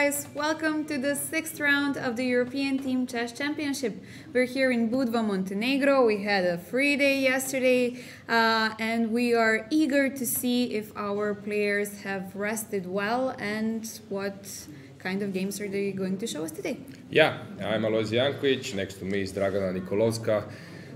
guys, welcome to the sixth round of the European Team Chess Championship. We're here in Budva, Montenegro. We had a free day yesterday and we are eager to see if our players have rested well and what kind of games are they going to show us today. Yeah, I'm Alojz Jankovic, next to me is Dragana Nikolovska.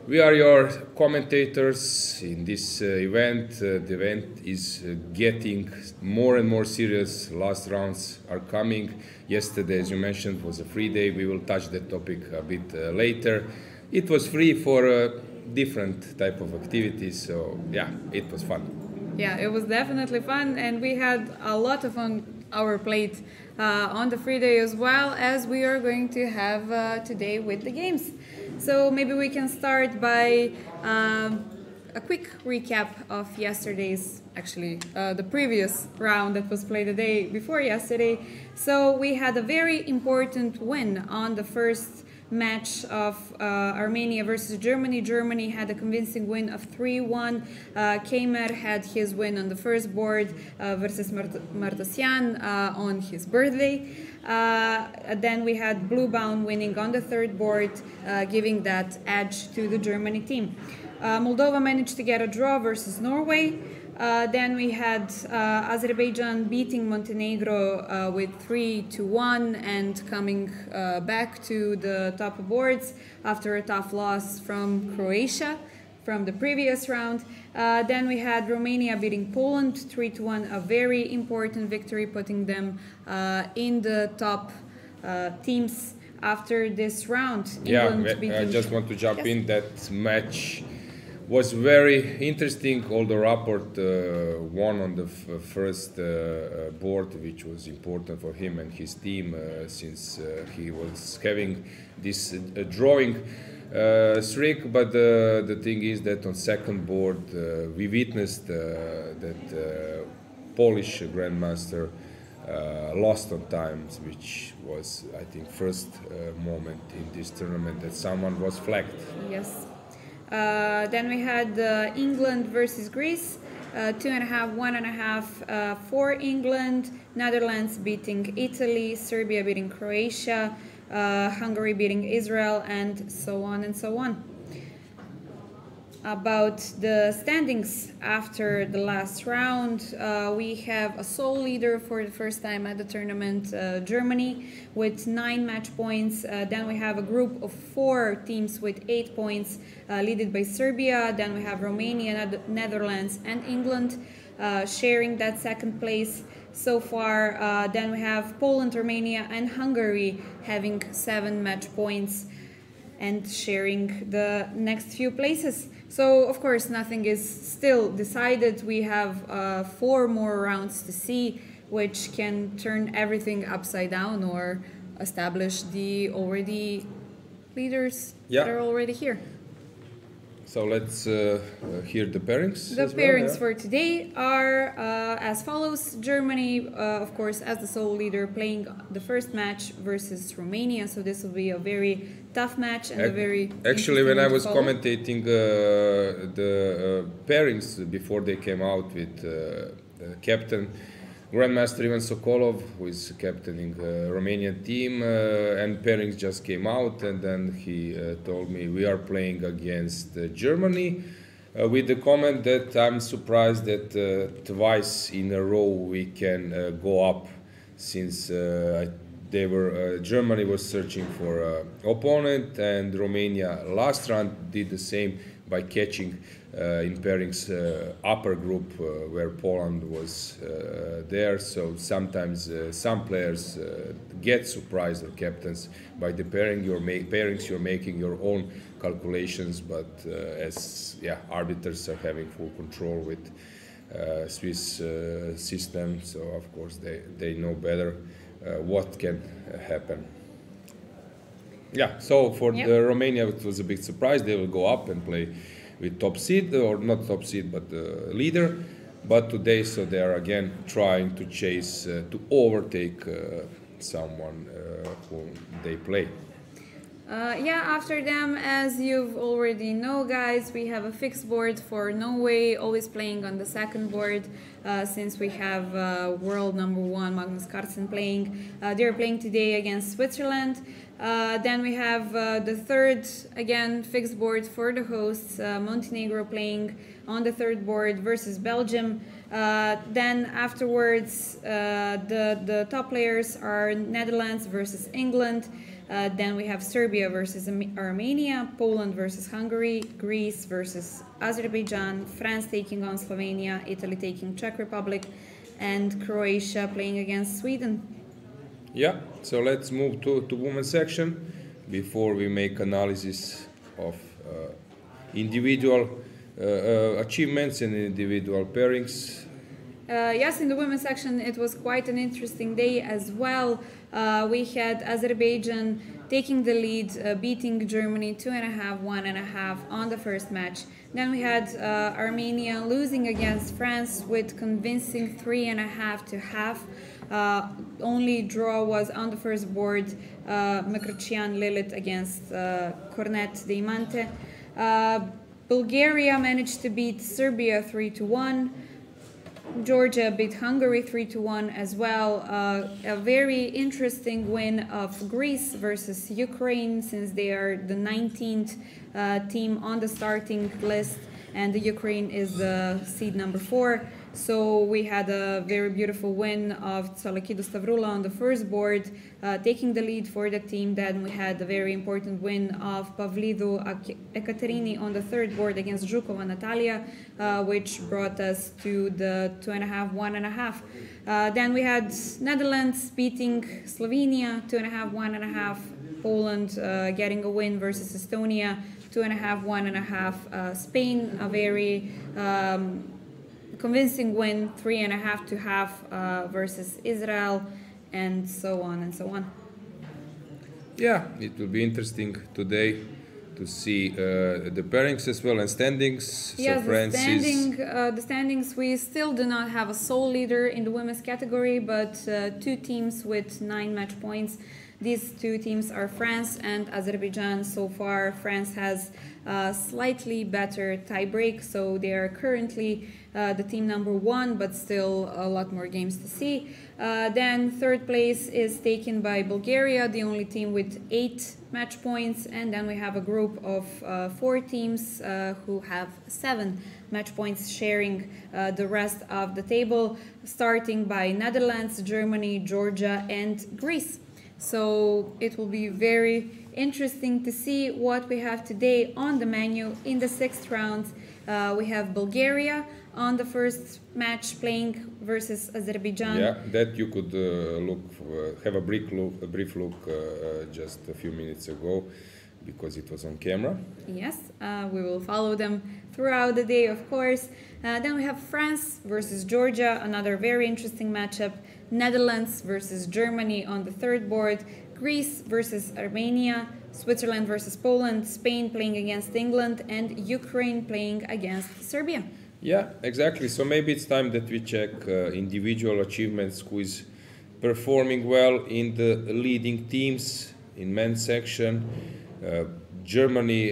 We are your commentators in this event. The event is getting more and more serious. Last rounds are coming. Yesterday, as you mentioned, was a free day. We will touch that topic a bit later. It was free for a different type of activities, so yeah, it was fun. Yeah, it was definitely fun, and we had a lot of on our plate on the free day as well as we are going to have today with the games. So maybe we can start by a quick recap of yesterday's, actually the previous round that was played the day before yesterday. So we had a very important win on the first match of Armenia versus Germany. Germany had a convincing win of 3-1. Keimer had his win on the first board versus Martosyan on his birthday. Then we had Bluebound winning on the third board, giving that edge to the Germany team. Moldova managed to get a draw versus Norway. Then we had Azerbaijan beating Montenegro with 3-1 and coming back to the top boards after a tough loss from Croatia from the previous round. Then we had Romania beating Poland 3-1, a very important victory, putting them in the top teams after this round. I just want to jump in. That match was very interesting. Although Rapport won on the first board, which was important for him and his team since he was having this drawing streak. But the thing is that on second board we witnessed that Polish grandmaster lost on times, which was, I think, first moment in this tournament that someone was flagged. Yes. Then we had England versus Greece, 2.5, 1.5 for England, Netherlands beating Italy, Serbia beating Croatia, Hungary beating Israel, and so on and so on. About the standings after the last round, we have a sole leader for the first time at the tournament, Germany, with 9 match points. Then we have a group of 4 teams with 8 points, led by Serbia. Then we have Romania, Netherlands, and England sharing that second place so far. Then we have Poland, Romania, and Hungary having 7 match points and sharing the next few places. So, of course, nothing is still decided. We have 4 more rounds to see, which can turn everything upside down or establish the already leaders that are already here. So let's hear the pairings. The pairings for today are as follows. Germany, of course, as the sole leader, playing the first match versus Romania. So this will be a very tough match and a very actually, when I was commentating the pairings before they came out with the captain, Grandmaster Ivan Sokolov, who is captaining Romanian team, and pairings just came out, and then he told me we are playing against Germany, with the comment that I'm surprised that twice in a row we can go up, since Germany was searching for an opponent, and Romania last round did the same by catching in pairings upper group where Poland was there. So sometimes some players get surprised, or captains, by the pairings you're making your own calculations, but as arbiters are having full control with Swiss system, so of course they know better what can happen. So for the Romania it was a big surprise. They will go up and play with top seed, or not top seed, but leader. But today, so they are again trying to chase, to overtake someone whom they play. Yeah, after them, as you've already know, guys, we have a fixed board for Norway, always playing on the second board, since we have world number one Magnus Carlsen playing. They're playing today against Switzerland. Then we have the third, again, fixed board for the hosts, Montenegro playing on the third board versus Belgium. Then afterwards, the top players are Netherlands versus England. Then we have Serbia versus Armenia, Poland versus Hungary, Greece versus Azerbaijan, France taking on Slovenia, Italy taking Czech Republic, and Croatia playing against Sweden. Yeah, so let's move to women's section before we make analysis of individual achievements and individual pairings. Yes, in the women's section, it was quite an interesting day as well. We had Azerbaijan taking the lead, beating Germany 2.5, 1.5 on the first match. Then we had Armenia losing against France with convincing 3.5 to half. Only draw was on the first board, Mekrochian Lilith against Cornet Diamante. Bulgaria managed to beat Serbia 3-1. Georgia beat Hungary 3-1 as well. A very interesting win of Greece versus Ukraine, since they are the 19th team on the starting list, and the Ukraine is the seed number 4. So we had a very beautiful win of Tsolakido Stavroula on the first board, taking the lead for the team. Then we had a very important win of Pavlidou Ekaterini on the third board against Zhukova Natalia, which brought us to the 2.5, 1.5. Then we had Netherlands beating Slovenia 2.5, 1.5. Poland getting a win versus Estonia 2.5, 1.5. Spain, a very convincing win 3.5 to half versus Israel, and so on and so on. Yeah, it will be interesting today to see the pairings as well and standings. Yes, so the standings, we still do not have a sole leader in the women's category, but two teams with 9 match points. These two teams are France and Azerbaijan. So far, France has a slightly better tiebreak, so they are currently the team number 1, but still a lot more games to see. Then third place is taken by Bulgaria, the only team with 8 match points, and then we have a group of 4 teams who have 7 match points, sharing the rest of the table, starting by Netherlands, Germany, Georgia, and Greece. So it will be very interesting to see what we have today on the menu. In the 6th round, we have Bulgaria on the first match playing versus Azerbaijan. Yeah, that you could have a brief look just a few minutes ago, because it was on camera. Yes, we will follow them throughout the day, of course. Then we have France versus Georgia, another very interesting matchup. Netherlands versus Germany on the third board. Greece versus Armenia. Switzerland versus Poland. Spain playing against England. And Ukraine playing against Serbia. Yeah, exactly. So maybe it's time that we check individual achievements, who is performing well in the leading teams in men's section. Germany,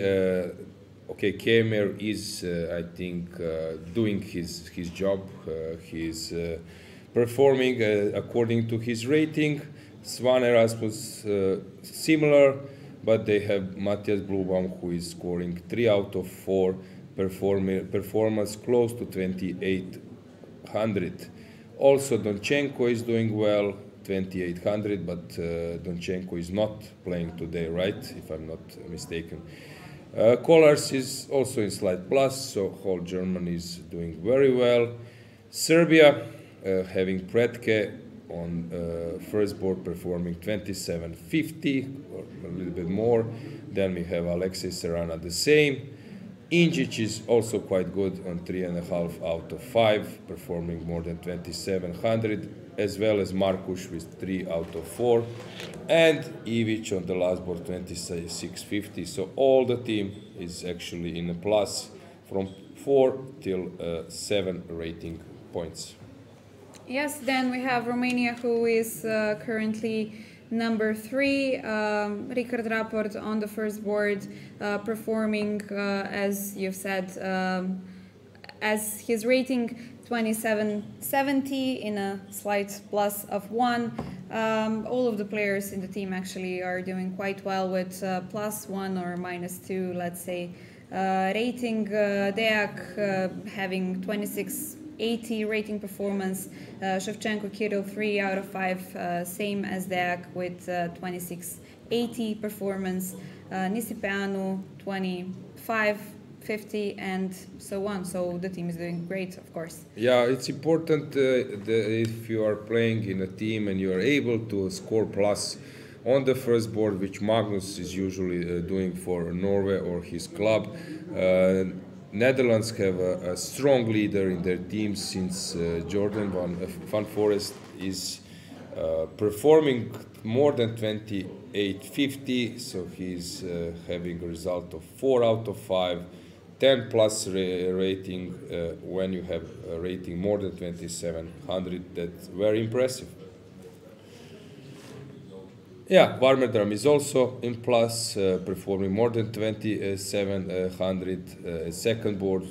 Kemer is, I think, doing his job. He's performing according to his rating. Svan Erasmus, similar, but they have Matthias Blubaum, who is scoring 3 out of 4, performance close to 2800. Also, Donchenko is doing well, 2800, but Donchenko is not playing today, right? If I'm not mistaken. Kolarz is also in slight plus, so whole Germany is doing very well. Serbia, having Pretke on first board, performing 2750, or a little bit more. Then we have Alexei Serrana the same. Injic is also quite good on 3.5 out of 5, performing more than 2700, as well as Markush with 3 out of 4, and Ivic on the last board 2650. So all the team is actually in a plus from 4 till 7 rating points. Yes, then we have Romania, who is currently Number 3, Richard Rapport on the first board, performing, as you've said, as his rating 2770 in a slight plus of 1. All of the players in the team actually are doing quite well with +1 or -2, let's say, rating. Deac having 2680 rating performance. Shevchenko Kirill 3 out of 5, same as Deac with 2680 performance. Nisipeanu 2550 and so on. So the team is doing great, of course. Yeah, it's important if you are playing in a team and you are able to score plus on the first board, which Magnus is usually doing for Norway or his club. Netherlands have a strong leader in their team since Jordan van Foreest is performing more than 2850, so he's having a result of 4 out of 5, 10 plus rating. When you have a rating more than 2700, that's very impressive. Yeah, Warmerdam is also in plus, performing more than 2700. Second board,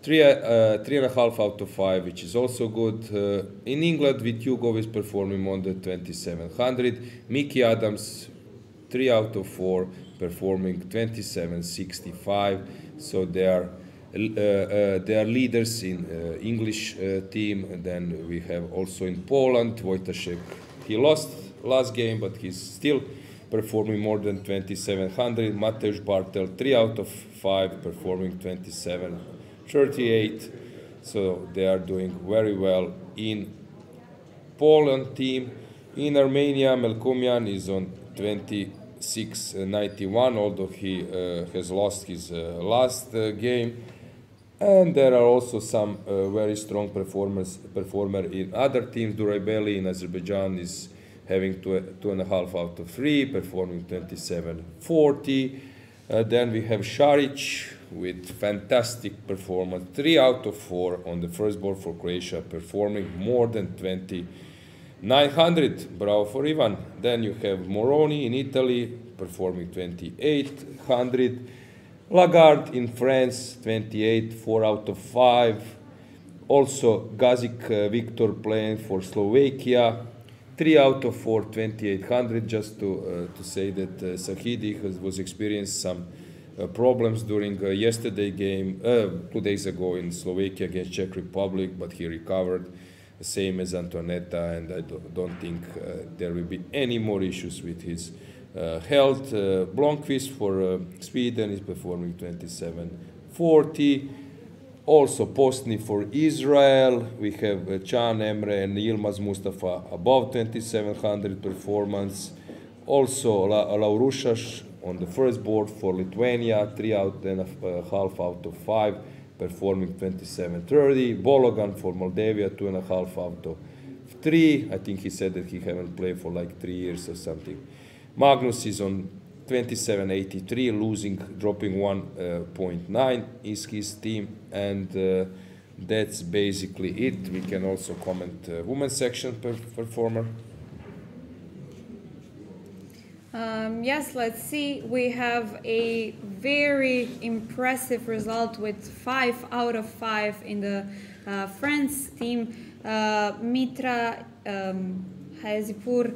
3.5 out of 5, which is also good. In England, Vityugov is performing more than 2700. Mickey Adams, 3 out of 4, performing 2765. So they are leaders in English team. And then we have also in Poland, Wojtaszek. He lost last game, but he's still performing more than 2700. Mateusz Bartel, 3 out of 5, performing 2738. So they are doing very well in Poland team. In Armenia, Melkomian is on 2691, although he has lost his last game. And there are also some very strong performer in other teams. Durabeli in Azerbaijan is having 2.5 out of 3, performing 2740. Then we have Šarić with fantastic performance, 3 out of 4 on the first board for Croatia, performing more than 2900. Bravo for Ivan. Then you have Moroni in Italy, performing 2800. Lagarde in France, 28, 4 out of 5. Also Gazik Viktor playing for Slovakia, 3 out of 4, 2800. Just to say that Sahidi was experienced some problems during yesterday game, 2 days ago in Slovakia against Czech Republic, but he recovered, same as Antonetta, and I don't think there will be any more issues with his health. Blomqvist for Sweden is performing 2740. Also Postny for Israel. We have Can Emre and Yilmaz Mustafa above 2700 performance. Also Laurushash on the first board for Lithuania, 3.5 out of 5, performing 2730. Bologan for Moldavia, 2.5 out of 3. I think he said that he haven't played for like 3 years or something. Magnus is on 2783, dropping 1.9 is his team, and that's basically it. We can also comment women's section performer. Yes, let's see. We have a very impressive result with 5 out of 5 in the France team. Mitra Hayazipur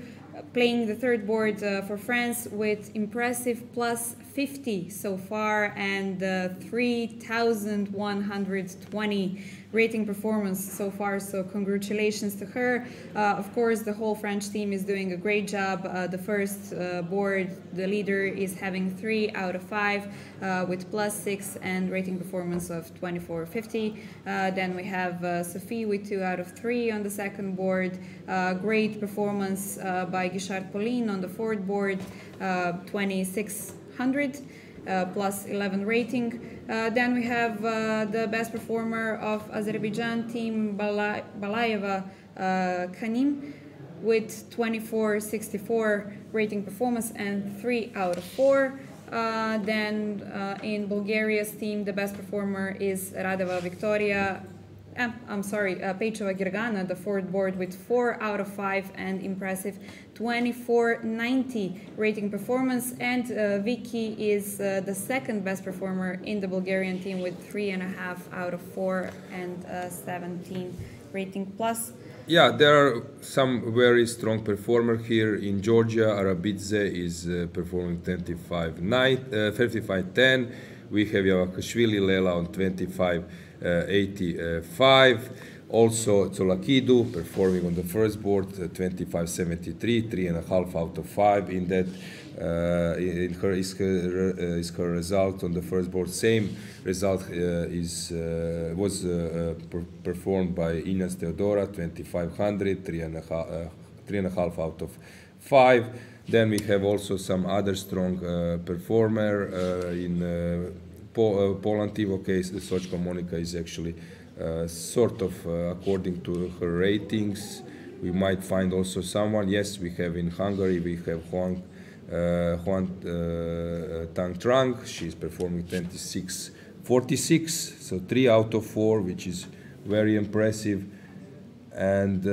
playing the third board for France with impressive plus 50 so far and 3,120 rating performance so far, so congratulations to her. Of course, the whole French team is doing a great job. The first board, the leader is having 3 out of 5 with plus 6 and rating performance of 2450. Then we have Sophie with 2 out of 3 on the second board. Great performance by Guichard Pauline on the fourth board, 2600. Plus 11 rating. Then we have the best performer of Azerbaijan team, Balayeva Kanim, with 2464 rating performance and 3 out of 4. Then in Bulgaria's team, the best performer is Radeva Victoria I'm sorry, Pechova Girgana, the fourth board with 4 out of 5 and impressive 2490 rating performance. And Vicky is the second best performer in the Bulgarian team with 3.5 out of 4 and 17 rating plus. Yeah, there are some very strong performer here. In Georgia, Arabidze is performing 35-10. We have Yavakashvili Lela on 25-85. Also, Tsolakidu performing on the first board 25-73, 3.5 out of 5 in that. In her is her result on the first board. Same result was performed by Ines Theodora, 2500, 3.5 out of 5. Then we have also some other strong performer in Poland team. Okay, Sochka Monica is actually sort of according to her ratings. We might find also someone. Yes, we have in Hungary. We have Huang Tang Trang. She's performing 26-46, so 3 out of 4, which is very impressive. And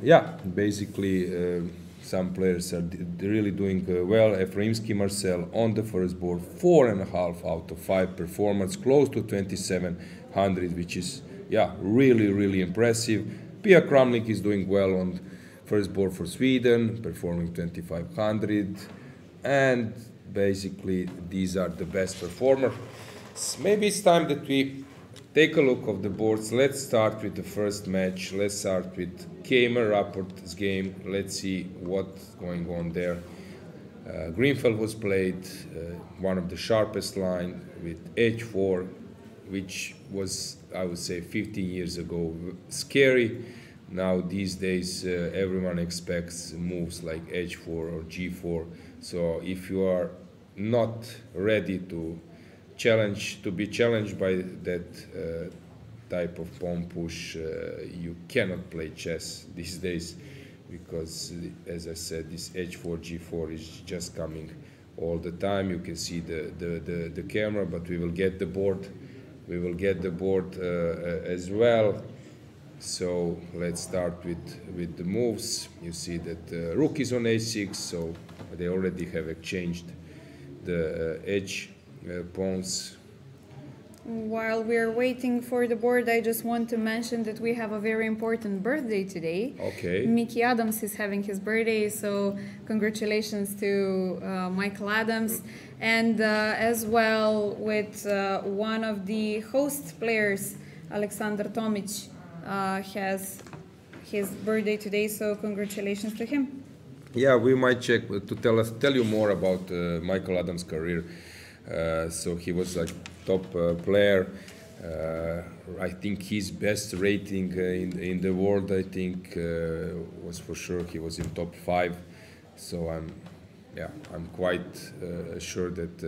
yeah, basically some players are really doing well. Efraimski Marcel on the first board, 4.5 out of 5 performance, close to 2700, which is really impressive. Pia Kramnik is doing well on first board for Sweden, performing 2500. And basically these are the best performers. Maybe it's time that we take a look of the boards. Let's start with the first match. Let's start with Keimer Rapport's game. Let's see what's going on there. Greenfeld was played, one of the sharpest line with H4, which was, I would say, 15 years ago scary. Now these days everyone expects moves like H4 or G4. So if you are not ready to be challenged by that type of pawn push, you cannot play chess these days, because as I said, this H4 G4 is just coming all the time. You can see the camera, but we will get the board. We will get the board as well. So let's start with the moves. You see that rook is on h6, so they already have exchanged the edge pawns. While we're waiting for the board, I just want to mention that we have a very important birthday today. Okay. Mickey Adams is having his birthday, so congratulations to Michael Adams. And as well with one of the host players, Alexander Tomic, has his birthday today, so congratulations to him. Yeah, we might check to tell you more about Michael Adams' career. So he was a top player. I think his best rating in the world, I think, was for sure he was in top 5. So I'm quite sure that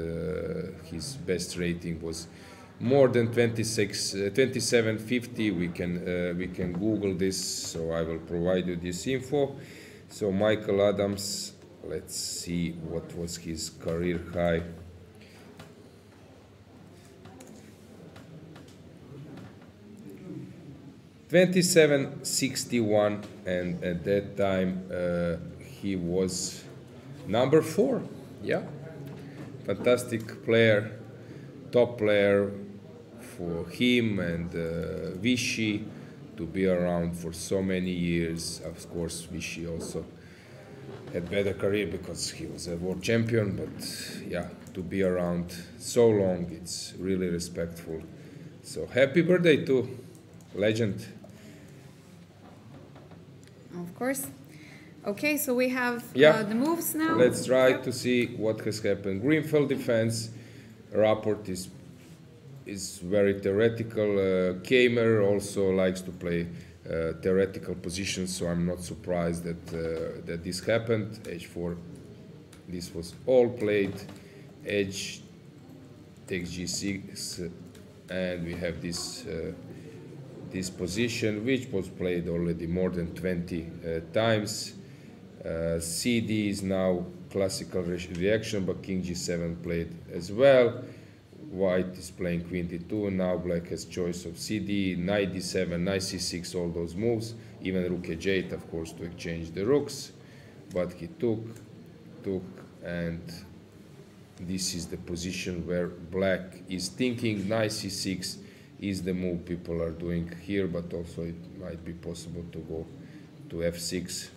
his best rating was more than 2750. We can Google this, so I will provide you this info. So Michael Adams, let's see what was his career high. 2761, and at that time he was number 4. Yeah, fantastic player, top player for him and Vichy to be around for so many years. Of course, Vichy also had better career because he was a world champion, but yeah, to be around so long, it's really respectful. So happy birthday to legend. Of course. Okay, so we have the moves now. Let's try to see what has happened. Greenfeld defense. Rapport is very theoretical. Keimer also likes to play theoretical positions, so I'm not surprised that this happened. H4. This was all played. Edge takes G6, and we have this position, which was played already more than 20 times. CD is now classical reaction, but King G7 played as well. white is playing queen d2, now black has choice of cd, knight d7, knight c6, all those moves, even rook h8, of course, to exchange the rooks, but he took, and this is the position where black is thinking. Knight c6 is the move people are doing here, but also it might be possible to go to f6.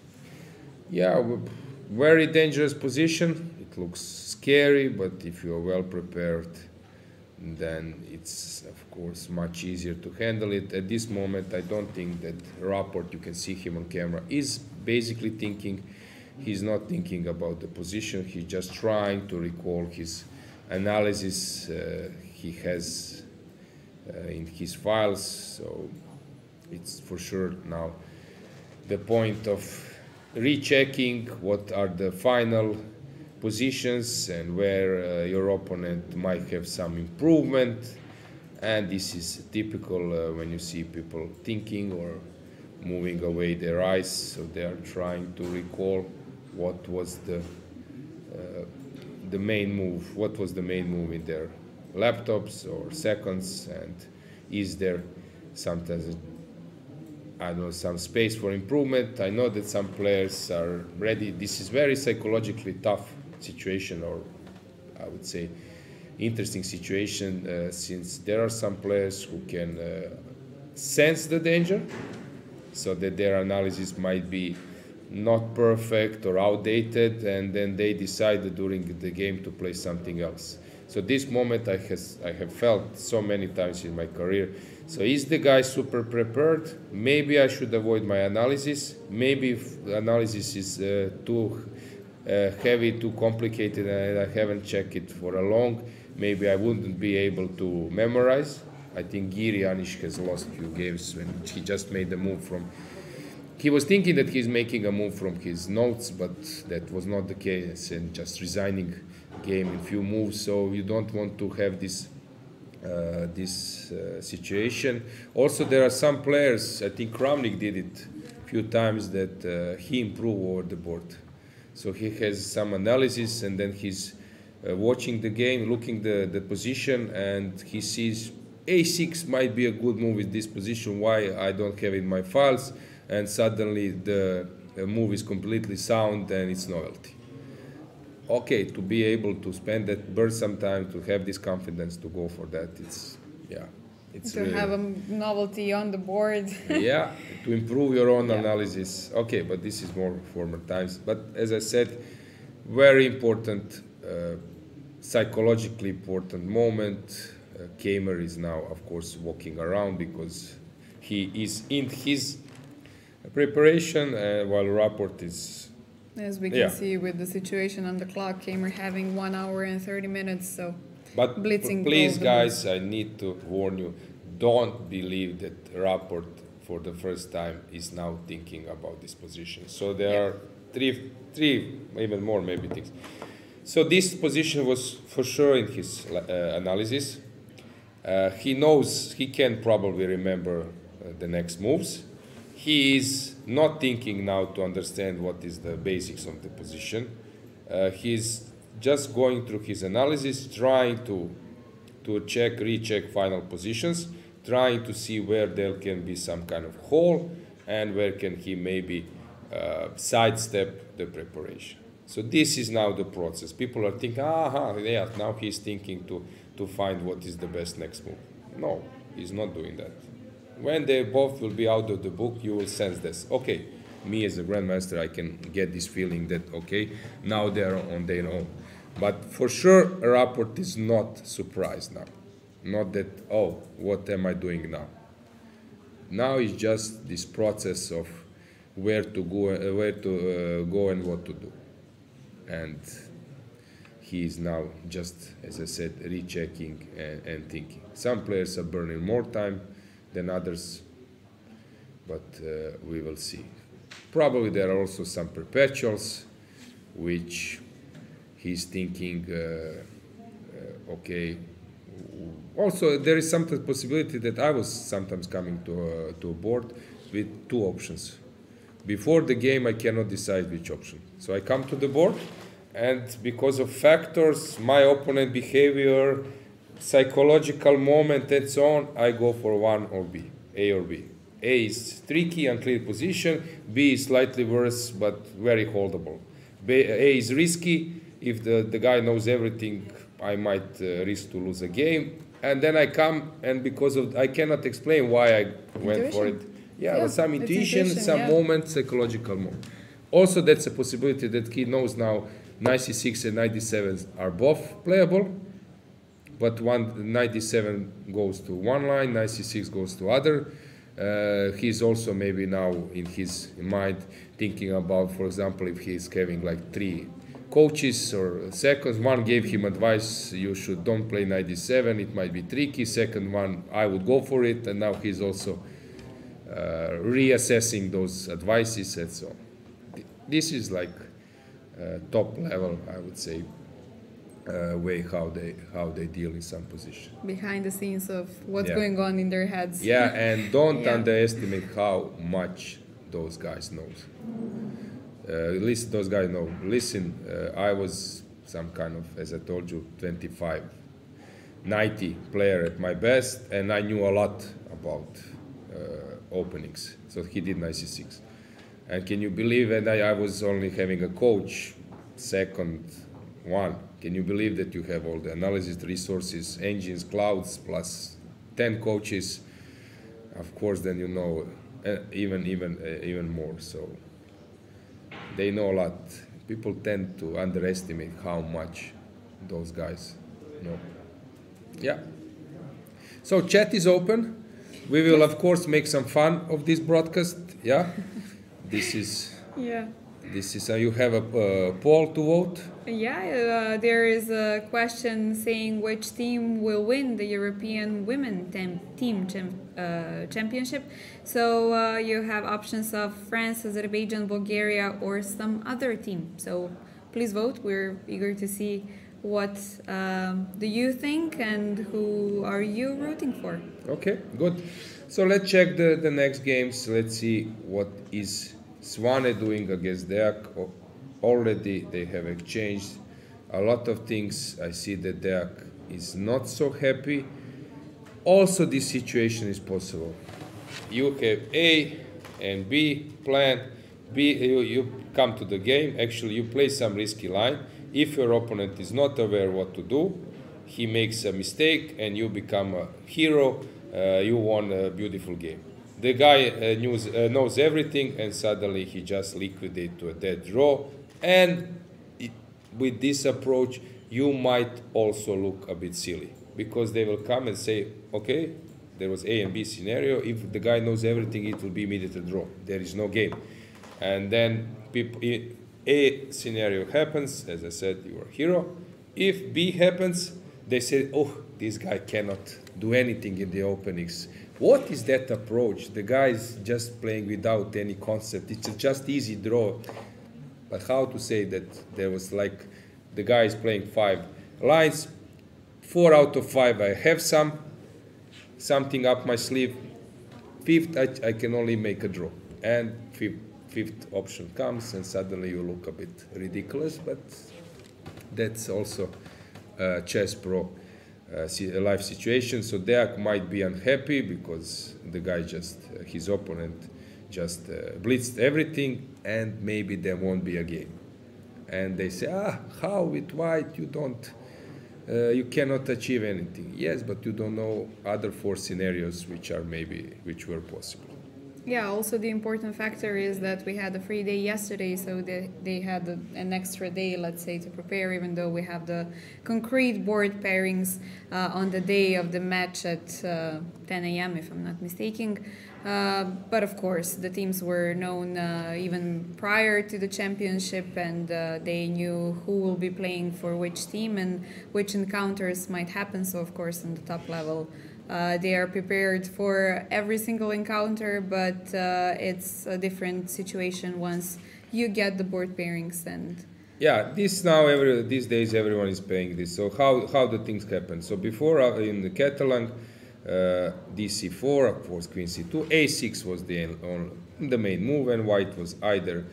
Yeah, very dangerous position. It looks scary, but if you are well prepared, then it's of course much easier to handle it. At this moment, I don't think that Rapport, you can see him on camera, is basically thinking. He's not thinking about the position. He's just trying to recall his analysis he has in his files. So it's for sure now the point of rechecking what are the final positions and where your opponent might have some improvement. And this is typical when you see people thinking or moving away their eyes. So they are trying to recall what was the main move, what was the main move in their laptops or seconds, and is there sometimes, I don't know, some space for improvement. I know that some players are ready. This is very psychologically tough situation, or I would say interesting situation, since there are some players who can sense the danger, so that their analysis might be not perfect or outdated, and then they decide during the game to play something else. So this moment I have felt so many times in my career. So is the guy super prepared? Maybe I should avoid my analysis. Maybe if the analysis is too heavy, too complicated, and I haven't checked it for a long, maybe I wouldn't be able to memorize. I think Giri Anish has lost few games when he just made the move from. He was thinking that he's making a move from his notes, but that was not the case, and just resigning game in few moves. So you don't want to have this situation. Also, there are some players, I think Kramnik did it a few times, that he improved over the board. So he has some analysis, and then he's watching the game, looking the position, and he sees a6 might be a good move in this position. Why I don't have it in my files? And suddenly the move is completely sound and it's novelty. Okay, to be able to spend that, burn some time, to have this confidence to go for that, it's to really, have a novelty on the board. yeah, to improve your own analysis. Okay, but this is more former times. But as I said, very important, psychologically important moment. Keymer is now, of course, walking around because he is in his preparation, while Rapport is, As we can see with the situation on the clock, Keymer having 1 hour and 30 minutes, so but blitzing. Please, guys, I need to warn you, don't believe that Rapport for the first time is now thinking about this position. So there are three, even more maybe things. So this position was for sure in his analysis. He knows, he can probably remember the next moves. He is not thinking now to understand what is the basics of the position. He's just going through his analysis, trying to check, recheck final positions, trying to see where there can be some kind of hole and where can he maybe sidestep the preparation. So this is now the process. People are thinking, yeah, now he's thinking to find what is the best next move. No, he's not doing that. When they both will be out of the book, you will sense this. Okay, me as a grandmaster, I can get this feeling that, okay, now they're on their own. But for sure, Rapport is not surprised now. Not that, oh, what am I doing now? Now it's just this process of where to go and what to do. And he is now just, as I said, rechecking and thinking. Some players are burning more time than others, but we will see. Probably there are also some perpetuals, which he's thinking, okay. Also, there is some possibility that I was sometimes coming to a board with two options. Before the game, I cannot decide which option. So I come to the board, and because of factors, my opponent behavior, psychological moment and so on, I go for one or B, A or B. A is tricky, unclear position. B is slightly worse, but very holdable. A is risky. If the guy knows everything, I might risk to lose a game. And then I come, and because of I cannot explain why I went for it. Yeah, but some intuition, some moment, psychological moment. Also, that's a possibility that he knows now 96 and 97 are both playable, but 97 goes to one line, 96 goes to other. He's also maybe now in his mind thinking about, for example, if he's having like 3 coaches or seconds. One gave him advice, you should don't play 97, it might be tricky. Second one, I would go for it. And now he's also reassessing those advices and so on. This is like top level, I would say, way how they deal in some position. Behind the scenes of what's going on in their heads. Yeah, and don't underestimate how much those guys know. At least those guys know. Listen, I was some kind of, as I told you, 25, 90 player at my best, and I knew a lot about openings. So he did 96. And can you believe that I was only having a coach, second one. Can you believe that you have all the analysis, resources, engines, clouds, plus 10 coaches? Of course, then you know even more. So they know a lot. People tend to underestimate how much those guys know. Yeah. So chat is open. We will, of course, make some fun of this broadcast. Yeah. This is. You have a poll to vote? Yeah, there is a question saying which team will win the European Women Team Championship. So you have options of France, Azerbaijan, Bulgaria, or some other team. So please vote. We're eager to see what do you think and who are you rooting for. Okay, good. So let's check the next games. Let's see what is Swane doing against Deak. Already they have exchanged a lot of things. I see that Deak is not so happy. Also, this situation is possible. You have A and B plan. B, you come to the game. Actually, you play some risky line. If your opponent is not aware what to do, he makes a mistake and you become a hero. You won a beautiful game. The guy knows everything, and suddenly he just liquidates to a dead draw. And with this approach, you might also look a bit silly, because they will come and say, okay, there was A and B scenario. If the guy knows everything, it will be immediate draw. There is no game. And then A scenario happens, as I said, you are a hero. If B happens, they say, oh, this guy cannot do anything in the openings. What is that approach? The guy is just playing without any concept. It's just easy draw. But how to say that there was like, the guy is playing 5 lines, 4 out of 5 I have something up my sleeve. 5th, I can only make a draw. And 5th option comes, and suddenly you look a bit ridiculous, but that's also Chess Pro life situation. So Deak might be unhappy because the guy his opponent just blitzed everything, and maybe there won't be a game. And they say, how with white you cannot achieve anything. Yes, but you don't know other 4 scenarios which were possible. Yeah, also the important factor is that we had a free day yesterday, so they had an extra day, let's say, to prepare, even though we have the concrete board pairings on the day of the match at 10 a.m., if I'm not mistaken. But of course, the teams were known even prior to the championship, and they knew who will be playing for which team and which encounters might happen. So, of course, on the top level, they are prepared for every single encounter, but it's a different situation once you get the board pairings. And yeah, these days everyone is playing this. So how the things happen? So before in the Catalan, DC4, of course, Queen C2, A6 was the main move, and white was either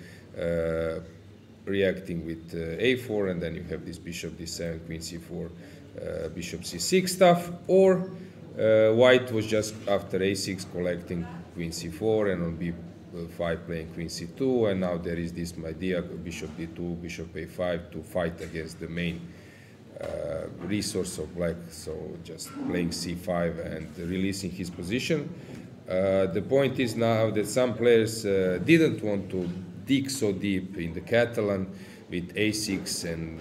reacting with A4, and then you have this bishop D7, Queen C4 bishop c6 stuff, or white was just after a6 collecting queen c4, and on b5 playing queen c2, and now there is this idea bishop d2, bishop a5 to fight against the main resource of black, so just playing c5 and releasing his position. The point is now that some players didn't want to dig so deep in the Catalan with a6 and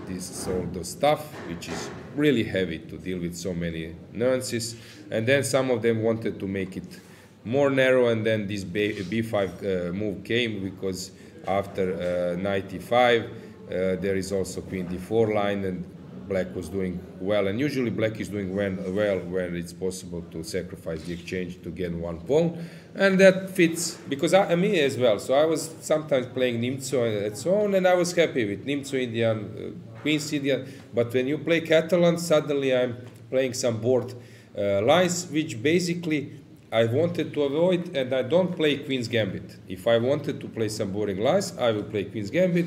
this all the stuff, which is really heavy to deal with so many nuances. And then some of them wanted to make it more narrow, and then this b5 move came because after knight e5 there is also queen d4 line, and black was doing well, and usually black is doing well when it's possible to sacrifice the exchange to gain one pawn, and that fits because me as well. So I was sometimes playing Nimzo and so on, and I was happy with Nimzo Indian, Queen's Indian. But when you play Catalan, suddenly I'm playing some board lines, which basically I wanted to avoid, and I don't play Queen's Gambit. If I wanted to play some boring lines, I will play Queen's Gambit,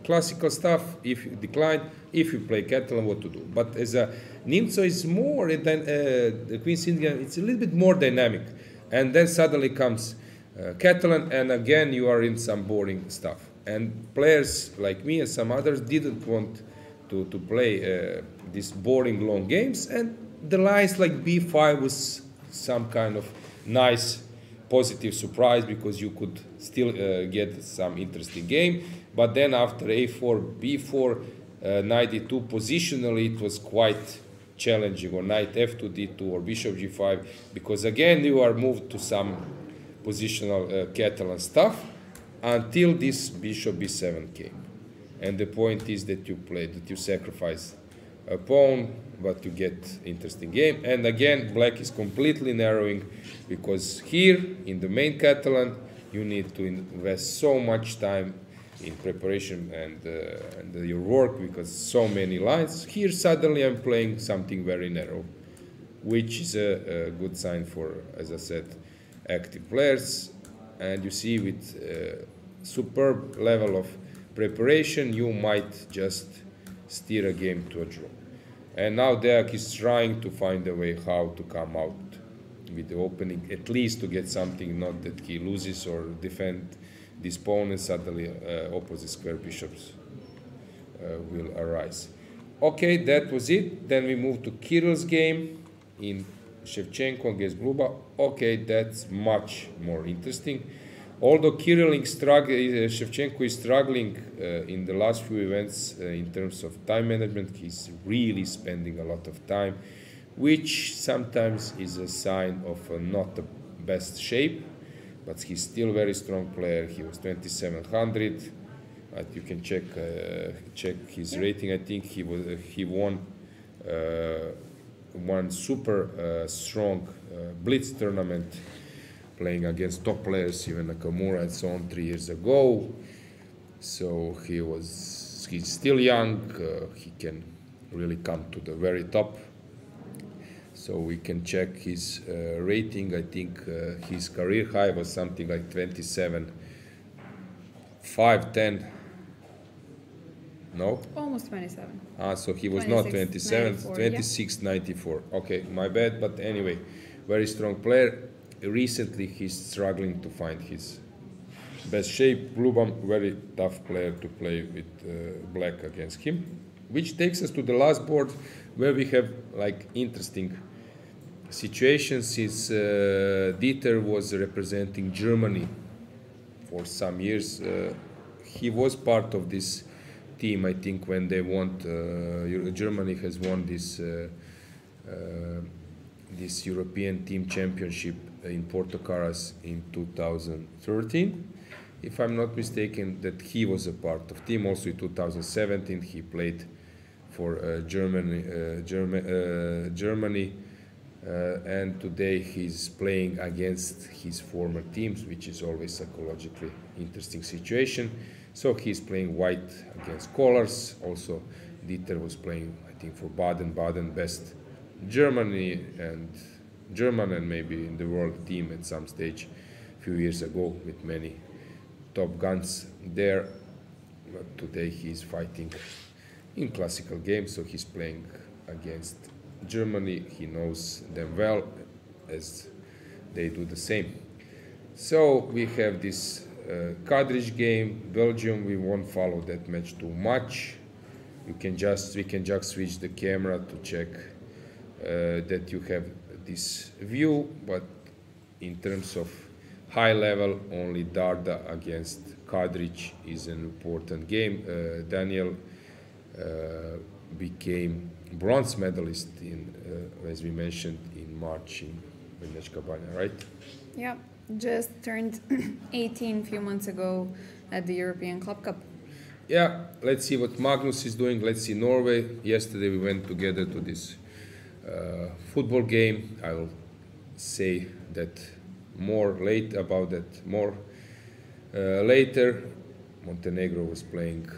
classical stuff. If you decline, if you play Catalan, what to do. But as a Nimzo is more than the Queen's Indian, it's a little bit more dynamic. And then suddenly comes Catalan, and again you are in some boring stuff. And players like me and some others didn't want to play these boring long games, and the lines like b5 was some kind of nice positive surprise because you could still get some interesting game. But then after a4, b4, knight d2, positionally it was quite challenging, or knight f2, d2, or bishop g5, because again you are moved to some positional Catalan stuff until this bishop b7 came. And the point is that you sacrifice a pawn, but you get interesting game. And again, black is completely narrowing, because here in the main Catalan you need to invest so much time in preparation and your work, because so many lines. Here suddenly I'm playing something very narrow, which is a good sign for, as I said, active players. And you see with superb level of preparation, you might just steer a game to a draw. And now Deac is trying to find a way how to come out with the opening, at least to get something, not that he loses or defend this pawn, and suddenly opposite square bishops will arise. Okay, that was it. Then we move to Kirill's game in Shevchenko against Gluba. Okay, that's much more interesting. Although Shevchenko is struggling in the last few events in terms of time management, he's really spending a lot of time, which sometimes is a sign of not the best shape, but he's still a very strong player. He was 2700. You can check his rating. I think he won one super strong blitz tournament, playing against top players, even Nakamura and so on, 3 years ago. So he's still young. He can really come to the very top. So we can check his rating. I think his career high was something like 27.510. No? Almost 27. So he was not 27, 26.94. 26.94. Okay, my bad. But anyway, very strong player. Recently, he's struggling to find his best shape. Gluban, very tough player to play with black against him. Which takes us to the last board, where we have like interesting situations. Since Dieter was representing Germany for some years, he was part of this team. I think when they won, Germany has won this this European Team Championship in Porto Carras in 2013, if I'm not mistaken, that he was a part of team. Also in 2017 he played for Germany, and today he's playing against his former teams, which is always psychologically interesting situation. So he's playing white against colors. Also Dieter was playing, I think, for Baden-Baden, best German and maybe in the world team at some stage a few years ago, with many top guns there. But today he's fighting in classical games, so he's playing against Germany. He knows them well, as they do the same. So we have this Kadrich game, Belgium. We won't follow that match too much. We can just switch the camera to check that you have this view. But in terms of high level, only Darda against Kadrich is an important game. Daniel became bronze medalist in, as we mentioned, in March in Vrnjačka Banja, right? Yeah, just turned 18 a few months ago at the European Club Cup. Yeah, let's see what Magnus is doing. Let's see Norway. Yesterday we went together to this football game. I will say that more later. Montenegro was playing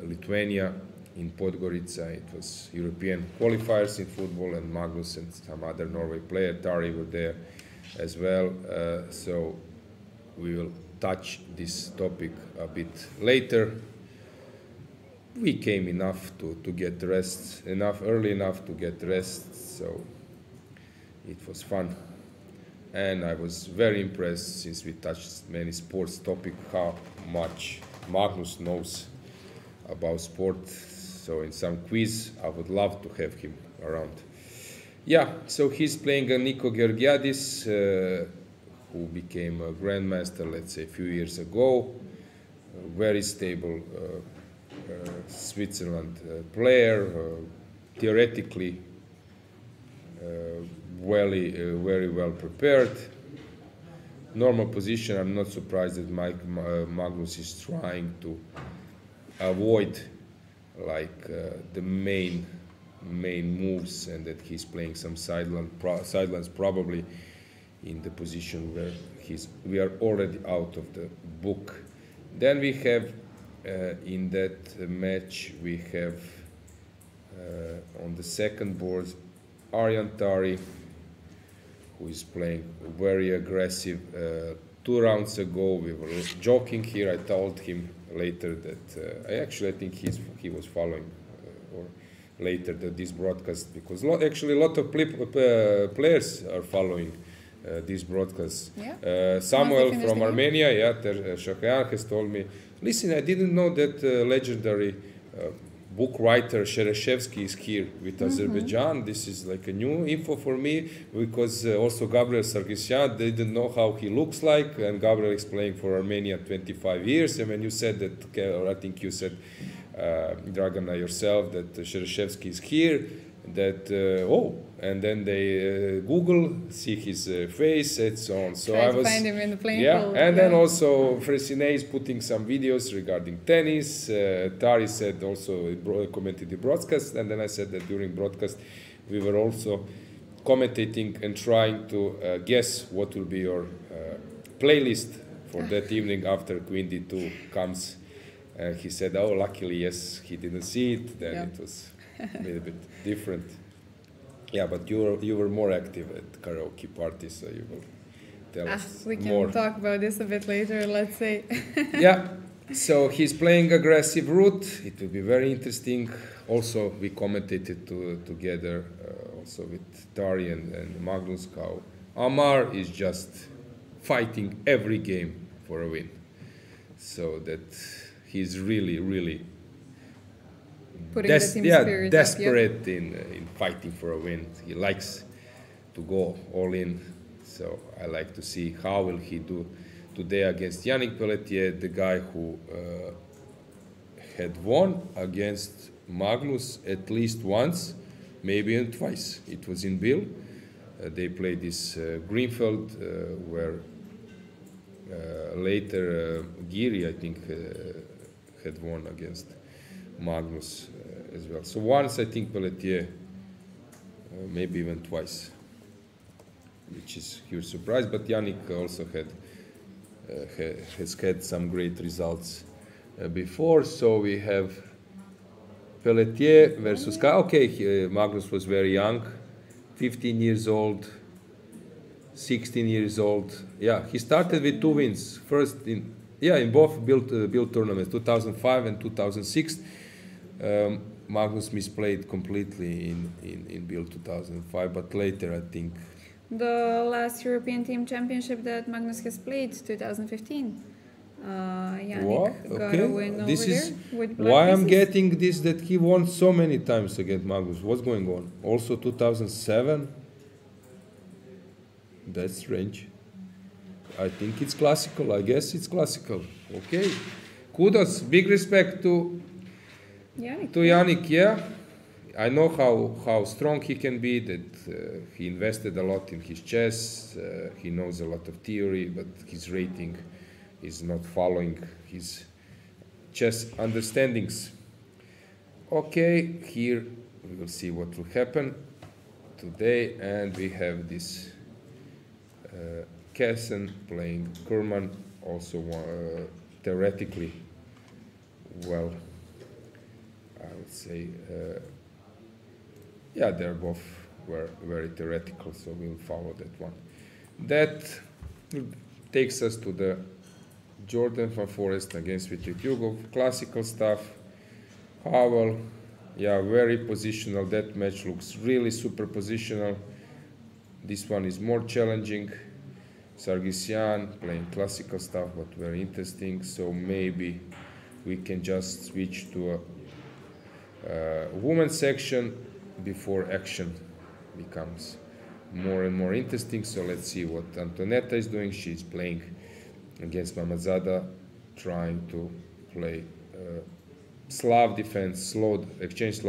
Lithuania in Podgorica. It was European qualifiers in football, and Magnus and some other Norway player, Tari, were there as well. So we will touch this topic a bit later. We came enough to get rest, early enough to get rest, so it was fun. And I was very impressed, since we touched many sports topics, how much Magnus knows about sport. So in some quiz, I would love to have him around. Yeah, so he's playing Nico Georgiadis, who became a grandmaster, let's say, a few years ago. Very stable Switzerland player, theoretically very well prepared. Normal position. I'm not surprised that Magnus is trying to avoid the main moves, and that he's playing some sidelines, probably in the position where we are already out of the book. Then we have in that match we have on the second board Arjan Tari, who is playing very aggressive. 2 rounds ago we were joking here. I told him later that I think he was following or later this broadcast, because actually a lot of players are following this broadcast. Yeah. Samuel from Armenia, Shakyan, has told me, listen, I didn't know that legendary book writer Shereshevsky is here with Azerbaijan. This is like a new info for me, because also Gabriel Sargsyan didn't know how he looks like, and Gabriel is playing for Armenia 25 years. And when you said that, or I think you said, Dragana, yourself, that Shereshevsky is here, that and then they Google, see his face, and so on. So I was find him in the playing pool. And then also Fresine is putting some videos regarding tennis. Tari said also, commented the broadcast, and then I said that during broadcast we were also commentating and trying to guess what will be your playlist for that evening after Quindi 2 comes. And he said, oh, luckily, yes, he didn't see it. Then it was a little bit different. Yeah, but you were more active at karaoke parties, so you will tell us we can more. Talk about this a bit later, let's say. Yeah, so he's playing aggressive route. It will be very interesting. Also, we commentated together, also with Tari and Magnus, how Amar is just fighting every game for a win. So that he's really putting the team spirit desperate in fighting for a win. He likes to go all in. So I like to see how will he do today against Yannick Pelletier, the guy who had won against Magnus at least once, maybe even twice. It was in Bill. They played this Greenfield, where later Giri, I think, had won against Magnus as well. So once, I think, Pelletier, maybe even twice, which is a huge surprise. But Yannick also has had some great results before. So we have Pelletier versus Magnus was very young, 15 years old, 16 years old. Yeah, he started with 2 wins. First in both built tournaments, 2005 and 2006. Magnus misplayed completely in Build 2005, but later I think. The last European Team Championship that Magnus has played, 2015. Yannick got a win This over is there with Black why I'm Pieces. getting this, that he won so many times against Magnus. What's going on? Also 2007. That's strange. I think it's classical. I guess it's classical. Okay. Kudos. Big respect to Yannick. Yannick. Yeah. I know how strong he can be, that he invested a lot in his chess. He knows a lot of theory, but his rating is not following his chess understandings. Okay, here we will see what will happen today, and we have this Kessen playing Kurman, also theoretically well, I would say. Yeah, they're both were very theoretical, so we'll follow that one. That takes us to the Jordan van Forest against Vitryutugov, classical stuff. Havel, yeah, very positional. That match looks really super positional. This one is more challenging. Sargsyan playing classical stuff, but very interesting. So maybe we can just switch to a women's section before action becomes more and more interesting. So let's see what Antonetta is doing. She's playing against Mamadzada, trying to play Slav defense, slow exchange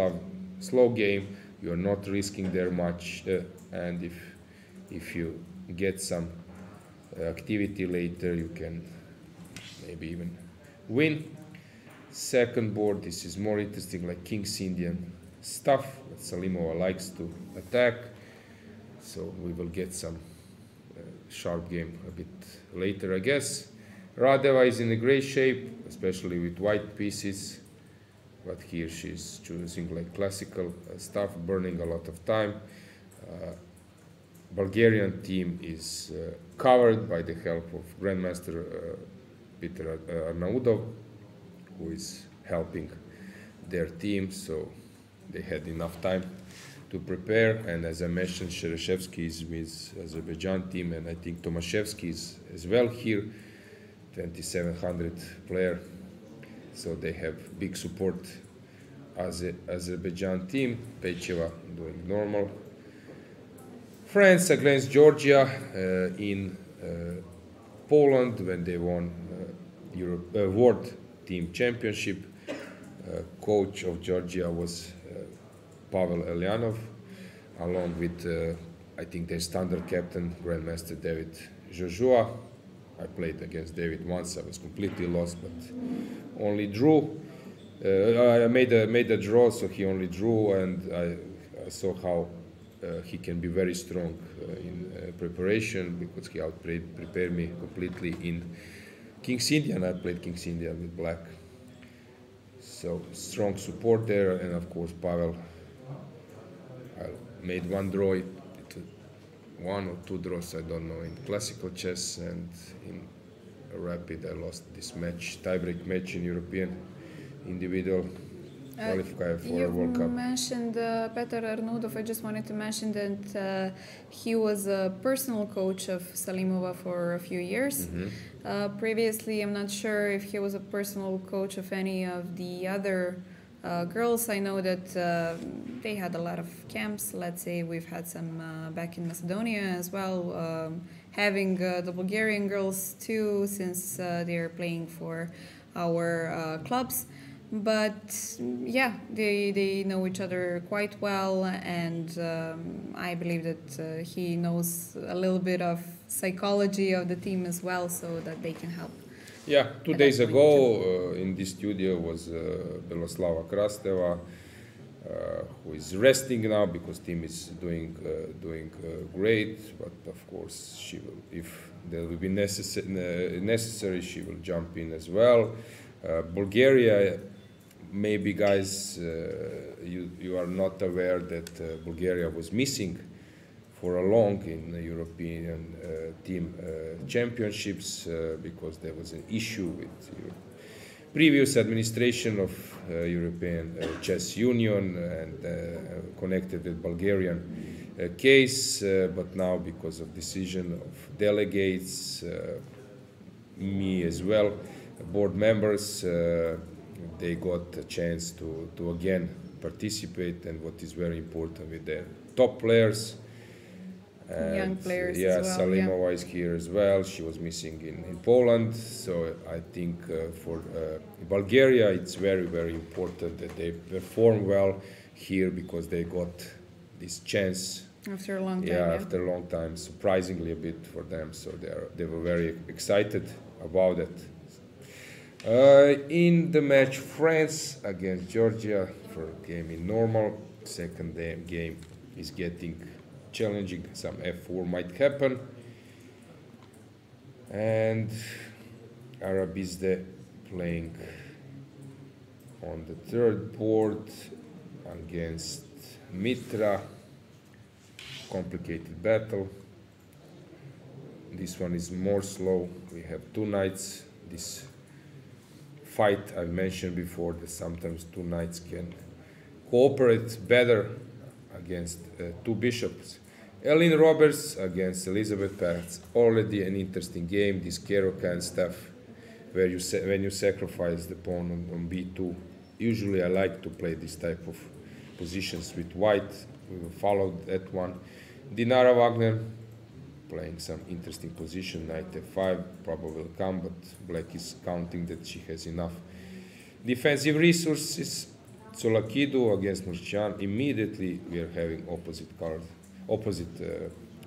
slow game. You're not risking there much, and if you get some activity later, you can maybe even win. Second board, this is more interesting, like King's Indian stuff that Salimova likes to attack, so we will get some sharp game a bit later, I guess. Radeva is in a great shape, especially with white pieces, but here she's choosing like classical stuff, burning a lot of time. Bulgarian team is covered by the help of Grandmaster Peter Arnaudov, who is helping their team, so they had enough time to prepare. And as I mentioned, Shereshevsky is with Azerbaijan team, and I think Tomaszewski is as well here, 2700 player, so they have big support as Azerbaijan team. Pecheva doing normal. France against Georgia in Poland when they won World Team Championship. Coach of Georgia was Pavel Elyanov, along with I think their standard captain, Grandmaster David Joshua. I played against David once. I was completely lost, but only drew. I made a draw, so he only drew, and I saw how he can be very strong in preparation, because he prepared me completely in King's Indian. I played King's Indian with black. So strong support there, and of course Pavel. I made one draw, one or two draws, I don't know, in classical chess, and in rapid I lost this match, tiebreak match in European individual qualifier for a World Cup. You mentioned Petar Arnaudov. I just wanted to mention that he was a personal coach of Salimova for a few years. Previously, I'm not sure if he was a personal coach of any of the other girls. I know that they had a lot of camps. Let's say we've had some back in Macedonia as well, having the Bulgarian girls too, since they're playing for our clubs. But yeah, they know each other quite well, and I believe that he knows a little bit of psychology of the team as well, so that they can help. Yeah, 2 days ago in this studio was Beloslava Krasteva, who is resting now because team is doing great. But of course, she will, if there will be necessary, she will jump in as well. Bulgaria, maybe guys, you are not aware that Bulgaria was missing for a long in the European team championships because there was an issue previous administration of European Chess Union and connected with Bulgarian case, but now because of decision of delegates, me as well, board members, they got a chance to again participate, and what is very important with the top players. Young players yeah, as well. Salimova is here as well. She was missing in Poland. So I think for Bulgaria, it's very, very important that they perform well here because they got this chance. After a long time. Yeah, after a long time, surprisingly a bit for them. So they were very excited about it. In the match, France against Georgia for game in normal. Second game is getting challenging. Some F4 might happen. And Arabizde playing on the third board against Mitra. Complicated battle. This one is more slow. We have two knights. This fight I mentioned before that sometimes two knights can cooperate better against two bishops. Ellen Roberts against Elizabeth Perez. Already an interesting game. This Caro-Kann stuff, where when you sacrifice the pawn on b2. Usually I like to play this type of positions with white. We will follow that one. Dinara Wagner playing some interesting position. Knight f5 probably will come, but black is counting that she has enough defensive resources. Tsolakidu against Murcian. Immediately we are having opposite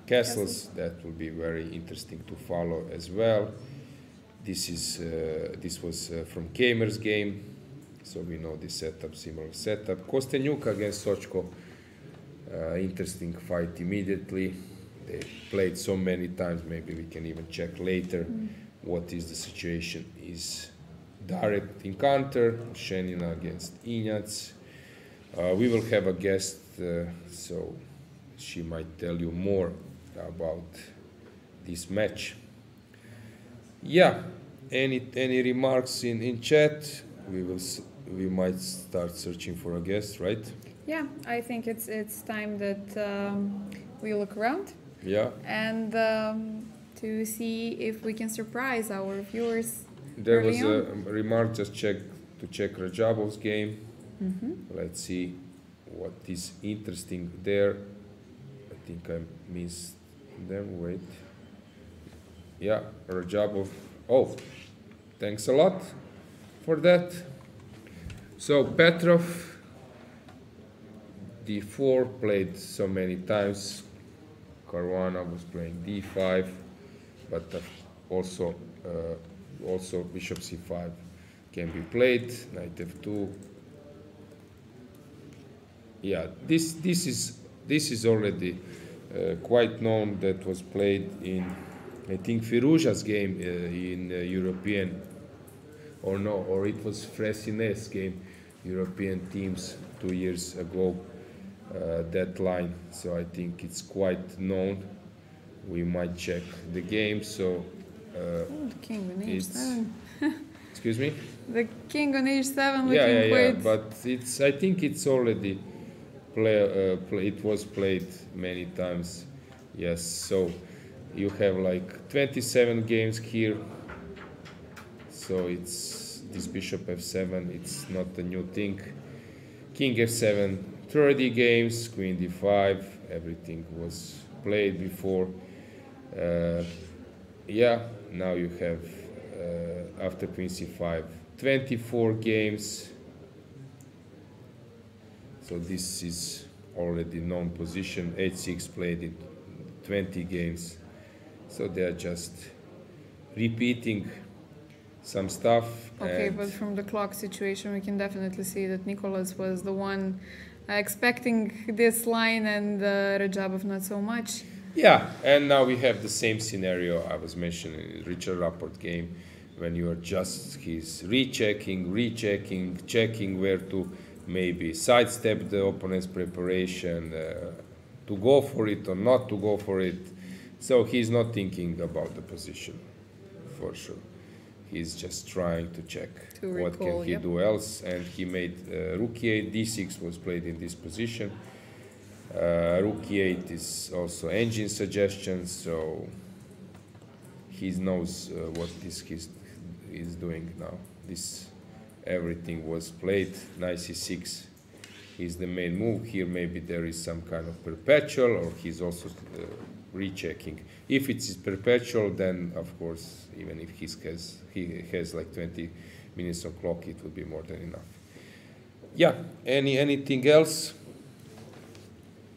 castles. That will be very interesting to follow as well. This was from Kamer's game, so we know this setup, similar setup. Kostenyuk against Sochko. Interesting fight immediately. They played so many times, maybe we can even check later what is the situation. Is direct encounter, Shenina against Ignaz. We will have a guest, so she might tell you more about this match. Yeah, any remarks in chat? We might start searching for a guest, right? Yeah, I think it's time that we look around. Yeah. And to see if we can surprise our viewers. There early was a on. remark to check Rajabov's game. Let's see what is interesting there. I think I missed them. Wait. Yeah, Rajabov. Oh, thanks a lot for that. So Petrov, d4 played so many times. Caruana was playing d5, but also bishop c5 can be played. Knight f2. Yeah, this is already quite known. That was played in, I think, Firouza's game in European, or it was Fressine's game, European teams 2 years ago. That line, so I think it's quite known. We might check the game. So The king on h7. excuse me. The king on h7 looking Yeah, quite. but I think it's already it was played many times. Yes, so you have like 27 games here. So it's this bishop f7. It's not a new thing. King f7. 30 games, queen d5, everything was played before. Yeah, now you have, after queen c5, 24 games. So this is already known position. h6 played in 20 games. So they are just repeating some stuff. Okay, but from the clock situation, we can definitely see that Nicolas was the one expecting this line, and Rajabov not so much. Yeah, and now we have the same scenario I was mentioning in Richard Rapport game, when you are just, he's rechecking, checking where to maybe sidestep the opponent's preparation, to go for it or not to go for it. So he's not thinking about the position, for sure. he's just trying to check To what recall, can he yep. do else, and he made rook e8, d6 was played in this position. Rook e8 is also engine suggestion, so he knows what this is doing now. This everything was played. Knight c6 is the main move here. Maybe there is some kind of perpetual, or he's also rechecking. If it is perpetual, then of course, even if he has like 20 minutes on clock, it would be more than enough. Yeah. Anything else?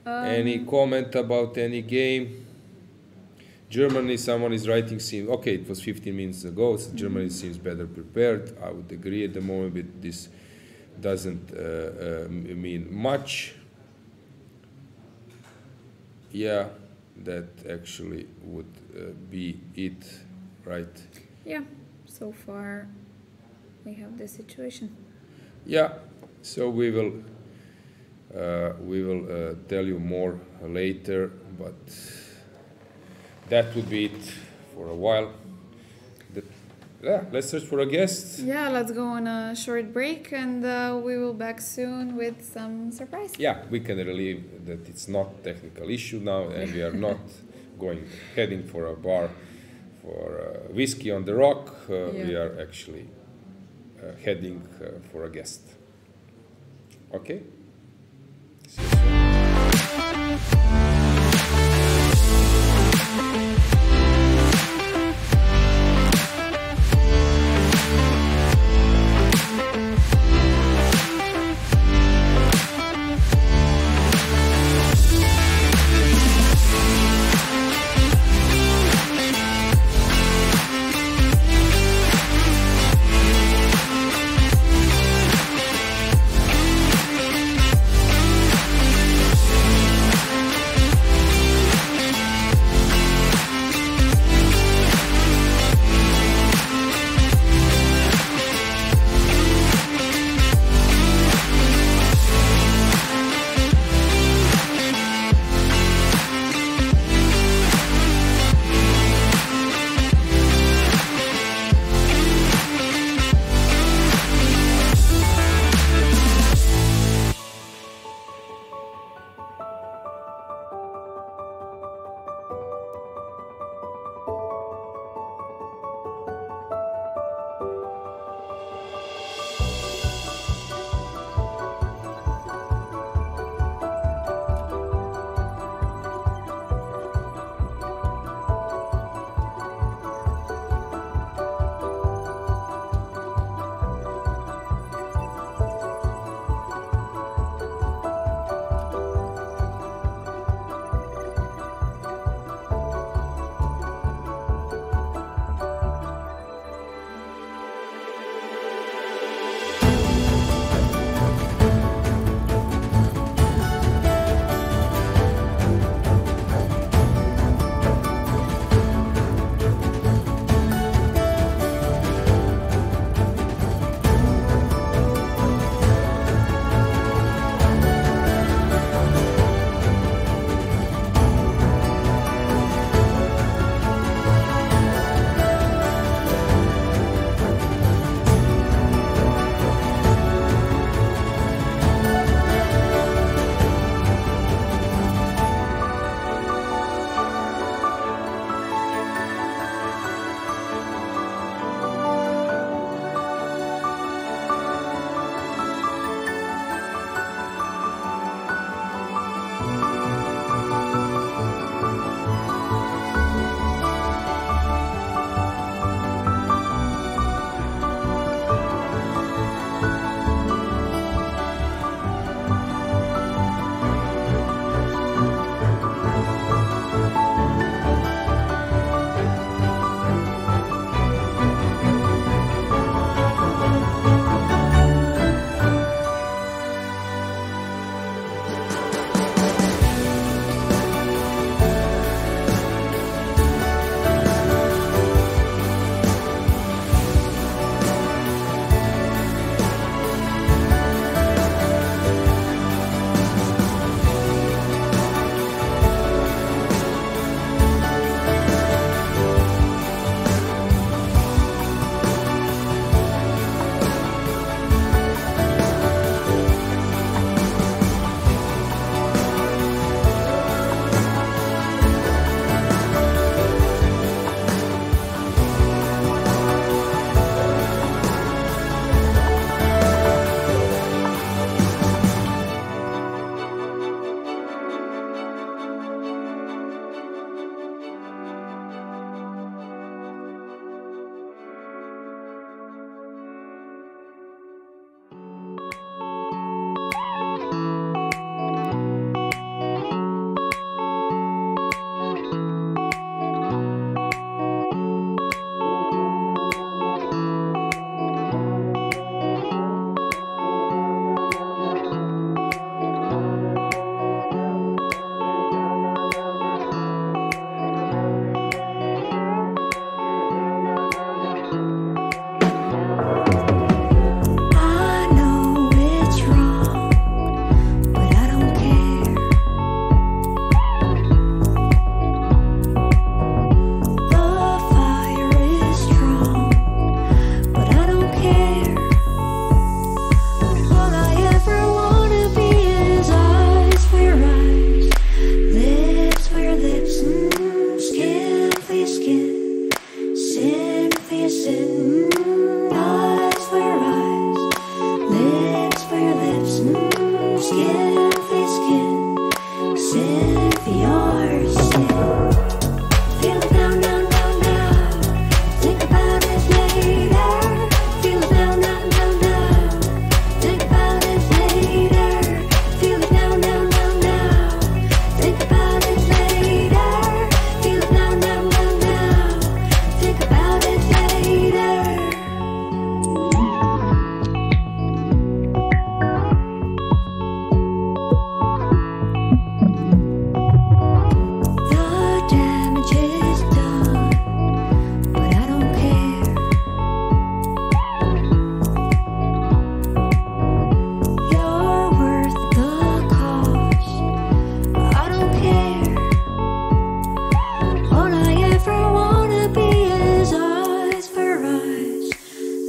Any comment about any game? Germany, someone is writing, okay, it was 15 minutes ago, so Germany seems better prepared. I would agree at the moment, but this doesn't mean much. Yeah, that actually would be it, right? Yeah, so far we have this situation. Yeah, so we will tell you more later, but that would be it for a while. Yeah, let's search for a guest. Yeah, let's go on a short break, and we will back soon with some surprise. Yeah, we can relieve that it's not technical issue now, and we are not heading for a bar for whiskey on the rock. We are actually heading for a guest. Okay. See you soon.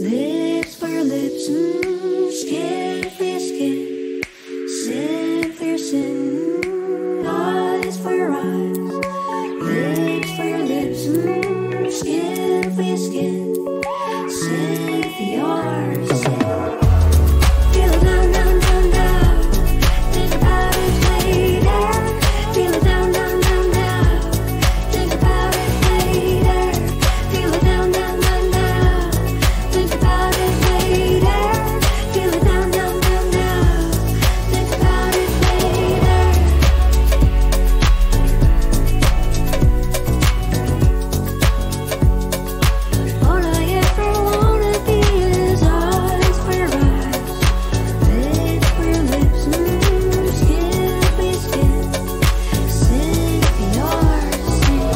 Lips for your lips, skin for your skin, sin for your sin, eyes for your eyes. Lips for your lips, skin for your skin, sin for yours. Feel it down, down, down, down. Think about it later. Feel it down, down, down, down. Think about it later. Feel it down, down, down, down. Think about it later. Feel it down, down, down, down. Think about it later. All I ever wanna be is eyes for your eyes, lips for your lips, skin for your skin, sin for your sin.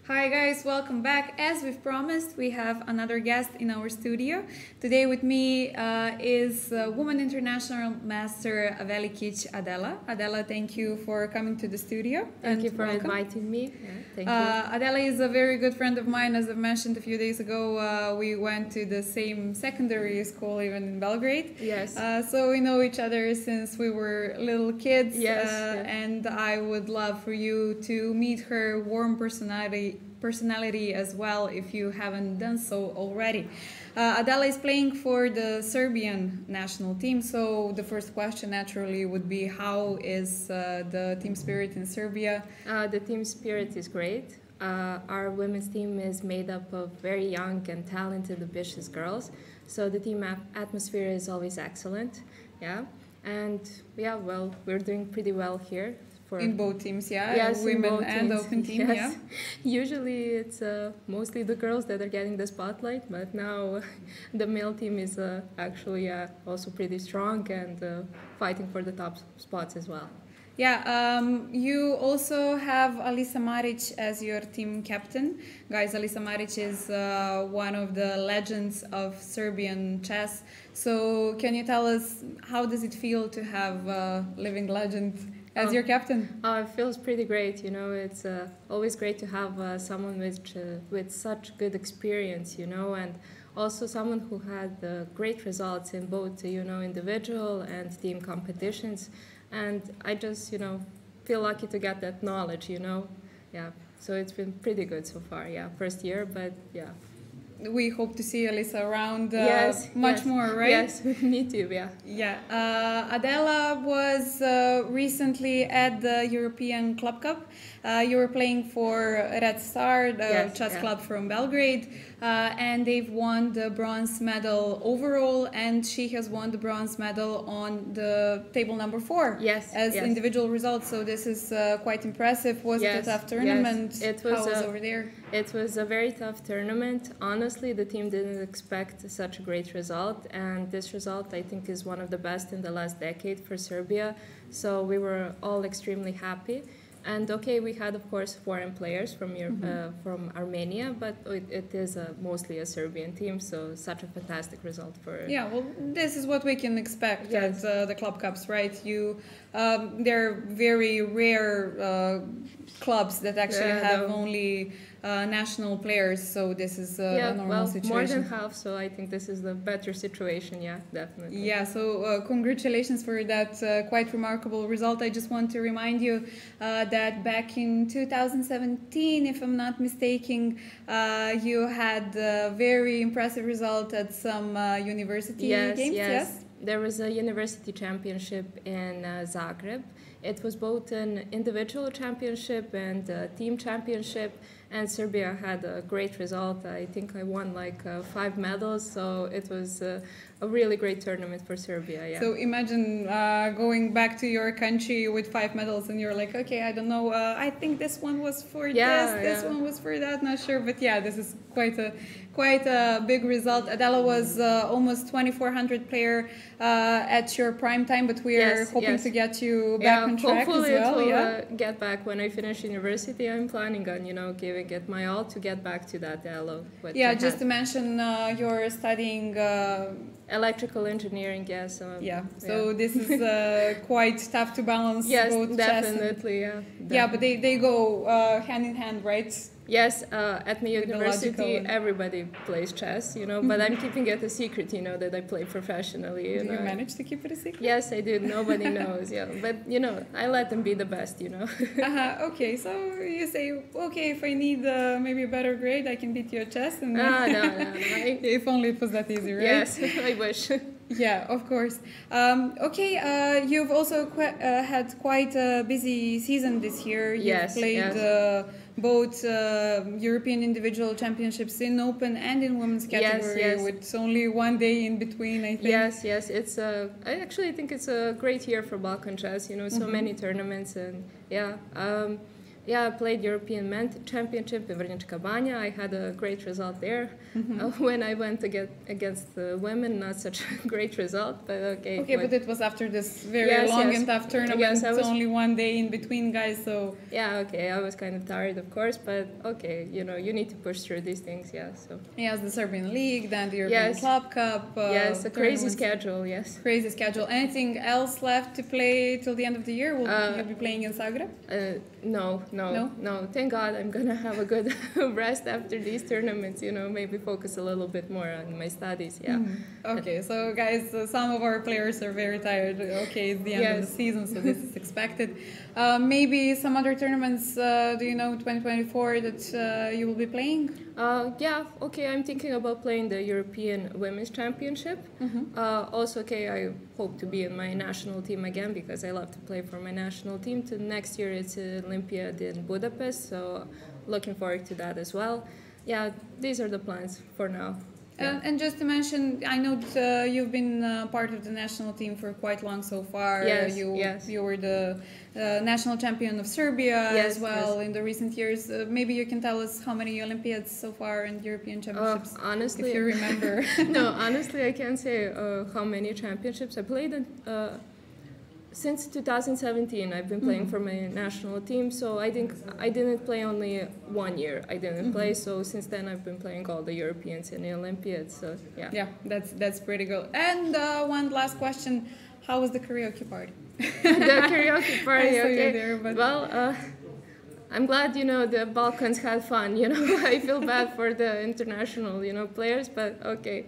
Hi guys, welcome back. As we've promised, we have another guest in our studio. Today with me is Women International Master Velikic Adela. Adela, thank you for coming to the studio. Thank you for welcome. inviting me. Yeah, thank you. Adela is a very good friend of mine. As I mentioned a few days ago, we went to the same secondary school even in Belgrade. Yes. So we know each other since we were little kids. Yes, yes. And I would love for you to meet her warm personality as well if you haven't done so already. Adela is playing for the Serbian national team, so the first question naturally would be, how is the team spirit in Serbia? The team spirit is great. Our women's team is made up of very young and talented, ambitious girls, so the team atmosphere is always excellent. Yeah, and yeah, well, we're doing pretty well here. In both teams, yeah? Yes, women and teams. open team, yes. yeah? Usually it's mostly the girls that are getting the spotlight, but now the male team is actually also pretty strong and fighting for the top spots as well. Yeah, you also have Alisa Maric as your team captain. Guys, Alisa Maric is one of the legends of Serbian chess. So can you tell us how does it feel to have a living legend as your captain? It feels pretty great. It's always great to have someone with such good experience, and also someone who had great results in both, individual and team competitions. And I just, feel lucky to get that knowledge, Yeah, so it's been pretty good so far, yeah. First year, but yeah. We hope to see Alisa around much yes. more, right? Yes, me too, yeah. Yeah. Adela was recently at the European Club Cup. You were playing for Red Star, the chess club from Belgrade, and they've won the bronze medal overall, and she has won the bronze medal on the table number 4 as individual results. So this is quite impressive. Was it a tough tournament? Yes. How was over there? It was a very tough tournament. Honestly, the team didn't expect such a great result, and this result I think is one of the best in the last decade for Serbia. So we were all extremely happy. And okay, we had of course foreign players from from Armenia, but it is mostly a Serbian team, so such a fantastic result for. Yeah, well, this is what we can expect at the club cups, right? They're very rare clubs that actually have only national players, so this is a normal situation. More than half, so I think this is the better situation, definitely. Yeah, so congratulations for that quite remarkable result. I just want to remind you that back in 2017, if I'm not mistaken, you had a very impressive result at some university games, yes? There was a university championship in Zagreb. It was both an individual championship and a team championship, and Serbia had a great result. I think I won like 5 medals, so it was a really great tournament for Serbia. Yeah. So imagine going back to your country with 5 medals, and you're like, okay, I don't know, I think this one was for this one was for that, not sure, but yeah, this is quite a big result. Adela was almost 2,400 player at your prime time, but we are hoping to get you back on track as well. Hopefully it will get back when I finish university. I'm planning on, giving it my all to get back to that elo. Just to mention, you're studying electrical engineering, So this is quite tough to balance both definitely, chess and, but they go hand in hand, right? Yes, at my university, everybody plays chess, but I'm keeping it a secret, that I play professionally. Did you manage to keep it a secret? Yes, I did. Nobody knows, But, I let them be the best, Okay, so you say, okay, if I need maybe a better grade, I can beat you at chess. And no. If only it was that easy, right? Yes, I wish. Yeah, of course. You've also had quite a busy season this year. You've played both European individual championships in open and in women's category with only one day in between, I think. Yes. It's I actually think it's a great year for Balkan chess. So many tournaments and I played European Men's Championship in Vrnjačka Banja. I had a great result there. When I went against the women, not such a great result, but okay. Okay, but it was after this very long and tough tournament. Yes, only one day in between, guys, so... Yeah, okay, I was kind of tired, of course, but okay, you need to push through these things, So. Yes, the Serbian League, then the European Club Cup. Yes, a crazy schedule, yes. Crazy schedule. Anything else left to play till the end of the year? Will you be playing in Zagreb? No. Thank God I'm gonna have a good rest after these tournaments. Maybe focus a little bit more on my studies. Yeah. Okay, so guys, some of our players are very tired. Okay, it's the end of the season, so this is expected. Maybe some other tournaments. Do you know 2024 that you will be playing? Okay. I'm thinking about playing the European Women's Championship. Also, I hope to be in my national team again because I love to play for my national team. Next year it's Olympiad in Budapest, so looking forward to that as well. Yeah, these are the plans for now. And just to mention, I know that you've been part of the national team for quite long so far. You were the national champion of Serbia as well in the recent years. Maybe you can tell us how many Olympiads so far and European championships, honestly, if you remember. No, honestly, I can't say how many championships. I played in since 2017, I've been playing for my national team. So I think I didn't play only 1 year. I didn't play. So since then, I've been playing all the Europeans and the Olympiads. So yeah. Yeah, that's pretty good. And one last question: how was the karaoke party? The karaoke party. I saw you Okay. there, but- Well, I'm glad the Balkans had fun. I feel bad for the international players, but okay,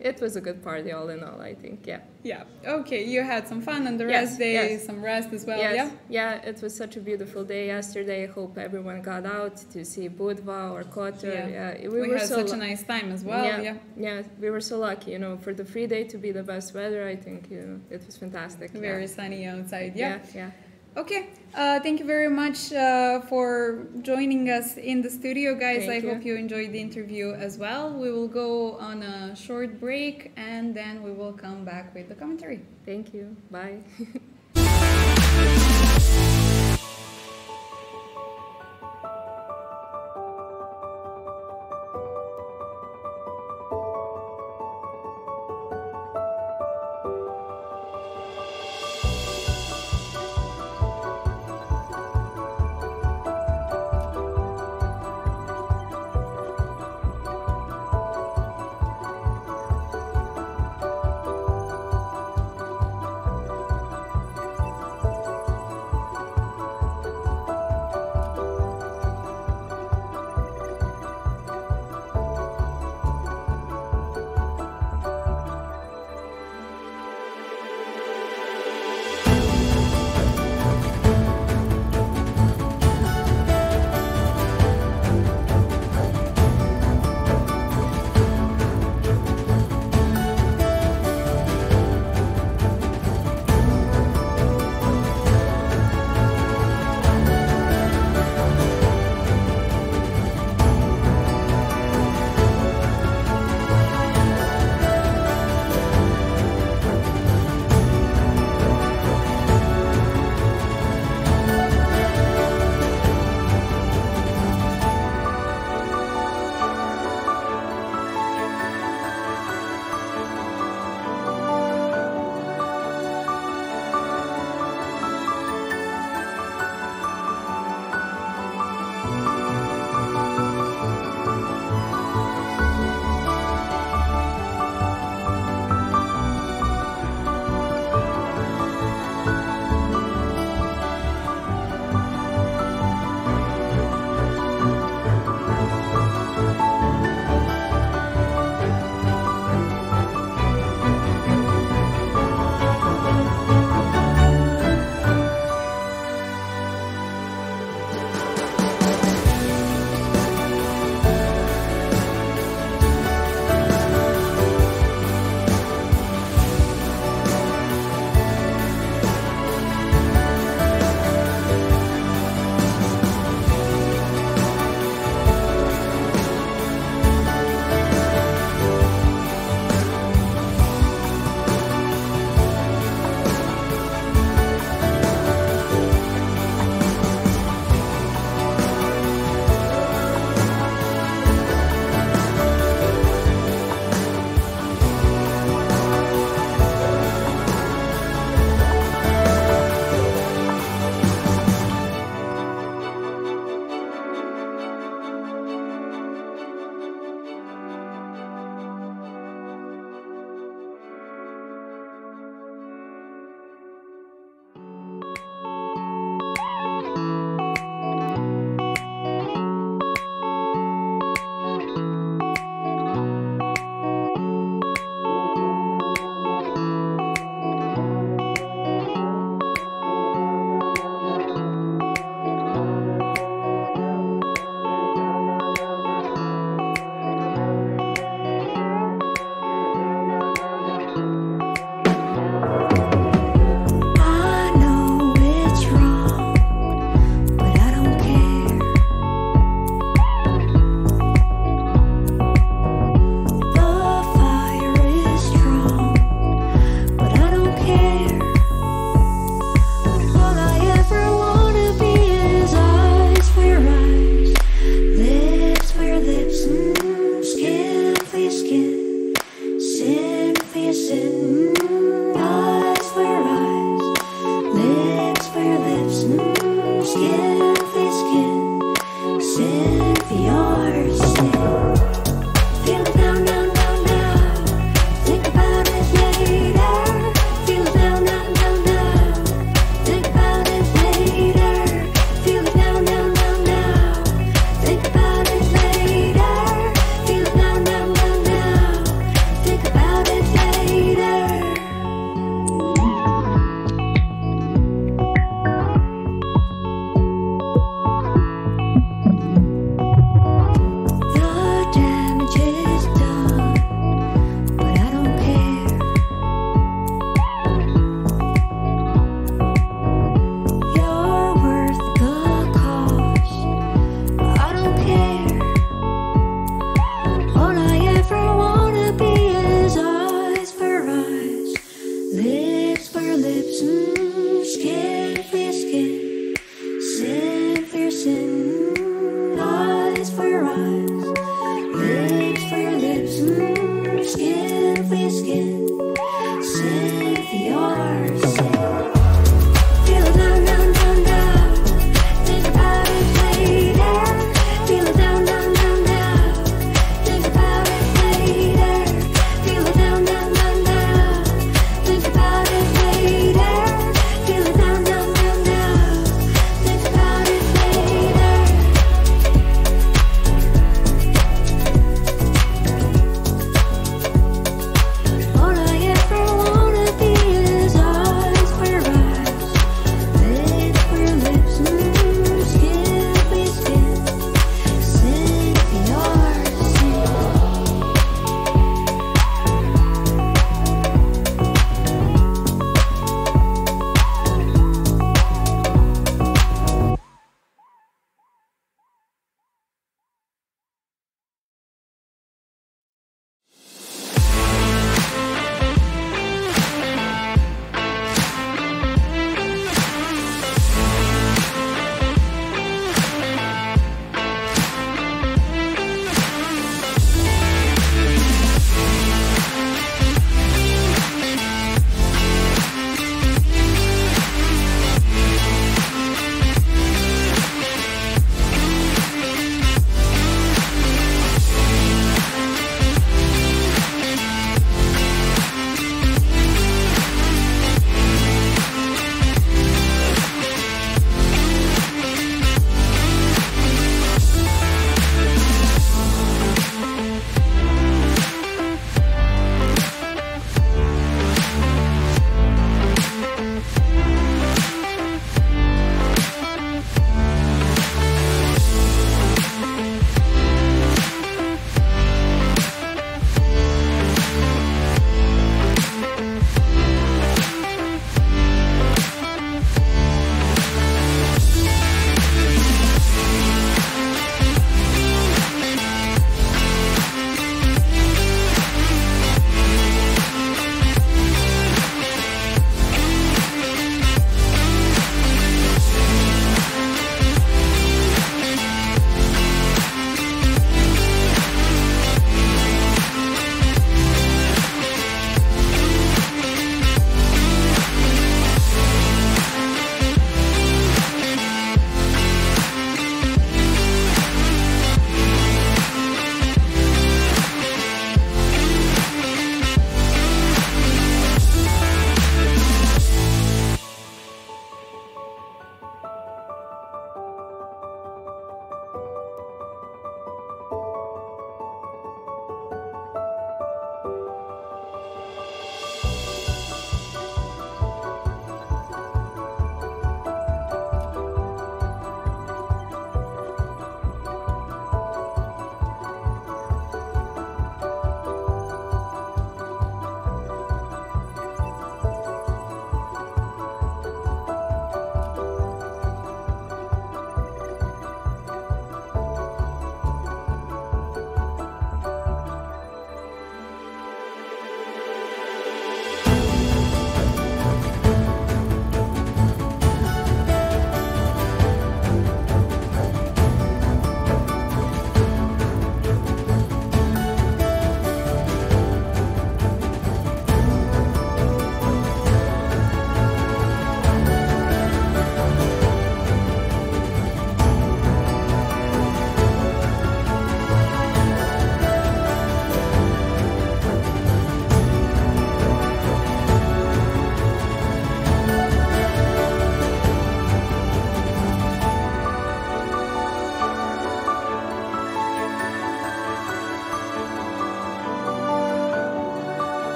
it was a good party all in all. I think. Yeah. Yeah. Okay, you had some fun on the Yes, rest day, yes. some rest as well. Yes. Yeah. Yeah, it was such a beautiful day yesterday. I hope everyone got out to see Budva or Kotor. Yeah. We We were had so such a nice time as well. Yeah. yeah, we were so lucky, for the free day to be the best weather. I think, it was fantastic. Very yeah. sunny outside. Yeah. Yeah. Okay. Thank you very much for joining us in the studio, guys. Thank I you. hope you enjoyed the interview as well. We will go on a short break and then we will come back with the commentary. Thank you. Bye.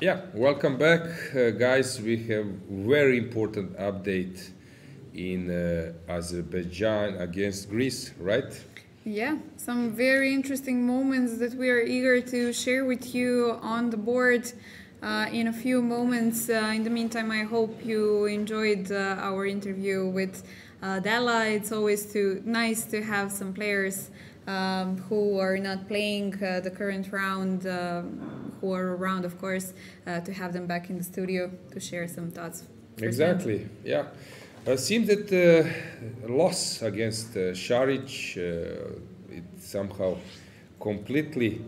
Yeah, welcome back, guys. We have very important update in Azerbaijan against Greece, right? Yeah, some very interesting moments that we are eager to share with you on the board in a few moments. In the meantime, I hope you enjoyed our interview with Della. It's always nice to have some players who are not playing the current round, who are around, of course, to have them back in the studio to share some thoughts. Exactly. Yeah. Seems that loss against Šarić, it somehow completely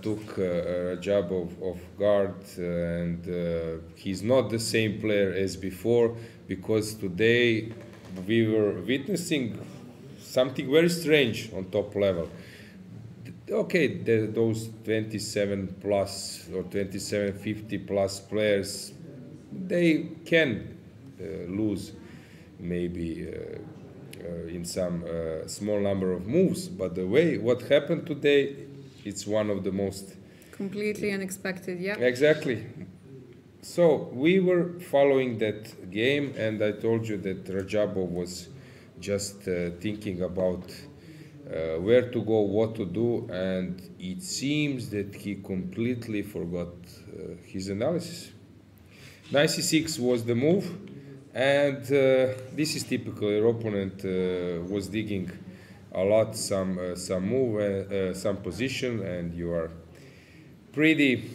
took Rajabov off guard, and he's not the same player as before, because today we were witnessing something very strange on top level. Okay, those 27 plus or 2750 plus players, they can lose maybe in some small number of moves, but the way what happened today, it's one of the most Completely unexpected, yeah. exactly. So we were following that game, and I told you that Rajabov was just thinking about where to go, what to do, and it seems that he completely forgot his analysis. Knight c6 was the move, and this is typical. Your opponent was digging a lot, some move, some position, and you are pretty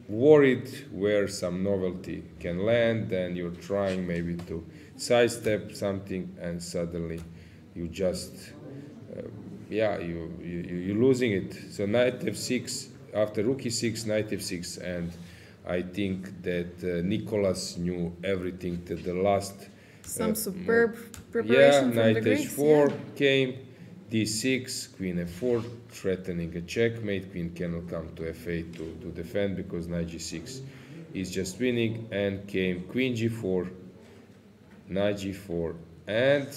worried where some novelty can land, and you're trying maybe to sidestep something, and suddenly you just you're losing it. So knight f6 after rook e6, knight f6, and I think that Nicolas knew everything to the last. Some superb preparation from knight the Greeks. h4 came, d6, queen f4, threatening a checkmate. Queen cannot come to f8 to defend because knight g6 is just winning, and came queen g4, knight g4, and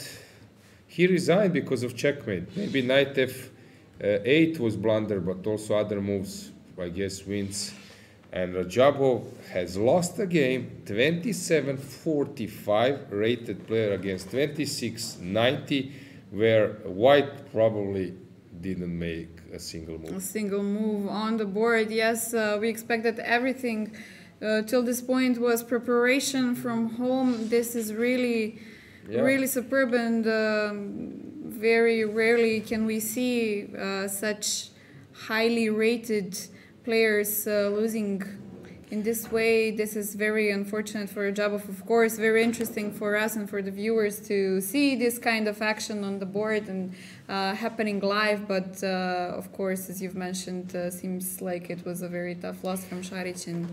he resigned because of checkmate. Maybe knight f8 was blunder, but also other moves, I guess, wins. And Rajabov has lost the game, 27-45 rated player against 26-90, where white probably didn't make a single move. A single move on the board, yes. We expect that everything till this point was preparation from home. This is really superb, and very rarely can we see such highly rated players losing in this way. This is very unfortunate for Rajabov, of course. Very interesting for us and for the viewers to see this kind of action on the board and happening live. But of course, as you've mentioned, seems like it was a very tough loss from Šarić. And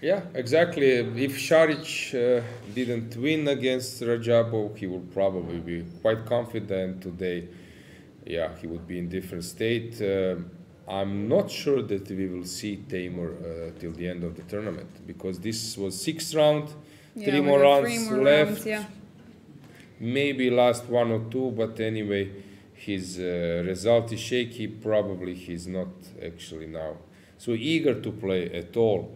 yeah, exactly. If Šarić didn't win against Rajabov, he would probably be quite confident today. Yeah, he would be in different state. I'm not sure that we will see Teimur till the end of the tournament, because this was 6th round, three more rounds left. Maybe last 1 or 2, but anyway, his result is shaky. Probably he's not actually now so eager to play at all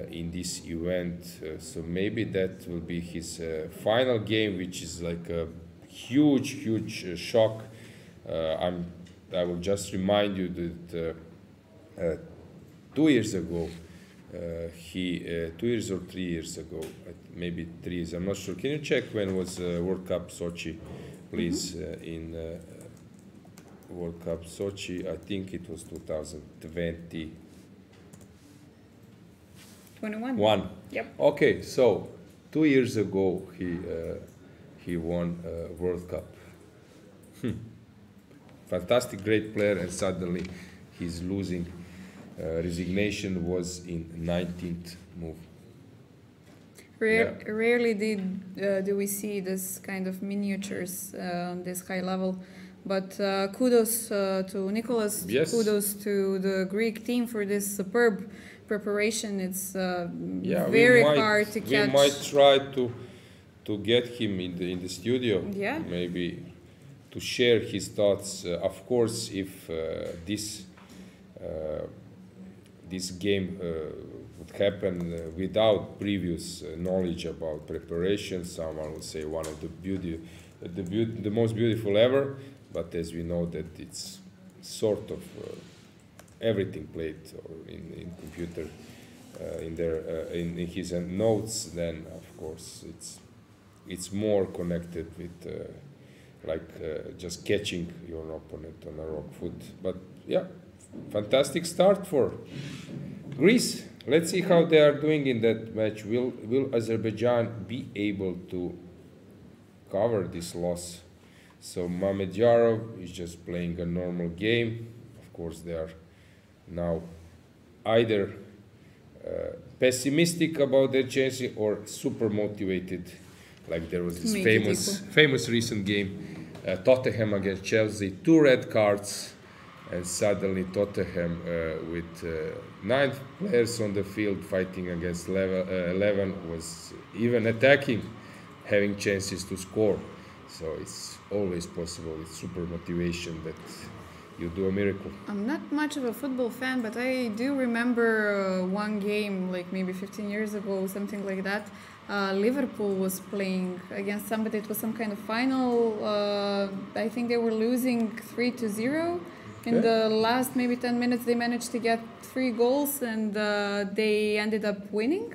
in this event. So maybe that will be his final game, which is like a huge shock. I will just remind you that 2 years ago, 2 years or 3 years ago, maybe 3 years, I'm not sure. Can you check when was World Cup Sochi, please? In World Cup Sochi, I think it was 2020. 21. Yep. Okay, so 2 years ago he won World Cup. Fantastic, great player, and suddenly he's losing. Resignation was in 19th move. Rarely do we see this kind of miniatures on this high level. But kudos to Nicolas, yes. Kudos to the Greek team for this superb preparation. It's very hard to catch. We might try to get him in the studio. Yeah. Maybe to share his thoughts. Of course, if this this game would happen without previous knowledge about preparation. Someone would say one of the most beautiful ever, but as we know that it's sort of everything played in computer in his notes, then of course it's more connected with just catching your opponent on a wrong foot. But yeah, fantastic start for Greece. Let's see how they are doing in that match. Will Azerbaijan be able to cover this loss? So Mamedjarov is just playing a normal game. Of course, they are now either pessimistic about their chances or super motivated. Like there was this famous recent game, Tottenham against Chelsea, 2 red cards, and suddenly Tottenham with 9 players on the field fighting against 11 was even attacking, having chances to score. So it's always possible with super motivation that you do a miracle. I'm not much of a football fan, but I do remember one game, like maybe 15 years ago, something like that. Liverpool was playing against somebody. It was some kind of final. I think they were losing 3-0. In the last maybe 10 minutes, they managed to get 3 goals, and they ended up winning.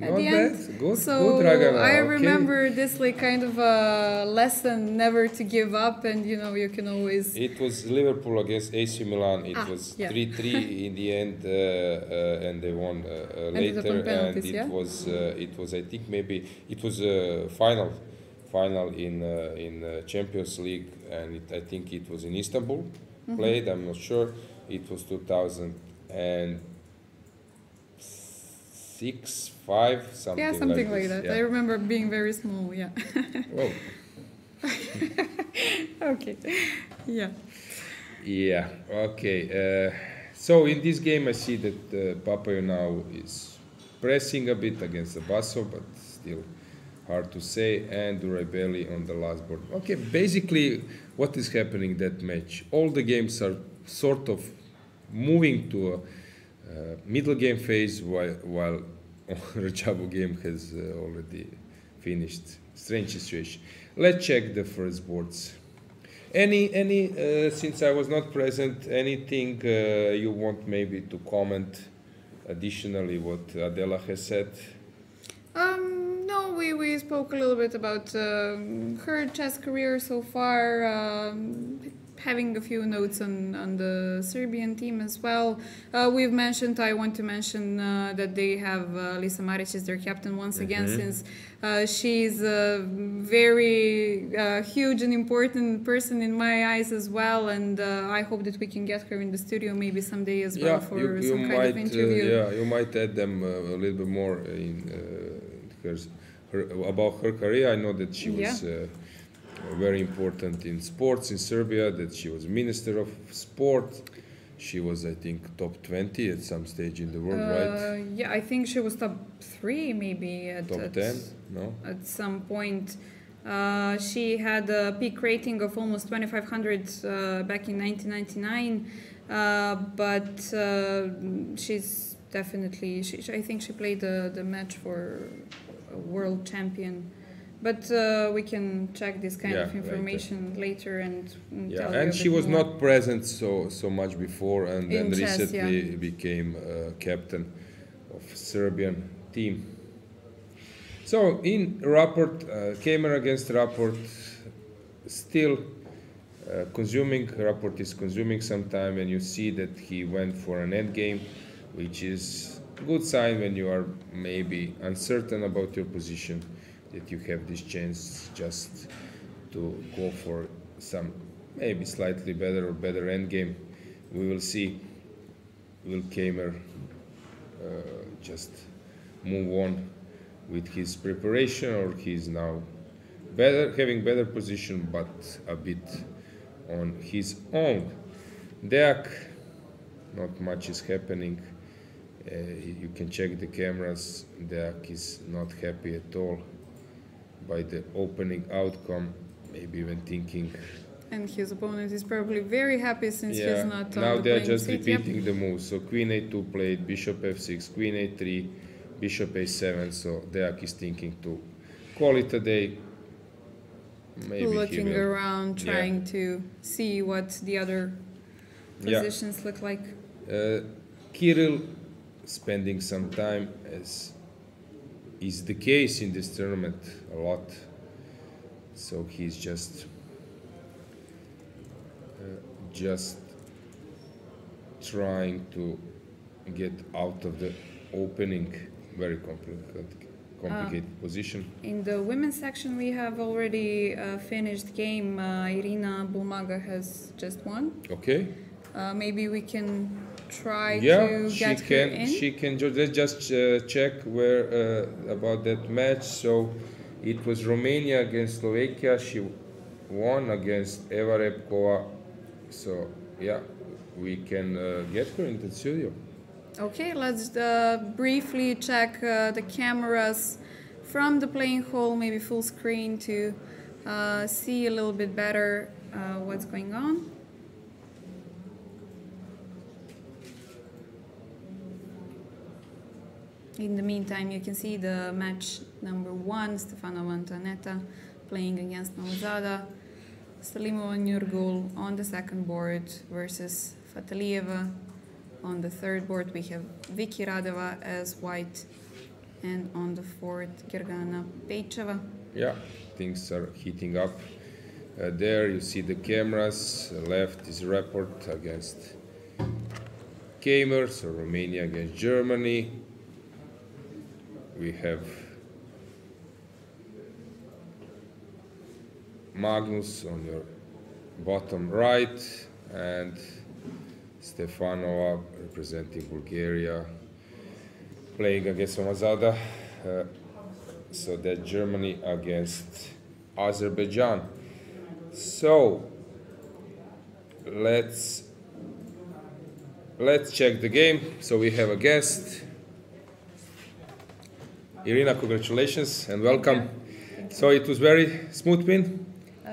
At the end. Good, so good, Dragana. I remember this like kind of a lesson never to give up, and you can always. It was Liverpool against AC Milan. It was 3-3 in the end, and they won later. Penalties, and it was I think maybe it was a final in Champions League, and I think it was in Istanbul played. I'm not sure. It was 2006, 5, something. Yeah, something like this. that. Yeah. I remember being very small. Yeah. Whoa. Okay. Yeah. Yeah. Okay. So in this game, I see that Papaioannou is pressing a bit against the Basso, but still hard to say. And Durabelli on the last board. Okay. Basically, what is happening in that match? All the games are sort of moving to a middle game phase, while Rajabo game has already finished. Strange situation. Let's check the first boards. Any since I was not present, anything you want maybe to comment additionally what Adela has said? No, we spoke a little bit about her chess career so far, having a few notes on the Serbian team as well. I want to mention that they have Lisa Maric as their captain once again, since she's a very huge and important person in my eyes as well, and I hope that we can get her in the studio maybe someday as well for some kind of interview. You might add them a little bit more about her career. I know that she was very important in sports in Serbia, that she was Minister of Sport. She was, I think, top 20 at some stage in the world, right? Yeah, I think she was top 3 maybe. Top 10? No? At some point. She had a peak rating of almost 2,500 back in 1999, but she's definitely, I think she played the match for a world champion. But we can check this kind of information later and tell you and a she bit was more. not present so much before, and then chess, recently became captain of Serbian team. So in Rapport, Keimer against Rapport, still Rapport is consuming some time, and you see that he went for an endgame, which is a good sign when you are maybe uncertain about your position, that you have this chance just to go for some maybe slightly better endgame. We will see. Will Keimer just move on with his preparation, or he's now having better position but a bit on his own? Deac, not much is happening. You can check the cameras. Deac is not happy at all by the opening outcome, maybe even thinking And his opponent is probably very happy since Yeah. he's not on Now the they're playing just seat. Yep. repeating the moves. So queen a2 played, bishop f6, queen a3, bishop a7. So Deak is thinking to call it a day. Maybe Looking he will. around, Yeah. trying to see what the other Yeah. positions look like. Kirill spending some time, as is the case in this tournament, a lot. So he's just trying to get out of the opening, very complicated position. In the women's section, we have already finished game. Irina Bulmaga has just won. Okay. Maybe we can try Yeah, to she get her can. in. She can. Let's just check where about that match. So it was Romania against Slovakia. She won against Eva Repkova. So yeah, we can get her into the studio. Okay, let's briefly check the cameras from the playing hall, maybe full screen, to see a little bit better what's going on. In the meantime, you can see the match number 1, Stefanova Antonetta playing against Malazada. Salimova Nurgul on the second board versus Fatalieva. On the third board, we have Vicky Radeva as white. And on the fourth, Gergana Peicheva. Yeah, things are heating up. There you see the cameras. Left is Rapport against Kamer, so Romania against Germany. We have Magnus on your bottom right and Stefanova representing Bulgaria playing against Mamazada. So that Germany against Azerbaijan. So let's check the game. So we have a guest. Irina, congratulations and welcome. So it was very smooth win.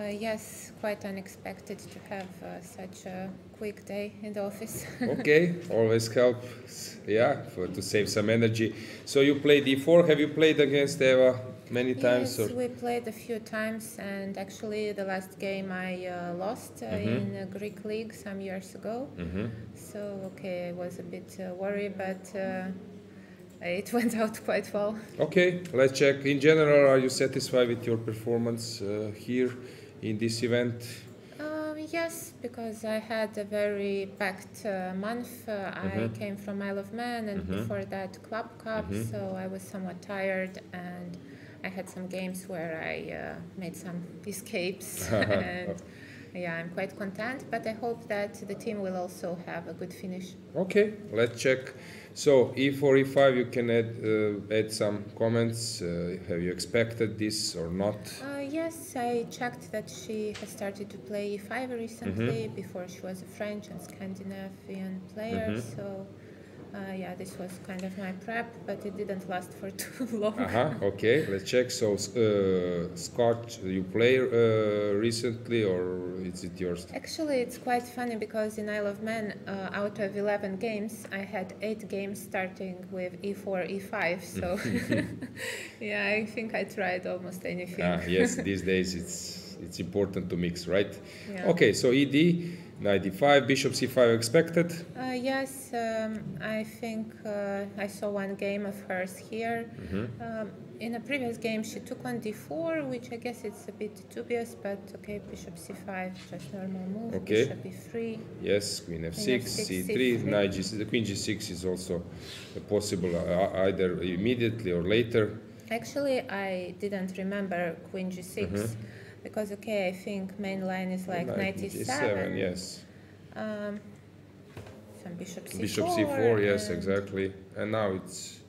Yes, quite unexpected to have such a quick day in the office. Okay, always helps, yeah, to save some energy. So you played e4. Have you played against Eva many times? Yes, Or? we played a few times, and actually the last game I lost in a Greek league some years ago. So okay, I was a bit worried, but it went out quite well. Okay, let's check. In general, are you satisfied with your performance here in this event? Yes, because I had a very packed month. I came from Isle of Man, and before that Club Cup, so I was somewhat tired, and I had some games where I made some escapes, and yeah, I'm quite content, but I hope that the team will also have a good finish. Okay, let's check. So e4, e5, you can add some comments. Have you expected this or not? Yes, I checked that she has started to play e5 recently. Before she was a French and Scandinavian player, so yeah, this was kind of my prep, but it didn't last for too long. Okay, let's check. So Scott, you play recently or is it yours? Actually, it's quite funny because in Isle of Man, out of 11 games, I had 8 games starting with e4, e5. So yeah, I think I tried almost anything. Yes, these days it's important to mix, right? Yeah. Okay, so ED, knight d5, bishop c5 expected. Yes, I think I saw one game of hers here. In a previous game, she took on d4, which I guess it's a bit dubious, but okay, bishop c5, just normal move. Okay. Bishop e3. Yes, queen f6, Queen f6, c3, c3. knight g6. The queen g6 is also possible either immediately or later. Actually, I didn't remember queen g6 because okay, I think main line is like knight e7. Yes. Some bishop c4. Bishop c4, yes, and, exactly. And now it's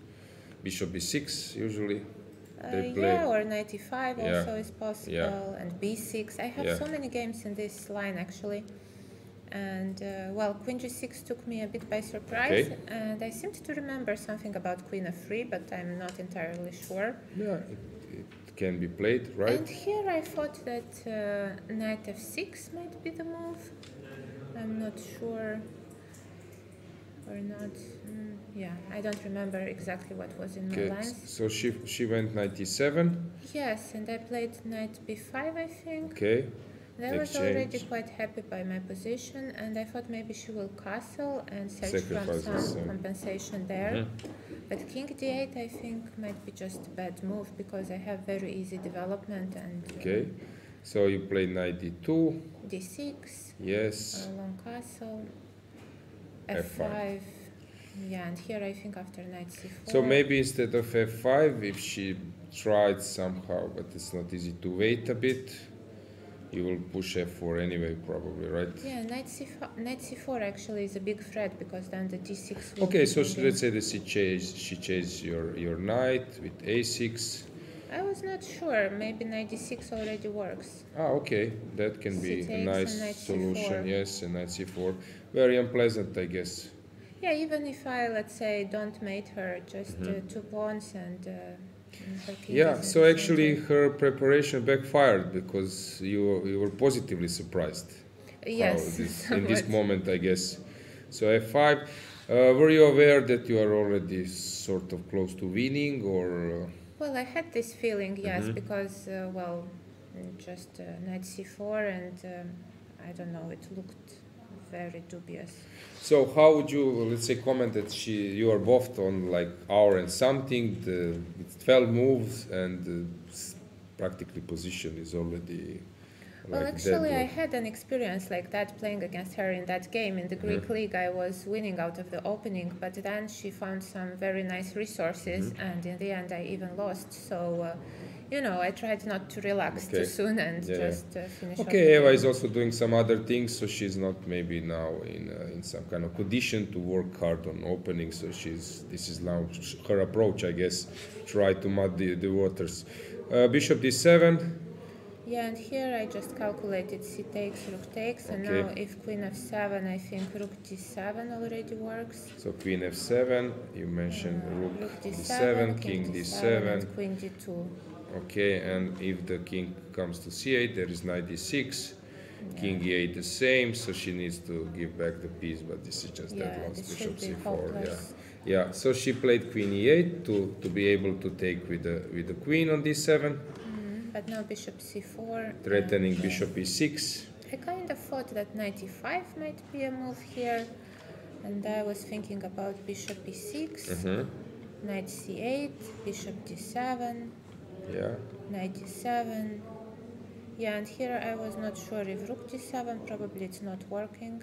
bishop b6 usually. They play. yeah, or knight e5 Yeah. also is possible, Yeah. and b6. I have Yeah. so many games in this line actually. And well, queen g6 took me a bit by surprise, Okay. and I seemed to remember something about queen f3, but I'm not entirely sure. Yeah, it can be played, right? And here I thought that knight f6 might be the move. I'm not sure or not. Yeah, I don't remember exactly what was in my Okay, lines. so she went knight e7. Yes, and I played knight b5, I think. Okay, And I was already exchange. quite happy by my position, and I thought maybe she will castle and search for Sacrifices, some yeah. compensation there. But king d8, I think, might be just a bad move because I have very easy development and Okay, so you played knight d2. d6, Yes. long castle, F5. f5. Yeah, and here I think after knight c4. So maybe instead of f5, if she tried somehow, but it's not easy to wait a bit, you will push f4 anyway, probably, right? Yeah, knight c4 actually is a big threat because then the d6 will Okay, be so hanging. let's say that she chased your knight with a6. I was not sure. Maybe knight d6 already works. Ah, okay, that can be C a takes nice and knight solution. c4. Yes, and knight c4. Very unpleasant, I guess. Yeah, even if I, let's say, don't mate her, just 2 pawns and her king Yeah, is in so the actually center. her preparation backfired because you were positively surprised. Yes, In this somewhat. moment, I guess. So f5. Were you aware that you are already sort of close to winning, or? Well, I had this feeling, yes, because, just knight c4 and I don't know, it looked very dubious. So how would you, let's say, comment that you are both on like hour and something, the 12 moves, and practically position is already Well, like actually, I dead. had an experience like that playing against her in that game. In the Greek league, I was winning out of the opening, but then she found some very nice resources, and in the end, I even lost. So, I tried not to relax Okay. too soon and Yeah, just finish off Okay, the Eva game. is also doing some other things, so she's not maybe now in some kind of condition to work hard on opening. So this is now her approach, I guess. Try to mud the waters. Bishop d7. Yeah, and here I just calculated c takes, rook takes, and Okay. now if queen f7, I think rook d7 already works. So queen f7. You mentioned rook Rook d7, king d7. and queen d2. Okay, and if the king comes to c8, there is knight d6. King e8 the same, so she needs to give back the piece, but this is just Yeah, that lost this bishop should be c4. hopeless. Yeah. So she played queen e8 to be able to take with the queen on d7, But now bishop c4. threatening and, bishop e6. I kind of thought that knight e5 might be a move here, and I was thinking about bishop e6, knight c8, bishop d7, Yeah. knight d7. Yeah, and here I was not sure if rook d7, probably it's not working.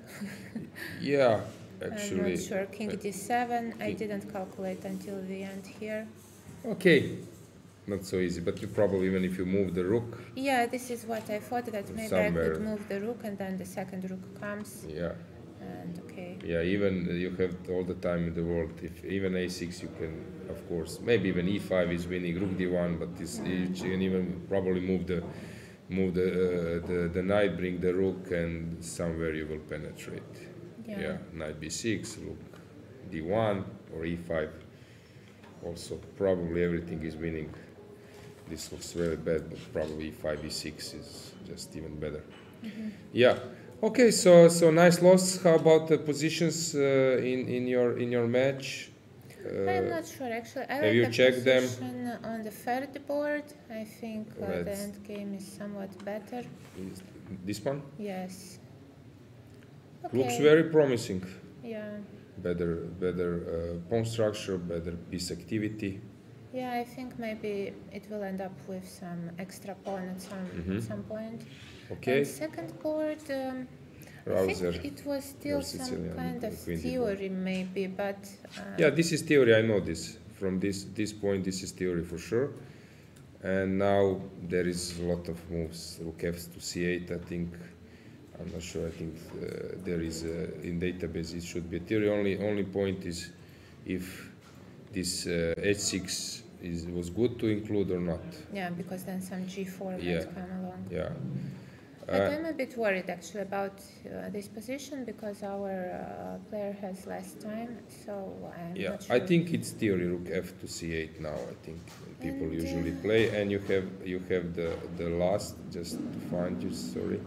Yeah. I'm Actually. not sure. King d7, I didn't calculate until the end here. Okay. Not so easy, but you probably, even if you move the rook. Yeah, this is what I thought, that maybe I Somewhere. could move the rook and then the second rook comes. Yeah. And okay. Yeah, even you have all the time in the world. If even a6, you can, of course, maybe even e5 is winning rook d1, but you can even probably move the knight, bring the rook, and somewhere you will penetrate. Yeah. Knight b6, rook d1 or e5. Also, probably everything is winning. This looks very bad, but probably e5, e6 is just even better. Yeah. Okay, so nice loss. How about the positions in your match? I'm not sure actually. I have like you the checked them? position on the third board. I think the Let's- end game is somewhat better. This one Yes. looks Okay. very promising. Yeah. Better pawn structure, better piece activity. Yeah, I think maybe it will end up with some extra pawn at some point. Okay, And second board, I Rouser. think it was still Or some Sicilian kind of queen d4. theory maybe, but Yeah, this is theory. I know this. From this point, this is theory for sure. And now there is a lot of moves. Rook f to c8. I think. I'm not sure. I think there is in database it should be theory. Only point is if this h6 was good to include or not. yeah, because then some g4 Yeah. might come along. Yeah. But I'm a bit worried actually about this position because our player has less time, so I'm Yeah, not sure. I think it's theory rook f to c8 now. I think people And, usually play, and you have the last. Just to find you. Sorry.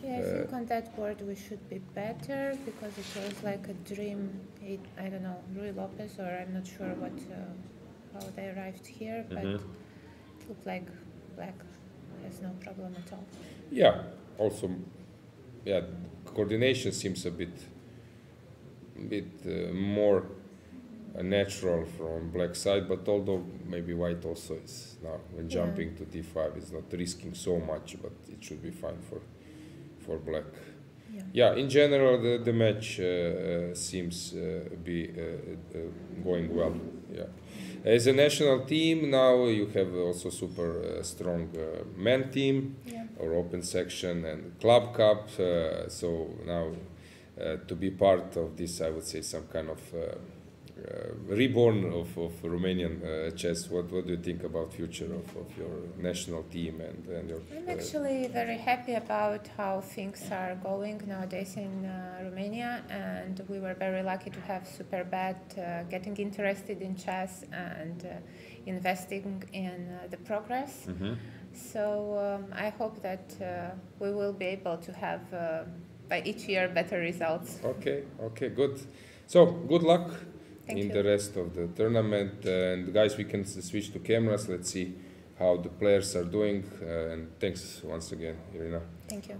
Yeah, I think on that board we should be better because it was like a dream. I don't know, Rui Lopez, or I'm not sure what how they arrived here, but it looked like black has no problem at all. Yeah. Also, yeah, coordination seems a bit more natural from black side, but although maybe white also is now when jumping to d5 is not risking so much, but it should be fine for black. Yeah, in general the match seems be going well. Yeah, as a national team now you have also super strong men team or open section and club cup. So now to be part of this, I would say some kind of reborn of Romanian chess. What do you think about future of your national team and your? I'm actually very happy about how things are going nowadays in Romania, and we were very lucky to have Superbad getting interested in chess and investing in the progress. So I hope that we will be able to have by each year better results. Okay, good. So good luck. Thank in you. the rest of the tournament. And guys, we can switch to cameras. Let's see how the players are doing. And thanks once again, Irina. Thank you.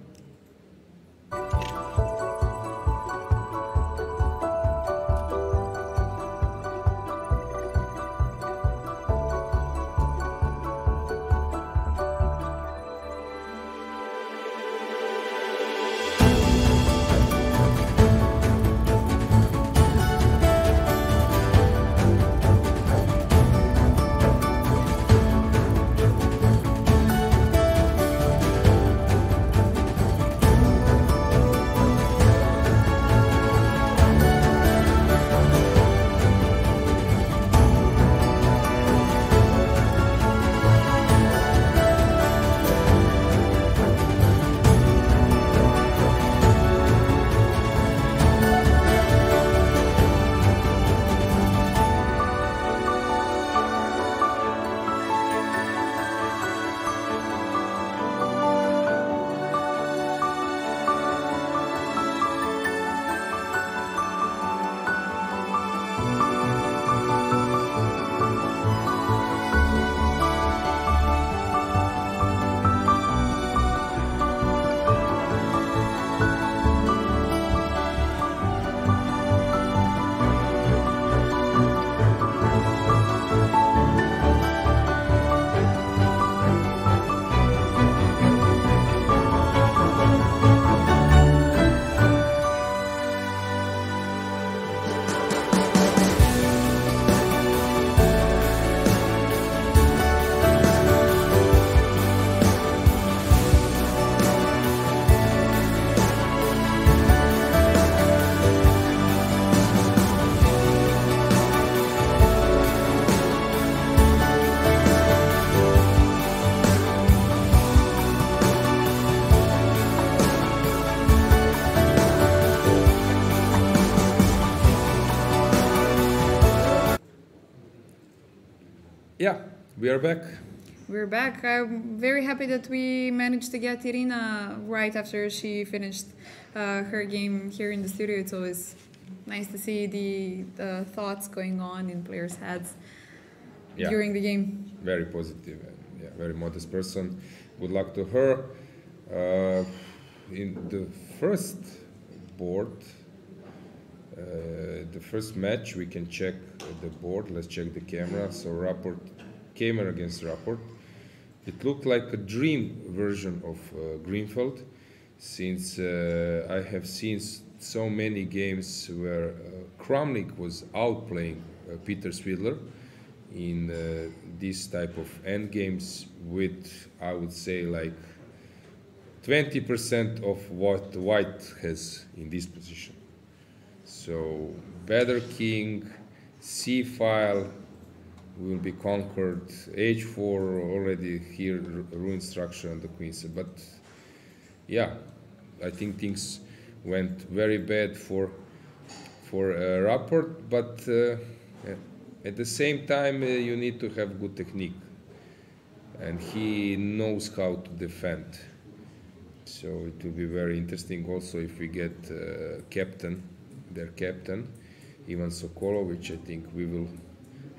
Yeah, we are back. We're back. I'm very happy that we managed to get Irina right after she finished her game here in the studio. It's always nice to see the thoughts going on in players' heads during the game. Very positive and very modest person. Good luck to her. In the first board, the first match, we can check the board. Let's check the camera. So Rapport, Kamer against Rapport. It looked like a dream version of Greenfeld, since I have seen so many games where Kramnik was outplaying Peter Svidler in this type of end games with, I would say, like 20% of what White has in this position. So better king, c-file will be conquered, h4 already here, ruin structure on the queen side. But yeah, I think things went very bad for Rapport, but at the same time you need to have good technique, and he knows how to defend. So it will be very interesting also if we get their captain, Ivan Sokolov, which I think we will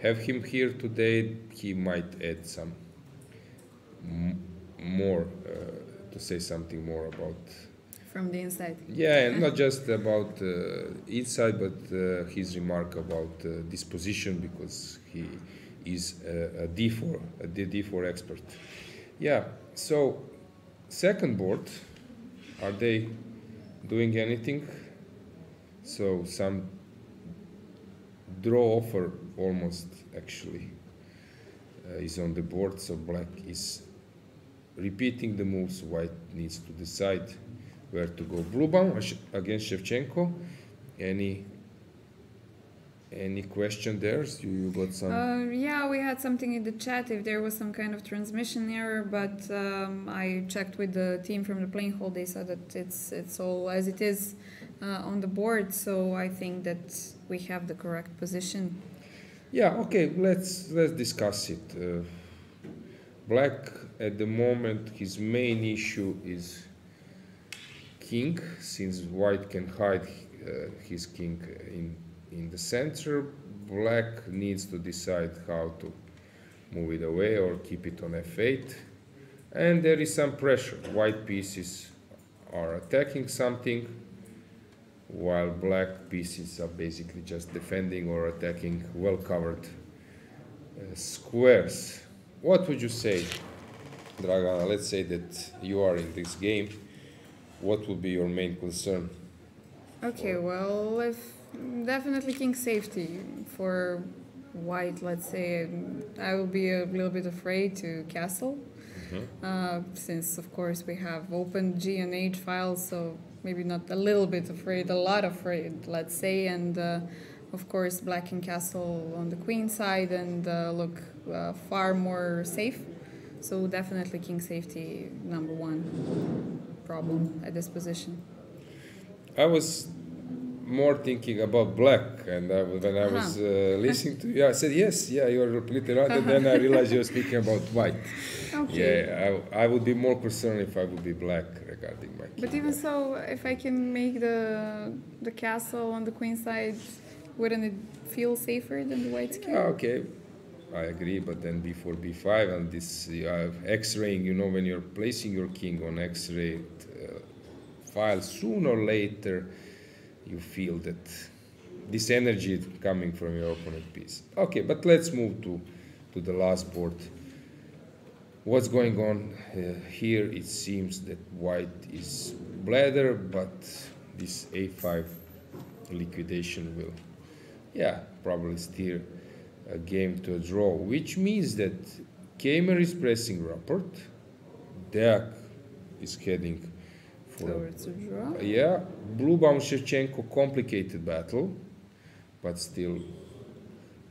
have him here today. He might add some more to say something more about. From the inside. Yeah, and not just about inside, but his remark about disposition, because he is a D4, a D4 expert. Yeah, so second board, are they doing anything? So some draw offer almost actually is on the board, so black is repeating the moves, white needs to decide where to go. Blue Baum against Shevchenko. Any question there? You got some? Yeah, we had something in the chat if there was some kind of transmission error, but I checked with the team from the playing hall. They said that it's all as it is on the board, so I think that we have the correct position. Yeah, okay, let's discuss it. Black at the moment, his main issue is king, since white can hide his king in the center. Black needs to decide how to move it away or keep it on f8, and there is some pressure. White pieces are attacking something, while black pieces are basically just defending or attacking well covered squares. What would you say, Dragana? Let's say that you are in this game. What would be your main concern? Okay, well, if definitely king safety for white, let's say, I will be a little bit afraid to castle, since of course we have open G and H files, so maybe not a little bit afraid, a lot afraid, let's say, and of course black can castle on the queen side and look far more safe. So definitely king safety number one problem at this position. I was more thinking about black, and when I was listening to you, I said yes, yeah, you're completely right, and then I realized you were speaking about white. Okay. Yeah, I would be more concerned if I would be black regarding my king. But even so, if I can make the castle on the queen side, wouldn't it feel safer than the white's king? Okay, I agree, but then b4, b5, and this you have x-raying, you know, when you're placing your king on x-ray file, sooner or later you feel that this energy is coming from your opponent piece. Okay, but let's move to the last board. What's going on here? It seems that white is bladder, but this a5 liquidation will, yeah, probably steer a game to a draw, which means that Keymer is pressing Rapport, Deac is heading for Towards a draw. yeah, Blue Baum Shevchenko, complicated battle, but still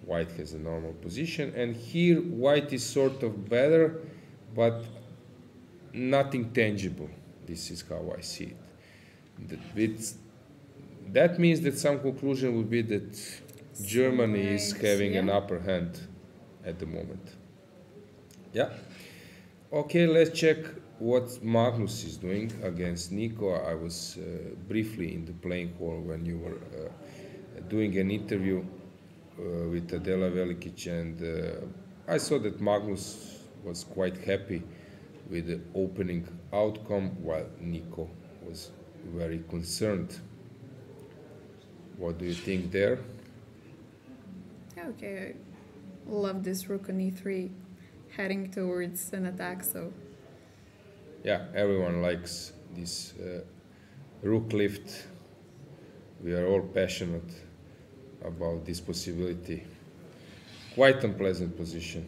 white has a normal position, and here white is sort of better, but nothing tangible. This is how I see it. That means that some conclusion would be that Germany is having an upper hand at the moment. Yeah. Okay, let's check what Magnus is doing against Nico. I was briefly in the playing hall when you were doing an interview with Adela Velikic, and I saw that Magnus was quite happy with the opening outcome, while Nico was very concerned. What do you think there? Okay, I love this rook on e3 heading towards an attack, so Yeah, everyone likes this rook lift. We are all passionate about this possibility. Quite unpleasant position.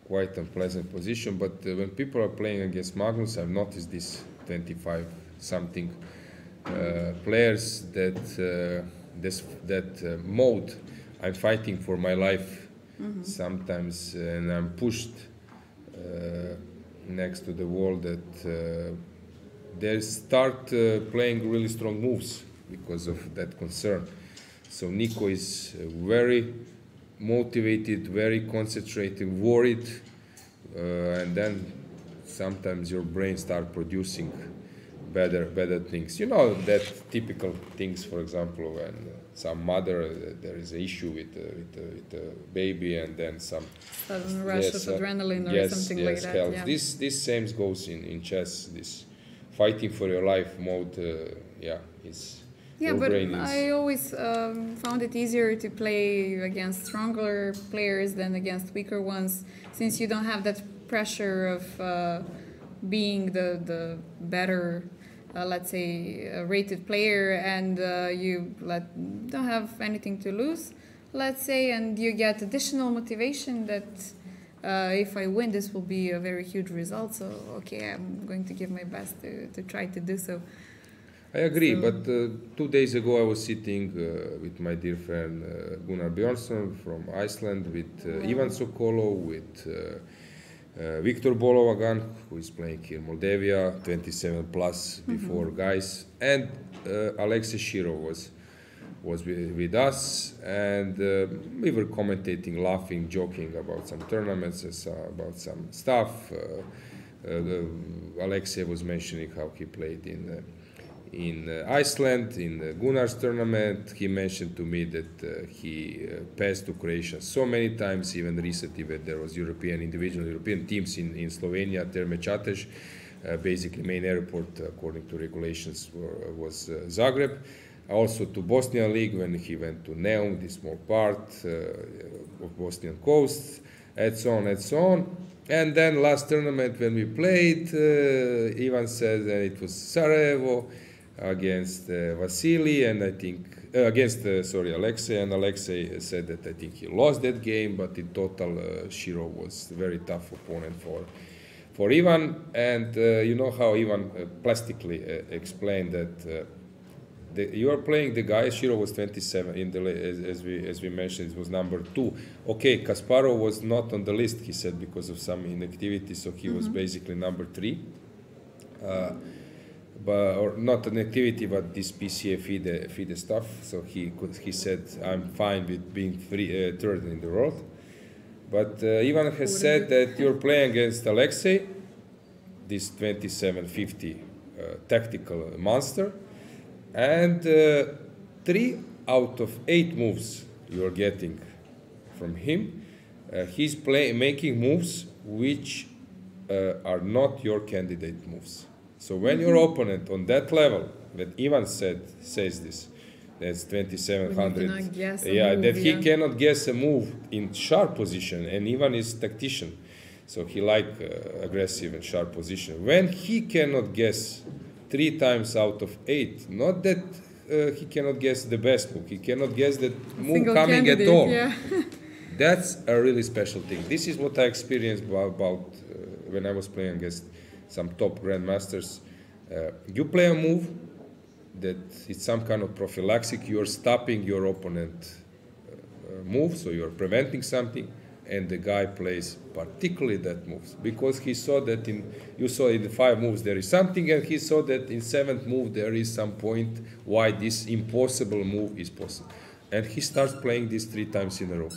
Quite unpleasant position, but when people are playing against Magnus, I've noticed this 25-something players that mode, I'm fighting for my life sometimes, and I'm pushed next to the wall that they start playing really strong moves because of that concern. So Nico is very motivated, very concentrated, worried, and then sometimes your brain starts producing better things. You know that typical things, for example, when some mother there is an issue with the baby, and then some Sudden rush of adrenaline or something like that. helps. Yeah. This same goes in chess. This fighting for your life mode, is. Yeah, your but brain is. I always found it easier to play against stronger players than against weaker ones, since you don't have that pressure of being the better, let's say, rated player, and you don't have anything to lose, let's say, and you get additional motivation that if I win, this will be a very huge result. So, okay, I'm going to give my best to try to do so. I agree, So- but 2 days ago I was sitting with my dear friend Gunnar Björnsson from Iceland, with Ivan Sokolov, with Viktor Bolovagan, who is playing here in Moldavia, 27 plus before guys, and Alexei Shirov was with us, and we were commentating, laughing, joking about some tournaments, about some stuff. Alexei was mentioning how he played in Iceland, in Gunnar's tournament. He mentioned to me that he passed to Croatia so many times, even recently when there was individual European teams in Slovenia, Terme Čatež, basically main airport according to regulations was Zagreb. Also to Bosnian League when he went to Neum, this small part of Bosnian coast, and so on and so on. And then last tournament when we played, Ivan said that it was Sarajevo against Vasily, and I think against Alexei, and Alexei said that I think he lost that game, but in total Shirov was a very tough opponent for Ivan. And you know how Ivan plastically explained that you are playing the guy. Shirov was 27 in the as we mentioned, it was number 2. Okay, Kasparov was not on the list, he said, because of some inactivity, so he was basically number 3. Or not an activity, but this PCA FIDE stuff. So he said, I'm fine with being third in the world. But Ivan has said that you're playing against Alexei, this 2750 tactical monster, and 3 out of 8 moves you're getting from him, he's making moves which are not your candidate moves. So when your opponent on that level, that Ivan says this, that's 2700, When you cannot guess a move, that he yeah. cannot guess a move in sharp position, and Ivan is tactician, so he like aggressive and sharp position. When he cannot guess 3 times out of 8, not that he cannot guess the best move, he cannot guess that move Single coming at candidate, all. yeah. That's a really special thing. This is what I experienced about when I was playing against some top grandmasters. You play a move that it's some kind of prophylactic. You're stopping your opponent move, so you're preventing something, and the guy plays particularly that moves because he saw that you saw in the 5 moves there is something, and he saw that in 7th move there is some point why this impossible move is possible, and he starts playing this 3 times in a row.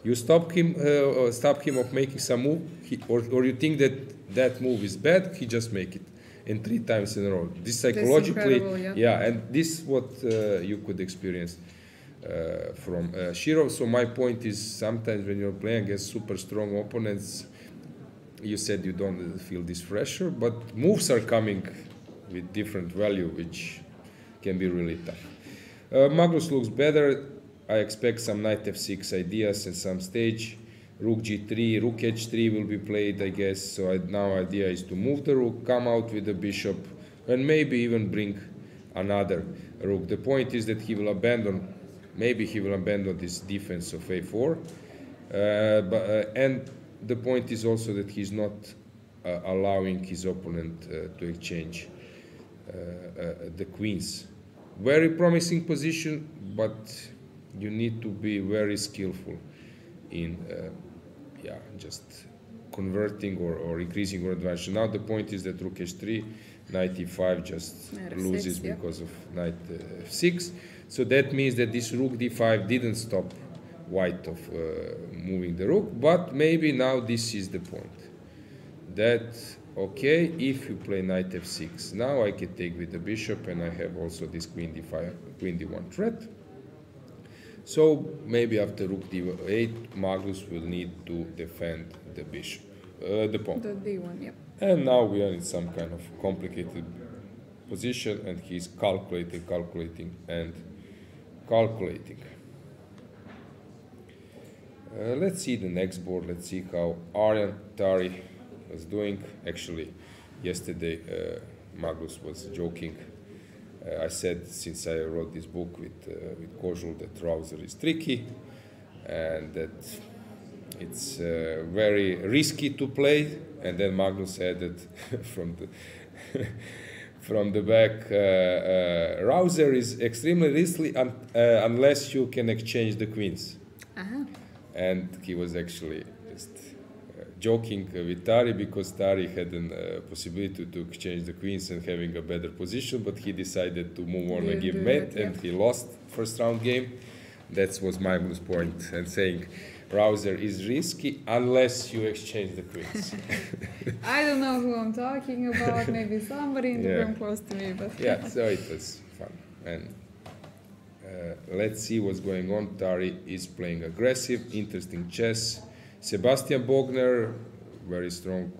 You stop him of making some move, or you think that move is bad, he just make it, and 3 times in a row. This psychologically, incredible, yeah. and this is what you could experience from Shirov. So my point is, sometimes when you're playing against super strong opponents, you said you don't feel this pressure, but moves are coming with different value, which can be really tough. Magnus looks better. I expect some knight f6 ideas at some stage. Rook g3, rook h3 will be played, I guess. So now idea is to move the rook, come out with the bishop, and maybe even bring another rook. The point is that he will abandon, maybe he will abandon this defense of a4. And the point is also that he's not allowing his opponent to exchange the queens. Very promising position, but you need to be very skillful in just converting or increasing your advantage. Now the point is that rook h3 knight e5 just Knight f6, loses yeah. because of knight f6. So that means that this rook d5 didn't stop white of moving the rook, but maybe now this is the point. That, okay, if you play knight f6, now I can take with the bishop, and I have also this queen d5, queen d1 threat. So maybe after rook d8, Magnus will need to defend the bishop, the pawn. The d1, yeah. And now we are in some kind of complicated position, and he's calculating, and calculating. Let's see the next board. Let's see how Arjan Tari was doing. Actually, yesterday Magnus was joking. I said, since I wrote this book with Kozul, that Rauzer is tricky and that it's very risky to play. And then Magnus added from the back, Rauzer is extremely risky unless you can exchange the queens. Uh-huh. And he was actually just joking with Tari, because Tari had a possibility to exchange the queens and having a better position, but he decided to move on and give mate, and he lost first round game. That was Magnus' point, and saying Rauzer is risky unless you exchange the queens. I don't know who I'm talking about, maybe somebody in the room close to me, but Yeah, so it was fun. And let's see what's going on. Tari is playing aggressive, interesting chess. Sebastian Bogner, very strong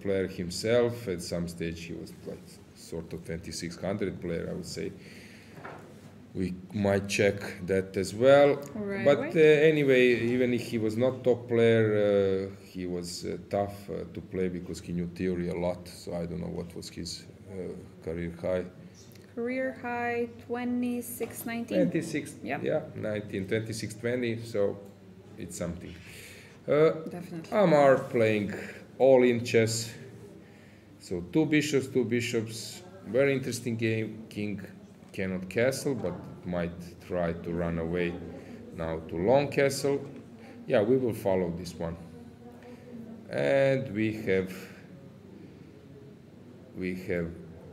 player himself. At some stage he was like sort of 2600 player, I would say. We might check that as well. Right, But anyway, even if he was not top player, he was tough to play because he knew theory a lot. So I don't know what was his career high. career high 2619. 26, Yeah. yeah, 19, 26, 20, so it's something. Definitely. Amar playing all-in chess. So two bishops, very interesting game. King cannot castle, but might try to run away now to long castle. Yeah, we will follow this one. And we have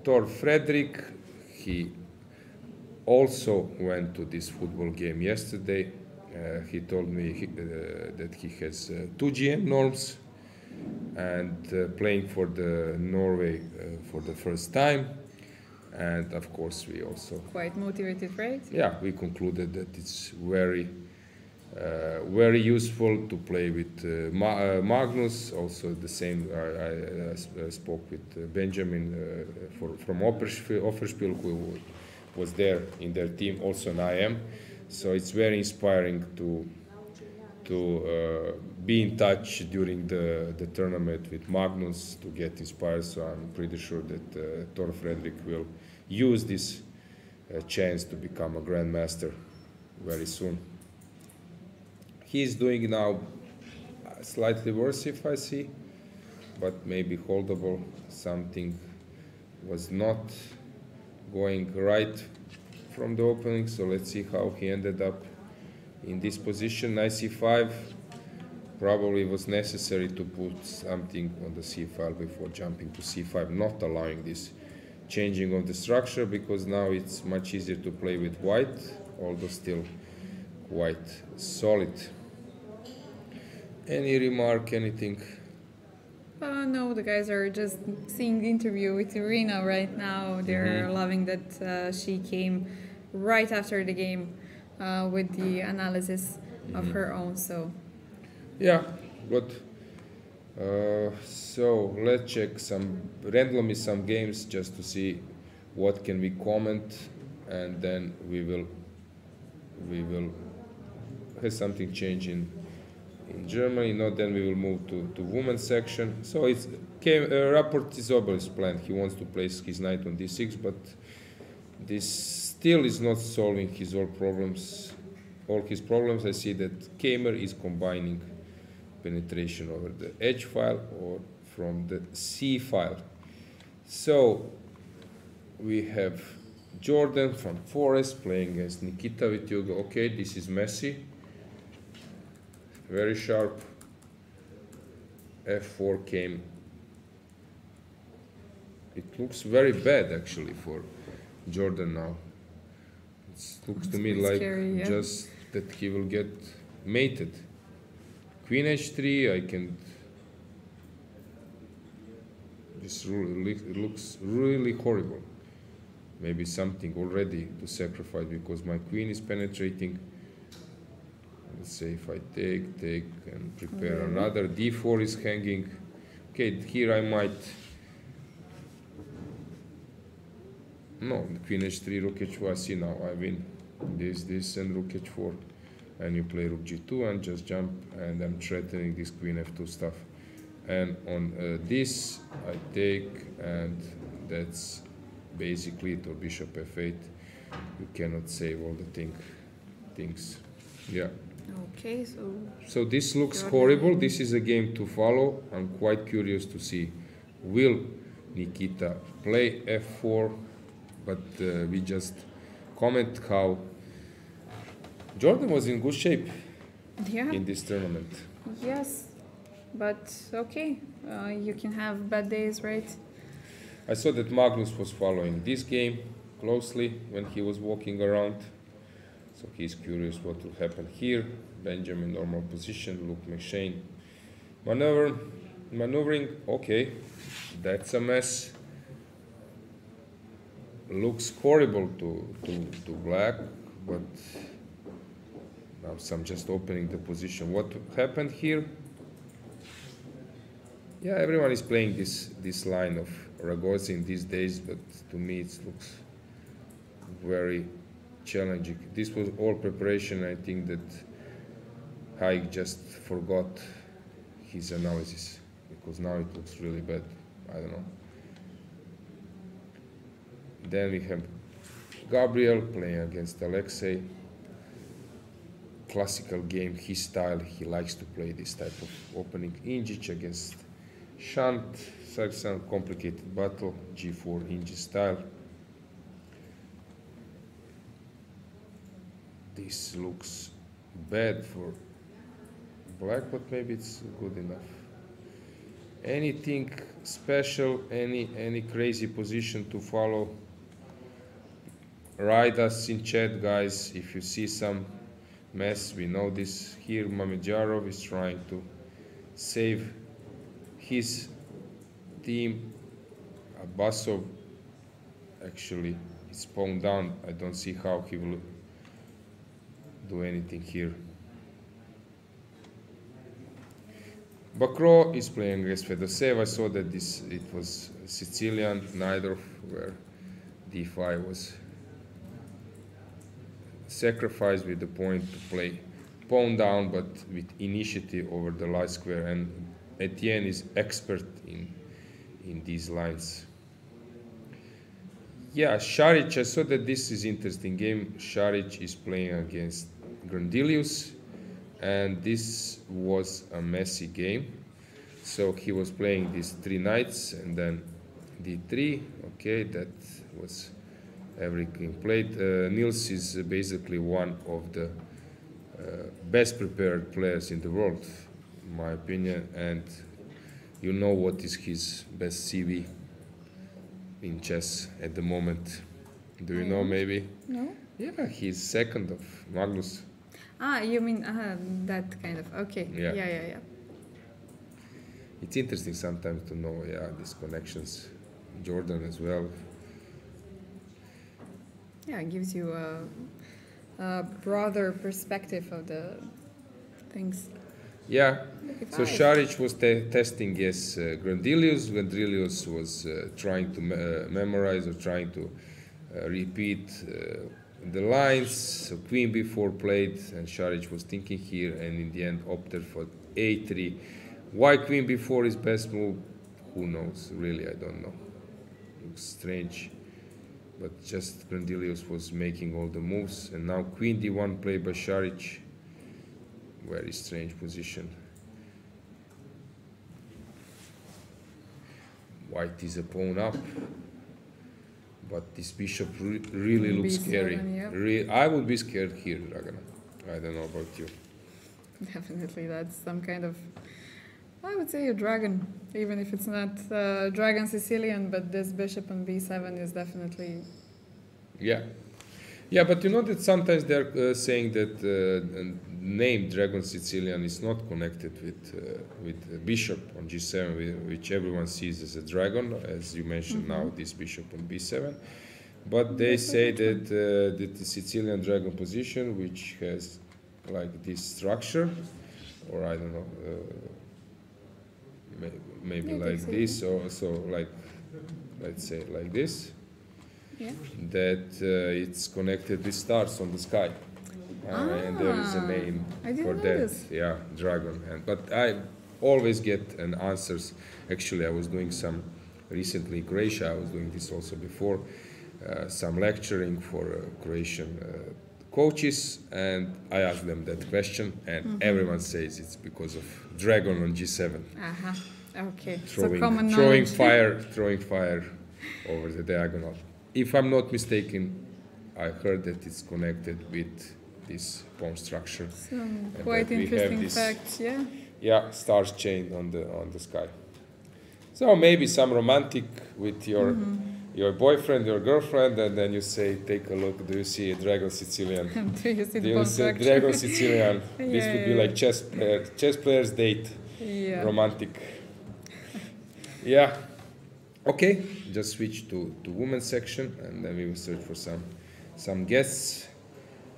Thor Fredrik. He also went to this football game yesterday. He told me that he has 2 GM norms and playing for the Norway for the first time. And of course, we also Quite motivated, right? we concluded that it's very useful to play with Magnus. Also, the same. I spoke with Benjamin from Offerspiel, who was there in their team, also an IM. So it's very inspiring to be in touch during the tournament with Magnus, to get inspired. So I'm pretty sure that Thor Fredrik will use this chance to become a grandmaster very soon. He's doing now slightly worse, if I see, but maybe holdable. Something was not going right from the opening, so let's see how he ended up in this position. Knight c5, probably was necessary to put something on the c file before jumping to c5, not allowing this changing of the structure, because now it's much easier to play with white, although still quite solid. Any remark, anything? No, the guys are just seeing the interview with Irina right now. They're loving that she came right after the game with the analysis of her own. So Yeah, good. So let's check randomly some games just to see what can we comment, and then we will have something change in Germany. Not then we will move to women's section. So it's Rapport Isobel is planned. He wants to place his knight on d6, but this still is not solving his all his problems. I see that Kamer is combining penetration over the H file or from the C file. So we have Jordan from Forest playing against Nikita with Hugo. Okay, this is messy. Very sharp. F4 came. It looks very bad actually for Jordan now. It looks to me like scary, yeah. just that he will get mated. Queen h3, I can. This really looks really horrible. Maybe something already to sacrifice because my queen is penetrating. Let's say if I take, and prepare another. d4 is hanging. Okay, here I might. No, the queen h3, rook h4. I see now. I win. This, and rook h4, and you play rook g2 and just jump, and I'm threatening this queen f2 stuff. And on this, I take, and that's basically it. Or bishop f8. You cannot save all the things. Yeah. Okay, so So this looks Jordan. horrible. This is a game to follow. I'm quite curious to see, will Nikita play f4? But we just comment how Jordan was in good shape yeah, in this tournament. yes, but okay, you can have bad days, right? I saw that Magnus was following this game closely when he was walking around. So he's curious what will happen here. Benjamin normal position, Luke McShane. Maneuvering, okay, that's a mess. Looks horrible to black, but now I'm just opening the position. What happened here? Yeah, everyone is playing this line of Ragozin these days, but to me it looks very challenging. This was all preparation. I think that Haig just forgot his analysis because now it looks really bad. I don't know. Then we have Gabriel playing against Alexei. Classical game, his style. He likes to play this type of opening. Ingic against Shant. Some complicated battle. G4 Ingic style. This looks bad for black, but maybe it's good enough. Anything special? Any crazy position to follow? Write us in chat, guys, if you see some mess. We know this. Here Mamedjarov is trying to save his team. Abbasov actually is pawned down. I don't see how he will do anything here. Bakro is playing against Fedosev. I saw that it was Sicilian, neither where d5 was sacrificed with the point to play pawn down, but with initiative over the light square. And Etienne is expert in these lines. Yeah, Šarić, I saw that this is interesting game. Šarić is playing against Grandilius, and this was a messy game. So he was playing these 3 knights and then d3. Okay, that was everything played. Niels is basically one of the best prepared players in the world, in my opinion, and you know what is his best CV in chess at the moment. Do you know maybe? No? Yeah, he's second of Magnus. Ah, you mean that kind of, okay. Yeah. Yeah. It's interesting sometimes to know, these connections. Jordan as well. Yeah, it gives you a broader perspective of the things. Yeah, so 55. Šarić was testing, yes, Grandilius. Grandilius was trying to memorize or trying to repeat the lines. So queen b4 played, and Šarić was thinking here, and in the end opted for a3. Why queen b4 is best move? Who knows? Really, I don't know. Looks strange. But just Grandilius was making all the moves, and now queen d1 played by Šarić. Very strange position. White is a pawn up, but this bishop really looks B7, scary. yeah. I would be scared here, Dragana. I don't know about you. Definitely, that's some kind of I would say a dragon, even if it's not dragon Sicilian, but this bishop on b7 is definitely. Yeah. Yeah, but you know that sometimes they're saying that name Dragon Sicilian is not connected with bishop on g7, which everyone sees as a dragon, as you mentioned now, this bishop on b7. But they say that the Sicilian dragon position, which has like this structure, or I don't know, maybe like this, or so like, let's say like this. Yeah. That it's connected with stars on the sky, and there is a name I didn't for know that. this. Yeah, dragon. And but I always get an answers. Actually, I was doing some recently in Croatia. I was doing this also before, some lecturing for Croatian coaches, and I asked them that question, and everyone says it's because of dragon on G7, Okay. throwing throwing fire over the diagonal. If I'm not mistaken, I heard that it's connected with this pawn structure. Some that quite we have interesting this- facts, yeah. Yeah, stars chained on the sky. So maybe some romantic with your boyfriend, your girlfriend, and then you say, take a look. Do you see a dragon Sicilian? Do you see Do the you pawn see structure? dragon Sicilian? This Yeah, would be yeah, like chess players date, Yeah. romantic. Yeah. Okay, just switch to women's section, and then we will search for some guests.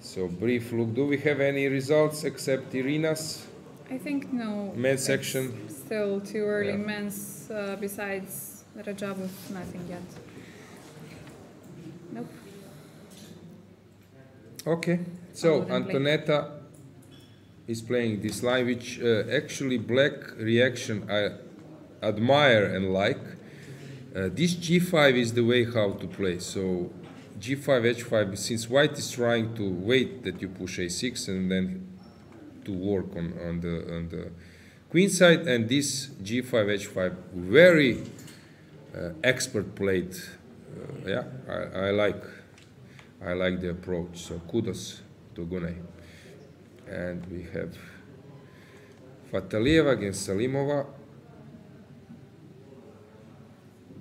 So brief look. Do we have any results except Irina's I think no. men's it's section? Still too early. Yeah. Men's, besides Rajabov, nothing yet. Nope. Okay. So wouldn't blame. Antonetta is playing this line, which actually black reaction I admire and like. This g5 is the way how to play. So g5, h5, since white is trying to wait that you push a6 and then to work on the queen side, and this g5, h5 very expert played. Yeah, I like the approach. So kudos to Gunay. And we have Fatalieva against Salimova.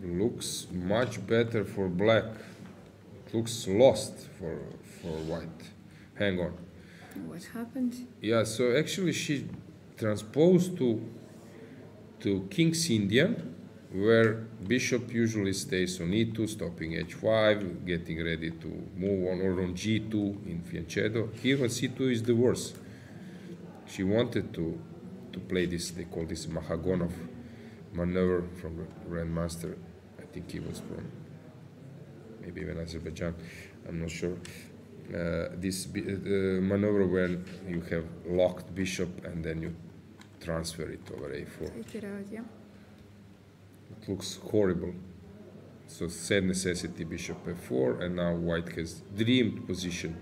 Looks much better for black. It looks lost for white. Hang on. What happened? Yeah, so actually she transposed to King's Indian, where bishop usually stays on e2, stopping h5, getting ready to move on, or on g2 in fianchetto. Here on c2 is the worst. She wanted to play this, they call this Mahagonov maneuver from the Grandmaster. I think he was from maybe even Azerbaijan, I'm not sure. This maneuver when you have locked bishop and then you transfer it over a4. Take it out, yeah. It looks horrible. So sad necessity, bishop f4, and now white has dreamed position.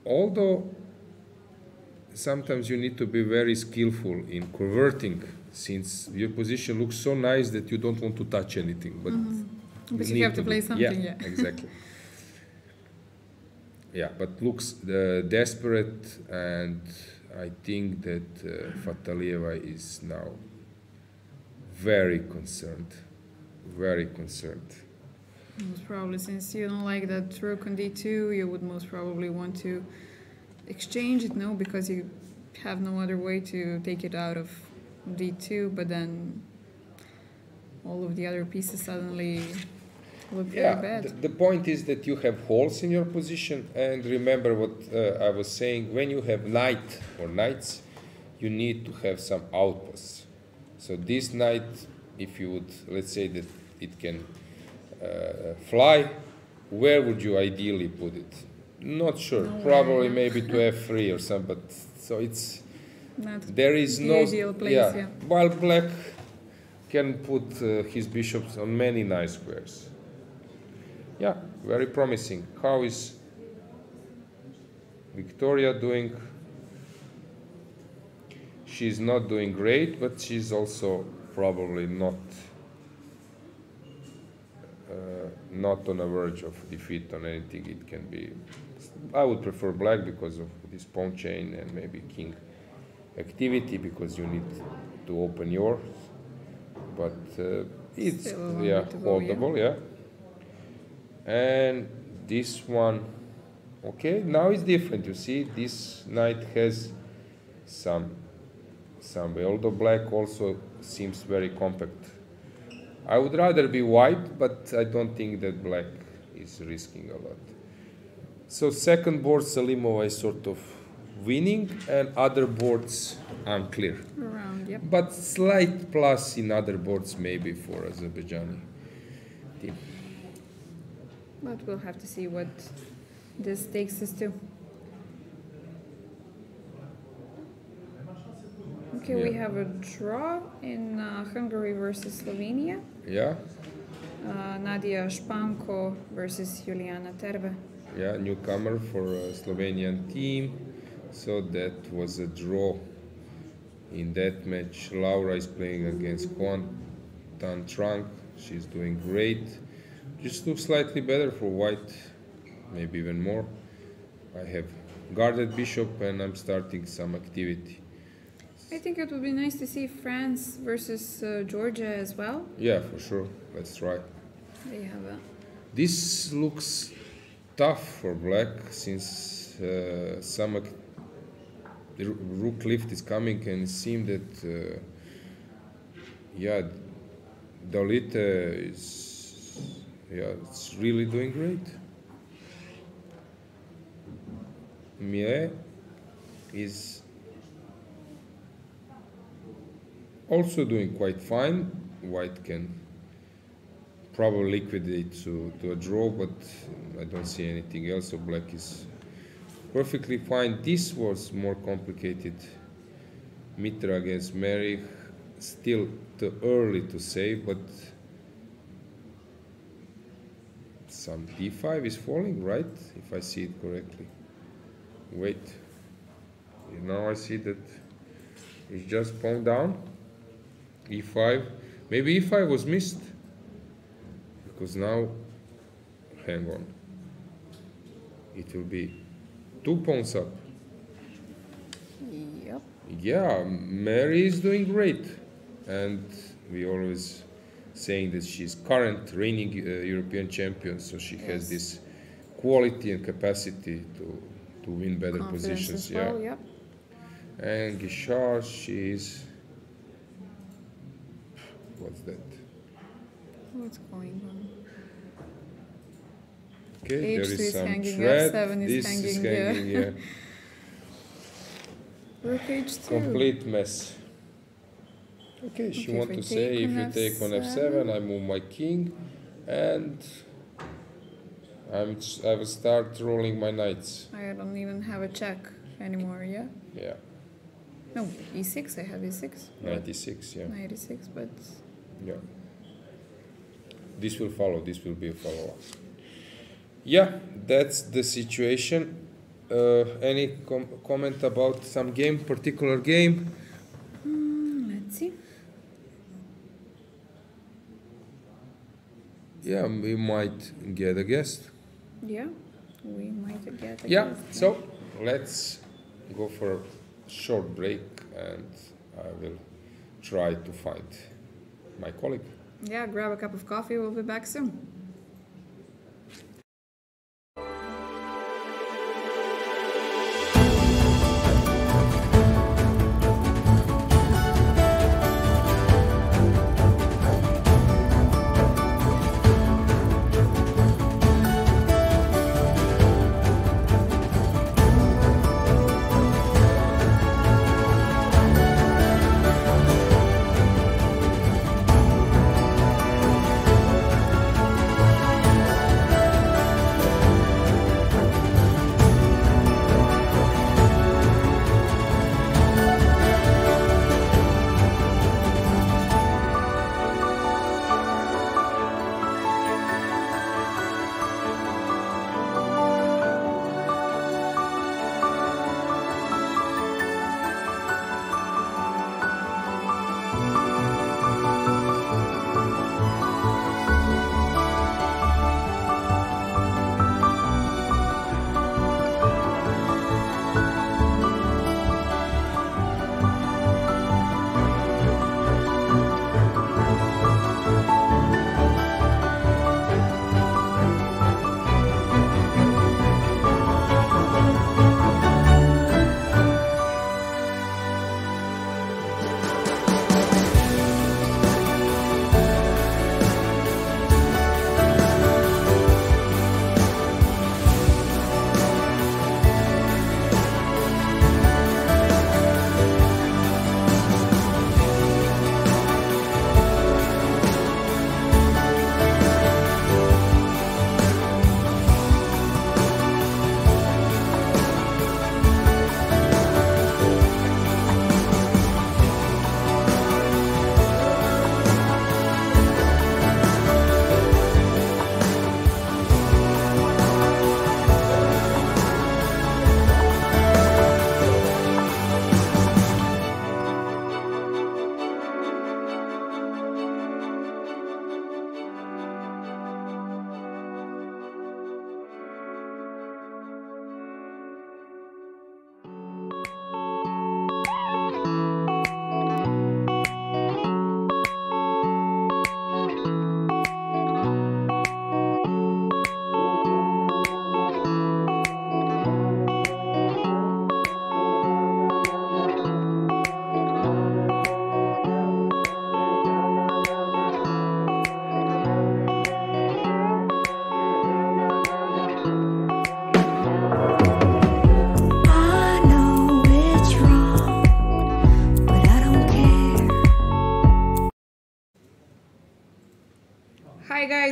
Although sometimes you need to be very skillful in converting, since your position looks so nice that you don't want to touch anything. But But you need have to play do- something, yeah. Exactly. Yeah, but looks desperate, and I think that Fatalieva is now very concerned. Very concerned. Most probably, since you don't like that rook on d2, you would most probably want to exchange it, no? Because you have no other way to take it out of d2, but then all of the other pieces suddenly look very Yeah, bad. the point is that you have holes in your position, and remember what I was saying, when you have knight or knights, you need to have some outposts. So this knight, if you would, let's say that it can fly, where would you ideally put it? Not sure, probably maybe to f3 or something, but so it's, Not there is the no, ideal place, yeah. while black can put his bishops on many nice squares. Yeah, very promising. How is Victoria doing? She's not doing great, but she's also probably not on the verge of defeat on anything. It can be. I would prefer black because of this pawn chain and maybe king activity because you need to open yours. But it's Still a long way to go, holdable, yeah. And this one, okay, now it's different. You see, this knight has some way. Although black also seems very compact. I would rather be white, but I don't think that black is risking a lot. So second board, Salimova is sort of winning, and other boards unclear. Around, yep. But slight plus in other boards maybe for Azerbaijani team. But we'll have to see what this takes us to. Okay, we Yeah. have a draw in Hungary versus Slovenia. Yeah, Nadia Španko versus Juliana Terve. yeah, newcomer for Slovenian team. So that was a draw in that match. Laura is playing against Kuan Tan Trang. She's doing great. Just looks slightly better for white, maybe even more. I have guarded bishop and I'm starting some activity. I think it would be nice to see France versus Georgia as well. Yeah, for sure. Let's try. They have a This looks tough for black since the rook lift is coming and it seems that Dalite it's really doing great. Mie is also doing quite fine. White can probably liquidate to a draw, but I don't see anything else. So black is perfectly fine. This was more complicated. Mitra against Merih, still too early to say, but some d5 is falling, right? If I see it correctly. Wait. Now I see that it's just pawn down. e5. Maybe e5 was missed. Because now, hang on. It will be 2 pawns up. yep. Yeah, Mary is doing great. And we always saying that she's current reigning European champion, so she has this quality and capacity to win better Confidence positions. as well, Yeah. yep. And Guichard, she's what's that? What's going on? Okay, there H2 is is some hanging, thread. F7 is This hanging, is yeah. hanging, yeah. Rook H2. Complete mess. Okay, she Okay, want if to I say take if you on take on F7, f7, I move my king, and I will start rolling my knights. I don't even have a check anymore, yeah? Yeah, No, e6, I have e6. 96. Yeah, 96, but yeah. This will follow. This will be a follow-up. Yeah, that's the situation. Any comment about some game, particular game? let's see. Yeah, we might get a guest. Yeah, we might get a Yeah, guest, so let's go for a short break and I will try to find my colleague. Yeah, grab a cup of coffee, we'll be back soon.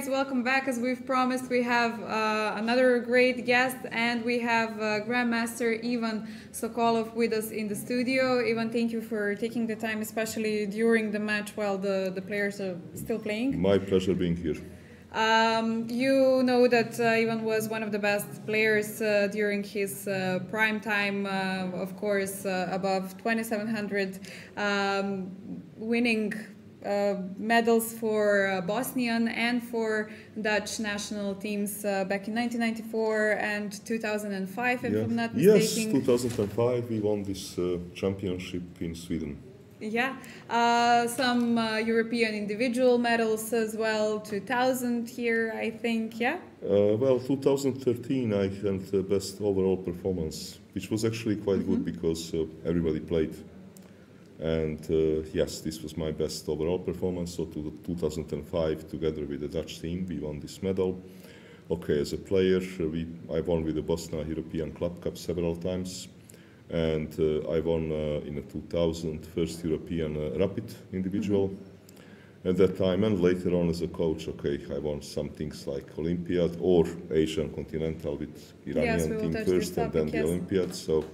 guys, welcome back. As we've promised, we have another great guest, and we have Grandmaster Ivan Sokolov with us in the studio. Ivan, thank you for taking the time, especially during the match while the players are still playing. My pleasure being here. You know that Ivan was one of the best players during his prime time, of course, above 2,700, winning medals for Bosnian and for Dutch national teams back in 1994 and 2005, if I'm not mistaken. Yes, 2005 we won this championship in Sweden. Yeah, some European individual medals as well, 2000 here, I think, yeah? Well, 2013 I had the best overall performance, which was actually quite good because everybody played. And yes, this was my best overall performance. So to 2005, together with the Dutch team, we won this medal. Okay, as a player, I won with the Bosnia European Club Cup several times. And I won in the 2000 first European Rapid individual at that time. And later on as a coach, okay, I won some things like Olympiad or Asian Continental with Iranian team first and then the Olympiad. So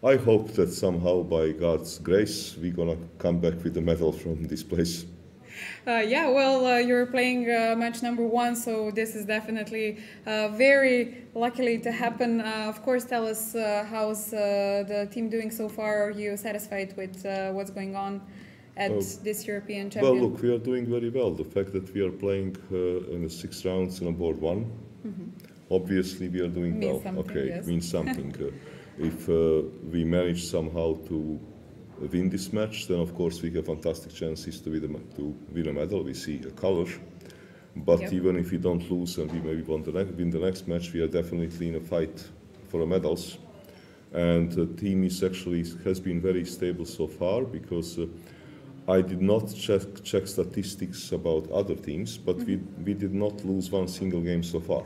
I hope that somehow, by God's grace, we're gonna come back with a medal from this place. Yeah, well, you're playing match number 1, so this is definitely very luckily to happen. Of course, tell us how's the team doing so far. Are you satisfied with what's going on at this European Champion? Well, look, we are doing very well. The fact that we are playing in the 6 rounds in a board 1, obviously we are doing well. Okay, yes. Means something. If we manage somehow to win this match, then of course we have fantastic chances to win a medal. We see a color, but even if we don't lose and we maybe win the next match, we are definitely in a fight for the medals. And the team has been very stable so far because I did not check statistics about other teams, but we did not lose one single game so far.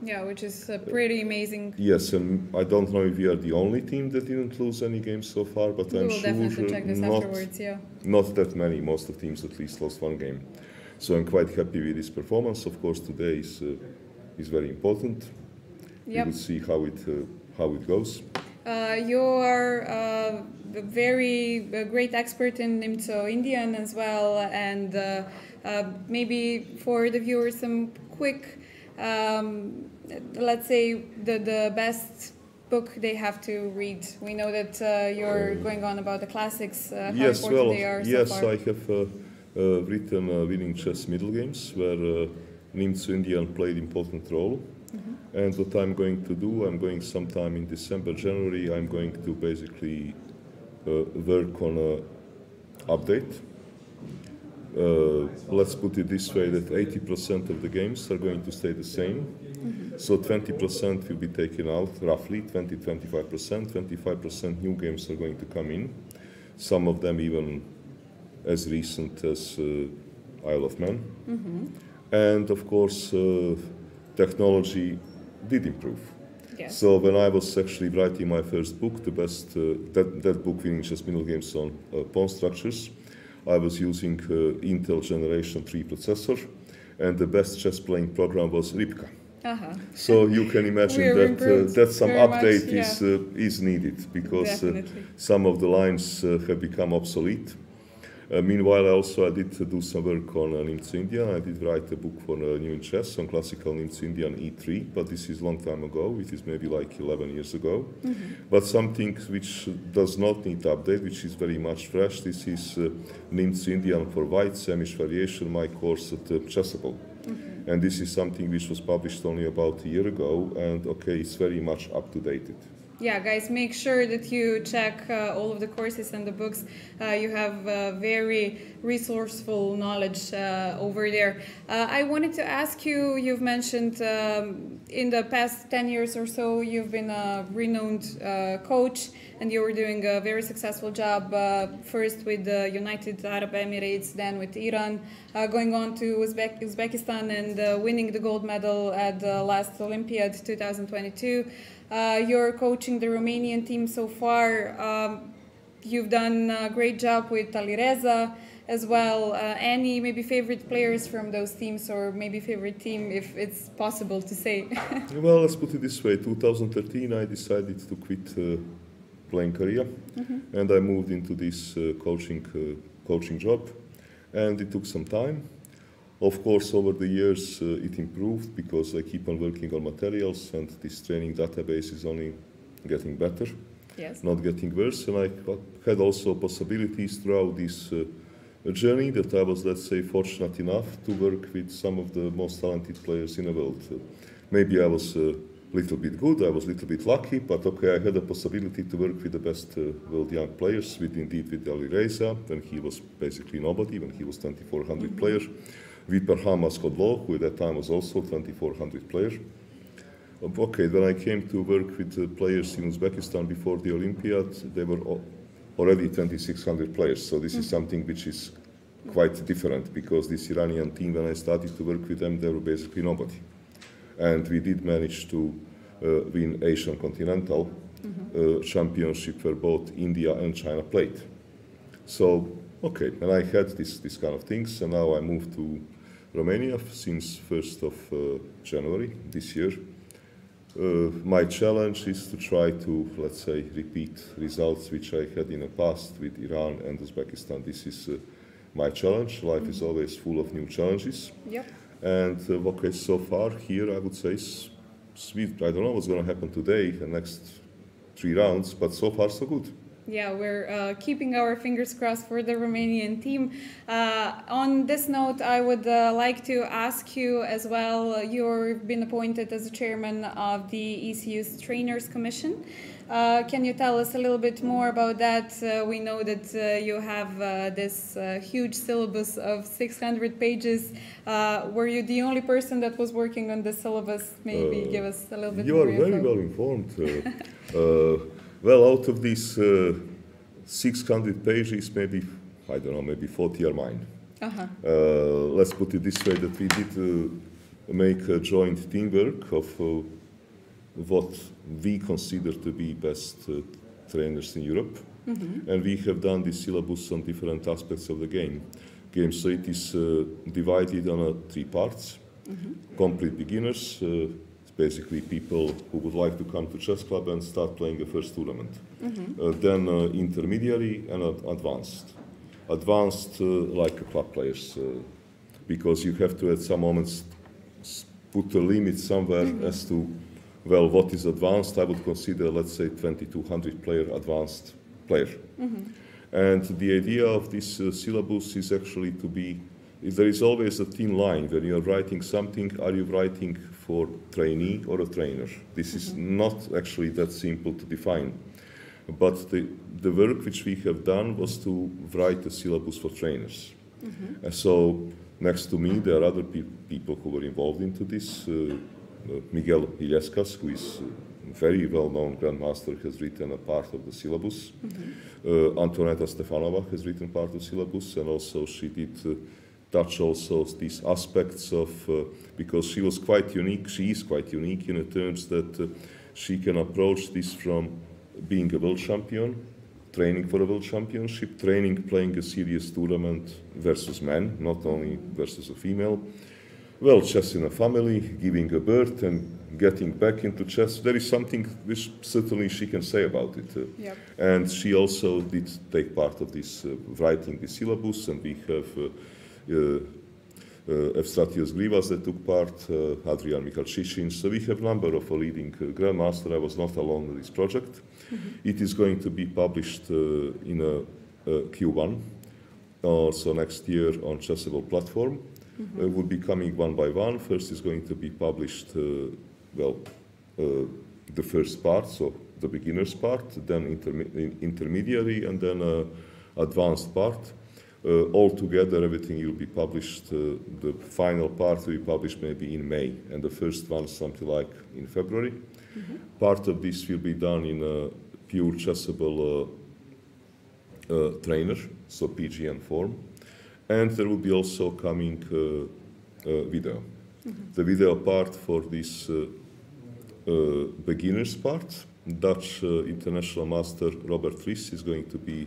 Yeah, which is pretty amazing. Yes, and I don't know if we are the only team that didn't lose any games so far, but I'm sure definitely check this afterwards, not that many. Most of the teams at least lost one game. So I'm quite happy with this performance. Of course, today is very important. We will see how it goes. You are a very great expert in Nimzo Indian as well, and maybe for the viewers some quick let's say the best book they have to read. We know that you're going on about the classics, how important they are so far. I have written Winning Chess Middle Games, where Nimzo Indian played important role. And what I'm going to do, I'm going sometime in December, January, I'm going to basically work on an update. Let's put it this way, that 80% of the games are going to stay the same. So 20% will be taken out, roughly, 20-25%. 25% new games are going to come in. Some of them even as recent as Isle of Man. And of course, technology did improve. Yes. So when I was actually writing my first book, that book, Winning Chess Middle Games on pawn structures, I was using Intel Generation 3 processor, and the best chess playing program was Ripka. So you can imagine that some update is needed, because some of the lines have become obsolete. Meanwhile, I did do some work on Nimzo Indian. I did write a book for New in Chess on classical Nimzo Indian E3, but this is a long time ago. It is maybe like 11 years ago. But something which does not need update, which is very much fresh, this is Nimzo Indian for White, Samish Variation, my course at Chessable. And this is something which was published only about a year ago, and okay, it's very much up to date. Yeah, guys, make sure that you check all of the courses and the books. You have very resourceful knowledge over there. I wanted to ask you, you've mentioned in the past 10 years or so, you've been a renowned coach, and you were doing a very successful job, first with the United Arab Emirates, then with Iran, going on to Uzbekistan and winning the gold medal at the last Olympiad 2022. You're coaching the Romanian team so far. You've done a great job with Alireza as well. Any maybe favorite players from those teams, or maybe favorite team, if it's possible to say? Well, let's put it this way. 2013, I decided to quit playing career, and I moved into this coaching job, and it took some time. Of course, over the years, it improved because I keep on working on materials, and this training database is only getting better, Yes. not getting worse. And I had also possibilities throughout this journey that I was, let's say, fortunate enough to work with some of the most talented players in the world. Maybe I was a little bit good, I was a little bit lucky, but okay, I had the possibility to work with the best world young players, with Ali Reza, when he was basically nobody, when he was 2400 player. With Hamas Kodlo, who at that time was also 2400 player. Okay, when I came to work with players in Uzbekistan before the Olympiad, they were already 2600 players. So this is something which is quite different, because this Iranian team, when I started to work with them, they were basically nobody. And we did manage to win Asian Continental Championship where both India and China played. So, okay, and I had this kind of things, and now I moved to Romania since 1st of January this year. My challenge is to try to, let's say, repeat results which I had in the past with Iran and Uzbekistan. This is my challenge. Life is always full of new challenges. Yep. And okay, so far here I would say sweet. I don't know what's going to happen today, the next 3 rounds, but so far so good. Yeah, we're keeping our fingers crossed for the Romanian team. On this note, I would like to ask you as well, you've been appointed as the chairman of the ECU's Trainers Commission. Can you tell us a little bit more about that? We know that you have this huge syllabus of 600 pages. Were you the only person that was working on the syllabus? Maybe give us a little bit more info. You are very well informed. Well, out of these 600 pages, maybe, I don't know, maybe 40 are mine. Let's put it this way, that we did make a joint teamwork of what we consider to be best trainers in Europe. And we have done this syllabus on different aspects of the game. So it is divided on 3 parts. Complete beginners, basically people who would like to come to chess club and start playing the first tournament. Then intermediary and advanced. Advanced like club players, because you have to at some moments put a limit somewhere as to, well, what is advanced. I would consider, let's say, 2200 player advanced player. And the idea of this syllabus is actually to be, there is always a thin line when you are writing something. Are you writing for trainee or a trainer? This is not actually that simple to define. But the work which we have done was to write a syllabus for trainers. So next to me there are other people who were involved into this. Miguel Illescas, who is a very well-known grandmaster, has written a part of the syllabus. Antoneta Stefanova has written part of the syllabus, and also she did touch also these aspects of, because she was quite unique, she is quite unique in the terms that she can approach this from being a world champion, training for a world championship, playing a serious tournament versus men, not only versus a female. Well, chess in a family, giving a birth and getting back into chess. There is something which certainly she can say about it. And she also did take part of this, writing the syllabus, and we have Evstratios Grivas that took part, Adrian Michalčíšin. So we have a number of leading grandmaster. I was not alone in this project. It is going to be published in a Q1, also next year on Chessable platform. Will be coming one by one. First is going to be published, the first part, so the beginner's part, then intermediary, and then advanced part. All together, everything will be published. The final part will be published maybe in May, and the first one something like in February. Part of this will be done in a pure Chessable trainer, so PGN form. And there will be also coming video. The video part for this beginners part, Dutch international master Robert Vries is going to be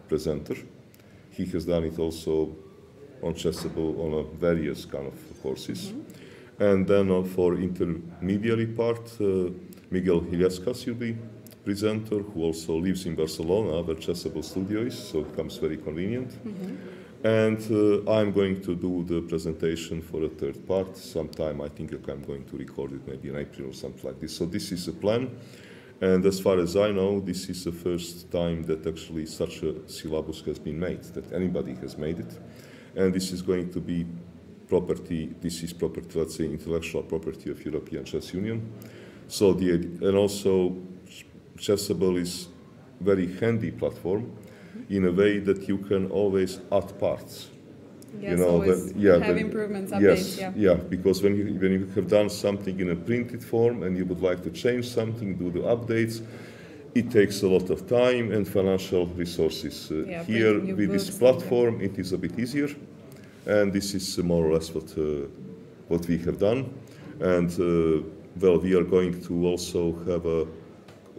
presenter. he has done it also on Chessable on a various kind of courses. And then for intermediary part, Miguel Illescas will be presenter, who also lives in Barcelona, where Chessable studio is, so it becomes very convenient. And I'm going to do the presentation for a third part sometime. I think I'm going to record it maybe in April or something like this. So this is the plan. And as far as I know, this is the first time that actually such a syllabus has been made, that anybody has made it. And this is going to be property, let's say, intellectual property of European Chess Union. So and also Chessable is very handy platform in a way that you can always add parts. Yes, always have improvements, updates. Yes, because when you have done something in a printed form and you would like to change something, do the updates, it takes a lot of time and financial resources. Here, with this platform, it is a bit easier, and this is more or less what we have done. And well, we are going to also have a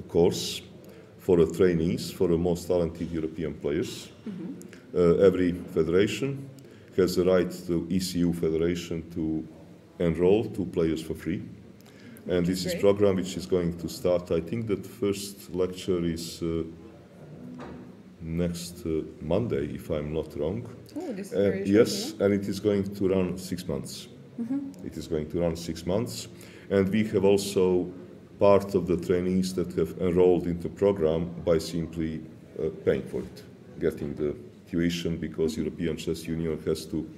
course for the trainees, for the most talented European players. Every federation has the right to ECU Federation to enroll 2 players for free. And this is a program which is going to start, I think that the first lecture is next Monday, if I'm not wrong. Oh, this is very short, yes, and it is going to run 6 months. It is going to run 6 months. And we have also part of the trainees that have enrolled into the program by simply paying for it, getting the tuition, because European Chess Union has to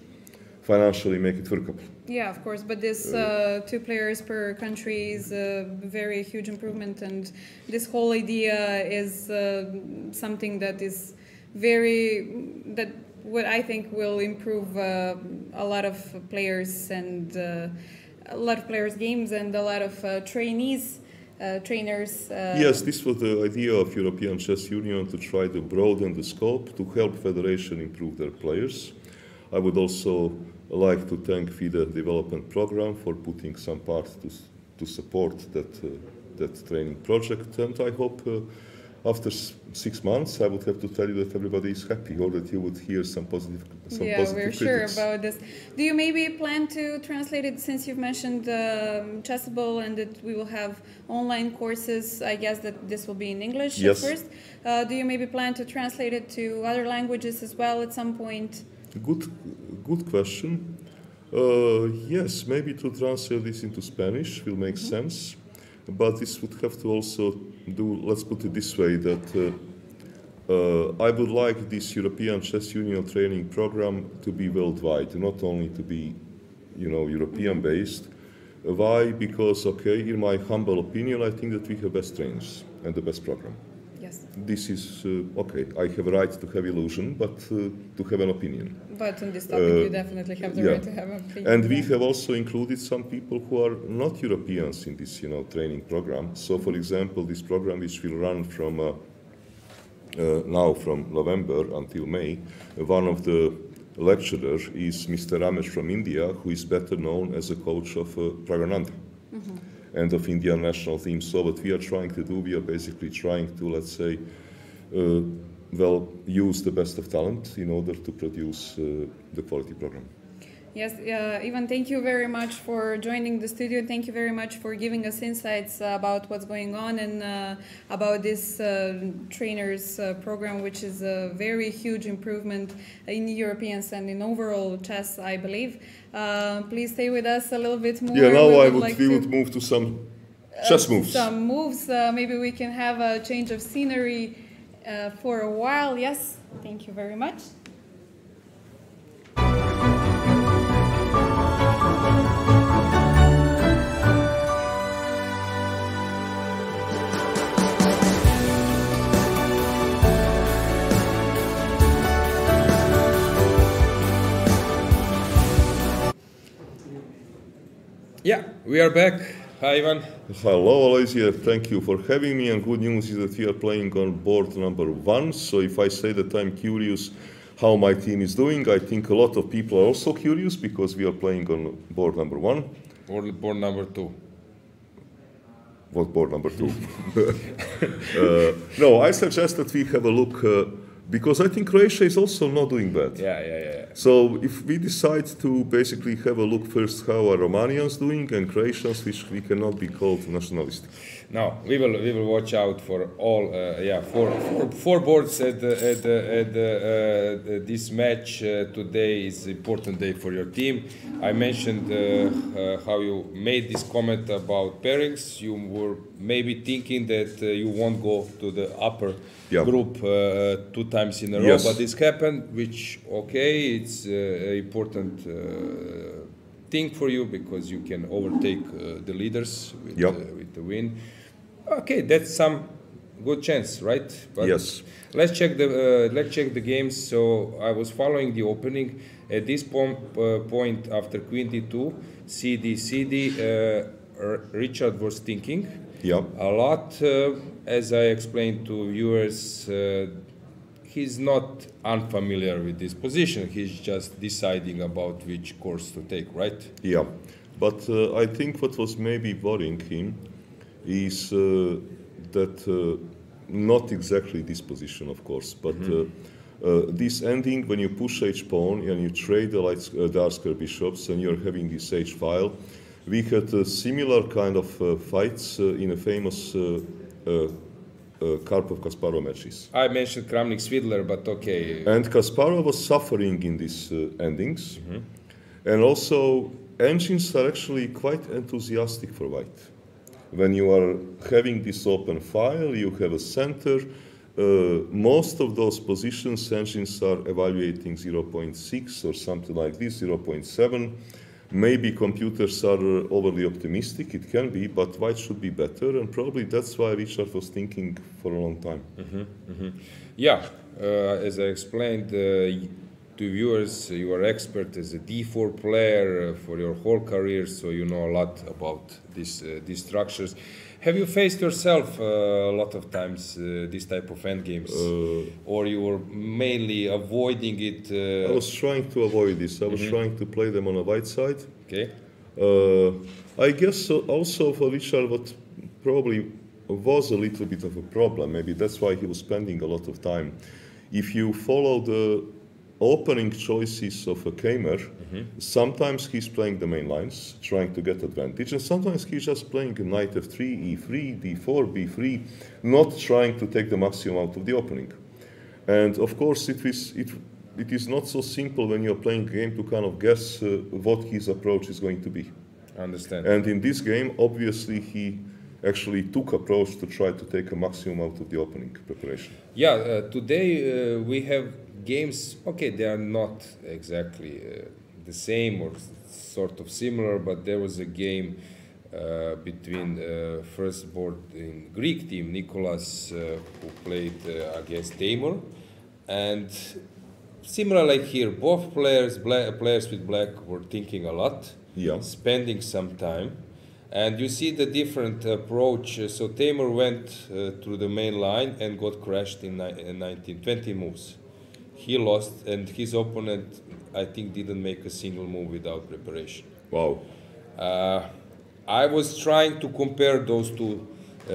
financially make it workable. Yeah, of course, but this 2 players per country is a very huge improvement, and this whole idea is something that is that what I think will improve a lot of players and a lot of players' games and a lot of trainees. Trainers. Yes, this was the idea of European Chess Union, to try to broaden the scope, to help federation improve their players. I would also like to thank FIDE Development Program for putting some part to support that training project, and I hope after 6 months I would have to tell you that everybody is happy, or that you would hear some positive we're sure critics. about this. Do you maybe plan to translate it, since you've mentioned Chessable and that we will have online courses? I guess that this will be in English at first. Do you maybe plan to translate it to other languages as well at some point? Good question. Yes, maybe to translate this into Spanish will make sense, but this would have to also do, let's put it this way, that I would like this European Chess Union training program to be worldwide, not only to be, European based. Why? Because, in my humble opinion, I think that we have best trainers and the best program. Yes. This is, I have a right to have illusion, but to have an opinion. But on this topic, you definitely have the right to have an opinion. And we have also included some people who are not Europeans in this, training program. So, for example, this program, which will run from now from November until May, one of the lecturers is Mr. Ramesh from India, who is better known as a coach of Praggnanandhaa. And of Indian national team. So what we are trying to do, we are basically trying to, let's say, use the best of talent in order to produce the quality program. Yes, Ivan, thank you very much for joining the studio. Thank you very much for giving us insights about what's going on and about this trainers program, which is a very huge improvement in Europeans and in overall chess, I believe. Please stay with us a little bit more. Yeah, now we would move to some chess moves. Some moves. Maybe we can have a change of scenery for a while. Yes, thank you very much. Yeah, we are back. Hi, Ivan. Hello, Aloysia. Thank you for having me. And good news is that we are playing on board number 1. So if I say that I'm curious how my team is doing, I think a lot of people are also curious because we are playing on board number 1. Board number 2. What board number 2? No, I suggest that we have a look because I think Croatia is also not doing bad. Yeah. So if we decide to basically have a look first how are Romanians doing and Croatians, which we cannot be called nationalistic. Now we will watch out for all four boards at this match today is important day for your team. I mentioned how you made this comment about pairings. You were maybe thinking that you won't go to the upper group 2 times in a row, but this happened, which it's important thing for you because you can overtake the leaders with the win. Okay, that's some good chance, right? But yes. Let's check the games. So I was following the opening. At this point, after Queen D2, CD, Richard was thinking a lot. As I explained to viewers, he's not unfamiliar with this position. He's just deciding about which course to take, right? Yeah, but I think what was maybe worrying him is that not exactly this position, of course, but this ending when you push h-pawn and you trade the dark square bishops and you're having this h-file. We had similar kind of fights in a famous Karpov-Kasparov matches. I mentioned Kramnik-Svidler, but okay. And Kasparov was suffering in these endings. And also, engines are actually quite enthusiastic for white. When you are having this open file, you have a center. Most of those positions, engines are evaluating 0.6 or something like this, 0.7. Maybe computers are overly optimistic, it can be, but white should be better, and probably that's why Richard was thinking for a long time. Yeah, as I explained to viewers, you are expert as a D4 player for your whole career, so you know a lot about these structures. Have you faced yourself a lot of times this type of endgames, or you were mainly avoiding it? I was trying to avoid this. I was trying to play them on a white side. Okay. I guess also for Richard, what probably was a little bit of a problem, maybe that's why he was spending a lot of time. If you follow the opening choices of a Kamer, sometimes he's playing the main lines, trying to get advantage, and sometimes he's just playing knight f3, e3, d4, b3, not trying to take the maximum out of the opening. And of course, it is not so simple when you're playing a game to kind of guess what his approach is going to be. I understand. And in this game, obviously, he actually took approach to try to take a maximum out of the opening preparation. Yeah, today we have games, okay, they are not exactly the same or sort of similar, but there was a game between first board in Greek team, Nicholas, who played against Taimur, and similar like here, both players with black were thinking a lot, spending some time, and you see the different approach. So Taimur went through the main line and got crashed in 20 moves. He lost, and his opponent, I think, didn't make a single move without preparation. Wow. I was trying to compare those two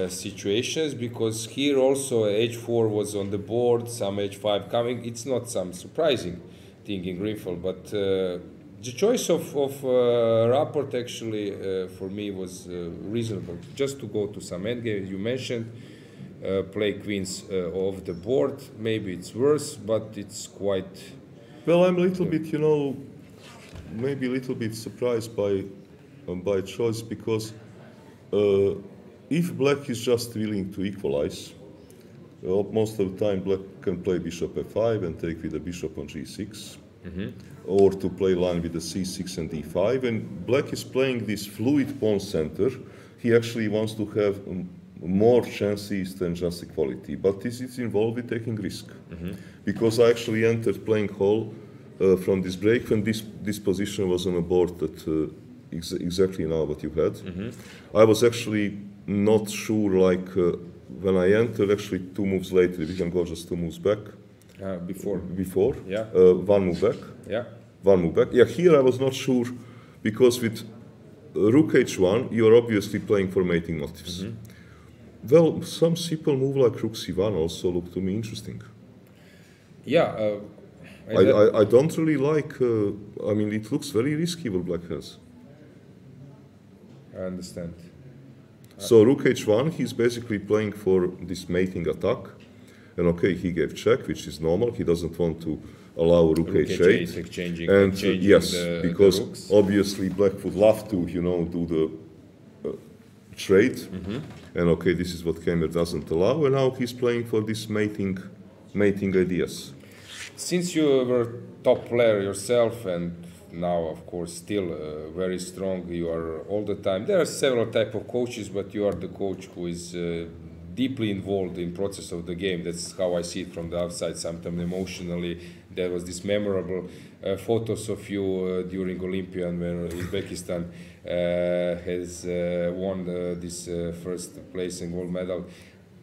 situations, because here also h4 was on the board, some h5 coming. It's not some surprising thing in Greenfield, but the choice of Rapport actually for me was reasonable. Just to go to some endgames, you mentioned play queens off the board. Maybe it's worse, but it's quite... Well, I'm a little bit, maybe a little bit surprised by choice, because if black is just willing to equalize, most of the time black can play bishop f5 and take with the bishop on g6, or to play line with the c6 and d5, and black is playing this fluid pawn center. He actually wants to have more chances than just equality, but this is involved with taking risk. Because I actually entered playing hall from this break when this position was on a board that exactly now what you had. I was actually not sure, like when I entered, actually 2 moves later, we can go just 2 moves back. Before? Yeah. 1 move back. Yeah. 1 move back. Yeah, here I was not sure, because with rook h1, you're obviously playing for mating motifs. Well, some simple move like rook c1 also looked to me interesting. Yeah. I don't really like. I mean, it looks very risky what Black has. I understand. So Rook H1, he's basically playing for this mating attack, and okay, he gave check, which is normal. He doesn't want to allow Rook H8, exchanging, and exchanging yes, the because rooks. obviously Black would love to, do the trade, and okay, this is what Kemmer doesn't allow, and now he's playing for this mating ideas. Since you were top player yourself and now of course still very strong, you are all the time. There are several type of coaches, but you are the coach who is deeply involved in process of the game. That's how I see it from the outside. Sometimes emotionally, there was this memorable photos of you during Olympian when Uzbekistan has won this first place in gold medal.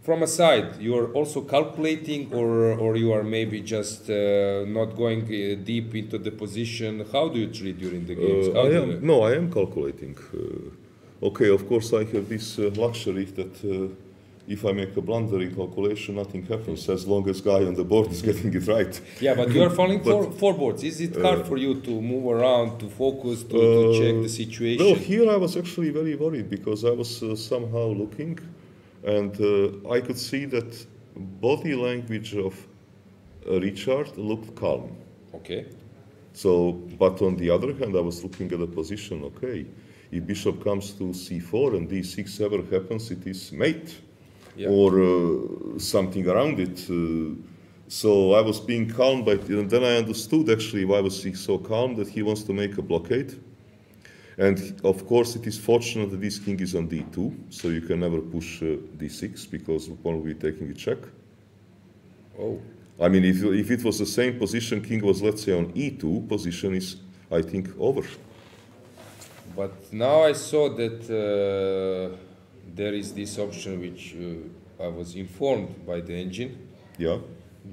From a side, you are also calculating, or you are maybe just not going deep into the position. How do you treat during the games? I am calculating. Okay, of course, I have this luxury that if I make a blunder in calculation, nothing happens as long as guy on the board is getting it right. Yeah, but you are falling four boards. Is it hard for you to move around, to focus, to check the situation? Well, here I was actually very worried because I was somehow looking. And I could see that body language of Richard looked calm. Okay. So, but on the other hand, I was looking at the position. Okay, if bishop comes to c4 and d6 ever happens, it is mate, or something around it. So I was being calm, but then I understood actually why was he so calm, that he wants to make a blockade. And of course, it is fortunate that this king is on d2, so you can never push d6 because the pawn will be taking a check. Oh. I mean, if it was the same position, king was, let's say, on e2, position is, I think, over. But now I saw that there is this option which I was informed by the engine. Yeah.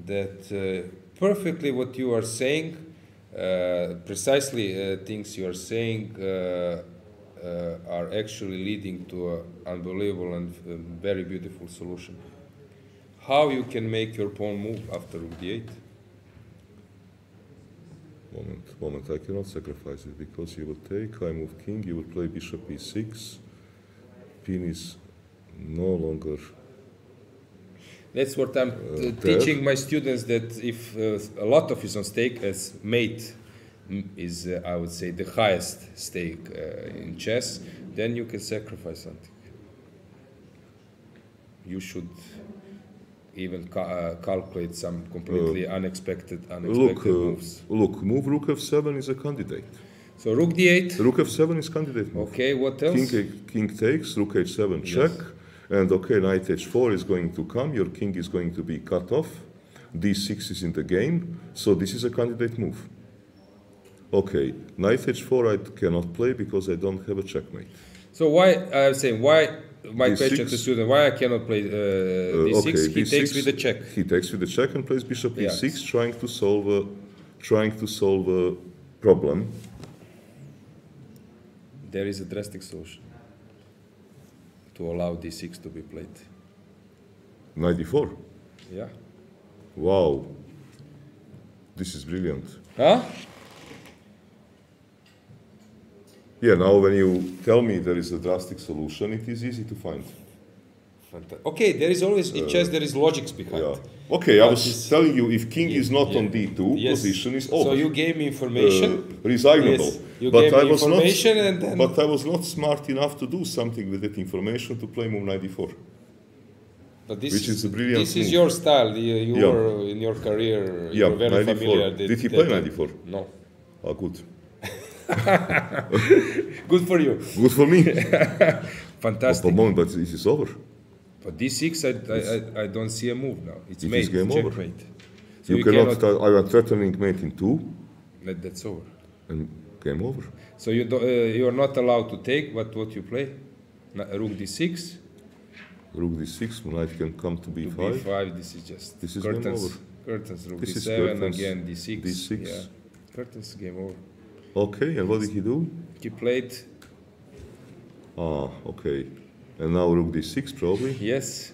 That perfectly what you are saying, precisely things you are saying are actually leading to an unbelievable and very beautiful solution. How you can make your pawn move after rook d8? Moment, I cannot sacrifice it because you will take, I move king, you will play bishop e6, pin is no longer... That's what I'm teaching my students, that if a lot of is on stake, as mate is, I would say, the highest stake in chess, then you can sacrifice something. You should even calculate some completely unexpected moves. Look, move rook f7 is a candidate. So rook d8. Rook f7 is candidate move. Okay, what else? King takes, rook h7 check. Yes. And okay, knight h4 is going to come, your king is going to be cut off, d6 is in the game, so this is a candidate move. Okay, knight h4 I cannot play because I don't have a checkmate. So why, I'm saying, why, my D6, question to student, why I cannot play d6? Okay, he takes with the check. He takes with the check and plays bishop e6, trying to solve a problem. There is a drastic solution to allow d6 to be played. Knight d4? Yeah. Wow. This is brilliant. Huh? Yeah, now when you tell me there is a drastic solution, it is easy to find. Okay, there is always, in chess, there is logics behind. Yeah. Okay, I was telling you, if king is not on d2, position is over. So you gave me information. Resignable. Yes, you gave me information and then... But I was not smart enough to do something with that information to play move knight d4. But this, which is a brilliant This move. is your style. You were, in your career, you were very familiar. Did he play knight d4? No. Oh, good. Good for you. Good for me. Fantastic. But this is over. But d6, I don't see a move now. It's mate. It is game over. Mate. So you cannot. I am threatening mate in 2. That's over. And game over. So you are not allowed to take. But what you play? Rook d6. Rook d6. Knight can come to b5. To b5. This is just this is curtains. Game over. Curtains. Rook this d7 again. d6. d6. Yeah. Curtains. Game over. Okay. And what did he do? He played. Ah. Okay. And now rook d6 probably. Yes.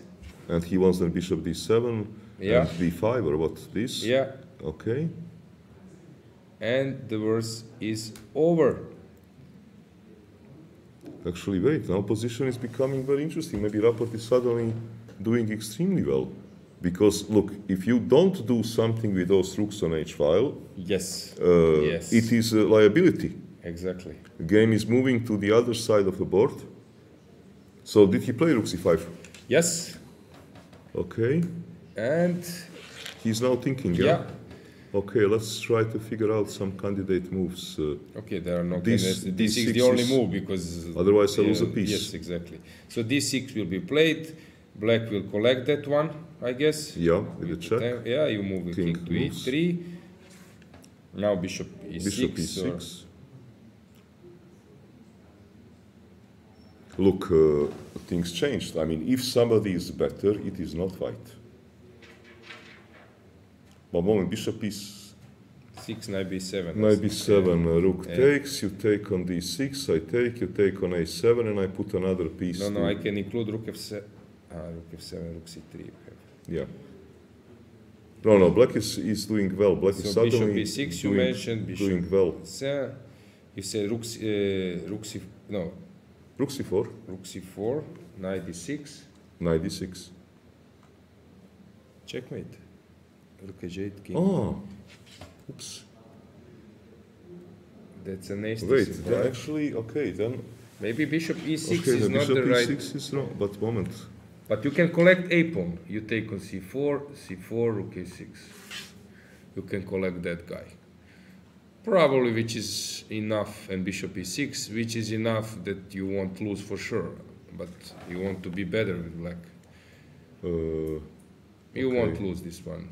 And he wants then bishop d7 and b5 or what? This? Yeah. Okay. And the verse is over. Actually, wait, now position is becoming very interesting. Maybe Rapport is suddenly doing extremely well. Because, look, if you don't do something with those rooks on h file, Yes. Yes. it is a liability. Exactly. The game is moving to the other side of the board. So did he play rook c5? Yes. Okay. And He's now thinking, yeah. Okay, let's try to figure out some candidate moves. Okay, there are no This- candidates. This is D6 the only is- move because Otherwise I lose a piece. Yes, exactly. So d6 will be played. Black will collect that one, I guess. Yeah, with a check. Yeah, you move the King king to moves. e3. Now bishop e6. Bishop or- e6. Look, things changed. I mean, if somebody is better, it is not white. One moment, bishop is 6, knight b7. knight b7, rook Yeah. takes, you take on d6, I take, you take on a7, and I put another piece. No, to- I can include rook f7. Rook f7, rook c3. You have. Yeah. No, black is doing well. Black is So bishop suddenly e6 you doing, mentioned. Bishop doing well. So you say rook c, no, Rook c4, rook c4, knight d6, knight d6. checkmate. Rook h8, king. Oh, oops. That's a nasty Wait, surprise. then actually, okay, then. Maybe bishop e6 Okay, is the not bishop the right. e6 is wrong, but moment. But you can collect a pawn. You take on c4, c4, rook a6. You can collect that guy. Probably which is enough, and bishop e6, which is enough that you won't lose for sure. But you want to be better with black. You Okay. won't lose this one.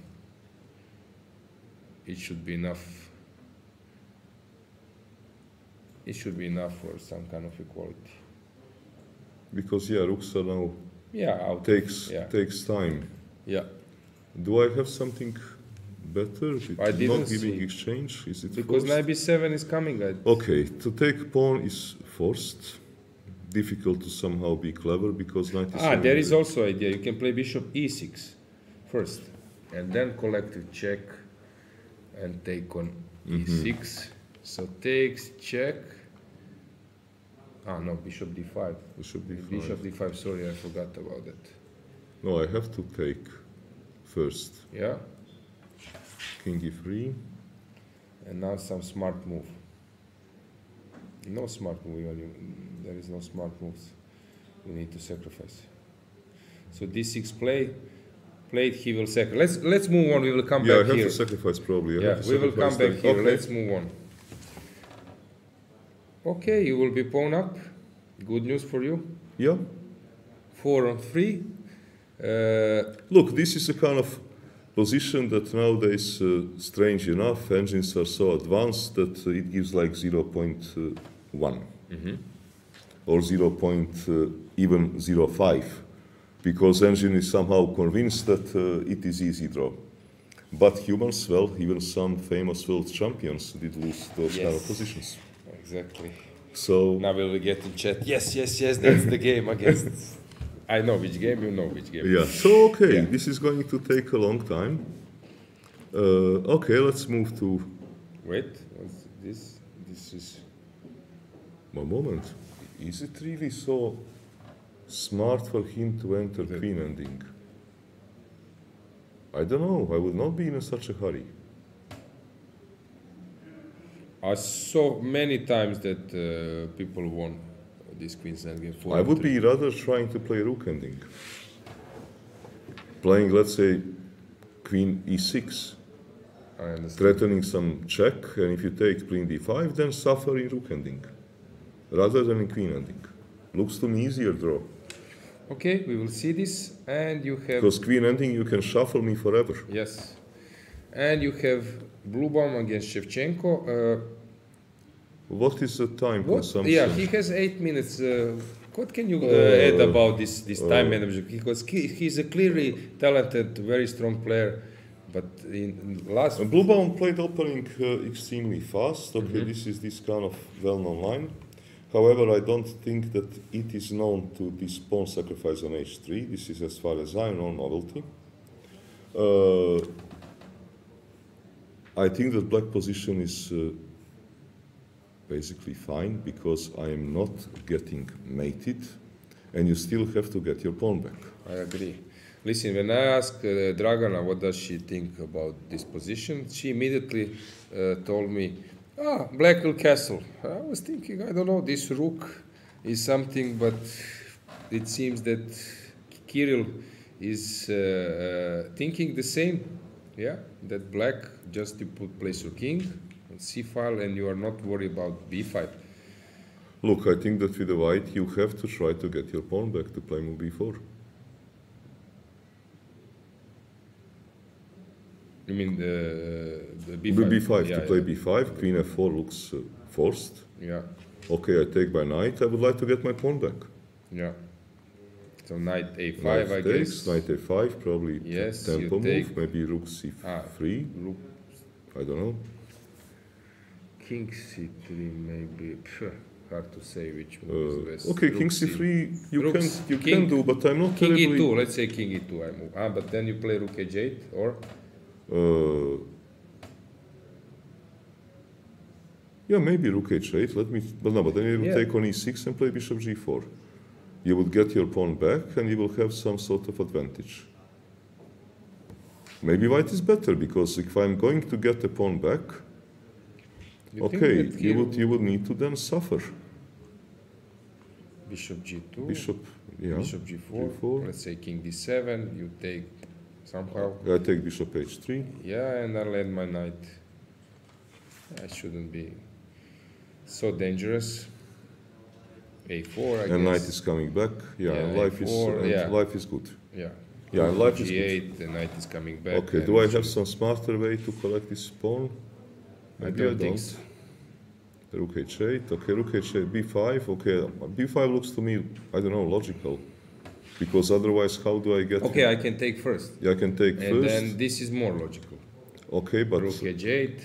It should be enough. It should be enough for some kind of equality. Because yeah, rooks are now Yeah, out. takes Yeah. takes time. Yeah. Do I have something better with I didn't not giving see. exchange? Is it Because forced? knight b7 is coming. Okay, to take pawn is forced. Difficult to somehow be clever because knight is There is also idea. You can play bishop e6 first, and then collect a check and take on e6. So takes, check. No, bishop d5. bishop d5. Bishop d5, sorry, I forgot about that. No, I have to take first. Yeah, King e3. and now some smart move. No smart move, there is no smart moves. You need to sacrifice. So d6 played, he will sacrifice. Let's move on, we will come Yeah, I back have here. to sacrifice probably. I Yeah, have to we will sacrifice come back then. here. Okay. Let's move on. Okay, you will be pawn up. Good news for you. Yeah. 4 on 3. Look, this is a kind of position that nowadays, strange enough, engines are so advanced that it gives like 0.1 or 0.05 because engine is somehow convinced that it is easy draw. But humans, well, even some famous world champions did lose those kind of Yes. positions. Exactly. So Now we will get in chat. Yes, that's the game against. I know which game, you know which game. yeah, so okay, Yeah. this is going to take a long time. Okay, let's move to Wait, what's this? This is. one moment. Is it really so smart for him to enter queen ending? I don't know. I would not be in such a hurry. I saw many times that people won this Queen's End game. I would be rather trying to play rook ending. Playing, let's say, queen e6, I understand. threatening some check, and if you take queen d5, then suffer in rook ending, rather than in queen ending. Looks to me easier draw. Okay, we will see this, and you have. Because queen ending, you can shuffle me forever. Yes. And you have Bluebaum against Shevchenko. What is the time What? consumption? Yeah, he has 8 minutes. What can you add about this time management? Because he's a clearly talented, very strong player, but in last. Bluebaum played opening extremely fast. Okay, this is this kind of well-known line. However, I don't think that it is known to this pawn sacrifice on h3. This is, as far as I know, novelty. I think that black position is basically fine because I am not getting mated, and you still have to get your pawn back. I agree. Listen, when I asked Dragana what does she think about this position, she immediately told me, black will castle. I was thinking, I don't know, this rook is something, but it seems that Kirill is thinking the same. Yeah, that black just to place your king on c-file, and you are not worried about b5. Look, I think that with the white, you have to try to get your pawn back to play move b4. You mean the b5? b5, yeah, to play yeah. b5, queen f4 looks forced. Yeah, Okay, I take by knight, I would like to get my pawn back. yeah. So knight a5, Knight I takes, guess. knight a5, probably Yes, tempo you take- move, maybe rook c3, Rook, I don't know. king c3, maybe. Phew, hard to say which one is best. Okay, Rook king c3, you Rooks- can king- do, but I'm not King terribly... e2, let's say king e2 I move. But then you play rook h8 or? Yeah, maybe rook h8. Let me. But no, but then you will Yeah. take on e6 and play bishop g4. You would get your pawn back, and you will have some sort of advantage. Maybe white is better because if I'm going to get the pawn back, You think okay, that you would need to then suffer. Bishop g2, Bishop, yeah. bishop g4, G4. let's say king d7, you take somehow. I take bishop h3. Yeah, and I land my knight. I shouldn't be so dangerous. a4, I And guess. knight is coming back. Yeah, Yeah, and life A4, is yeah. life is good. Yeah. Yeah, and life is good. g8, the knight is coming back. Okay, and do I have bishop- some smarter way to collect this pawn? I Maybe don't think so. Rook h8, okay, rook h8, b5, okay, b5 looks to me, I don't know, logical. Because otherwise, how do I get... Okay, I can take first. Yeah, I can take And first. then this is more logical. Okay, but Rook h8,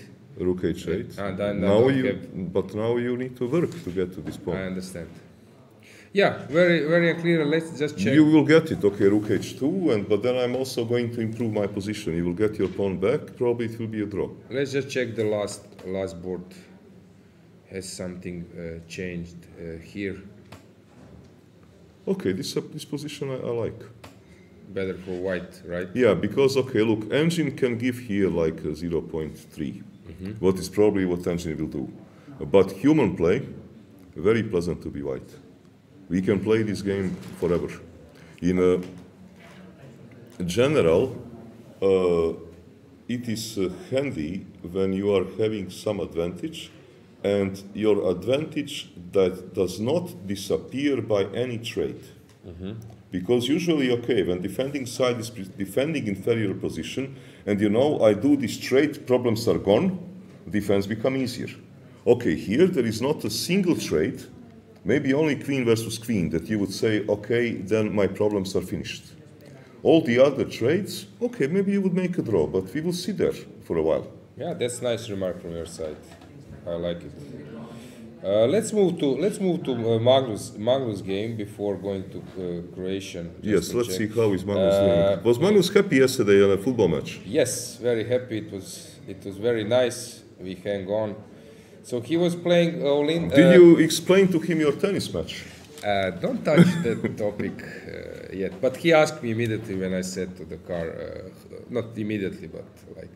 rook h8. and then I Now don't you, have- but now you need to work to get to this I pawn. understand. Yeah, very, very clear. Let's just check. You will get it, okay, rook h2, but then I'm also going to improve my position. You will get your pawn back, probably it will be a draw. Let's just check the last board. Has something changed here? Okay, this position I like. Better for white, right? Yeah, because, okay, look, engine can give here like a 0.3. What is probably what engine will do. But human play, very pleasant to be white. We can play this game forever. In a general, it is handy when you are having some advantage, and your advantage that does not disappear by any trade. Because usually, okay, when defending side is defending inferior position, and you know, I do this trade, problems are gone, defense become easier. Okay, here there is not a single trade, maybe only queen versus queen, that you would say, okay, then my problems are finished. All the other trades, okay, maybe you would make a draw, but we will sit there for a while. Yeah, that's nice remark from your side. I like it. Let's move to Magnus' game before going to Croatian. just Yes, to let's check. see how is Magnus doing. Was Magnus happy yesterday on a football match? Yes, very happy. It was very nice. We hang on. So he was playing all-in. Did you explain to him your tennis match? Don't touch that topic yet. But he asked me immediately when I said to the car, not immediately, but like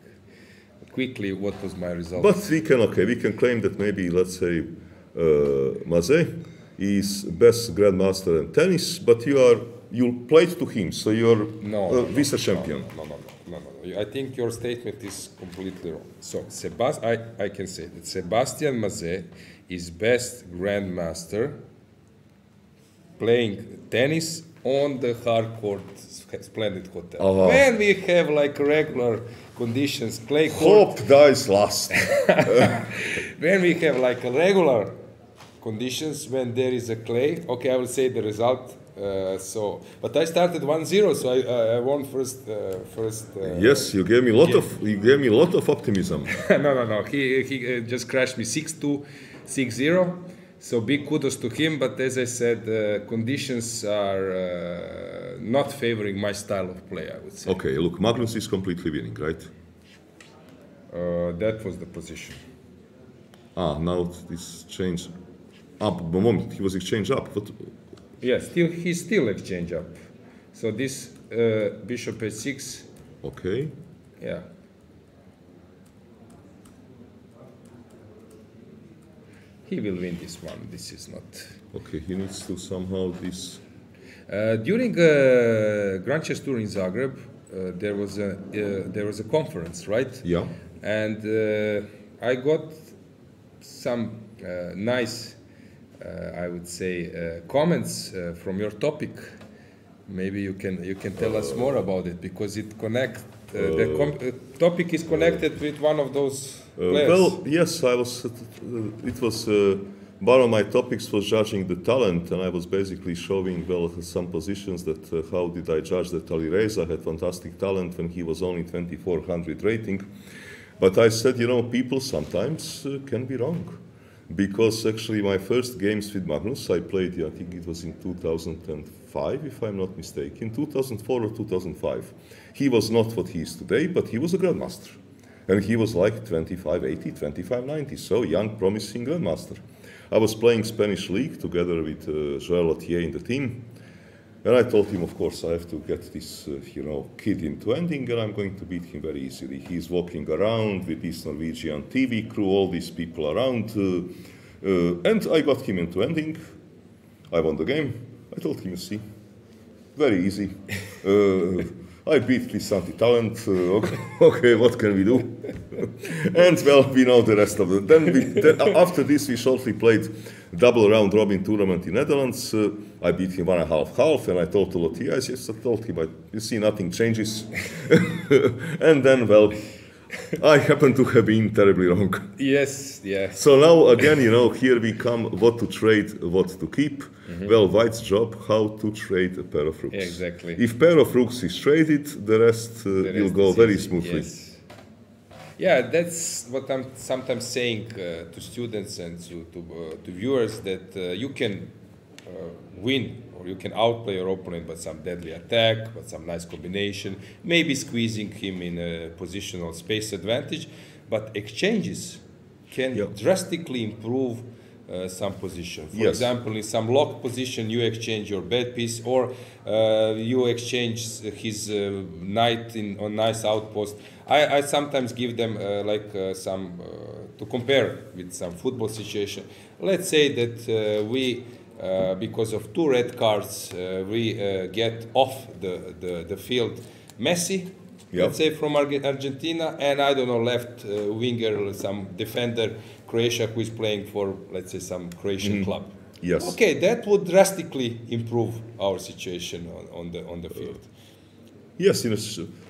quickly, what was my result. But we can claim that maybe, let's say, Maze is best grandmaster in tennis, but you played to him, so you're vice champion. No. I think your statement is completely wrong. So I can say that Sebastian Maze is best grandmaster playing tennis on the hard court Splendid Hotel. Uh-huh. When we have like regular conditions, clay court. Hope dies last. When we have like regular conditions, when there is a clay, okay, I will say the result. But I started 1-0, so I won first. Yes, you gave me a lot of optimism. No. He just crashed me 6-2, 6-0. So big kudos to him. But as I said, conditions are not favoring my style of play, I would say. Okay, look, Magnus is completely winning, right? That was the position. Now this change up. The moment he was exchanged up. What? Yeah, he's still exchange up. So this bishop h6. Okay. Yeah. He will win this one. This is not. Okay, he needs to somehow this. During Grand Chess Tour in Zagreb, there was a conference, right? Yeah. And I got some nice, I would say, comments from your topic. Maybe you can tell us more about it because it connect. The topic is connected with one of those players. Well, yes, I was. It was one of my topics was judging the talent, and I was basically showing some positions that how did I judge that Alireza had fantastic talent when he was only 2400 rating. But I said, people sometimes can be wrong. Because actually my first games with Magnus, I played, I think it was in 2005, if I'm not mistaken, 2004 or 2005. He was not what he is today, but he was a grandmaster. And he was like 2580, 2590, so young, promising grandmaster. I was playing Spanish League together with Joël Atier in the team. And I told him, of course, I have to get this, kid into ending, and I'm going to beat him very easily. He's walking around with this Norwegian TV crew, all these people around, and I got him into ending. I won the game. I told him, you see, very easy. I beat Crisanti Talent. Okay, what can we do? And well, we know the rest of it. Then after this, we shortly played double round robin tournament in Netherlands. I beat him 1.5-1/2, and I told to Lotia, yes, I told him, you see, nothing changes. And then, well, I happen to have been terribly wrong. Yes, yeah. So now again, here we come, what to trade, what to keep. Mm-hmm. Well, White's job, how to trade a pair of rooks. Exactly. If pair of rooks is traded, the rest will go very smoothly. Yes. Yeah, that's what I'm sometimes saying to students and to viewers, that you can win or you can outplay your opponent by some deadly attack, but some nice combination, maybe squeezing him in a positional space advantage, but exchanges can drastically improve some position. For example, in some locked position, you exchange your bad piece, or you exchange his knight on nice outpost. I sometimes give them some to compare with some football situation. Let's say that we, because of 2 red cards, we get off the field Messi, let's say from Argentina, and I don't know, left winger, some defender, Croatia, who is playing for, let's say, some Croatian club. Yes. Okay, that would drastically improve our situation on the field. Yes, in a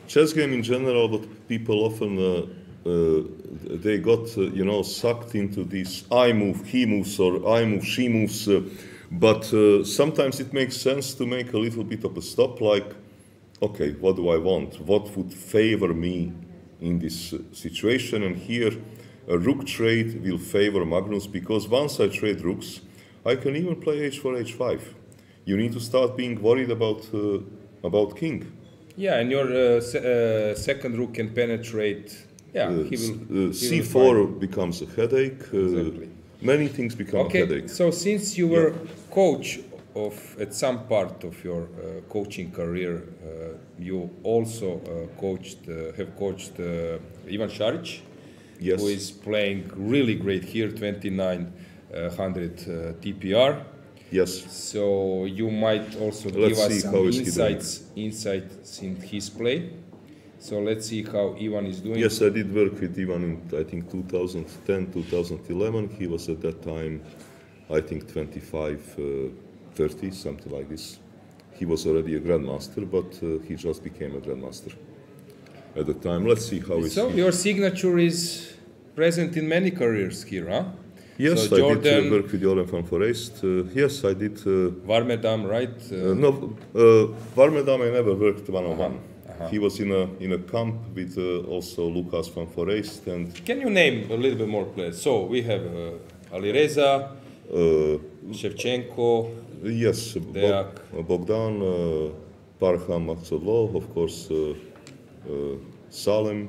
chess game in general, but people often they got sucked into these I move, he moves, or I move, she moves. But sometimes it makes sense to make a little bit of a stop, like, okay, what do I want? What would favor me in this situation? And here, a rook trade will favor Magnus, because once I trade rooks, I can even play h4, h5. You need to start being worried about king. Yeah, and your second rook can penetrate. Yeah, c4 becomes a headache. Exactly. Many things become a headache. So since you were coach at some part of your coaching career, you also have coached Ivan Šarić, yes, who is playing really great here, 2900 TPR. Yes. So you might also give us some insights in his play. So let's see how Ivan is doing. Yes, I did work with Ivan in, I think, 2010, 2011. He was at that time, I think, 25, 30, something like this. He was already a grandmaster, but he just became a grandmaster at the time. Let's see how So your signature is present in many careers here, huh? Yes, so I did work with Jordan van Foreest. Yes, I did. Warmerdam, right? No, Warmerdam I never worked one-on-one. He was in a camp with also Lucas van Foreest. And can you name a little bit more players? So we have Alireza, Shevchenko. Yes, Bogdan, Parham Maksudlov, of course, Salem.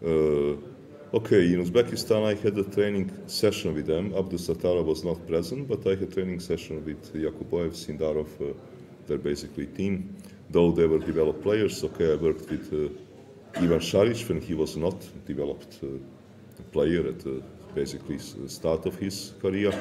Okay, in Uzbekistan I had a training session with them. Abdusattorov was not present, but I had a training session with Yakuboev, Sindarov, their basically team. Though they were developed players, okay, I worked with Ivan Šarić when he was not developed player at basically start of his career.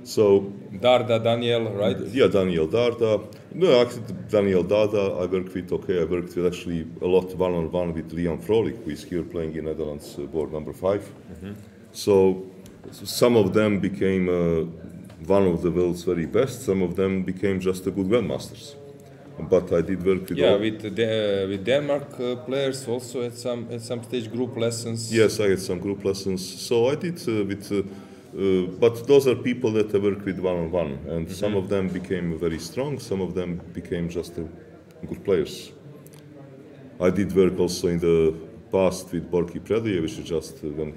So Darda, Daniel, right? yeah, Daniel Darda. No, actually, Daniel Darda, I worked with, okay, I worked with actually a lot one-on-one with Liam Frolik, who is here playing in Netherlands, board number 5. So some of them became one of the world's very best, some of them became just a good grandmasters. But I did work with all. With Denmark players also at some stage group lessons. Yes, I had some group lessons. So I did but those are people that I work with one-on-one, and some of them became very strong, some of them became just good players. I did work also in the past with Borki Predajevic, which is just a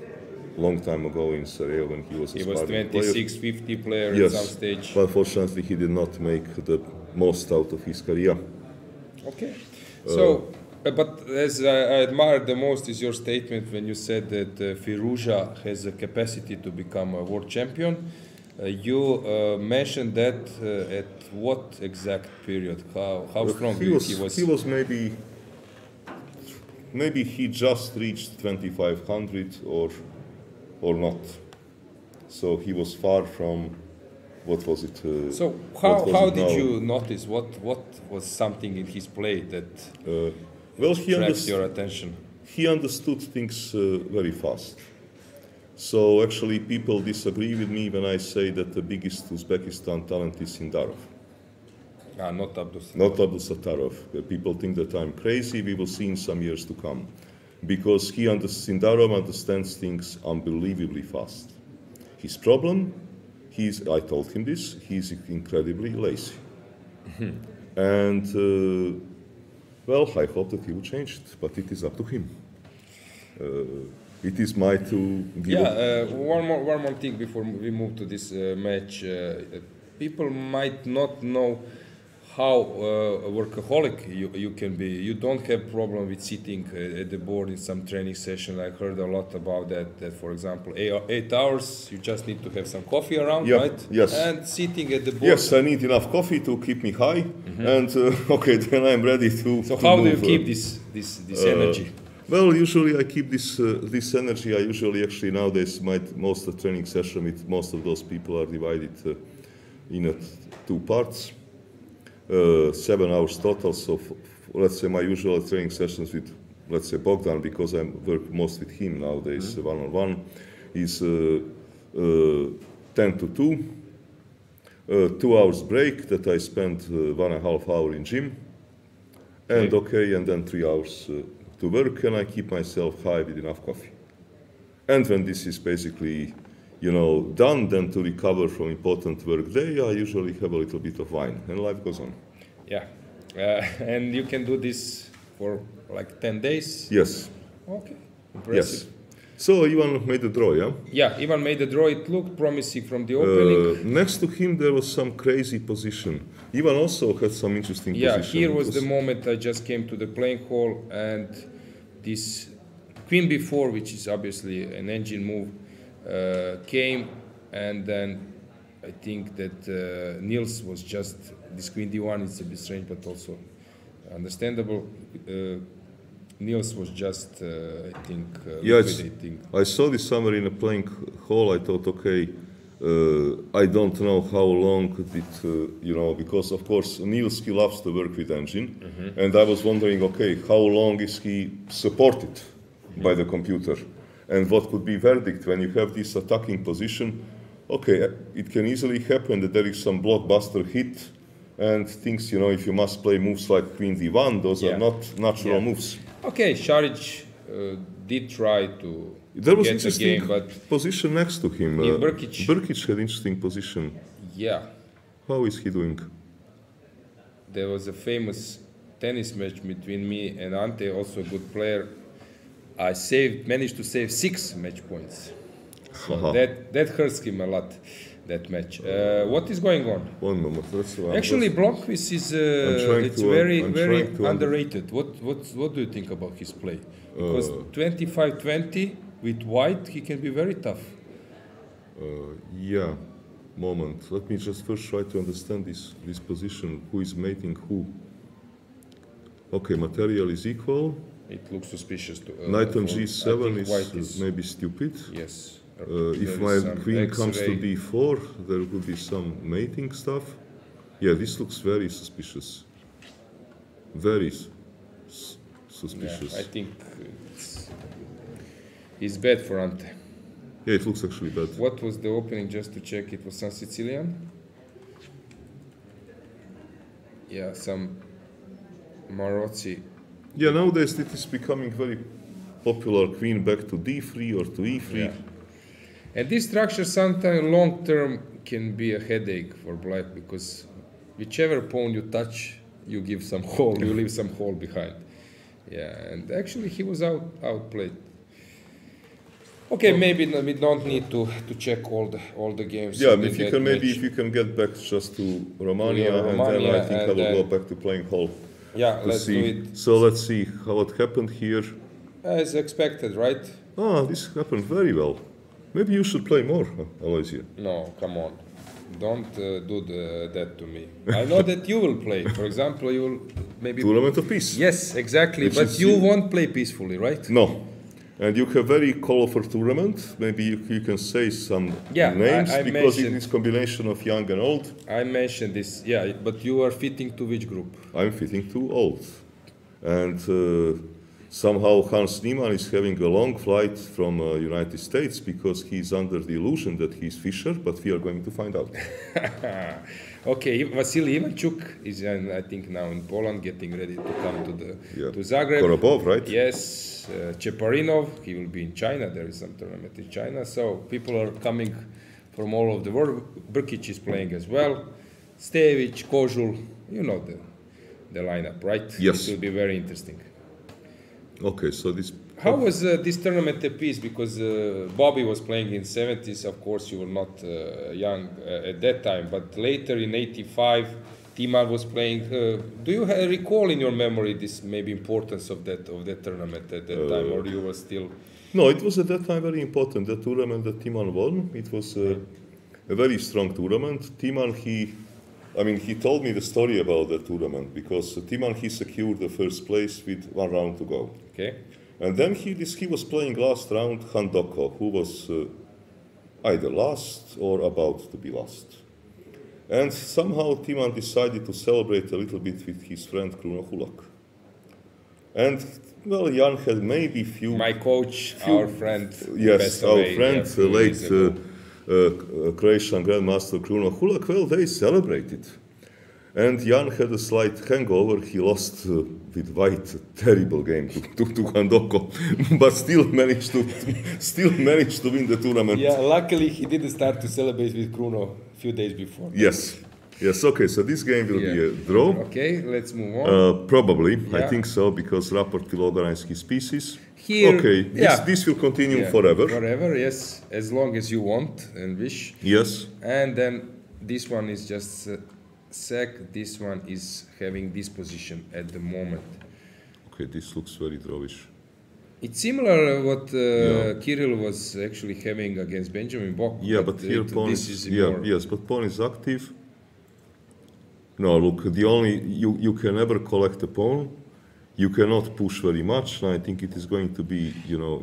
long time ago in Sarajevo when he was a He was sparring 26, 50 player Yes, at some stage. but fortunately he did not make the most out of his career. Okay. So, but as I admired the most is your statement when you said that Firouzja has a capacity to become a world champion. You mentioned that at what exact period? How strong He was maybe he just reached 2500 or not. So he was far from, what was it? So what was how it did now? you notice what was something in his play that Well, he attracts your attention? He understood things very fast. So actually people disagree with me when I say that the biggest Uzbekistan talent is Sindarov. Not Abdus. Not Abdusattorov. People think that I'm crazy. We will see in some years to come. Because Sindarov understands things unbelievably fast. His problem, I told him this, he's incredibly lazy. And, well, I hope that he will change it, but it is up to him. It is my to give one more thing before we move to this match. People might not know how a workaholic you can be. You don't have problem with sitting at the board in some training session. I heard a lot about that. That for example, 8 hours, you just need to have some coffee around, Yeah, right? yes. And sitting at the board. Yes, I need enough coffee to keep me high, and okay, then I'm ready to. So to how do you move, keep this energy? Well, usually I keep this energy. I usually actually nowadays most of the training session with most of those people are divided in 2 parts, 7 hours total. So let's say my usual training sessions with, let's say, Bogdan, because I work most with him nowadays, one-on-one, is 10 to 2. 2 hours break that I spend 1.5 hours in gym, and and then 3 hours to work, and I keep myself high with enough coffee. And when this is basically, done, then to recover from important work day, I usually have a little bit of wine, and life goes on. Yeah, and you can do this for like 10 days. Yes. Okay, impressive. Yes. So Ivan made a draw, yeah? Yeah, Ivan made a draw. It looked promising from the opening. Next to him, there was some crazy position. Ivan also had some interesting position. Yeah, here was the moment I just came to the playing hall, and this Queen B4, which is obviously an engine move, came, and then I think that Niels was just, this Queen D1 is a bit strange, but also understandable. Niels was just, I think, liquidating. I saw this somewhere in a playing hall. I thought, okay, I don't know how long it, because of course Niels, he loves to work with engine, and I was wondering, okay, how long is he supported by the computer, and what could be verdict when you have this attacking position? Okay, it can easily happen that there is some blockbuster hit, and things, if you must play moves like Queen D1, those are not natural moves. Okay, Šarić did try to There was get interesting the game, but position next to him. Brkić. Brkić had interesting position. yeah, How is he doing? there was a famous tennis match between me and Ante, also a good player. I managed to save 6 match points. So that hurts him a lot. that match. What is going on? One moment. Actually, Blomqvist is it's very underrated. What do you think about his play? Because 25-20 with white, he can be very tough. Yeah. Moment. Let me just first try to understand this position. Who is mating who? Okay, material is equal. It looks suspicious. Knight on g7 is maybe stupid. Yes. If my queen comes to b4, there could be some mating stuff. Yeah, this looks very suspicious. Very suspicious. Yeah, I think it's bad for Ante. Yeah, it looks actually bad. What was the opening, just to check? It was San Sicilian? Yeah, some Marozzi. Yeah, nowadays it is becoming very popular, queen back to d3 or to e3. Yeah. And this structure sometimes long term can be a headache for black, because whichever pawn you touch, you give some hole, you leave some hole behind. Yeah, and actually he was outplayed. Okay, maybe we don't need to check all the games. Yeah, if you can get back just to Romania, and then I think I will go back to playing Hall. Yeah, let's do it. So let's see what happened here. As expected, right? Ah, this happened very well. Maybe you should play more, Aloysia. No, come on. Don't do that to me. I know that you will play. For example, you will maybe... Tournament of Peace. Yes, exactly. But you won't play peacefully, right? No. And you have very colorful tournament. Maybe you can say some names, because it is combination of young and old. I mentioned this, yeah, but you are fitting to which group? I'm fitting to old. And somehow Hans Niemann is having a long flight from United States, because he's under the illusion that he's Fischer, but we are going to find out. Okay, Vasily Ivanchuk is, I think, now in Poland, getting ready to come to Zagreb. Korobov, right? Yes. Cheparinov, he will be in China. There is some tournament in China. So people are coming from all over the world. Brkic is playing as well. Stevic, Kozul, you know the lineup, right? Yes. It will be very interesting. Okay, so this... How was this tournament a piece? Because Bobby was playing in 70s. Of course, you were not young at that time. But later in 85, Timan was playing. Do you recall in your memory this maybe importance of that tournament at that time, or you were still? No, it was at that time very important. The tournament that Timan won, it was a very strong tournament. Timan, he told me the story about the tournament, because Timan, he secured the first place with 1 round to go. Okay. And then he was playing last round Handoko, who was either last or about to be last. And somehow Timan decided to celebrate a little bit with his friend Kruno Hulak. And, well, Jan had maybe few... My coach, our friend. Yes, our friend, late Croatian Grandmaster Kruno Hulak, well, they celebrated. And Jan had a slight hangover. He lost with white a terrible game to Handoko, but still managed to win the tournament. Yeah, luckily he didn't start to celebrate with Kruno a few days before. Yes. Okay, so this game will be a draw. Okay, let's move on. Probably, I think so, because Rapport will organize his pieces. Here, okay, this will continue forever. Forever, yes, as long as you want and wish. Yes. And then this one is just sec. This one is having this position at the moment. Okay, this looks very drawish. It's similar what Kirill was actually having against Benjamin Bok. Yeah, but here pawn is yes, but pawn is active. No, look, you can never collect a pawn. You cannot push very much. And I think it is going to be,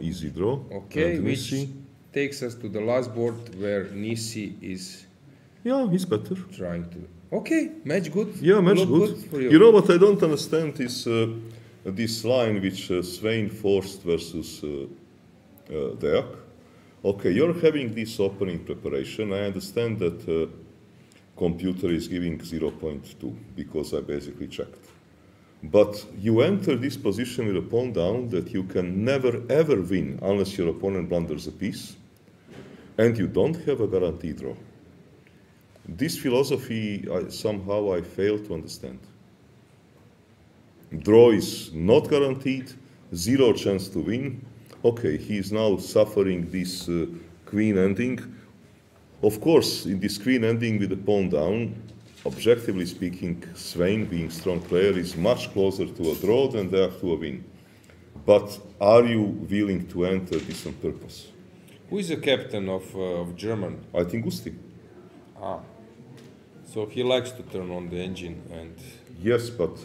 easy draw. Okay, which takes us to the last board where Nisi is. Yeah, he's better. Trying to. Okay, match good. Yeah, match good. For you. You know what I don't understand is this line which Svein forced versus Deak. Okay, you're having this opening preparation. I understand that computer is giving 0.2 because I basically checked. But you enter this position with a pawn down that you can never ever win unless your opponent blunders a piece, and you don't have a guaranteed draw. This philosophy somehow I fail to understand. Draw is not guaranteed, 0 chance to win. Okay, he is now suffering this queen ending. Of course, in the screen ending with the pawn down, objectively speaking, Svein, being strong player, is much closer to a draw than there to a win. But are you willing to enter this on purpose? Who is the captain of German? I think Gusti. So he likes to turn on the engine and. Yes, but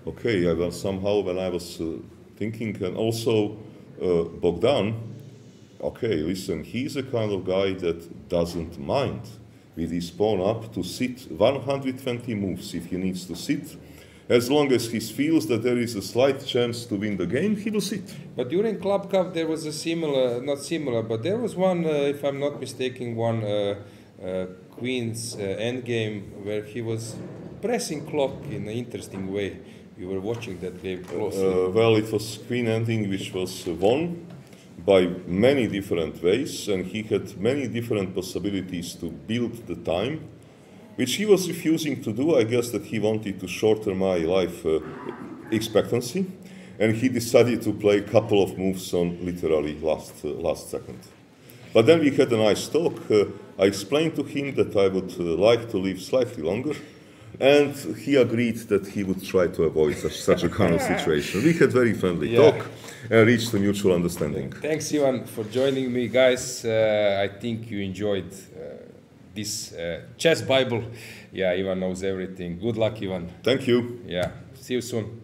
okay, somehow when I was thinking, and also Bogdan, okay, listen, he's a kind of guy that doesn't mind with his pawn up to sit 120 moves if he needs to sit. As long as he feels that there is a slight chance to win the game, he will sit. But during Club Cup there was a similar, not similar, but there was one, if I'm not mistaken, one Queen's endgame where he was pressing clock in an interesting way. You were watching that game closely. Well, it was Queen ending which was won by many different ways, and he had many different possibilities to build the time, which he was refusing to do. I guess that he wanted to shorten my life expectancy, and he decided to play a couple of moves on literally last second. But then we had a nice talk. I explained to him that I would like to live slightly longer, and he agreed that he would try to avoid such a kind of situation. We had very friendly talk and reached a mutual understanding. Thanks, Ivan, for joining me, guys. I think you enjoyed this chess Bible. Yeah, Ivan knows everything. Good luck, Ivan. Thank you. Yeah, see you soon.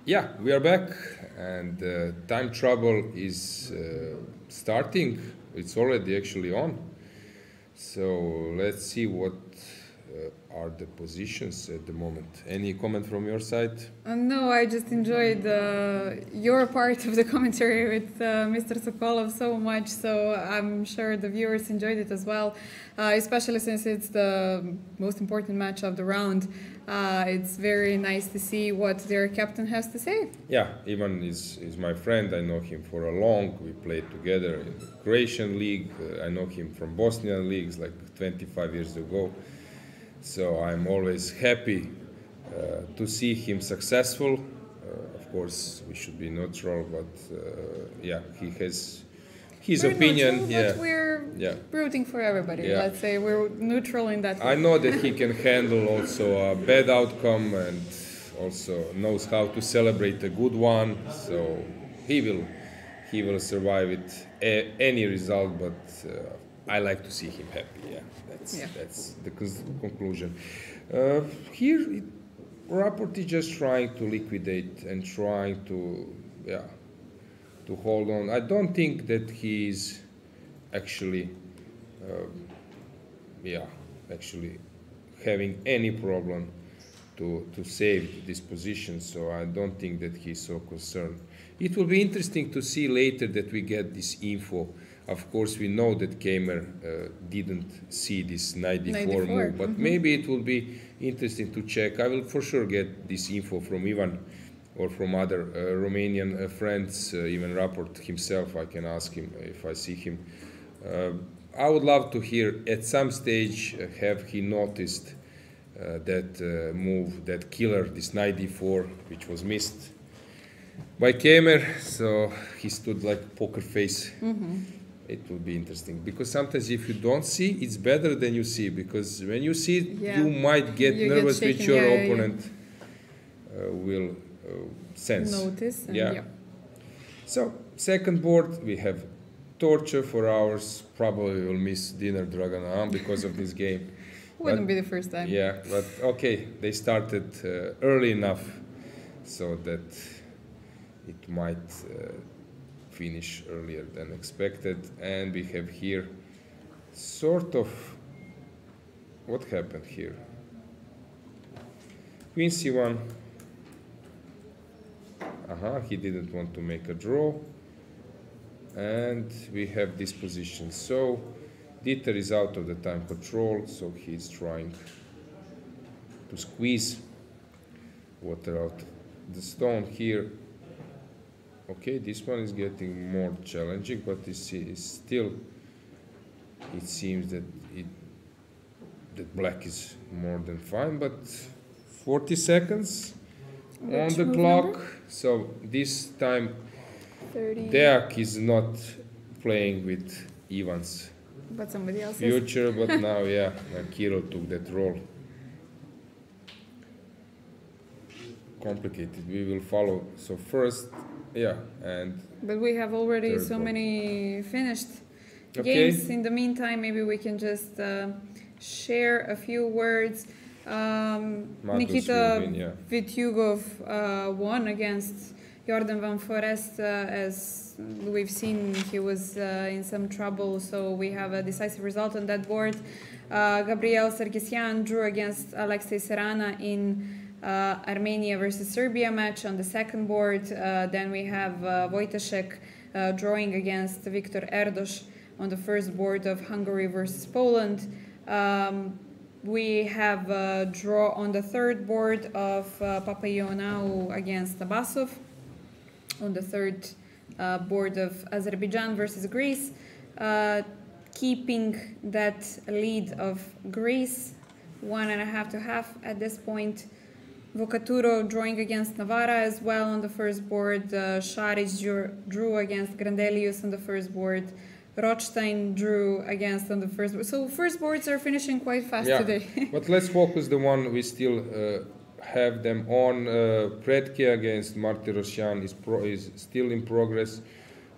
Yeah, we are back, and time trouble is starting. It's already actually on. So let's see what are the positions at the moment. Any comment from your side? No, I just enjoyed your part of the commentary with Mr. Sokolov so much, so I'm sure the viewers enjoyed it as well, especially since it's the most important match of the round. It's very nice to see what their captain has to say. Yeah, Ivan is my friend. I know him for a long. We played together in the Croatian league. I know him from Bosnian leagues like 25 years ago. So I'm always happy to see him successful. Of course, we should be neutral, but yeah, he has his We're opinion. neutral, Yeah, but we're yeah. rooting for everybody. Yeah. Let's say we're neutral in that way. I know that he can handle also a bad outcome and also knows how to celebrate a good one. So he will survive it any result. But I like to see him happy. Yeah, that's the conclusion. Here, Rapport is just trying to liquidate and trying to hold on. I don't think that he is actually actually having any problem to save this position, so I don't think that he's so concerned. It will be interesting to see later that we get this info. Of course, we know that Kamer didn't see this 94 move, but maybe it will be interesting to check. I will for sure get this info from Ivan or from other Romanian friends, even Rapport himself. I can ask him if I see him. I would love to hear at some stage have he noticed that move, that killer, this 94, which was missed by Kamer. So he stood like poker face. It will be interesting because sometimes if you don't see, it's better than you see, because when you see it, you might get nervous with your opponent will sense. Notice. And So second board, we have torture for hours. Probably will miss dinner, Dragana, because of this game. Wouldn't be the first time. Yeah, but okay, they started early enough so that it might finish earlier than expected. And we have here sort of what happened here. Queen c1. He didn't want to make a draw. And we have this position. So Dieter is out of the time control, so he's trying to squeeze water out the stone here. Okay, this one is getting more challenging, but it's still, it seems that black is more than fine, but 40 seconds on the clock. So this time 30. Deak is not playing with Ivan's But somebody else future, but now, Kirill took that role. Complicated. We will follow. So first, and. But we have already so many finished games. In the meantime, maybe we can just share a few words. Nikita Vityugov won against Jordan Van Forest. As we've seen, he was in some trouble, so we have a decisive result on that board. Gabriel Sargsyan drew against Alexei Serana in Armenia versus Serbia match on the second board. Then we have Wojtaszek drawing against Viktor Erdos on the first board of Hungary versus Poland. We have a draw on the third board of Papaioannou against Tabasov. On the third board of Azerbaijan versus Greece, keeping that lead of Greece 1.5 to half at this point. Vocaturo drawing against Navarra as well on the first board. Šarić drew against Grandelius on the first board. Rothstein drew against on the first board. So first boards are finishing quite fast today. But let's focus the one we still have them on. Predke against Martirosyan is still in progress.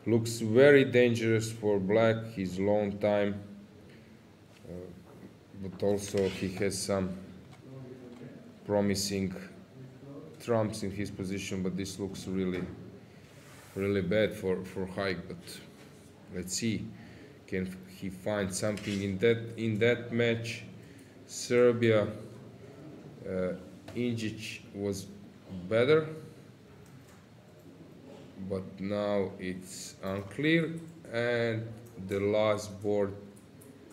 Looks very dangerous for black. He's long time, but also he has some promising trumps in his position, but this looks really, really bad for Haig. But let's see, can he find something in that match? Serbia, Injic was better, but now it's unclear. And the last board,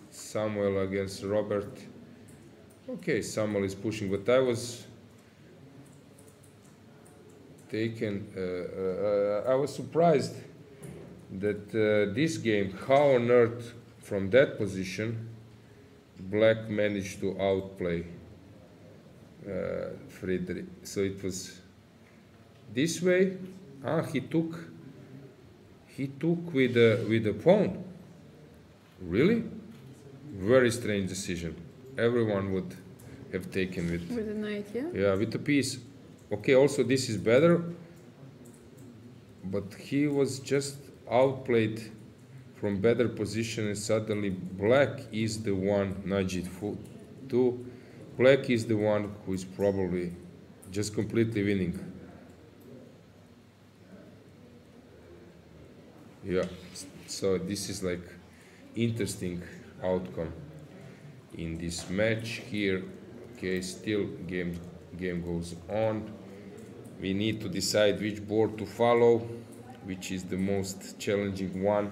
Samuel against Robert. Okay, Samuel is pushing, but I was taken. I was surprised that this game, how on earth from that position, Black managed to outplay Friedrich. So it was this way. He took with a pawn. Really? Very strange decision. Everyone would have taken with With the knight, yeah? yeah, with the piece. Okay, also this is better, but he was just outplayed from better position, and suddenly Black is the one, Najid too. Black is the one who is probably just completely winning. Yeah, so this is like interesting outcome in this match here. Okay, still game goes on. We need to decide which board to follow, which is the most challenging one.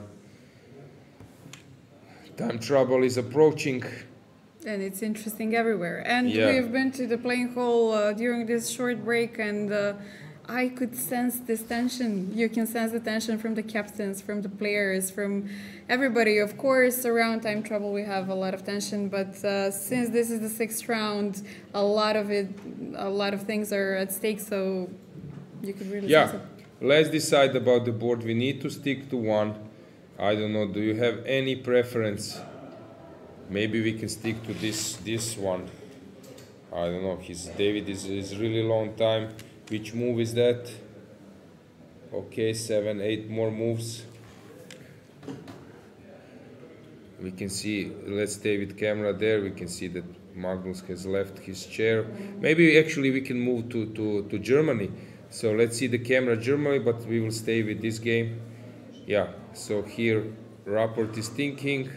Time trouble is approaching. And it's interesting everywhere. And Yeah. we've been to the playing hall during this short break, and I could sense this tension. You can sense the tension from the captains, from the players, from everybody. Of course, around time trouble we have a lot of tension, but since this is the sixth round, a lot of things are at stake. So you could really Yeah, sense it. let's decide about the board. We need to stick to one. I don't know. Do you have any preference? Maybe we can stick to this one. I don't know. David is really long time. Which move is that? Okay, 7, 8 more moves. We can see. Let's stay with camera there. We can see that Magnus has left his chair. Maybe actually we can move to Germany. So let's see the camera Germany, but we will stay with this game. Yeah. So here, Rapport is thinking.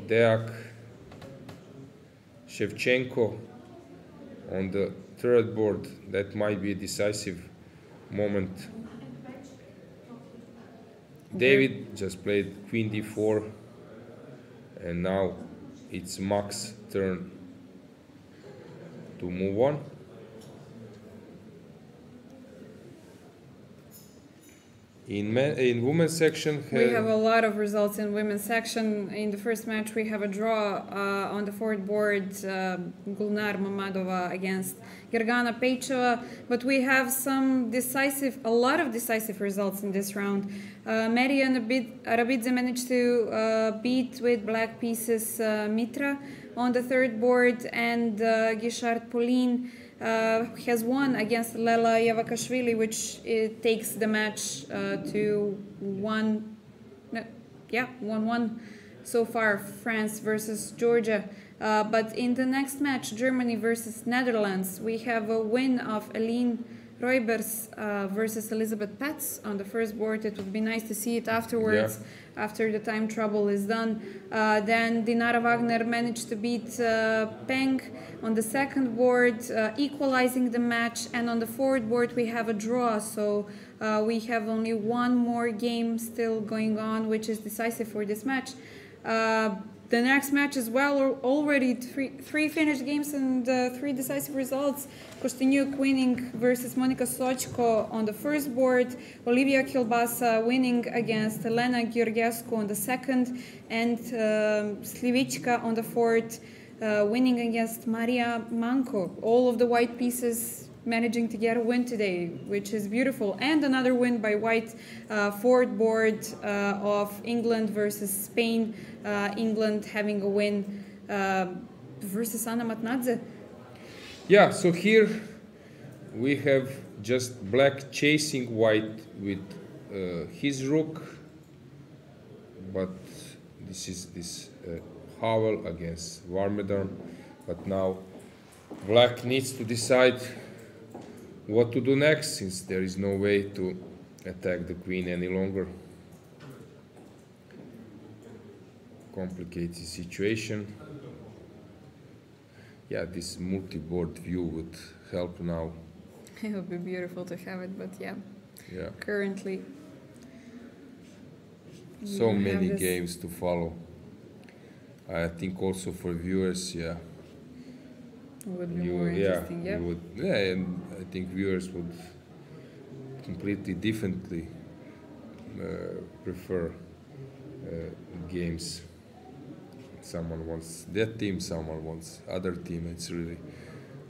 Deak, Shevchenko on the third board. That might be a decisive moment. David just played Queen D4, and now it's Max's turn to move on. In women's section, We have a lot of results in women's section. In the first match, we have a draw on the fourth board, Gulnar Mamadova against Gergana Peicheva. But we have a lot of decisive results in this round. Marian Arabidze managed to beat with black pieces Mitra on the third board, and Gishard Pauline has won against Lela Yavakashvili, which takes the match to 1-1 so far, France versus Georgia. But in the next match, Germany versus Netherlands, we have a win of Eline Roybers versus Elizabeth Petz on the first board. It would be nice to see it afterwards, after the time trouble is done. Then Dinara Wagner managed to beat Peng on the second board, equalizing the match. And on the fourth board, we have a draw. So we have only one more game still going on, which is decisive for this match. The next match as well, already three finished games and 3 decisive results. Kostyniuk winning versus Monika Sochko on the first board, Olivia Kilbasa winning against Elena Georgescu on the second, and Slivichka on the fourth, winning against Maria Manko. All of the white pieces managing to get a win today, which is beautiful. And another win by white, fourth board of England versus Spain. England having a win versus Anna Matnadze. Yeah, so here we have just black chasing white with his rook, but this is Howell against Warmedon. But now black needs to decide what to do next, since there is no way to attack the queen any longer. Complicated situation. Yeah, this multi-board view would help now. It would be beautiful to have it, but yeah, Yeah, currently. so we have many this- games to follow. I think also for viewers, yeah, Would be more interesting, yeah. and I think viewers would completely differently prefer games. Someone wants that team, someone wants other team. It's really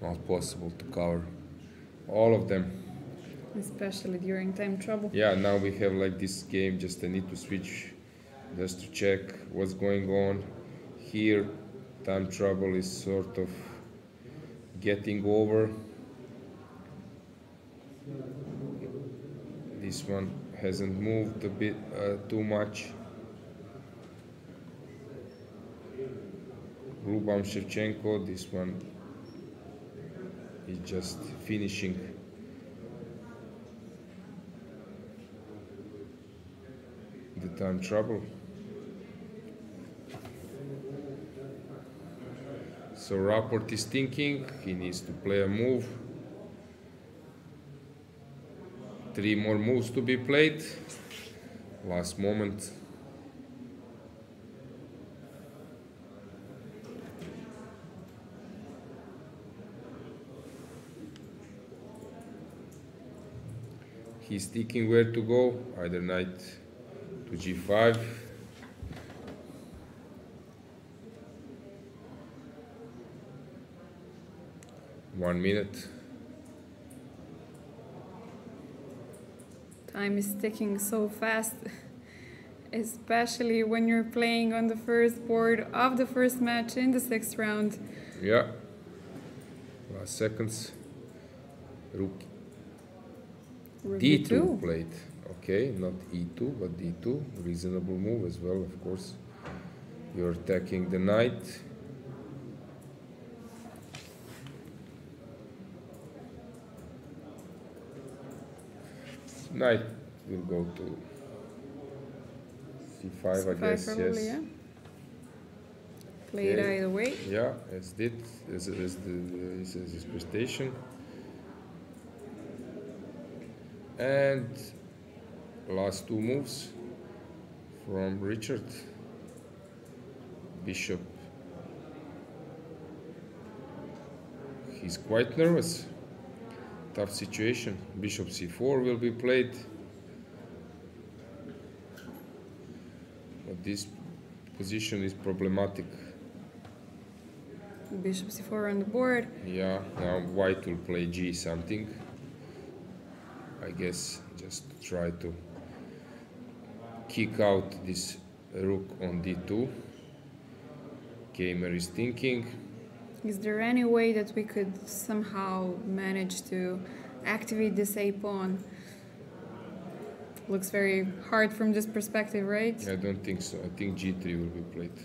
not possible to cover all of them. Especially during time trouble. Yeah, now we have like this game, just I need to switch just to check what's going on. Here, time trouble is sort of getting over. This one hasn't moved a bit too much. Rubam Shevchenko, this one is just finishing. The time trouble. So Rapport is thinking, he needs to play a move. 3 more moves to be played. Last moment. He's thinking where to go, either knight to g5. One minute. Time is ticking so fast, especially when you're playing on the first board of the first match in the 6th round. Yeah. Last seconds. Rook Rook d2 played. Okay, not e2, but d2. Reasonable move as well, of course. You're attacking the knight. Knight will go to c5, I C5 guess. probably, Yes. yeah. Play it Okay. either way. Yeah, as his prestation. And last 2 moves from Richard. Bishop. He's quite nervous. Tough situation. Bishop c4 will be played. But this position is problematic. Bishop c4 on the board. Yeah, now white will play g something. I guess just try to kick out this rook on d2. Gamer is thinking. Is there any way that we could somehow manage to activate this a pawn? Looks very hard from this perspective, right? I don't think so. I think g3 will be played.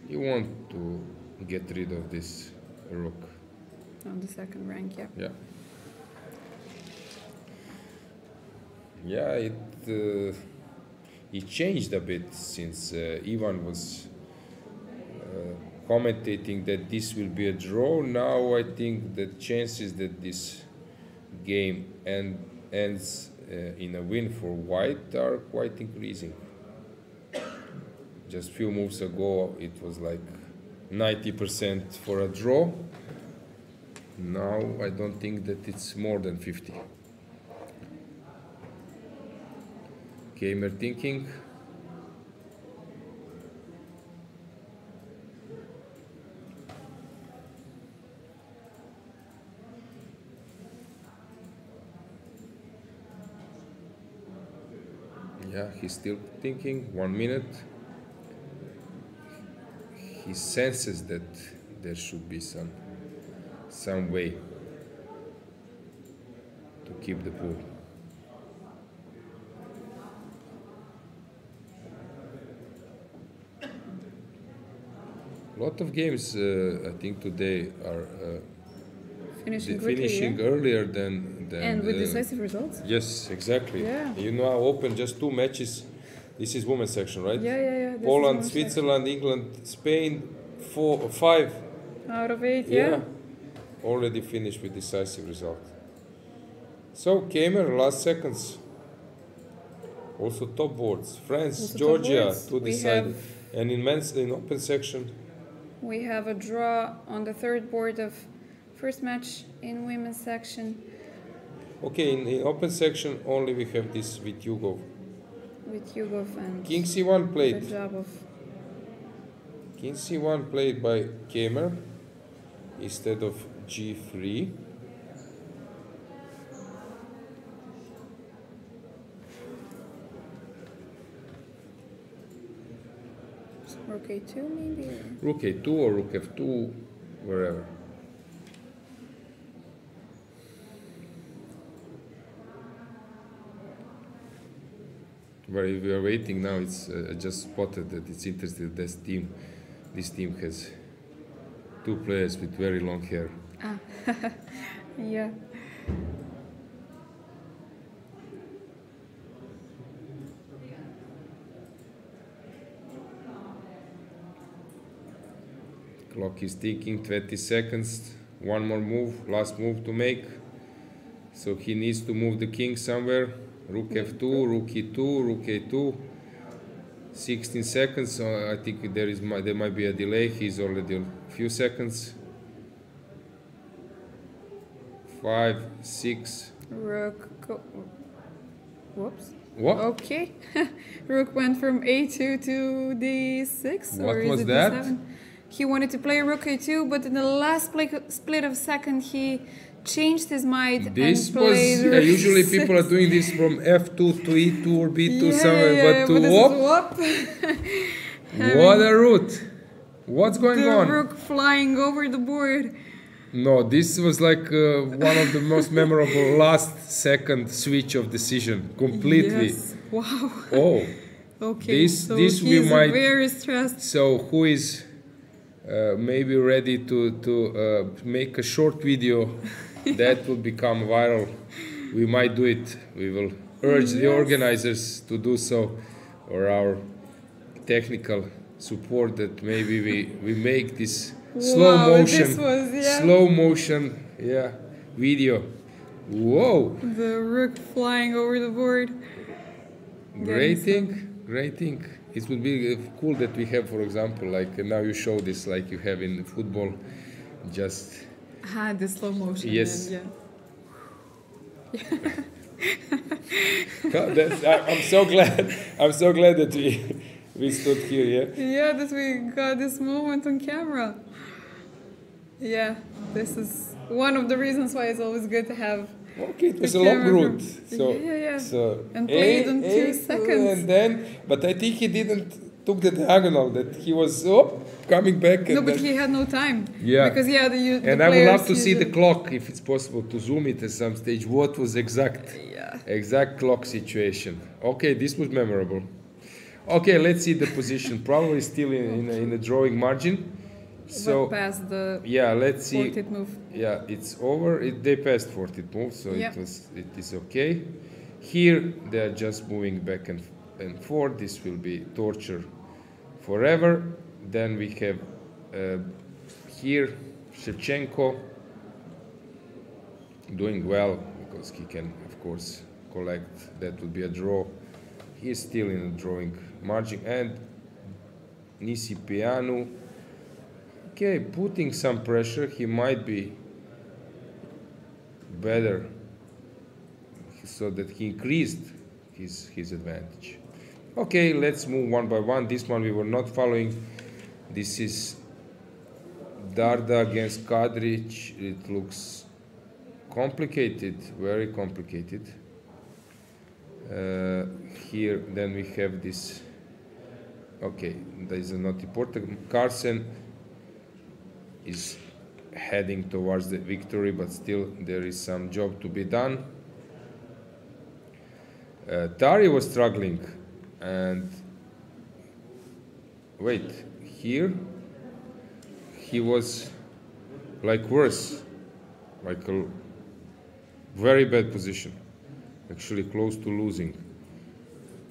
You want to get rid of this rook. On the 2nd rank, yeah. Yeah. Yeah, it changed a bit since Ivan was commentating that this will be a draw. Now I think the chances that this game ends in a win for white are quite increasing. Just few moves ago it was like 90% for a draw. Now I don't think that it's more than 50. Gamer thinking. Yeah, he's still thinking. 1 minute. He senses that there should be some way to keep the pool. A lot of games, I think today are finishing quickly, finishing yeah. earlier than And with decisive results. Yes, exactly. Yeah. You now open just 2 matches. This is women's section, right? Yeah. This is Poland, one Switzerland, England, Spain, 5. section. Out of 8, Yeah. Already finished with decisive result. So Kamer, last seconds. Also top boards. France, Also top Georgia, boards. 2 We decided. have- And in open section, We have a draw on the third board of first match in women's section okay, in open section only we have this with Yugov. with Yugov and King C1 the played. job of King C1 played by Kamer instead of G3. Rook A2 maybe. Or? Rook A2 or Rook F2, wherever. But if we are waiting now, it's I just spotted that it's interesting. This team has 2 players with very long hair. Yeah. Clock is ticking, 20 seconds. One more move, last move to make. So he needs to move the king somewhere. Rook F2, Rook E2, Rook A2. 16 seconds. So I think there might be a delay. He's already a few seconds. 5, 6. Rook. Whoops. What? Okay. Rook went from A2 to D6. What or is was it that? D7? He wanted to play Rook A2, but in the last split of second, he changed his mind This and played was Rook usually A6. people are doing this from F2 to E2 or B2 somewhere, yeah, but to this whoop, is what a route! What's going the on? rook flying over the board. No, this was like one of the most memorable last second switch of decision, completely. Yes. Wow. Oh, Okay. This- so this we he's might- very stressed. so who is maybe ready to make a short video that will become viral? We might do it. We will urge the Yes. organizers to do so, or our technical support that maybe we make this slow Wow, motion, this was, yeah. slow motion, video. Whoa, The rook flying over the board. great Getting thing, great thing. It would be cool that we have, for example, like now you show this like you have in football, just The slow motion. Yes. And, I'm so glad. I'm so glad that we stood here. yeah, that we got this moment on camera. Yeah, this is one of the reasons why it's always good to have. Okay, it was The a long camera route. from- So Yeah. So And played in 2 seconds. And then, but I think he didn't took the diagonal. That he was coming back. No, And but then, he had no time. Yeah. Because the and I would love to players see the usually- clock if it's possible to zoom it at some stage. What was exact clock situation? Okay, this was memorable. Okay, let's see the position. Probably still in a drawing margin. So But past the yeah, let's see. 40th move. Yeah, it's over. They passed 40th move, so Yeah. it is okay. Here they are just moving back and forth. This will be torture forever. Then we have here Shevchenko doing well because he can, of course, collect. That would be a draw. He's still in a drawing margin, and Nisipianu. Okay, putting some pressure, he might be better so that he increased his advantage. Okay, let's move one by one. This one we were not following. This is Darda against Kadric. It looks complicated, very complicated. Here then we have this. Okay, there is a not important. Carlsen is heading towards the victory, but still there is some job to be done. Tari was struggling, and wait, here he was like worse. like a very bad position, actually close to losing.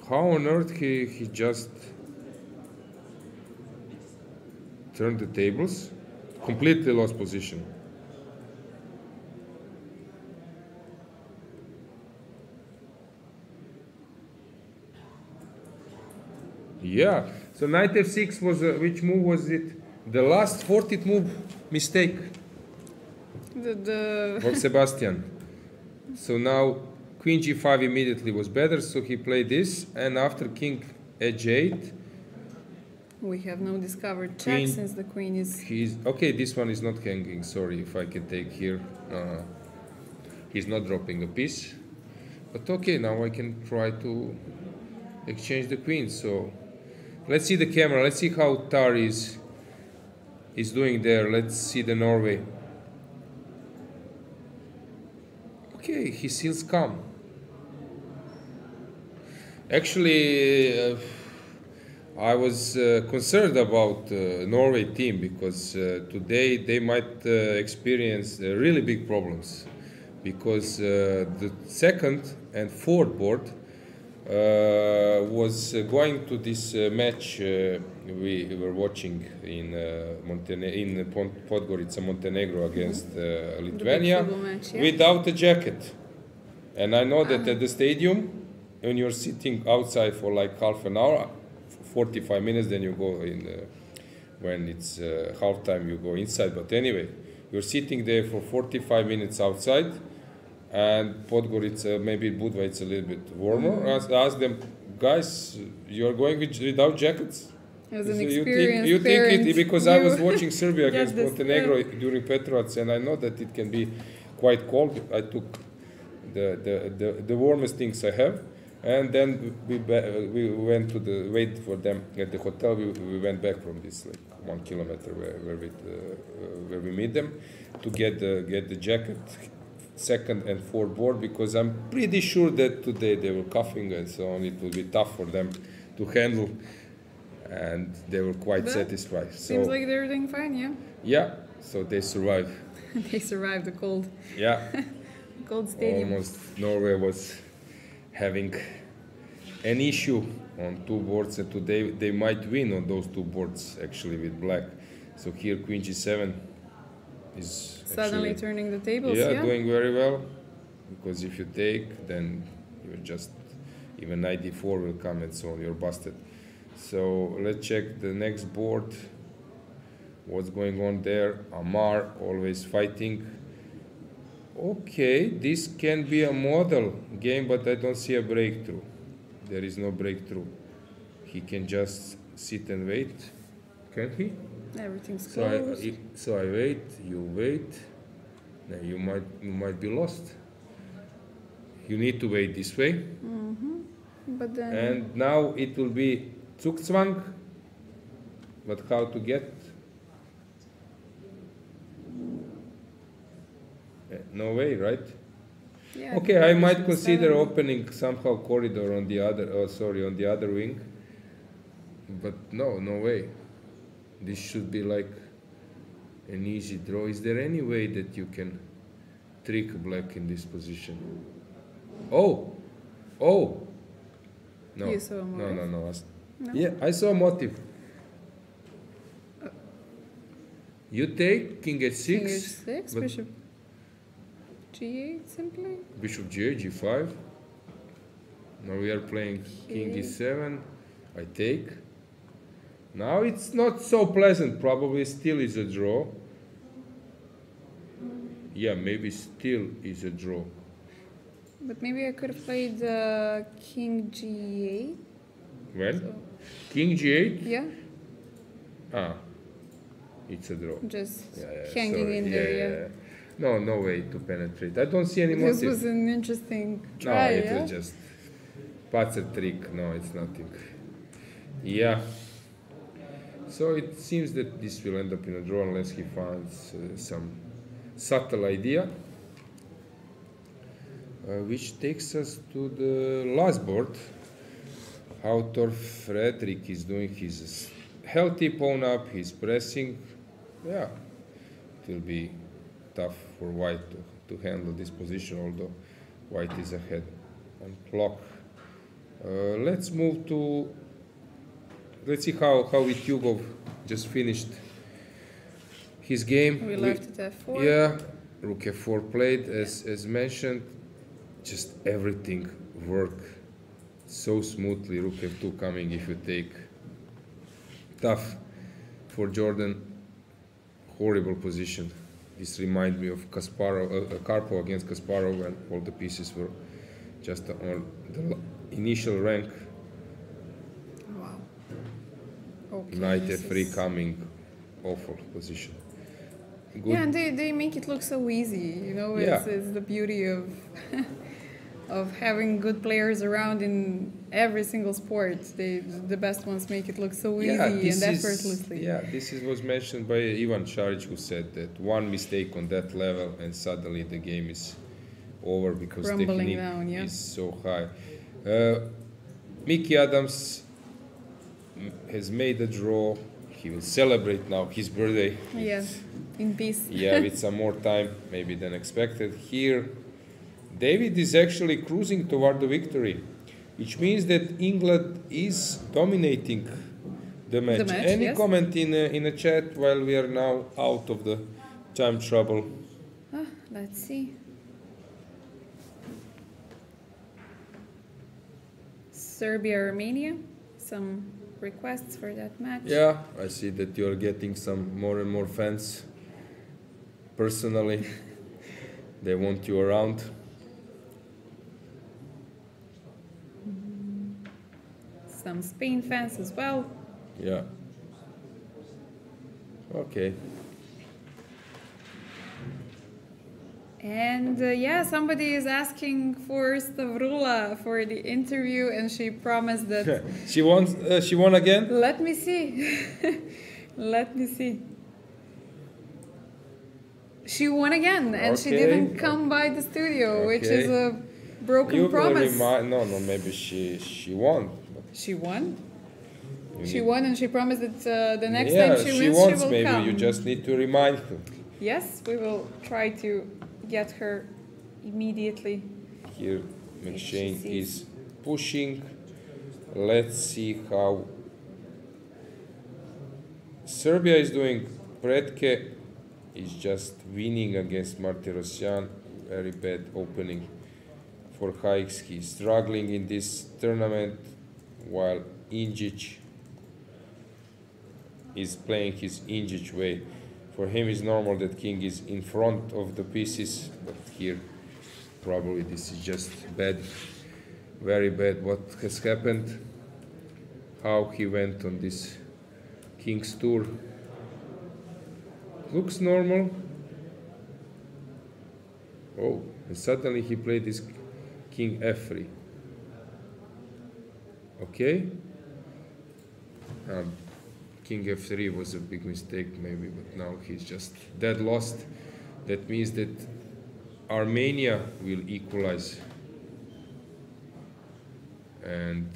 How on earth he just turned the tables? Completely lost position. Yeah, so knight f6 was, which move was it? The last 40th move mistake The for Sebastian. So now queen g5 immediately was better, so he played this, and after king h8, we have no discovered check Queen- since the queen is. he's, okay, this one is not hanging, sorry, if I can take here. He's not dropping a piece. But okay, now I can try to exchange the queen, so let's see the camera, let's see how Tar is doing there. Let's see the Norway. Okay, he seems calm. Actually, I was concerned about Norway team because today they might experience really big problems because the second and fourth board was going to this match we were watching in Podgorica, Montenegro against Lithuania football match, yeah. without a jacket. And I know that at the stadium, when you're sitting outside for like half an hour, 45 minutes, then you go in, when it's half time, you go inside. But anyway, you're sitting there for 45 minutes outside, and Podgorica, maybe Budva, it's a little bit warmer. Ask them, guys, you're going without jackets? As an So experienced you think parent, it, because I was you watching Serbia get against this, Montenegro during Petrovac, and I know that it can be quite cold. I took the warmest things I have, and then we went to the wait for them at the hotel. We went back from this like 1 kilometer where we meet them to get the jacket, second and fourth board, because I'm pretty sure that today they were coughing and so on. It will be tough for them to handle, and they were quite But satisfied. seems So like they're doing fine, yeah. yeah, so they survived. They survived the cold Yeah. stadium. Almost Norway was having an issue on two boards, and today they might win on those two boards actually with black. So here Queen G7 is Suddenly actually, turning the tables, yeah, yeah. doing very well, because if you take, then you're just, even knight d4 will come and so on, you're busted. So let's check the next board. What's going on there? Amar always fighting. Okay, this can be a model game, but I don't see a breakthrough. There is no breakthrough. He can just sit and wait. Can he? Everything's So closed. I wait, you wait. Now you might be lost. You need to wait this way. But then And now it will be Zugzwang. But how to get? No way, right? yeah, Okay, I might Queen consider G7. opening somehow corridor on the other, on the other wing. But no way. This should be like an easy draw. Is there any way that you can trick black in this position? Oh! No. You saw a motive? No. No? Yeah, I saw a motive. You take king h6. King H6, but bishop G8 simply. Bishop g8, g5. Now we are playing king Okay. e7. I take. Now it's not so pleasant. Probably still is a draw. Yeah, maybe still is a draw. But maybe I could have played King G8. Well, So, king g8. yeah, It's a draw. just Yeah, hanging sorry. in there, yeah. No way to penetrate. I don't see any This motive. was an interesting No, try, it yeah? was just Patzer trick. No, it's nothing. Yeah. So it seems that this will end up in a draw unless he finds some subtle idea. Which takes us to the last board. How Tor Fredrik is doing his healthy pawn up, he's pressing. Yeah, it will be tough for white to handle this position, although white is ahead on clock. Let's move to, let's see how Ityugov just finished his game. We left at f4. Yeah, rook f4 played, as mentioned. Just everything worked so smoothly. Rook f2 coming if you take. Tough for Jordan. Horrible position. This reminds me of Karpov against Kasparov, when all the pieces were just on the initial rank. Wow. Okay. Knight this f3 is- coming, awful position. Good. Yeah, and they make it look so easy. You know, Yeah. it's the beauty of of having good players around in every single sport. The best ones make it look so easy and effortlessly. This was mentioned by Ivan Šarić, who said that one mistake on that level and suddenly the game is over because Crumbling technique down, yeah. is so high. Mickey Adams has made a draw. He will celebrate now his birthday. Yes, in peace. Yeah, with some more time maybe than expected. Here, David is actually cruising toward the victory, which means that England is dominating the match. Any yes. comment in a chat while we are now out of the time trouble? Let's see. Serbia, Armenia. Some requests for that match. Yeah, I see that you are getting some more and more fans. Personally, they want you around. Some Spain fans as well. Yeah. Okay. And yeah, somebody is asking for Stavrula for the interview, and she promised that. She won again? Let me see. Let me see. She won again, and she Okay. didn't come by the studio, which is Okay. a broken You will promise. no, maybe she won. She won. You She need- won, and she promised that the next yeah, time she she wins, wants. she will Maybe come. you just need to remind her. Yes, we will try to get her immediately. Here, If she McShane sees. is pushing. Let's see how Serbia is doing. Predke is just winning against Martirosyan. Very bad opening for Hikes. He's struggling in this tournament, while Injic is playing his Injic way. For him, it's normal that king is in front of the pieces, but here, probably this is just bad, very bad. What has happened? How he went on this king's tour? Looks normal. Oh, and suddenly he played this king f3. Okay. King f3 was a big mistake maybe, but now he's just dead lost. That means that Armenia will equalize. And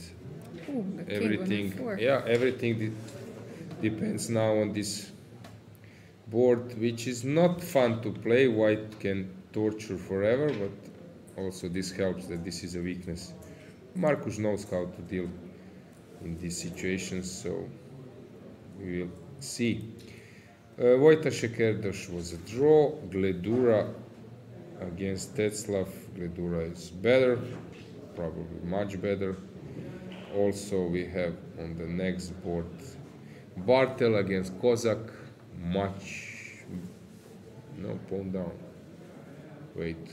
Ooh, the king on everything, F4. yeah, everything depends now on this board, which is not fun to play. White can torture forever, but also this helps that this is a weakness. Markus knows how to deal in these situations, so we will see. Vojta Šekerdoš was a draw. Gledura against Tetzlav. Gledura is better, probably much better. Also, we have on the next board Bartel against Kozak. No, pawn down. Wait.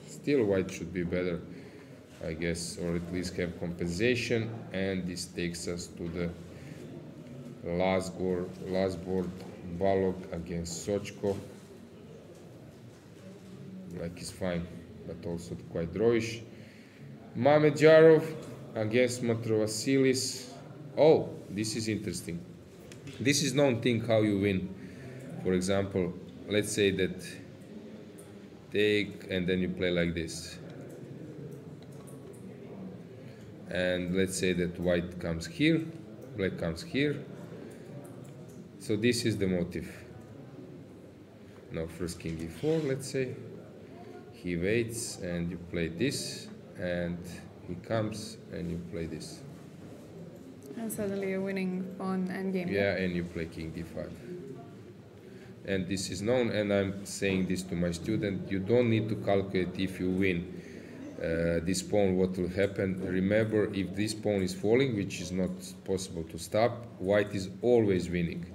Still, white should be better, I guess, or at least have compensation. And this takes us to the last board, Balog against Sochko. Like is fine, but also quite drawish. Mamedjarov against Matrovasilis. Oh, this is interesting. This is known thing how you win. For example, let's say that take and then you play like this. And let's say that white comes here, black comes here. So this is the motive. Now first king e4, let's say. He waits and you play this, and he comes and you play this. And suddenly you're winning on endgame. Yeah, and you play king d5. And this is known, and I'm saying this to my student, you don't need to calculate if you win this pawn, what will happen. Remember, if this pawn is falling, which is not possible to stop, white is always winning.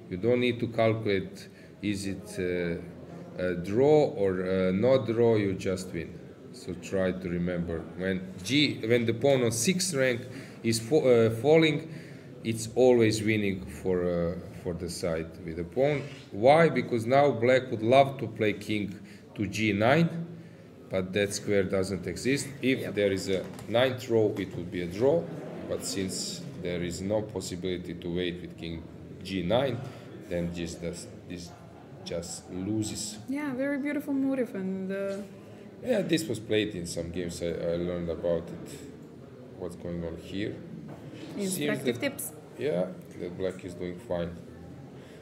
You don't need to calculate, is it a draw or not draw, you just win. So try to remember, when the pawn on 6th rank is falling, it's always winning for the side with the pawn. Why? Because now black would love to play king to g9, but that square doesn't exist. If there is a 9th row, it would be a draw, but since there is no possibility to wait with king g9, then this just loses. Yeah, very beautiful motif, and Yeah, this was played in some games. I learned about it. What's going on here? instructive tips. Yeah, that black is doing fine.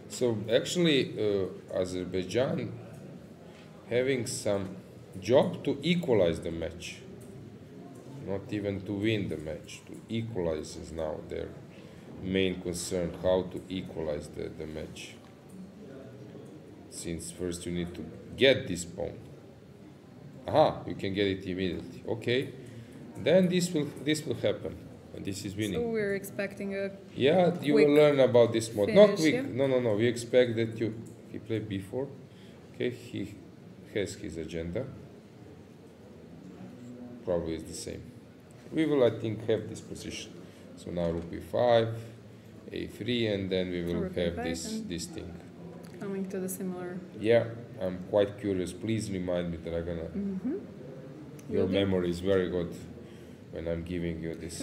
So actually, Azerbaijan having some job to equalize the match. Not even to win the match, to equalize is now their main concern, how to equalize the match. Since first you need to get this pawn. Aha, you can get it immediately. Okay, then this will happen, and this is winning. So we're expecting a Yeah, you quick will learn about this mode. Not finish, quick. yeah? No. We expect that he played b4. Okay, he has his agenda. Probably is the same. We will, I think, have this position. So now rook b5, a3, and then we will Rook have A5 and- this thing. coming to the similar. Yeah, I'm quite curious. Please remind me, Dragana. Your Will do. memory is very good when I'm giving you this.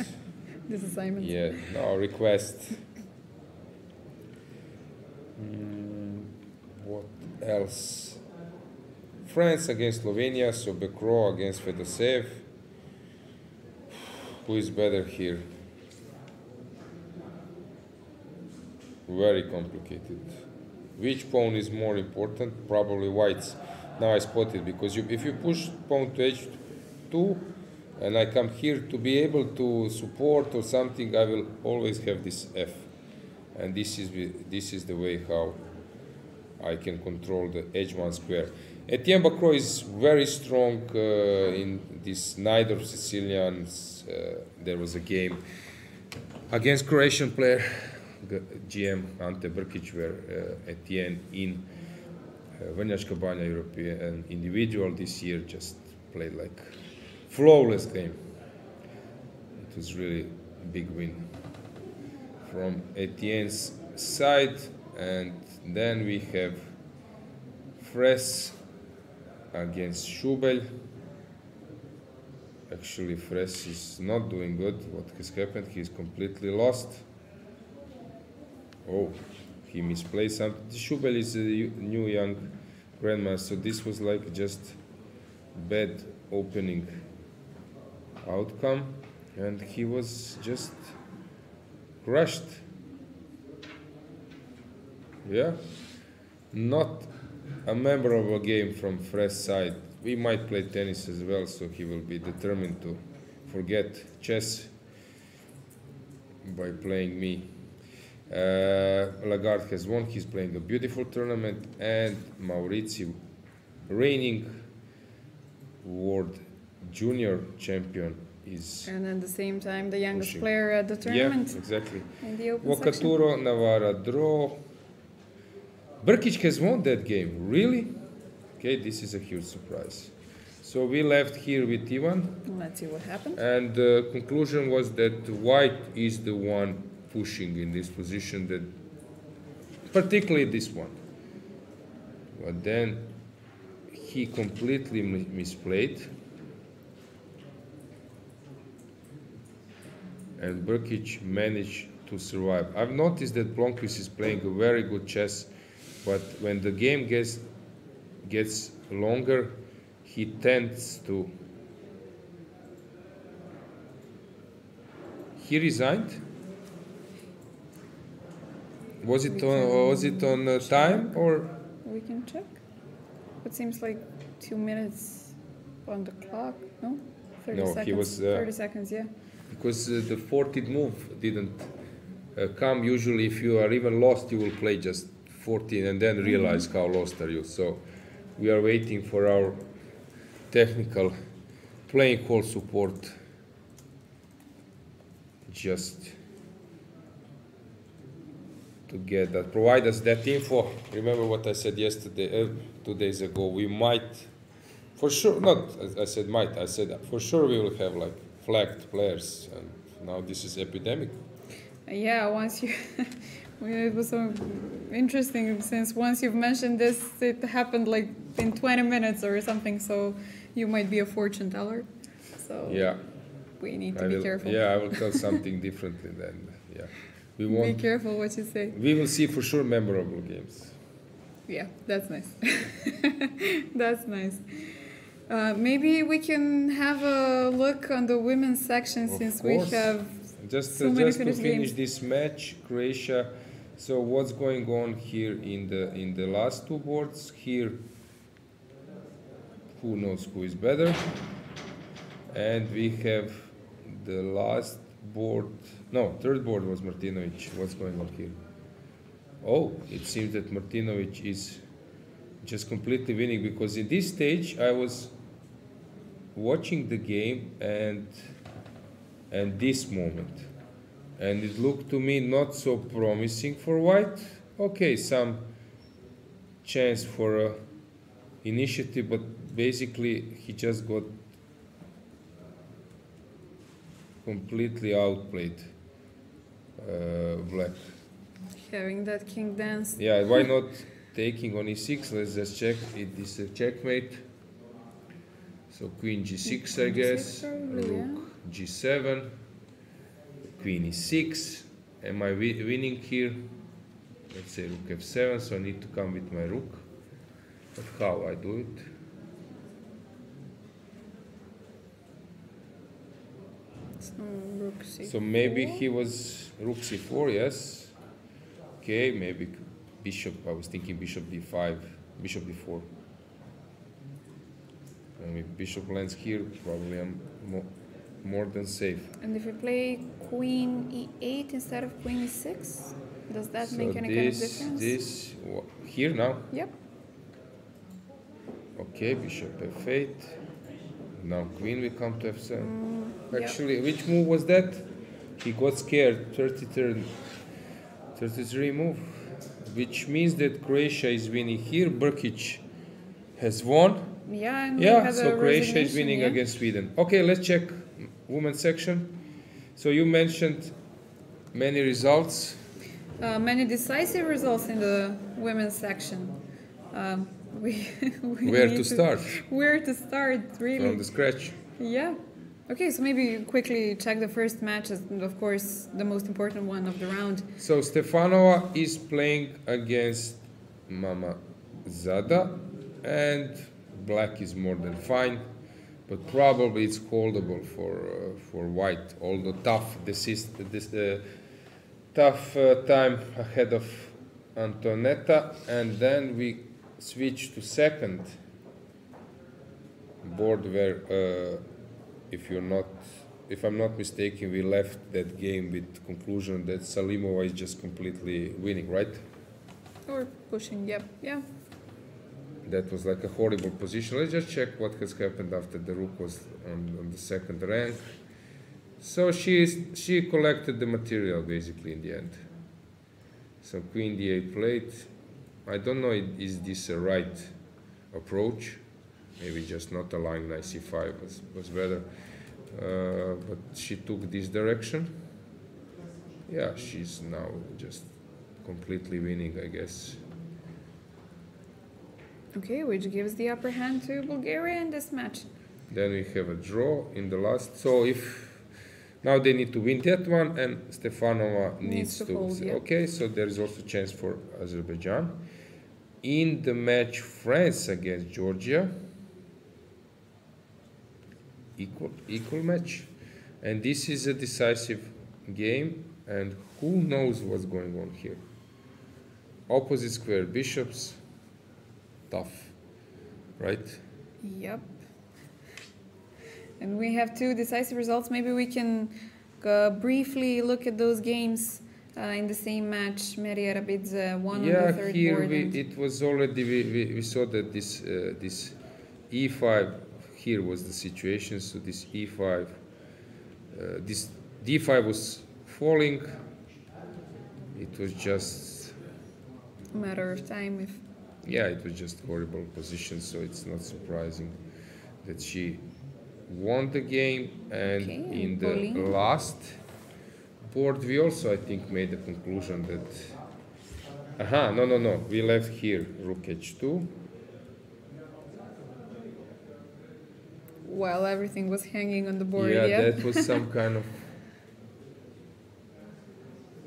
This assignment. Yeah, no, request. What else? France against Slovenia, so Bekro against Fedosev. Who is better here? Very complicated. Which pawn is more important? Probably white's. Now I spot it, because if you push pawn to h2, and I come here to be able to support or something, I will always have this f, and this is the way how I can control the h1 square. Etienne Bacro is very strong in this Knight of Sicilians. There was a game against Croatian player GM Ante Brkic, where Etienne in Vrnjačka Banja European individual this year just played like flawless game. It was really a big win from Etienne's side. And then we have Fres against Schubel. Actually, Fres is not doing good. What has happened? He's completely lost. Oh, he misplayed something. Schubel is a new young grandmaster, so this was like just bad opening outcome, and he was just crushed. Yeah, not a memorable game from Fres' side. We might play tennis as well, so he will be determined to forget chess by playing me. Lagarde has won. He's playing a beautiful tournament, and Maurizio, reigning world junior champion, is And at the same time, the youngest pushing. player at the tournament. Yeah, exactly. In the open section. Vocaturo, Navara draw. Brkic has won that game. Really? Okay, this is a huge surprise. So we left here with Ivan, Let's see what happens. and the conclusion was that white is the one pushing in this position, that particularly this one. But then he completely misplayed, and Brkic managed to survive. I've noticed that Blomqvist is playing a very good chess, but when the game gets longer, he tends to. He resigned. Was it on time or? We can check. It seems like 2 minutes on the clock, no? 30 No, seconds. he was, 30 seconds, yeah. because the 14th move didn't come. Usually, if you are even lost, you will play just 14 and then realize how lost are you. So we are waiting for our technical playing call support just to get that, provide us that info. Remember what I said yesterday, 2 days ago, we might, for sure, not, I said might, I said for sure we will have like flagged players, and now this is epidemic. Yeah, once you, it was so interesting since once you've mentioned this, it happened like in 20 minutes or something, so you might be a fortune teller. So Yeah. we need I to be will, careful. yeah, I will tell something differently then. Yeah, we Be won't. careful what you say. We will see for sure memorable games. Yeah, that's nice. That's nice. Maybe we can have a look on the women's section Of since course. we have Just so many just to finished finish games. this match, Croatia. So what's going on here in the last two boards? Here, who knows who is better? And we have the last board. No, third board was Martinovic. What's going on here? Oh, it seems that Martinovic is just completely winning, because in this stage I was watching the game and this moment, and it looked to me not so promising for white. Okay, some chance for a initiative, but basically he just got completely outplayed black. having that king dance. Yeah, why not taking on e6? Let's just check. It is a checkmate. So queen g6, I guess. probably, Rook g7. Queen e6. Am I winning here? Let's say rook f7. So I need to come with my rook. But how I do it? So rook c4. So maybe he was rook c4, yes. Okay, maybe bishop. I was thinking bishop d5, bishop d4. And if bishop lands here, probably I'm more than safe. And if we play queen e8 instead of queen e6, does that So make any kind of difference? Here now. Yep. Okay, bishop f8. Now queen will come to f7. Yep. Actually, which move was that? He got scared. 33 move, which means that Croatia is winning here. Brkic has won. Yeah, and we Yeah, had so a Croatia is resignation, winning yeah. against Sweden. Okay, let's check women's section. So you mentioned many results. Many decisive results in the women's section. We Where need to start? Where to start, really? From the scratch. Yeah. Okay, so maybe quickly check the first match, and of course the most important one of the round. So Stefanova is playing against Mama Zada, and black is more than fine, but probably it's holdable for white. Although tough, tough time ahead of Antonetta, and then we switch to second board where. If I'm not mistaken, we left that game with conclusion that Salimova is just completely winning, right? Or pushing, yep, yeah. That was like a horrible position. Let's just check what has happened after the rook was on the second rank. So she collected the material basically in the end. So queen d8 played. I don't know, is this a right approach? Maybe just not allowing knight c5 was better. But she took this direction. Yeah, she's now just completely winning, I guess. Okay, which gives the upper hand to Bulgaria in this match. Then we have a draw in the last. So if now they need to win that one, and Stefanova needs to hold, yeah. Okay, so there is also chance for Azerbaijan. In the match, France against Georgia. Equal match, and this is a decisive game, and who knows what's going on here. Opposite square bishops, tough. right? Yep. And we have two decisive results. Maybe we can briefly look at those games in the same match. Maria Rabidze won on the third Here board. and- it was already, we saw that this e5, here was the situation, so this e5, this d5 was falling. It was just, a matter of time if yeah, it was just horrible position, so it's not surprising that she won the game. And Okay, in the Pauline? last board, we also, I think, made the conclusion that, no, we left here rook h2. while everything was hanging on the board. Yeah, Yeah, that was some kind of.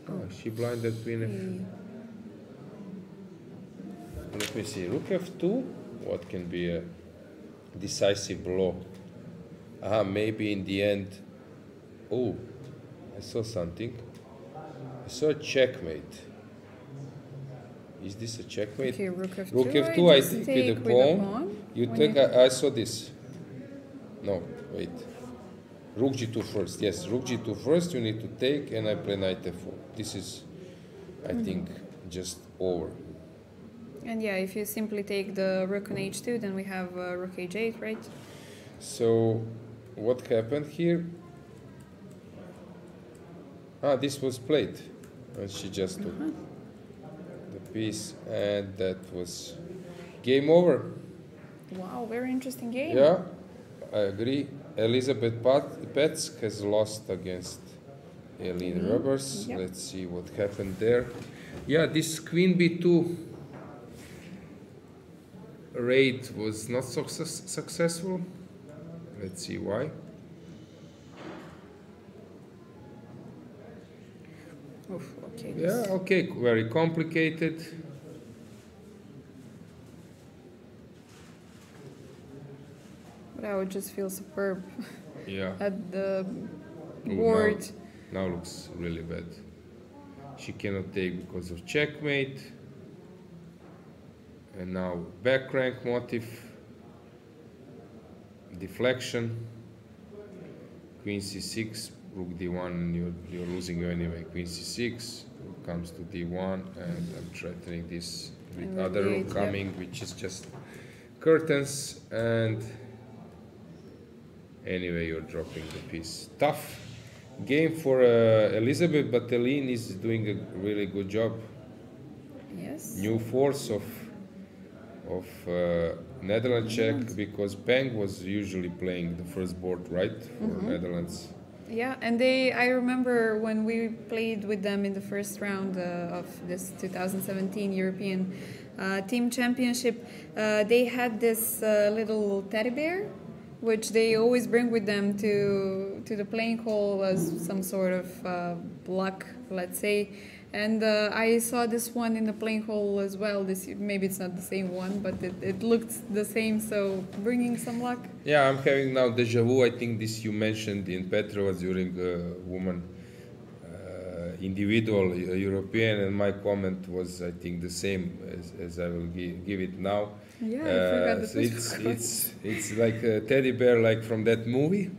Oh, she blinded queen f. Let me see. Rook f2. What can be a decisive blow? Maybe in the end. Oh, I saw something. I saw a checkmate. Is this a checkmate? Okay, rook f2. Rook f2, I just think, take with the pawn. You When take. you- I saw this. No, wait. Rook g2 first. Yes, rook g2 first. You need to take, and I play knight f4. This is, I think, just over. And yeah, if you simply take the rook on h2, then we have rook h8, right? So, what happened here? This was played, and she just took the piece, and that was game over. Wow, very interesting game. Yeah, I agree. Elizabeth Petsk has lost against Eileen Roberts. Yep. Let's see what happened there. Yeah, this queen b2 raid was not successful. Let's see why. Oof, okay. Yeah, okay, very complicated. But I would just feel superb Yeah. at the Ooh, board. Now looks really bad. She cannot take because of checkmate. And now back rank motif. Deflection. Queen c6, rook d1, and you're losing anyway. Queen c6, rook comes to d1, and I'm threatening this with And other rook rook d8, coming, which is just curtains. And anyway, you're dropping the piece. Tough game for Elizabeth, but Eileen is doing a really good job. Yes. New force of Netherlands Czech, because Peng was usually playing the first board, right, for Netherlands. Yeah, and I remember when we played with them in the first round of this 2017 European Team Championship, they had this little teddy bear, which they always bring with them to the playing hall as some sort of luck, let's say. And I saw this one in the playing hall as well. Maybe it's not the same one, but it looked the same. So bringing some luck. Yeah, I'm having now deja vu. I think this you mentioned in Petrova during woman individual European, and my comment was, I think, the same as I will give it now. Yeah, I forgot the So Petrova. it's like a teddy bear, like from that movie.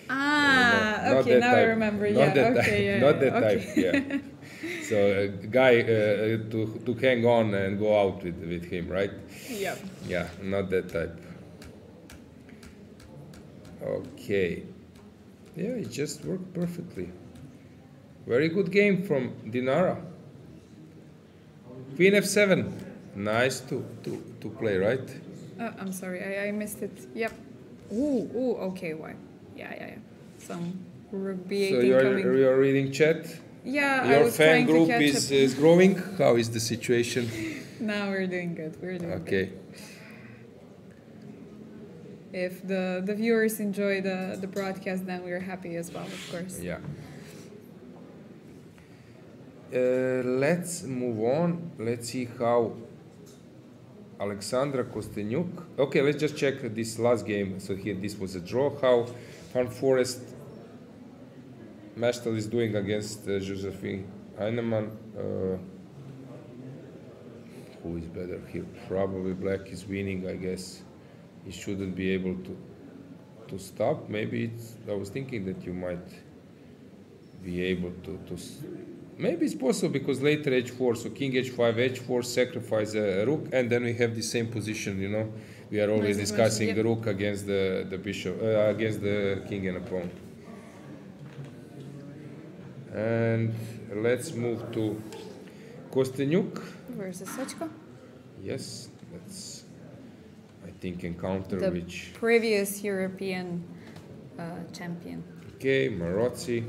Ah, Not okay, that now I type. remember. Not Yeah, that okay, type. yeah, Not yeah, that okay. type. Yeah. So a guy to hang on and go out with him, right? Yep. Yeah, not that type. Okay. Yeah, it just worked perfectly. Very good game from Dinara. Queen f7. Nice to play, right? I'm sorry, I missed it. Yep. Ooh, okay, why? Yeah. Some rook b8 So incoming. you're reading chat. Yeah, I Your was fan trying to group catch is growing. How is the situation? up. Now we're doing good. We're doing good. Okay. If the viewers enjoy the broadcast, then we're happy as well, of course. Yeah. Let's move on. Let's see how Alexandra Kostenyuk. Okay, let's just check this last game. So here, this was a draw. How Van Forest Mashtal is doing against Josephine Heinemann. Who is better here? Probably Black is winning, I guess. he shouldn't be able to stop. Maybe it's, I was thinking that you might be able maybe it's possible because later h4, so king h5, h4, sacrifice a rook, and then we have the same position, you know. We are always Nice discussing position, rook against the bishop, against the king and a pawn. And let's move to Kostyniuk. Versus Sochko. Yes, that's, I think, encounter The which... previous European champion. Okay, Marozzi,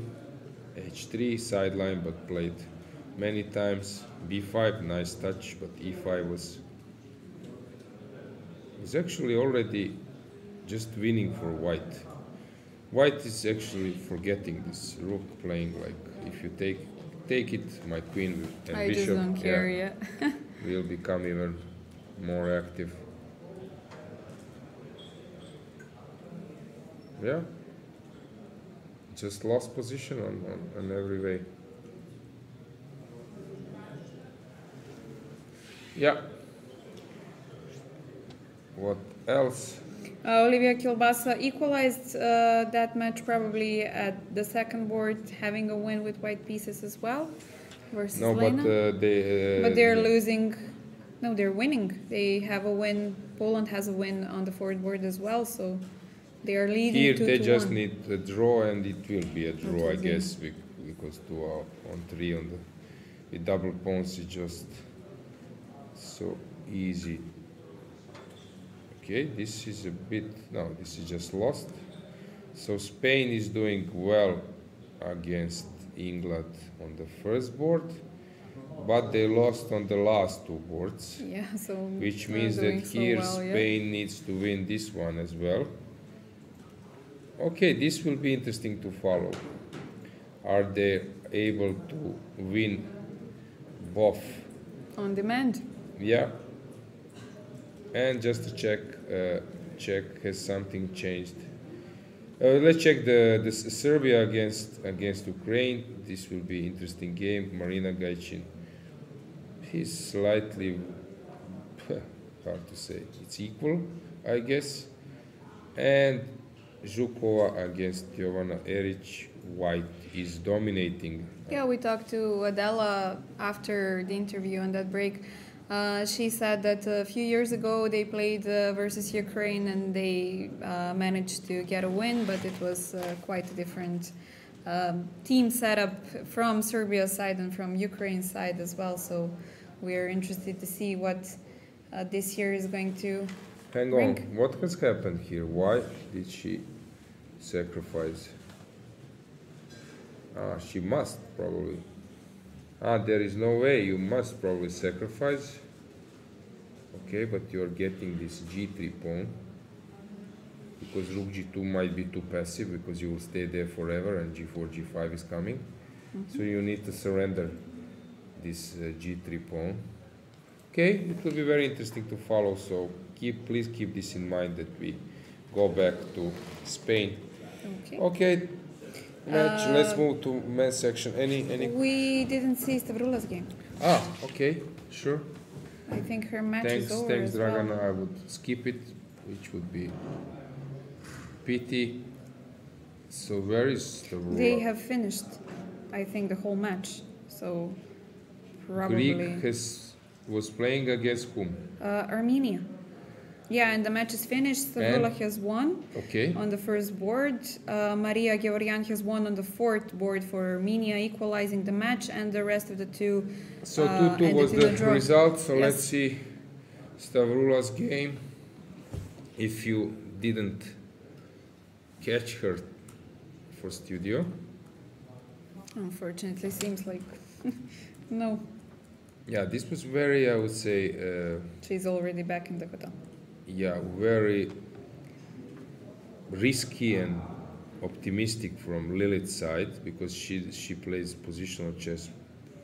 h3, sideline, but played many times. b5, nice touch, but e5 was actually already just winning for white. White is actually forgetting this rook playing, like if you take it, my queen and I bishop just don't care yet. will become even more active. Yeah, just lost position on every way. Yeah. What else? Olivia Kilbasa equalized that match probably at the second board, having a win with white pieces as well versus No, Lena. but They're losing. No, they're winning. They have a win. Poland has a win on the forward board as well, so they are leading here 2-1. they just need a draw, and it will be a draw, I will. guess, because 2 on 3 on the with double pawns is just so easy. Okay, this is a bit, no, this is just lost. So Spain is doing well against England on the first board, but they lost on the last 2 boards, Yeah, so which not means that doing so here well, yeah. Spain needs to win this one as well. Okay, this will be interesting to follow. Are they able to win both? On demand. Yeah. And just to check, has something changed? Let's check the Serbia against Ukraine. This will be interesting game. Marina Gaichin. He's slightly hard to say. It's equal, I guess. And Zhukova against Jovana Eric. White is dominating. Yeah, we talked to Adela after the interview on that break. She said that a few years ago they played versus Ukraine and they managed to get a win, but it was quite a different team setup from Serbia's side and from Ukraine's side as well. So we're interested to see what this year is going to Hang bring. on, what has happened here? Why did she sacrifice? She must probably. There is no way, you must probably sacrifice. Okay, but you're getting this g3 pawn. Because rook g2 might be too passive, because you will stay there forever and g4, g5 is coming. So you need to surrender this g3 pawn. Okay, it will be very interesting to follow, so please keep this in mind that we go back to Spain. Okay. Okay, match. Let's move to men's section. Any? We didn't see Stavrula's game. Okay, sure. I think her match Thanks, is over thanks, as well. Dragana. I would skip it, which would be pity. So where is Stavrula? They have finished, I think, the whole match. So probably Greek was playing against whom? Armenia. Yeah, and the match is finished. Stavrula has won Okay. on the first board. Maria Georgian has won on the fourth board for Armenia, equalizing the match, and the rest of the two. So 2-2 ended was in the a draw. result. So Yes. let's see Stavrula's game. If you didn't catch her for studio. Unfortunately, seems like no. Yeah, this was very, I would say, She's already back in the hotel. yeah, very risky and optimistic from Lilith's side, because she plays positional chess,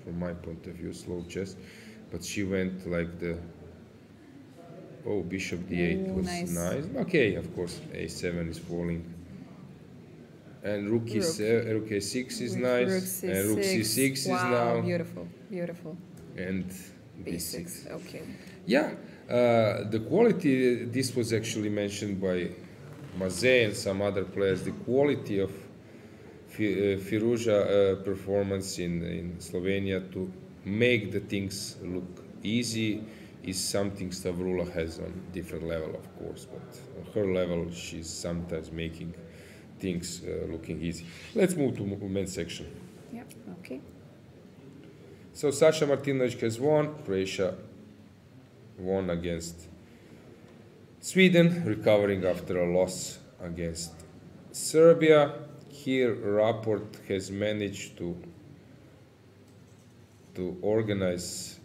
from my point of view, slow chess, but she went like the bishop d8 Ooh, was nice. nice. Okay, of course, a7 is falling, and rook a6 is nice, and rook c6 wow, is now, beautiful, beautiful. and B6. b6. Okay. Yeah, the quality, this was actually mentioned by Maze and some other players, the quality of Firuza performance in Slovenia to make the things look easy is something Stavrula has on different level, of course, but on her level she's sometimes making things looking easy. Let's move to men's section. Yep. Okay. So Sasha Martinovic has won. Croatia won against Sweden, recovering after a loss against Serbia. Here Rapport has managed to organize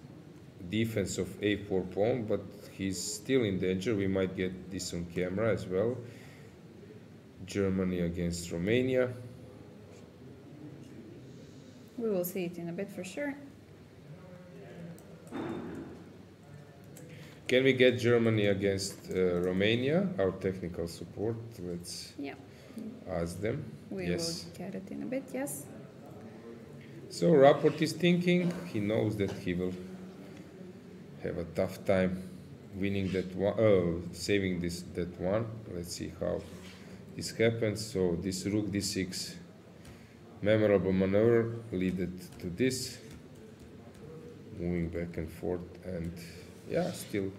defense of A4 pawn, but he's still in danger. We might get this on camera as well. Germany against Romania. We will see it in a bit for sure. Can we get Germany against Romania? Our technical support. Let's Yeah. ask them. We Yes. will get it in a bit. Yes. So Rapport is thinking. He knows that he will have a tough time winning that one, saving that one. Let's see how this happens. So this rook d6, memorable maneuver, leaded to this, moving back and forth, and yeah, still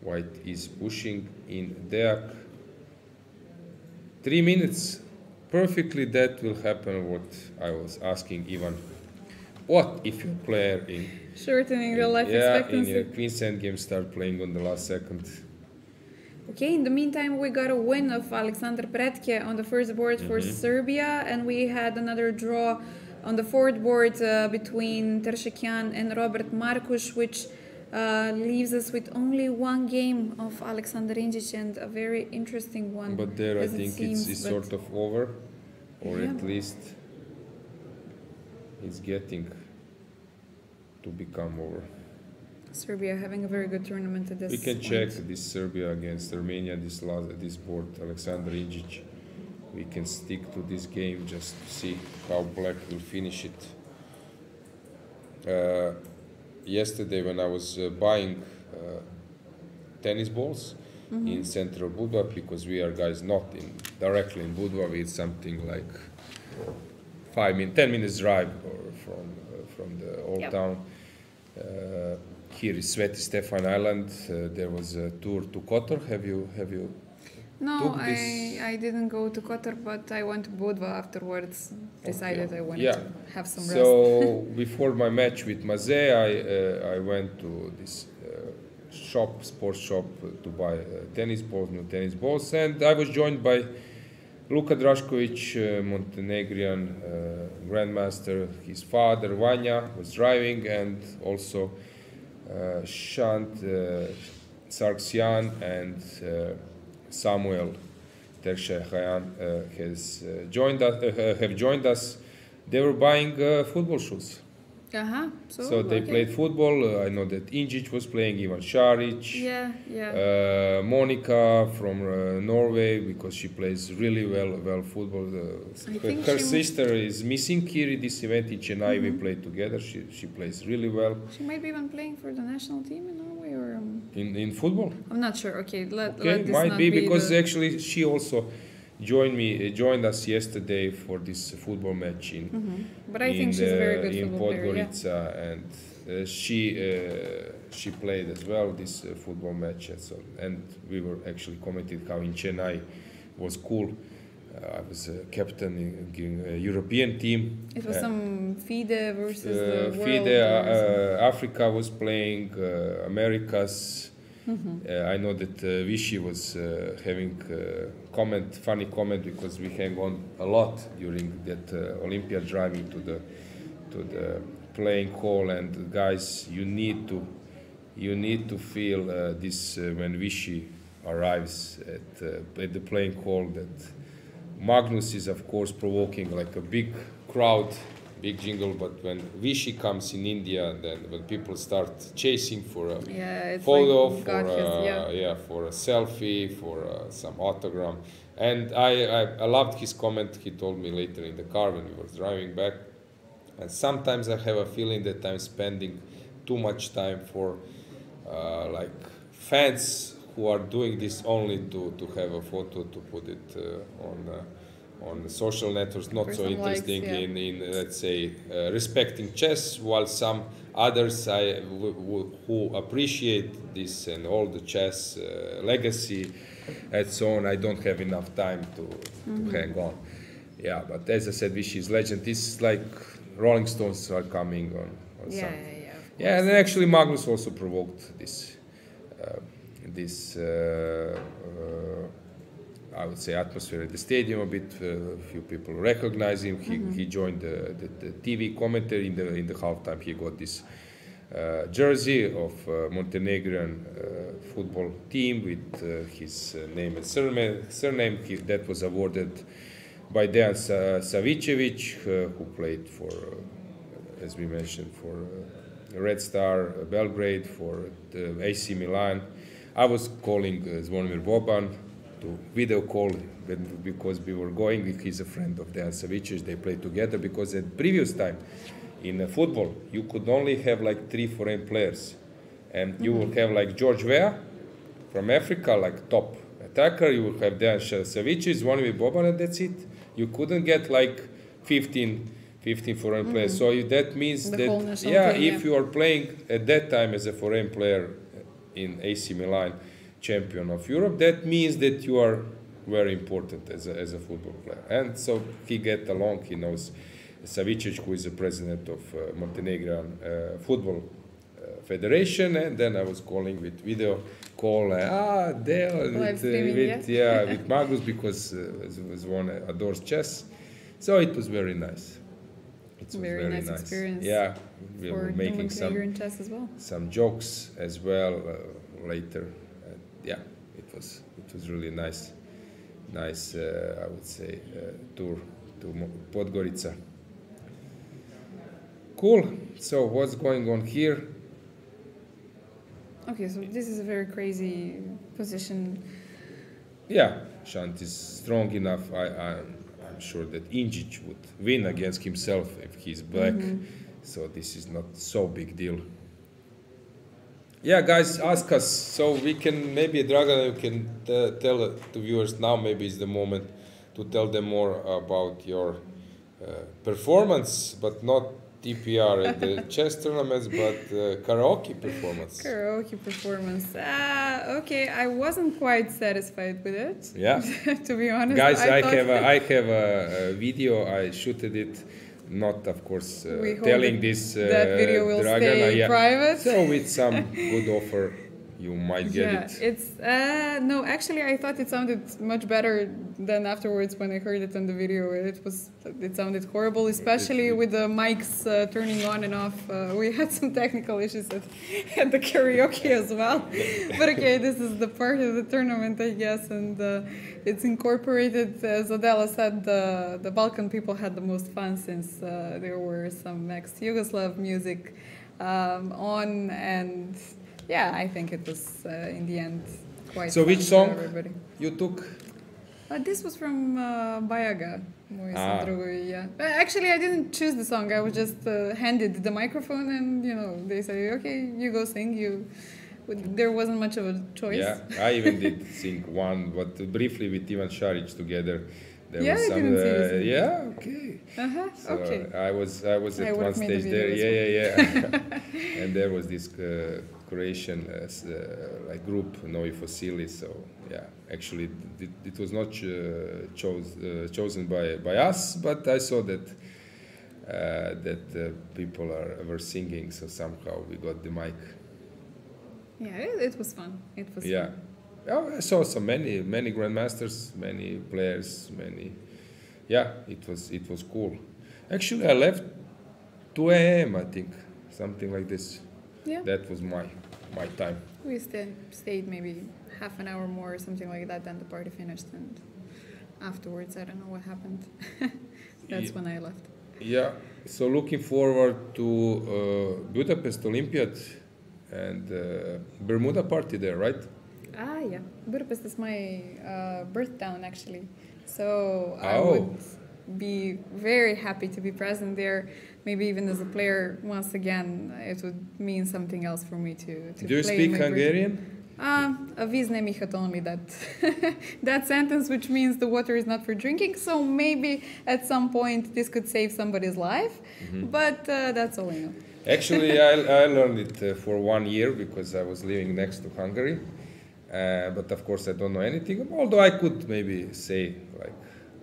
white is pushing in Deak. 3 minutes, perfectly that will happen. What I was asking Ivan, what if your player in Shortening the life in expectancy. your Queen's Endgame start playing on the last second? Okay, in the meantime, we got a win of Alexander Pretke on the first board for Serbia, and we had another draw on the fourth board between Tershekyan and Robert Markusz, which leaves us with only one game of Alexander Injic, and a very interesting one. But there, I as it think seems, it's but- sort of over, or Yeah. at least it's getting to become over. Serbia having a very good tournament at this We can point. check this Serbia against Armenia, this board, Alexander Injic. We can stick to this game just to see how black will finish it. Yesterday when I was buying tennis balls in central Budva, because we are guys not directly in Budva, it's something like 10 minutes drive from the old Yep. town. Here is Sveti Stefan Island. There was a tour to Kotor. Have you No, took this- I didn't go to Kotor, but I went to Budva afterwards. Decided I wanted Yeah. to have some rest. So before my match with Maze, I went to this sports shop, to buy new tennis balls, and I was joined by Luka Drašković, Montenegrin grandmaster. His father Vanja was driving, and also Shant Sargsyan and Samuel Tershehayan have joined us. They were buying football shoes. So they okay. played football. I know that Injic was playing, Ivan Šarić, Yeah. Monica from Norway, because she plays really well football. think Her she- sister is missing Kiri this event in Chennai. We played together. She plays really well She might be even playing for the national team in Norway, or in football. I'm not sure. Okay, let Okay, this might not be because the... actually she also joined us yesterday for this football match in. But I think she's a very good in football player. Yeah. Podgorica, and she played as well this football match, and we were actually commenting how in Chennai was cool. I was captain in a European team. It was some FIDE versus the world. FIDE, or something. Africa was playing, Americas. I know that Vichy was having funny comment, because we hang on a lot during that Olympiad, driving to the playing hall, and guys, you need to feel this when Vichy arrives at the playing hall, that Magnus is of course provoking like a big crowd, big jingle, but when Vichy comes in India, then when people start chasing for a Yeah, it's photo, like for God for a selfie, for some autogram. And I loved his comment. He told me later in the car when we were driving back, and sometimes I have a feeling that I'm spending too much time for like fans who are doing this only to have a photo to put it on the social networks, not For so some interesting likes, yeah. in let's say respecting chess, while some others who appreciate this and all the chess legacy and so on. I don't have enough time to hang on. Yeah, but as I said, Vichy is legend. This is like Rolling Stones are coming on Yeah, something. yeah, of Yeah, and then actually Magnus also provoked this, I would say, atmosphere at the stadium a bit. A few people recognize him. He joined the TV commentary in the halftime. He got this jersey of Montenegrin football team with his name and surname. That was awarded by Dejan Savicevic, who played for, as we mentioned, for Red Star Belgrade, for the AC Milan. I was calling Zvonimir Boban to video call because we were going. He's a friend of Dejan Savicevic. They played together because at previous time in football you could only have like 3 foreign players, and you will have like George Weah from Africa, like top attacker. You will have Dejan Savicevic, Zvonimir Boban, and that's it. You couldn't get like 15 foreign players. So that means The whole that national team, if yeah. you are playing at that time as a foreign player in AC Milan, champion of Europe, that means that you are very important as a football player. And so he get along. He knows Savicevic, who is the president of Montenegrin Football Federation, and then I was calling with video call. There Live streaming, with Magnus, because one adores chess. So it was very nice. It was Very nice experience. Yeah, we for were the making Montenegrin chess as well. some jokes as well later. Yeah, it was really nice. I would say tour to Podgorica. Cool. So what's going on here? Okay, so this is a very crazy position. Yeah, Shant is strong enough. I'm sure that Injic would win against himself if he's black. So this is not so big deal. Yeah, guys, ask us. So we can, maybe Dragana, you can tell the viewers now, maybe is the moment to tell them more about your performance, but not TPR at the chess tournaments, but karaoke performance. Karaoke performance. Okay, I wasn't quite satisfied with it. Yeah. To be honest, Guys, I thought- have a video. I shooted it, not of course We hope telling that this that video will Dragana, stay private. So with some good offer, you might get Yeah, it. it's no. Actually, I thought it sounded much better than afterwards when I heard it on the video. It sounded horrible, especially with the mics turning on and off. We had some technical issues at the karaoke as well. But okay, this is the part of the tournament, I guess, and it's incorporated. As Adela said, the Balkan people had the most fun since there were some ex-Yugoslav music on, and yeah, I think it was in the end quite. So fun which for song everybody. you took? This was from Bayaga. Ah. Yeah. Actually, I didn't choose the song. I was just handed the microphone, and they say, "Okay, you go sing." There wasn't much of a choice. Yeah, I even did sing one, but briefly with Ivan Šarić together. There Yeah, was I some. didn't see you sing. Yeah, okay. So, okay. I was I at would one have made the stage there. video Yeah. And there was this Croatian like group, Novi Fosili. So yeah, actually it was not chosen by us, but I saw that people were singing, so somehow we got the mic. Yeah, it was fun. It was Yeah. fun. Oh, I saw so many grandmasters, many players, Yeah, it was cool. Actually, I left 2 a.m. I think, something like this. Yeah. That was my time. We stayed maybe half an hour more or something like that, then the party finished, and afterwards I don't know what happened. That's Yeah. when I left. Yeah. So looking forward to Budapest Olympiad and Bermuda party there, right? Yeah. Budapest is my birth town, actually. So I Oh. would be very happy to be present there. Maybe even as a player, once again, it would mean something else for me to Do you play speak my Brazil- Hungarian? A vizne mihat only that that sentence, which means the water is not for drinking. So maybe at some point this could save somebody's life, but that's all I know. Actually, I learned it for 1 year because I was living next to Hungary. But of course, I don't know anything. Although I could maybe say, like,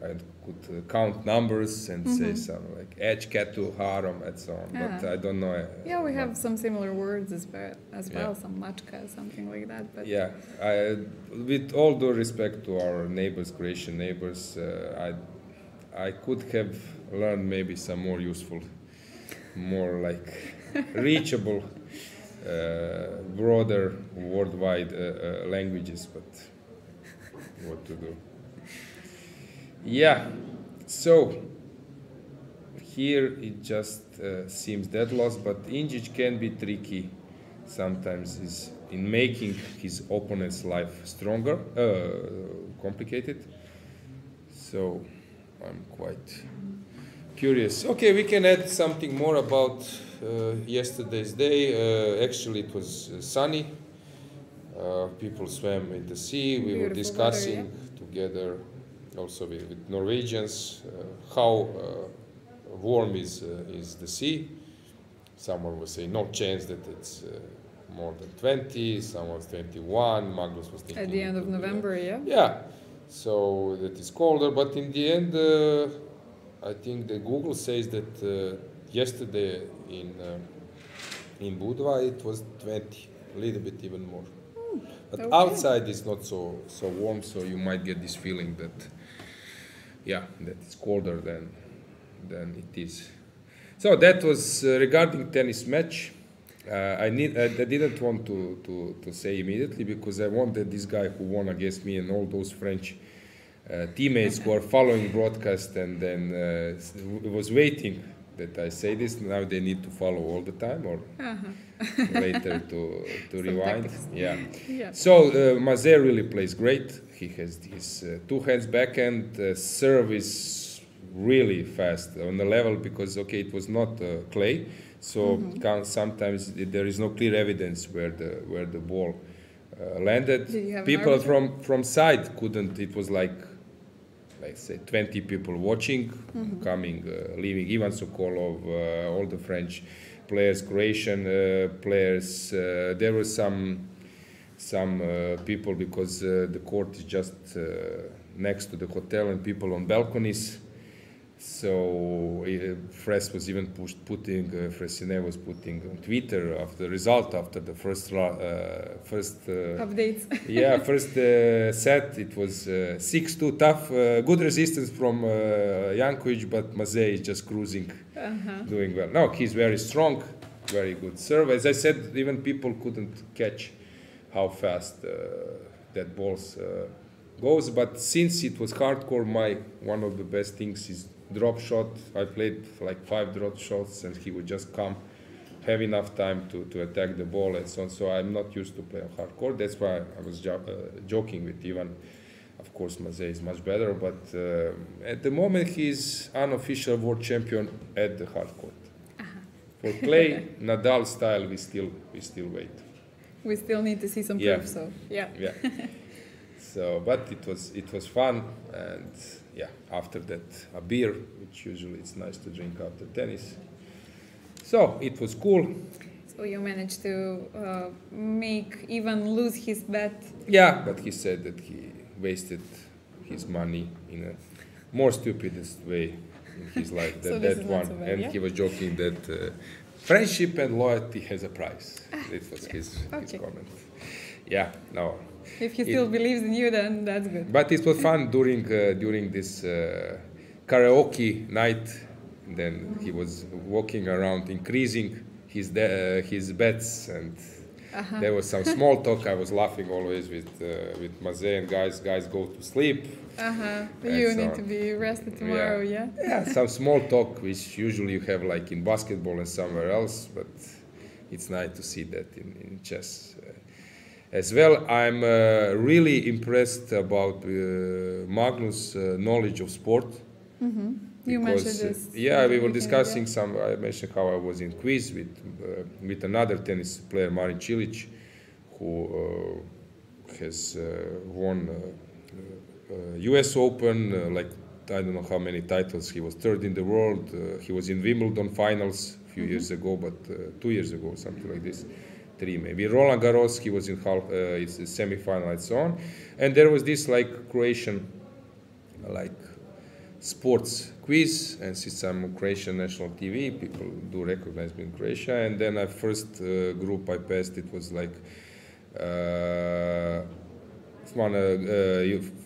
I could count numbers and say something like edge, ketu, haram, and so on. But I don't know. Yeah, we have some similar words as well, Yeah. some machka, something like that. But Yeah, with all due respect to our neighbors, Croatian neighbors, I could have learned maybe some more useful, more like reachable, broader, worldwide languages, but what to do? Yeah, so here it just seems dead loss, but Injic can be tricky sometimes is in making his opponent's life stronger, complicated. So I'm quite curious. Okay, we can add something more about yesterday's day. Actually, it was sunny. People swam in the sea. We were Beautiful discussing weather, together also with Norwegians how warm is the sea. Someone was saying no chance that it's more than 20. Someone was 21. Magnus was thinking at the end it of would be, November, yeah. yeah, so that is colder. But in the end, I think the Google says that yesterday in Budva it was 20, a little bit even more. But okay. outside is not so warm, so you might get this feeling that that it's colder than it is. So that was regarding tennis match. I didn't want to say immediately because I wanted this guy who won against me and all those French teammates who are following broadcast and then was waiting that I say this. Now they need to follow all the time or later to rewind. tactics. Yeah. Yeah. So Mazer really plays great. He has his two hands backhand. Serve is really fast on the level because it was not clay, so sometimes there is no clear evidence where the ball landed. Did you have an People arbiter? from side couldn't. It was like say 20 people watching, coming, leaving. Ivan Sokolov, all the French players, Croatian players. There were some people because the court is just next to the hotel and people on balconies. So Fres was even Fressinet was putting on Twitter after the result after the first Updates. first set it was 6-2 tough, good resistance from Jankovic, but Mazej is just cruising, doing well. No, he's very strong, very good serve. As I said, even people couldn't catch how fast that ball goes. But since it was hardcore, one of the best things is drop shot. I played like 5 drop shots and he would just come, have enough time to attack the ball and so on. So I'm not used to play on hardcore. That's why I was joking with Ivan. Of course, Mazej is much better, but at the moment he's unofficial world champion at the hardcourt. For clay, Nadal style, we still wait. We still need to see some Yeah. proof. So yeah. Yeah. So, but it was fun, and after that a beer, which usually it's nice to drink after tennis. So it was cool. So you managed to make Ivan lose his bet. Yeah, but he said that he wasted his money in a more stupidest way in his life So than this that is not one, so bad, and yeah? he was joking that friendship and loyalty has a price. It was his Okay. comment. Yeah, no. If he still believes in you, then that's good. But it was fun during this karaoke night. Then he was walking around, increasing his bets, and there was some small talk. I was laughing always with Mazej and guys go to sleep. You so need on. to be rested tomorrow, yeah? Yeah, some small talk which usually you have like in basketball and somewhere else, but it's nice to see that in chess. As well, I'm really impressed about Magnus' knowledge of sport. You mentioned because, this. yeah, we were Okay, discussing yeah. some. I mentioned how I was in quiz with another tennis player, Marin Cilic, who has won U.S. Open, like I don't know how many titles. He was third in the world. He was in Wimbledon finals a few years ago, but 2 years ago, something like this. 3 maybe. Roland Garros, he was in it's a semi-final and so on. And there was this like Croatian, like sports quiz, and since I'm Croatian national TV, people do recognize me in Croatia. And then I first group I passed, it was like one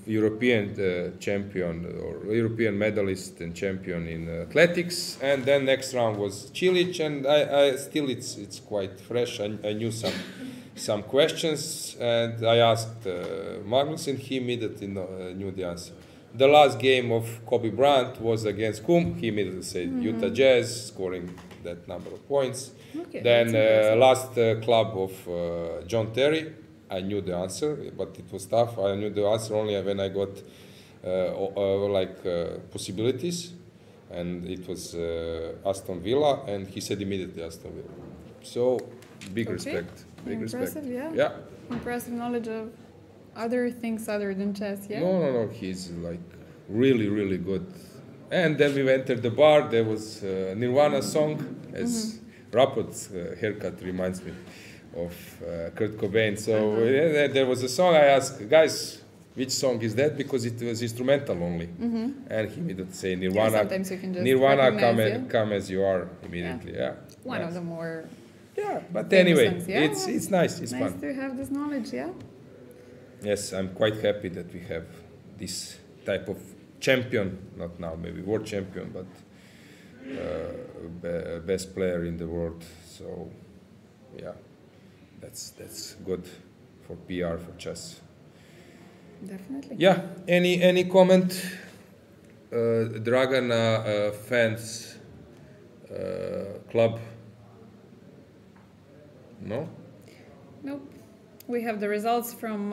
European champion or European medalist and champion in athletics, and then next round was Cilic, and I still it's quite fresh. I knew some questions, and I asked Magnus, and he immediately knew the answer. The last game of Kobe Bryant was against whom? He immediately said Utah Jazz, scoring that number of points. Okay, Then that's impressive. last club of John Terry, I knew the answer, but it was tough. I knew the answer only when I got possibilities, and it was Aston Villa, and he said immediately Aston Villa. So big Okay. respect, big Impressive, respect. yeah. Impressive knowledge of other things other than chess, yeah? No, he's like really, really good. And then we entered the bar. There was a Nirvana song, as Rapid's haircut reminds me of Kurt Cobain. So there was a song. I asked, guys, which song is that? Because it was instrumental only. And he immediately say Nirvana. sometimes you can just Nirvana, recognize, come as you are immediately. Yeah. One Yes. of the more Yeah, but famous anyway, songs, yeah. it's nice. It's nice fun. to have this knowledge, yeah? Yes, I'm quite happy that we have this type of champion, not now maybe world champion, but best player in the world. So, yeah, that's good for PR for chess. Definitely. Yeah, any comment, Dragana fans club? No. Nope. We have the results from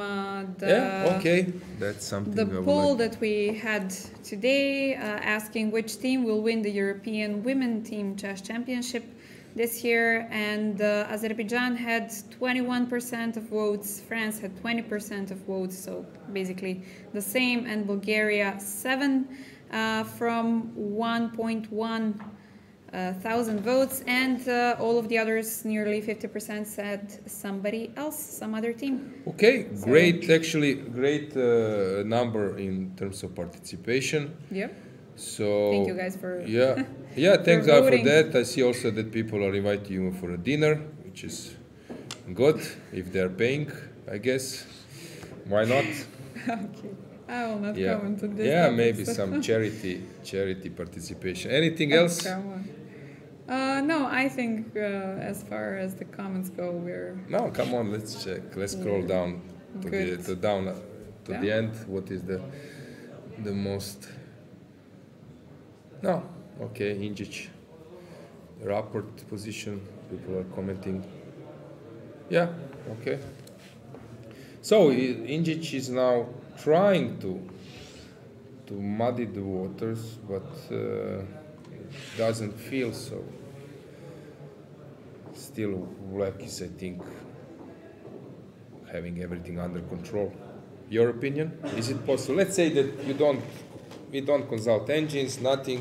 the Yeah. Okay, that's something. the I would poll like. that we had today, asking which team will win the European Women Team Chess Championship this year, and Azerbaijan had 21% of votes, France had 20% of votes, so basically the same, and Bulgaria 7 from 1.1 thousand votes, and all of the others, nearly 50%, said somebody else, some other team. Okay, great. Actually, great number in terms of participation. Yep. So Thank you guys for yeah. Thanks God for voting. that. I see also that people are inviting you for a dinner, which is good if they are paying. I guess. Why not? Okay. I will not Yeah. comment on this. Yeah, topic, maybe so- some charity participation. Anything else? Come on. No, I think as far as the comments go, we're No, come on. Let's check. Let's scroll down to Good. the Yeah. end. What is the most? No. Okay, Injic. Rapport position. People are commenting. Yeah. Okay. So Injic is now trying to muddy the waters, but doesn't feel so. Still, Black is, I think, having everything under control. Your opinion? Is it possible? Let's say that we don't consult engines, nothing.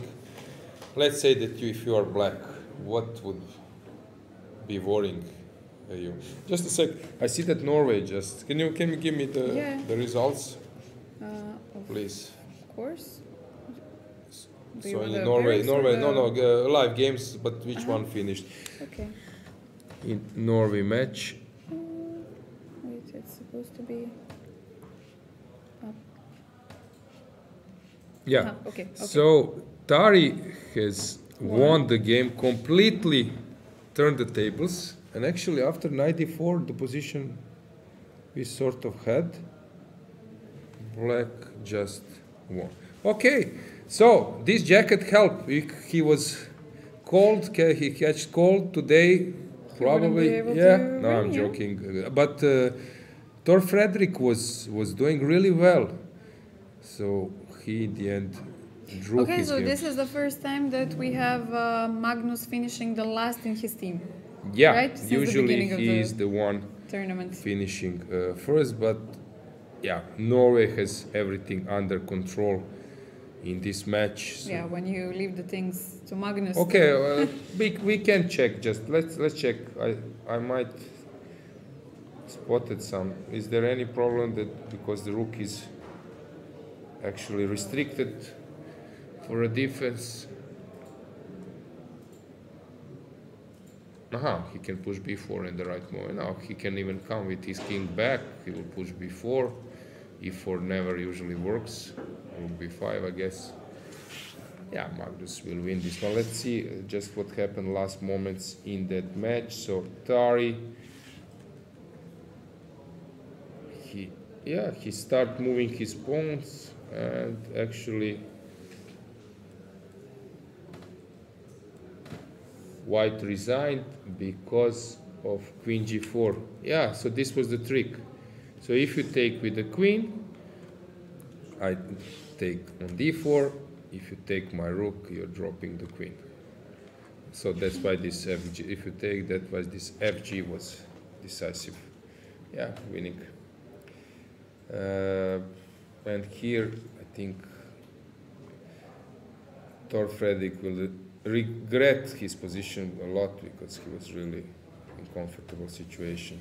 Let's say that if you are Black, what would be worrying you? Just a sec. I see that Norway just. Can you give me Yeah. the results, of please? course. Do you So want in the Norway, pairs or live games, but which one finished? Okay. In Norway match. Wait, it's supposed to be. Yeah. Okay. So Tari has won the game, completely turned the tables, and actually after 94, the position we sort of had, Black just won. Okay, so this jacket helped. He was cold. He catch cold today. Probably, be able yeah. to No, I'm win, yeah. joking. But Thor Frederick was doing really well. So he in the end. drew Okay, his so game. this is the first time that we have Magnus finishing the last in his team Yeah, right? Since the usually beginning of he the is the one tournament. finishing first, but yeah, Norway has everything under control in this match. So. Yeah, when you leave the things to Magnus. Okay, we can check. Just let's check. I might spotted some. Is there any problem that because the rook is actually restricted for a defense? He can push b4 in the right moment. Now he can even come with his king back. He will push b4. e4 never usually works. Rook b5, I guess. Yeah, Magnus will win this one. Let's see just what happened last moments in that match. So Tari, he start moving his pawns and actually White resigned because of queen g4. Yeah, so this was the trick. So if you take with the queen, I take on d4. If you take my rook, you're dropping the queen. So that's why this fg, if you take that, was this fg was decisive. Yeah, winning. And here, I think Thor Fredrik will regret his position a lot because he was really in comfortable situation.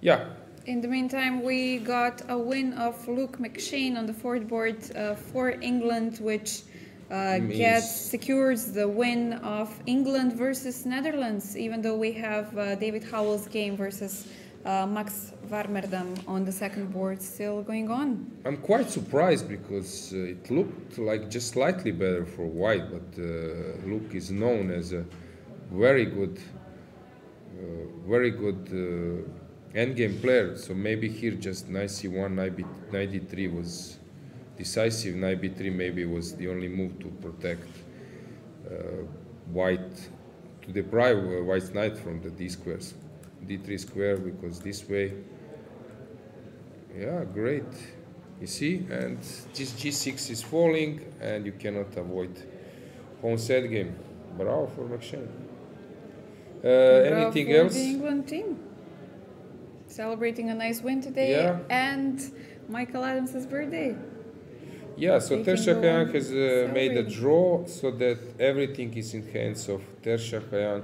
Yeah. In the meantime, we got a win of Luke McShane on the fourth board for England, which secures the win of England versus Netherlands, even though we have David Howell's game versus Max Warmerdam on the second board still going on. I'm quite surprised because it looked like just slightly better for White, but Luke is known as a very good endgame player. So maybe here just knight c1, knight d3 was decisive. Knight b3 maybe was the only move to protect White, to deprive White's knight from the d squares. d3 square, because this way, yeah, great. You see, and this g6 is falling, and you cannot avoid pawn set game. Bravo for McShane. Anything for else? The England team celebrating a nice win today, Yeah. and Michael Adams' birthday. Yeah, so They can Tershakayan go has on made a celebrating. draw, so that everything is in hands of Tershakayan,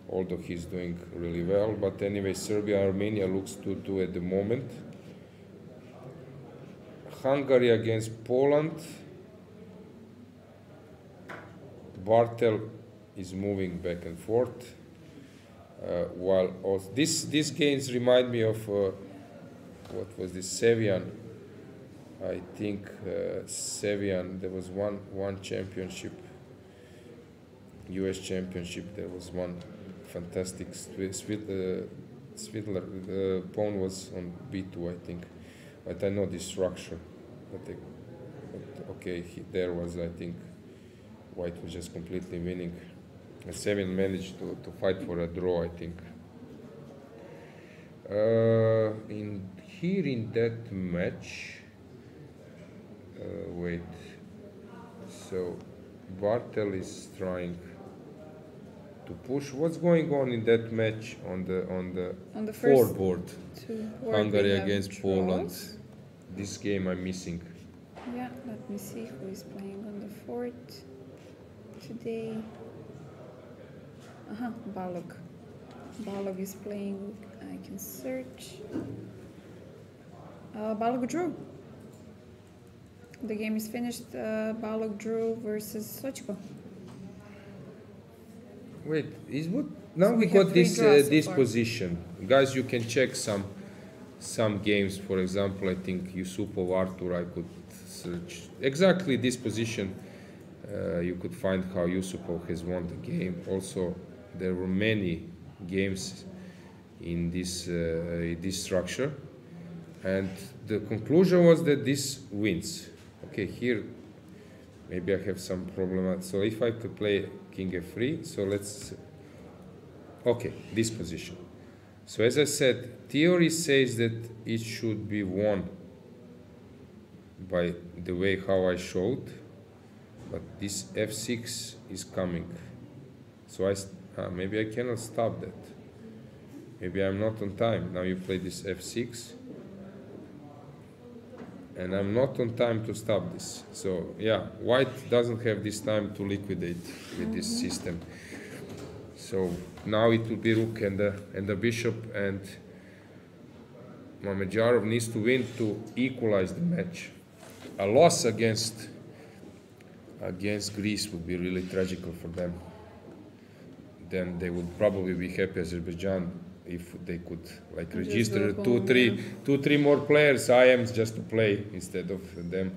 although he's doing really well. But anyway, Serbia-Armenia looks 2-2 at the moment. Hungary against Poland. Bartel is moving back and forth. While also these games remind me of what was this, Sevian? I think Sevian. There was one championship, U.S. championship. There was one fantastic Swidler. The pawn was on b2, I think. But I know this structure. But okay, there was, I think, White was just completely winning. And Sevian managed to fight for a draw, I think. In that match, wait. So Bartel is trying to push. What's going on in that match on the On the fourth first board? board Hungary we have against draws. Poland. This game I'm missing. Yeah, let me see who is playing on the fourth today. Balog. Balog is playing. I can search. Balog drew. The game is finished. Balog drew versus Sochko. Wait, is what now So we we have got three this draws so this far. position, guys. You can check some games. For example, I think Yusupov Artur. I could search exactly this position. You could find how Yusupov has won the game. Also, there were many games in this structure, and the conclusion was that this wins. Okay, here maybe I have some problem. So if I could play King f3, so let's. Okay, this position. So as I said, theory says that it should be won by the way how I showed. but this f6 is coming. So maybe I cannot stop that. Maybe I'm not on time. Now you play this f6. And I'm not on time to stop this. So yeah, white doesn't have this time to liquidate with this system. So now it will be rook and the bishop, and Mamedyarov needs to win to equalize the match. A loss against Greece would be really tragical for them. Then they would probably be happy, Azerbaijan, if they could like register two, three more players, IMs, just to play instead of them.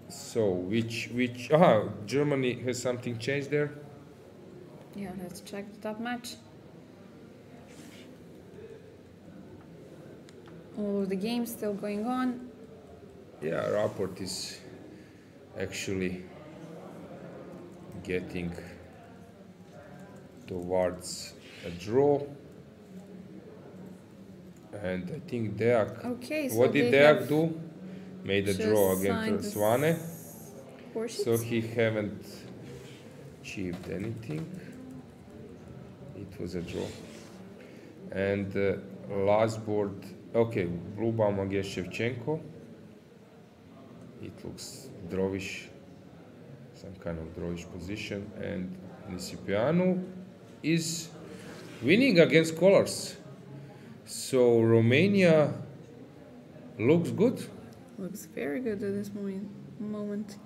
So Germany has something changed there? Yeah, let's check the top match. All of the games still going on. Yeah, Rapport is actually getting towards a draw, and I think Deak. Okay, so what did Deak do? Made a draw against Swane. So he haven't achieved anything. It was a draw. And last board, okay, Bluebaum against Shevchenko. It looks drawish, some kind of drawish position, and Nisipianu is winning against Kollars. So Romania looks good. Looks very good at this moment.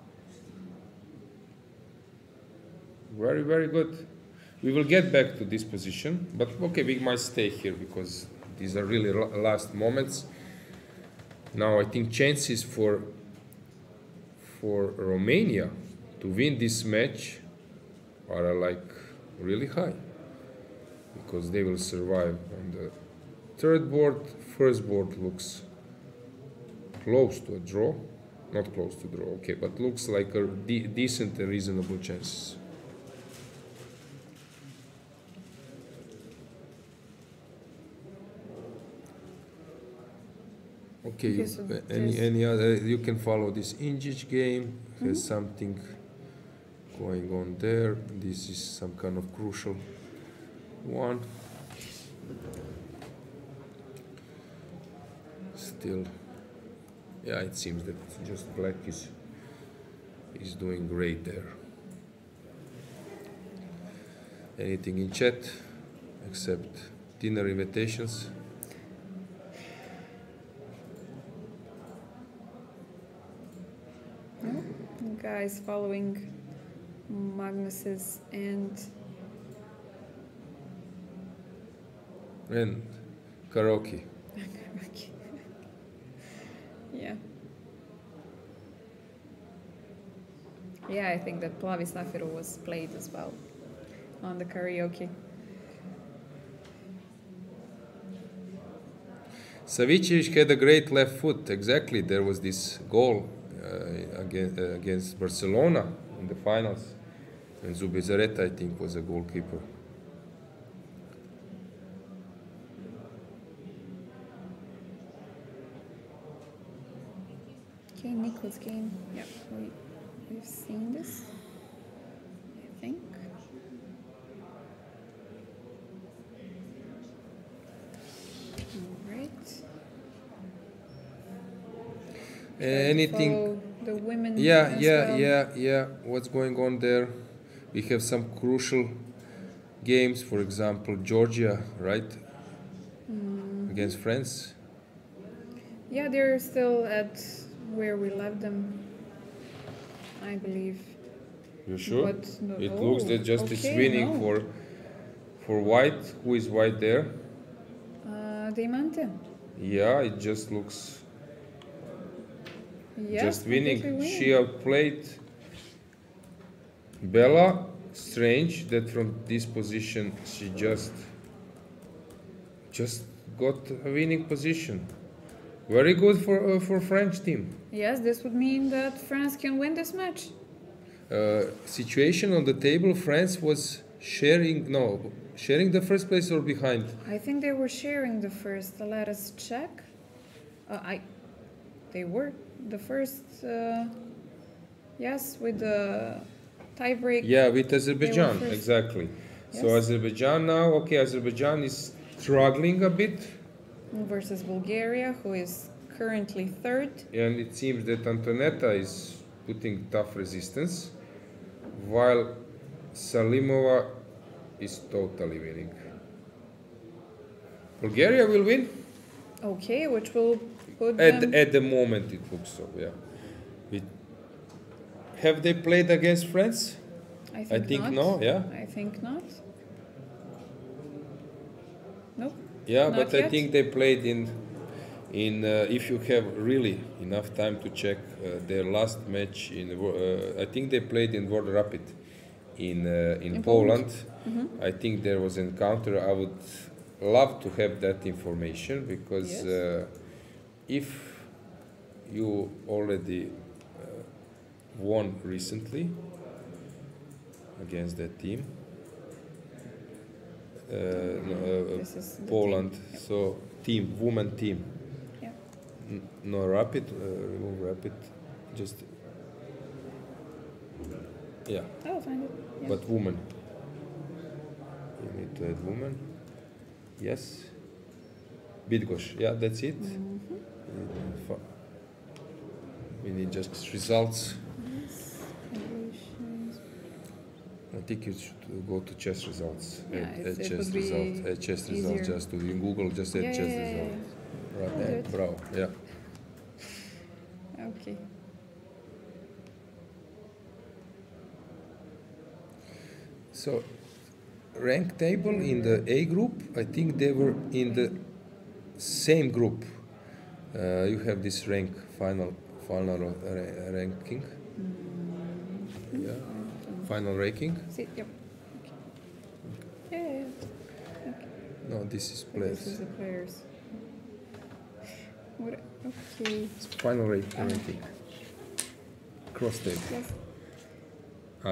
Very, very good. We will get back to this position, but okay, we might stay here because these are really last moments. Now I think chances for Romania to win this match are like really high, because they will survive on the third board. First board looks close to a draw, not close to draw, okay, but looks like a decent and reasonable chances. Okay, so any other, you can follow this Injic game, has something going on there. This is some kind of crucial one. Still, yeah, it seems that just black is doing great there. Anything in chat except dinner invitations? Guys following Magnus's and karaoke. Yeah. Yeah, I think that Plavi Safiro was played as well on the karaoke. Savicevic had a great left foot. Exactly, there was this goal against Barcelona in the finals, and Zubizarreta, I think, was a goalkeeper. Okay, Nicholas game. Yeah, we've seen this, I think. All right. Anything? The women. Yeah. What's going on there? We have some crucial games. For example, Georgia, right? Against France. Yeah, they're still at where we left them, I believe. You sure? But no, It looks that just okay, is winning for white. Who is white there? Diamante. Yeah, it just looks Yes, just winning. completely She outplayed Bella. Strange that from this position she just got a winning position. Very good for French team. Yes, this would mean that France can win this match. Situation on the table, France was sharing the first place or behind? I think they were sharing the first. Let us check. They were. the first, yes, with the tiebreak. Yeah, with Azerbaijan, first. exactly. So Yes. Azerbaijan now, okay, Azerbaijan is struggling a bit, Versus Bulgaria, who is currently third. and it seems that Antonetta is putting tough resistance, while Salimova is totally winning. Bulgaria will win? Okay, which will put them. At the moment it looks so, yeah. Have they played against France? I I think not. no, yeah. I think not. Nope. Yeah, Not but I yet. think they played in if you have really enough time to check their last match I think they played in World Rapid in In Poland. Mm-hmm. I think there was an encounter. I would love to have that information because Yes. if you already won recently against that team, This is the Poland, team. Yep. so team, woman team. Yeah. No rapid, remove rapid, just yeah, I'll find it. Yeah. but woman. You need to add woman. Yes. Bidgosh, yeah, that's it. We need just results. I think you should go to chess results. Yeah, Add it chess would be results. Add chess results. easier. Just in Google, just add Yeah, chess yeah, yeah, results. I'll Right do there, it. bravo. Yeah. Okay. So, rank table in the A group. I think they were in the same group. You have this final ranking. Yeah, final ranking. See, yep. Okay. Yeah, yeah. No, this is This players. is the players. What? Okay. It's final ranking. Cross table. Yes.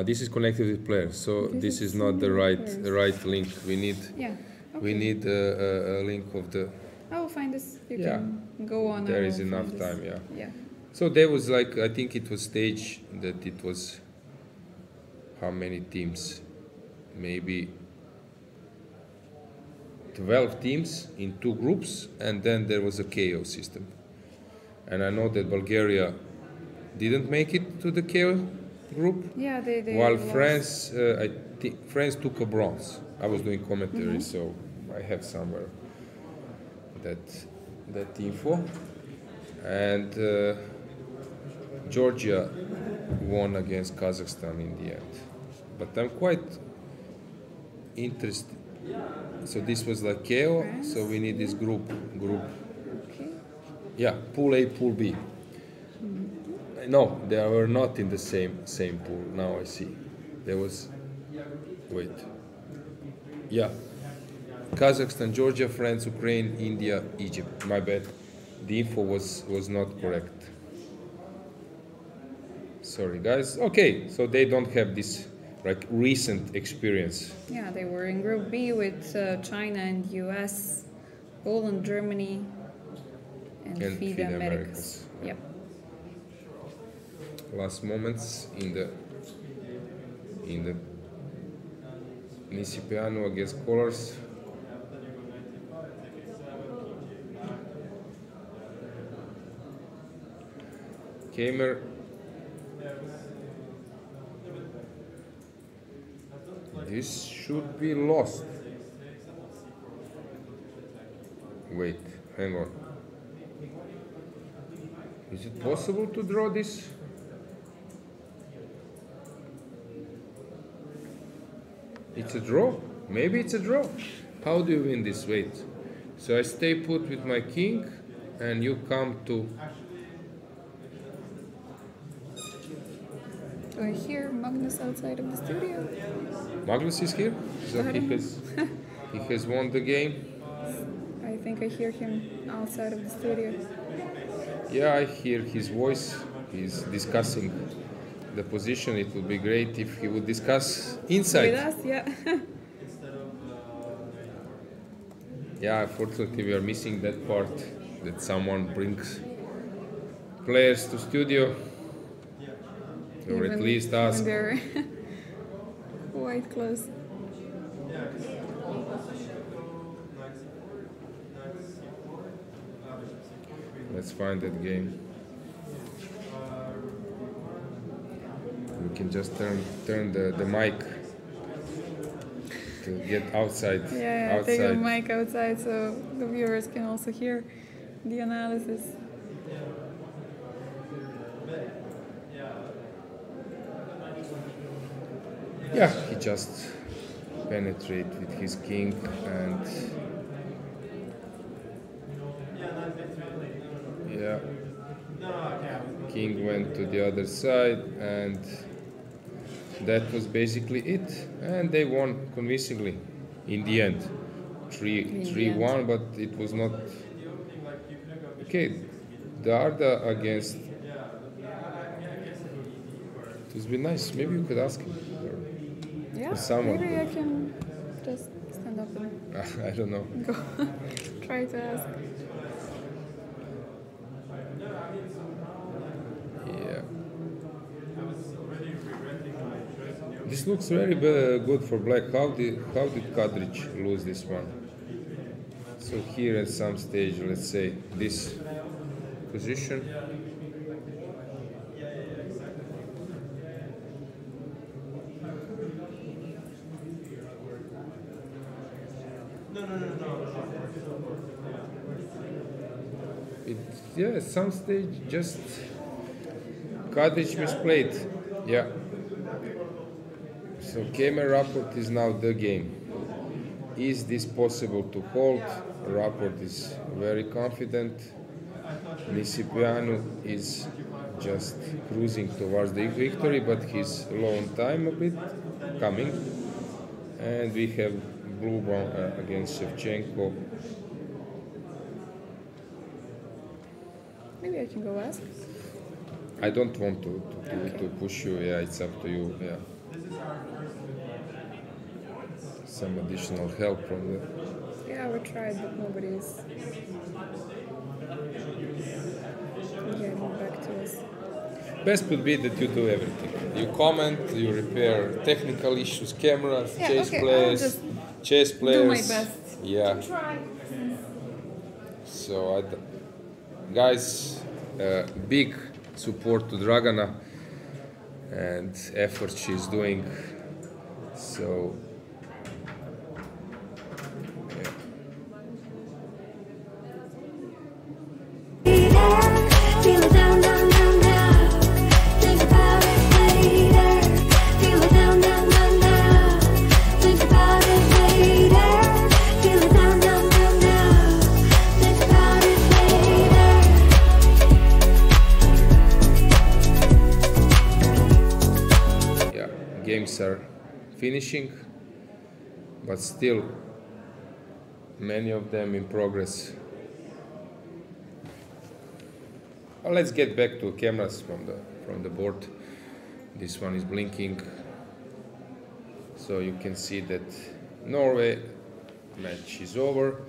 This is connected with players, so This this is is not the players. right link. We need Yeah. Okay. we need a link of the. I will find this. You Yeah. can go on. There I is will enough find this. time, yeah. Yeah. So there was like I think it was staged that it was how many teams? Maybe 12 teams in two groups, and then there was a KO system. And I know that Bulgaria didn't make it to the KO group, Yeah, they while lost. France, France took a bronze. I was doing commentary, so I have somewhere that info. And Georgia won against Kazakhstan in the end. But I'm quite interested. So this was like KO. So we need this group. Okay. Yeah, pool A, pool B. No, they were not in the same pool. Now I see. There was. Wait. Yeah. Kazakhstan, Georgia, France, Ukraine, India, Egypt. My bad. The info was not correct. Sorry, guys. Okay, so they don't have this like recent experience. Yeah, they were in Group B with China and US, Poland, Germany, and And FIDE FIDE Americas. Americas. Yep. Last moments in the Nisipiano against Colors. Kamer. This should be lost. Wait, hang on. Is it possible to draw this? It's a draw. Maybe it's a draw. How do you win this? Wait. So I stay put with my king, and you come to. Do I hear Magnus outside of the studio? Magnus is here, so he has won the game. I think I hear him outside of the studio. Yeah, I hear his voice. He's discussing the position. It would be great if he would discuss inside. With us, yeah. Yeah, unfortunately, we are missing that part that someone players to studio, or at least ask. Even they're quite close. Let's find that game. We can just turn the mic to get outside. Yeah, take a mic outside so the viewers can also hear the analysis. Yeah, he just penetrated with his king and yeah, king went to the other side and that was basically it. And they won convincingly in the end. 3-1, but it was not okay. Darda against. It would be nice. Maybe you could ask him. Yeah, someone. maybe I can just stand up and I don't know. go try to ask. Yeah. This looks very good for black. How did Kadric lose this one? So here at some stage, let's say this position. Yeah, at some stage, just Kadric misplayed. Yeah. So Kemer Rapport is now the game. Is this possible to hold? Rapport is very confident. Nisipianu is just cruising towards the victory, but he's low on time a bit, coming. And we have blue one against Shevchenko. Maybe I can go ask. I don't want to push you. Yeah, it's up to you. Yeah. Some additional help from the. Yeah, we tried, but nobody's getting back to us. Best would be that you do everything. You comment, you repair technical issues, cameras, Yeah, chess okay, players, I'll just chess players. do my best. Yeah. Try. So, guys, big support to Dragana and effort she's doing. So. Feel it down, down, down, down. Think about it later. Feel it down, down, down, down. Think about it later. Feel it down, down, down, down. Think about it later. Yeah, games are finishing, but still many of them in progress. Well, let's get back to cameras from the board. This one is blinking, so you can see that Norway match is over.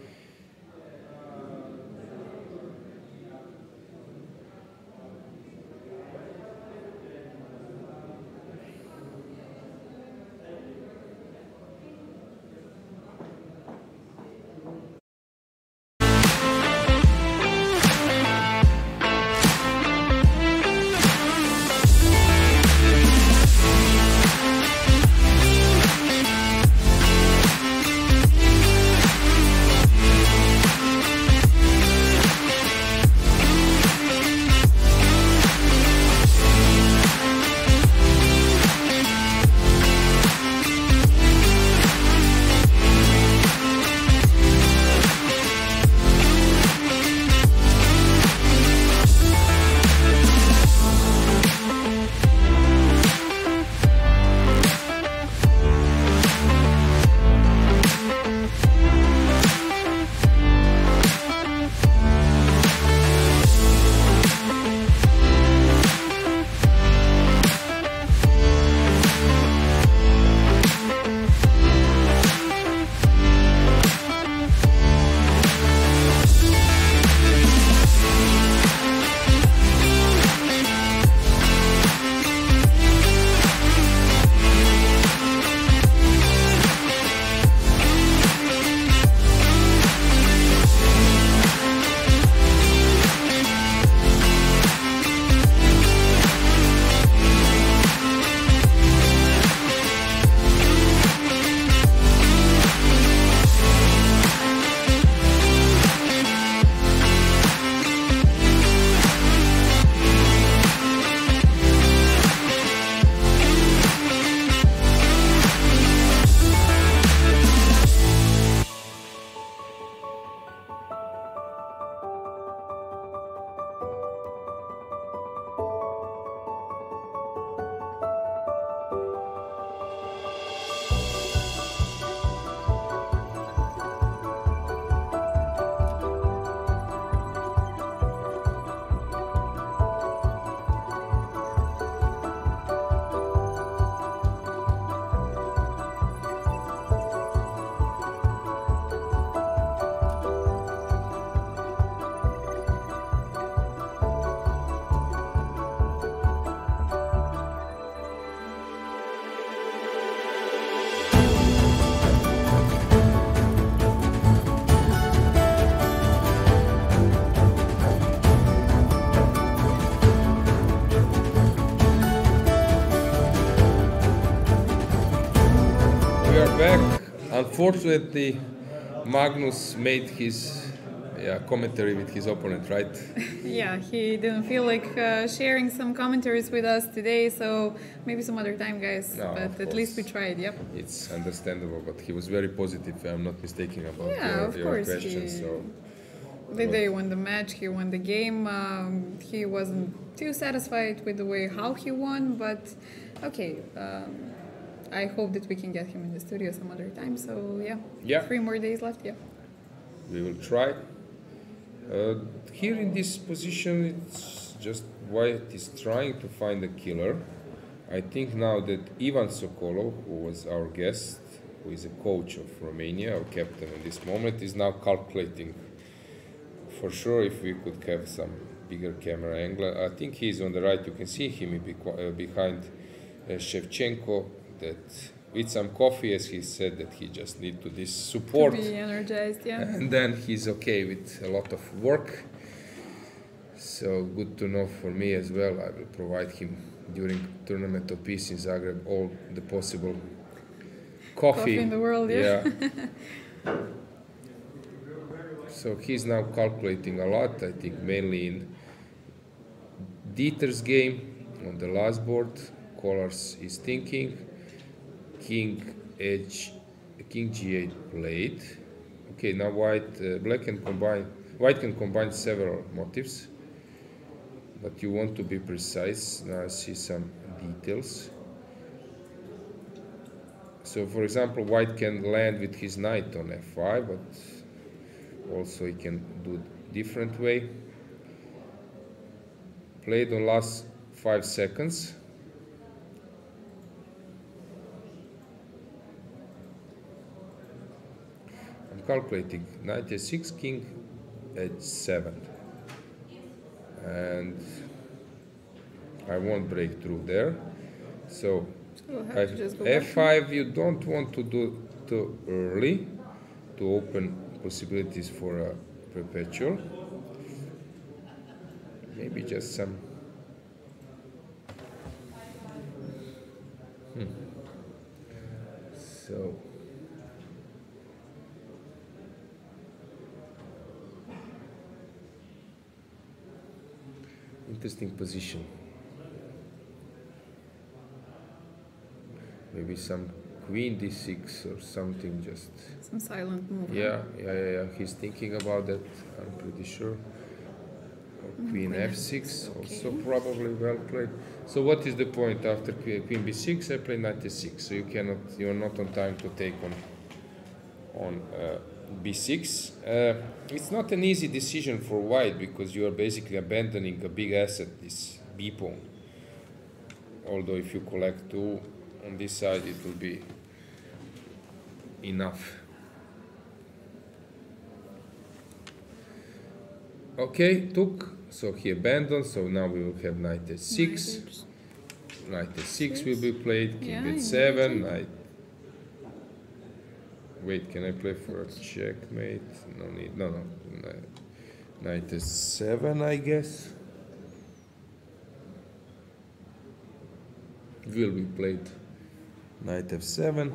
we are back. Unfortunately, Magnus made his commentary with his opponent, right? Yeah, he didn't feel like sharing some commentaries with us today, so maybe some other time, guys. No, but of at least we course. tried, yep. It's understandable, but he was very positive, if I'm not mistaken, about Yeah, of your course, questions. he- So, The day won the match, he won the game. He wasn't too satisfied with the way how he won, but okay. I hope that we can get him in the studio some other time. So Yeah. 3 more days left. Yeah. we will try. Here in this position, it's just White is trying to find a killer. I think now that Ivan Sokolov, who was our guest, who is a coach of Romania, our captain in this moment, is now calculating. For sure, if we could have some bigger camera angle. I think he's on the right. You can see him behind Shevchenko. That with some coffee, as he said, that he just need to this support. To be energized. Yeah. And then he's okay with a lot of work. So good to know for me as well. I will provide him during Tournament of Peace in Zagreb all the possible coffee in the world, yeah. So he's now calculating a lot, I think mainly in Dieter's game on the last board. Colors is thinking. King G8 played. Okay, now White can combine several motifs, but you want to be precise. Now I see some details. So, for example, White can land with his knight on f5, but also he can do different way. Played on last 5 seconds. I'm calculating knight h6, king h7, and I won't break through there. So We'll have to just go back. f5 you don't want to do too early to open possibilities for a perpetual. Maybe just some so interesting position. Maybe some queen d6 or something, just Some silent move. yeah. He's thinking about that, I'm pretty sure. Or queen f6, also probably well played. So what is the point after queen b6? I play knight h6. So you're not on time to take on b6. It's not an easy decision for White because you are basically abandoning a big asset, this b pawn. Although if you collect 2 on this side, it will be enough. Okay, took. So he abandoned. So now we will have knight h6. Knight h6 will be played. King Yeah, h7. Knight. Wait, can I play for a checkmate? No need. No. Knight h7, I guess. Will be played. Knight f7.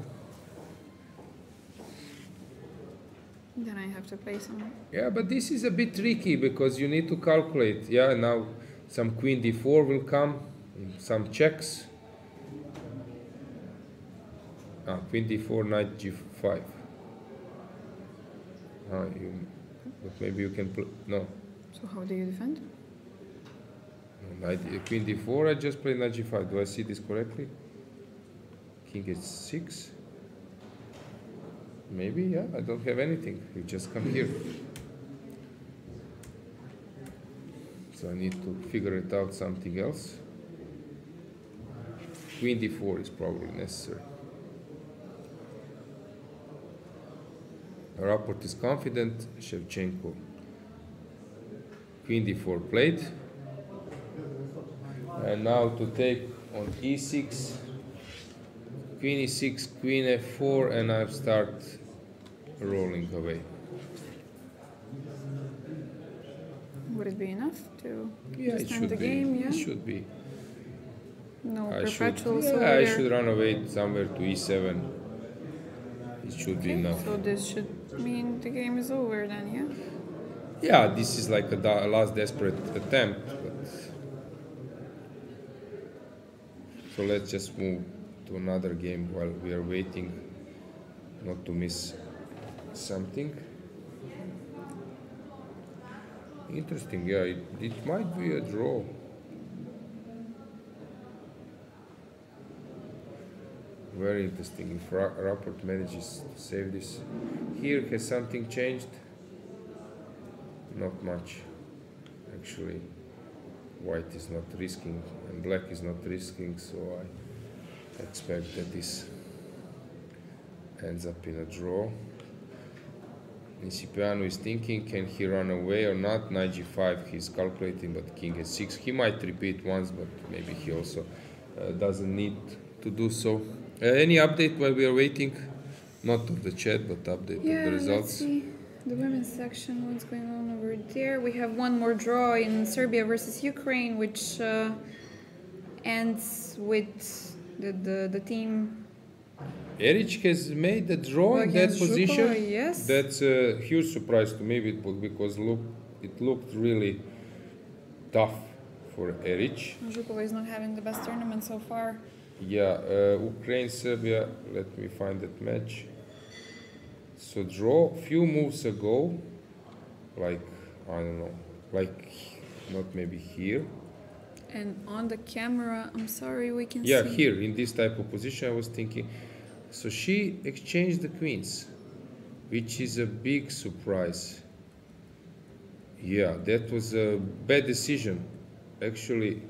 Then I have to play some. Yeah, but this is a bit tricky because you need to calculate. Yeah, now some queen d4 will come, some checks. Queen d4, knight g5. But maybe you can play. No. So how do you defend? Queen d4, I just played knight g5. Do I see this correctly? King h6. Maybe, yeah, I don't have anything. You just come here. So I need to figure it out something else. Queen d4 is probably necessary. Rapport is confident. Shevchenko. Queen d4 played. And now to take on e6. Queen e6, queen f4, and I start rolling away. Would it be enough to Yeah, just it end should the be. game? Yeah. It should be. No I perpetuals should, over yeah, I there. should run away somewhere to e7. It should be Okay, enough. so this should mean the game is over then, yeah? Yeah, this is like a last desperate attempt. But so let's just move to another game while we are waiting, not to miss something. Interesting, yeah, it might be a draw. Very interesting. If Rapport manages to save this. Here, has something changed? Not much. Actually, white is not risking and black is not risking, so I expect that this ends up in a draw. Principiano is thinking, can he run away or not? Knight g5, he's calculating, but king h6. He might repeat once, but maybe he also doesn't need to do so. Any update while we are waiting? Not of the chat, but update of the results. Let's see the women's section, what's going on over there. We have one more draw in Serbia versus Ukraine, which ends with the team Eric has made a draw in that against position. Zhukova, yes. That's a huge surprise to me because it looked really tough for Eric. Zhukova is not having the best tournament so far. Yeah, Ukraine, Serbia, let me find that match. So draw few moves ago, like, I don't know, like not maybe here. And on the camera, I'm sorry, we can Yeah, see. here, in this type of position, I was thinking. So she exchanged the queens, which is a big surprise. Yeah, that was a bad decision. Actually,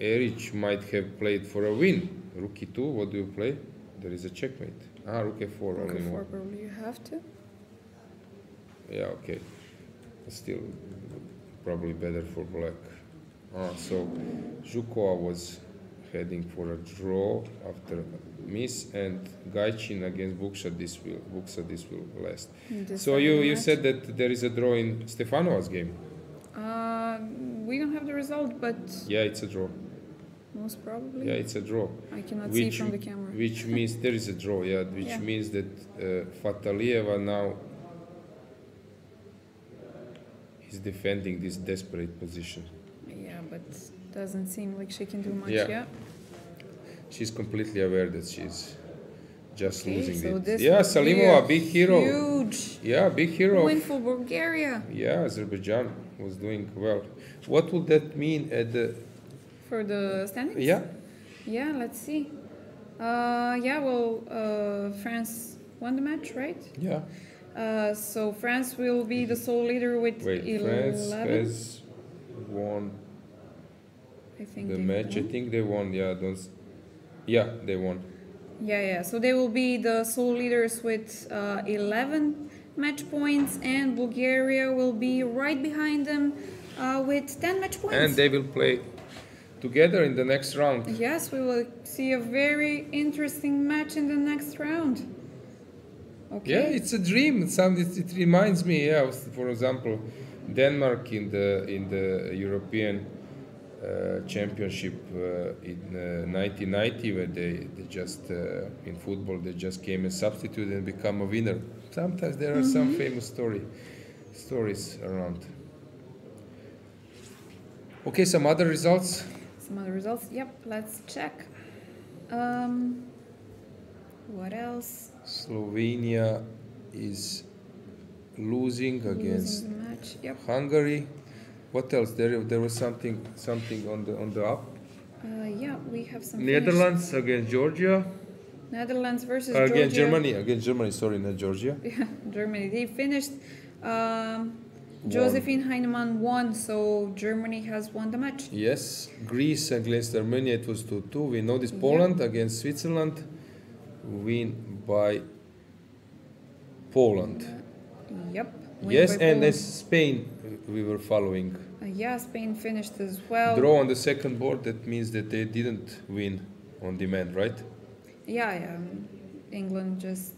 Eric might have played for a win. Rook e2, what do you play? There is a checkmate. Ah, rook e4 Rook only e4 more. probably you have to. Yeah, okay. Still, probably better for black. So Zhukova was heading for a draw after miss, and Gaichin against Buksa. This will last. This So final you match. said that there is a draw in Stefanova's game. We don't have the result, but Yeah, it's a draw. most probably. Yeah, it's a draw. I cannot see from the camera. Which means there is a draw. Yeah, which Yeah. means that Fatalieva now is defending this desperate position. Yeah, but doesn't seem like she can do much. Yeah. Yeah. She's completely aware that she's just Okay, losing so it. this Yeah, would be Salimova, a big hero. Huge Yeah, big hero. win for Bulgaria Yeah, Azerbaijan was doing well. What would that mean at the? for the standings. Yeah, Yeah, let's see. France won the match, right? yeah. So France will be the sole leader with Wait, 11. France has won I think the they match. I won. think they won. Yeah, those. Yeah, they won. Yeah. So they will be the sole leaders with 11 match points, and Bulgaria will be right behind them with 10 match points. And they will play together in the next round. Yes, we will see a very interesting match in the next round. Okay. Yeah, it's a dream. It reminds me, yeah, for example, Denmark in the European championship in 1990, where they just in football they just came a substitute and become a winner. Sometimes there are some famous stories around. Okay, some other results. Some other results. Yep, let's check. What else? Slovenia is losing against Losing the match. Yep. Hungary. What else? There was something on the up. Yeah, we have some. Netherlands against Georgia. finished- Netherlands versus Against Georgia. Germany. Against Germany. Sorry, not Georgia. Yeah, Germany. They finished. Josephine Heinemann won, so Germany has won the match. Yes. Greece against Armenia. It was 2-2. We know this. Yeah. Poland against Switzerland. Win by Poland. Yep. win Yes, by and Poland. as Spain, we were following. Yeah, Spain finished as well. Draw on the second board. That means that they didn't win on demand, right? Yeah. England just.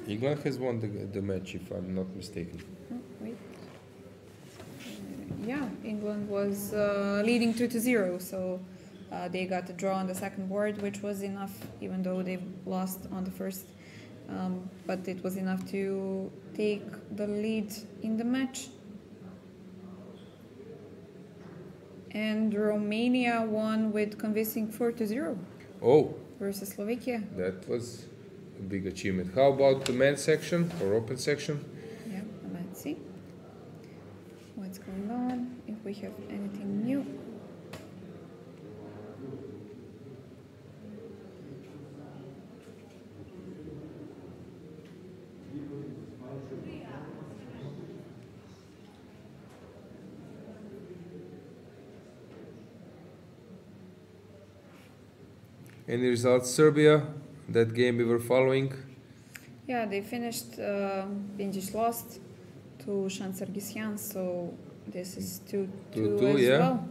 England has won the match, if I'm not mistaken. Oh, wait. Yeah, England was leading 2-0, so They got a draw on the second board, which was enough, even though they lost on the first. But it was enough to take the lead in the match. And Romania won with convincing 4-0 Oh, versus Slovakia. that was a big achievement. How about the men's section or open section? Yeah, let's see what's going on, if we have anything new. Any results? Serbia, that game we were following. Yeah, they finished. Binjic lost to Shan Sargsyan, so this is 2-2 as yeah. well.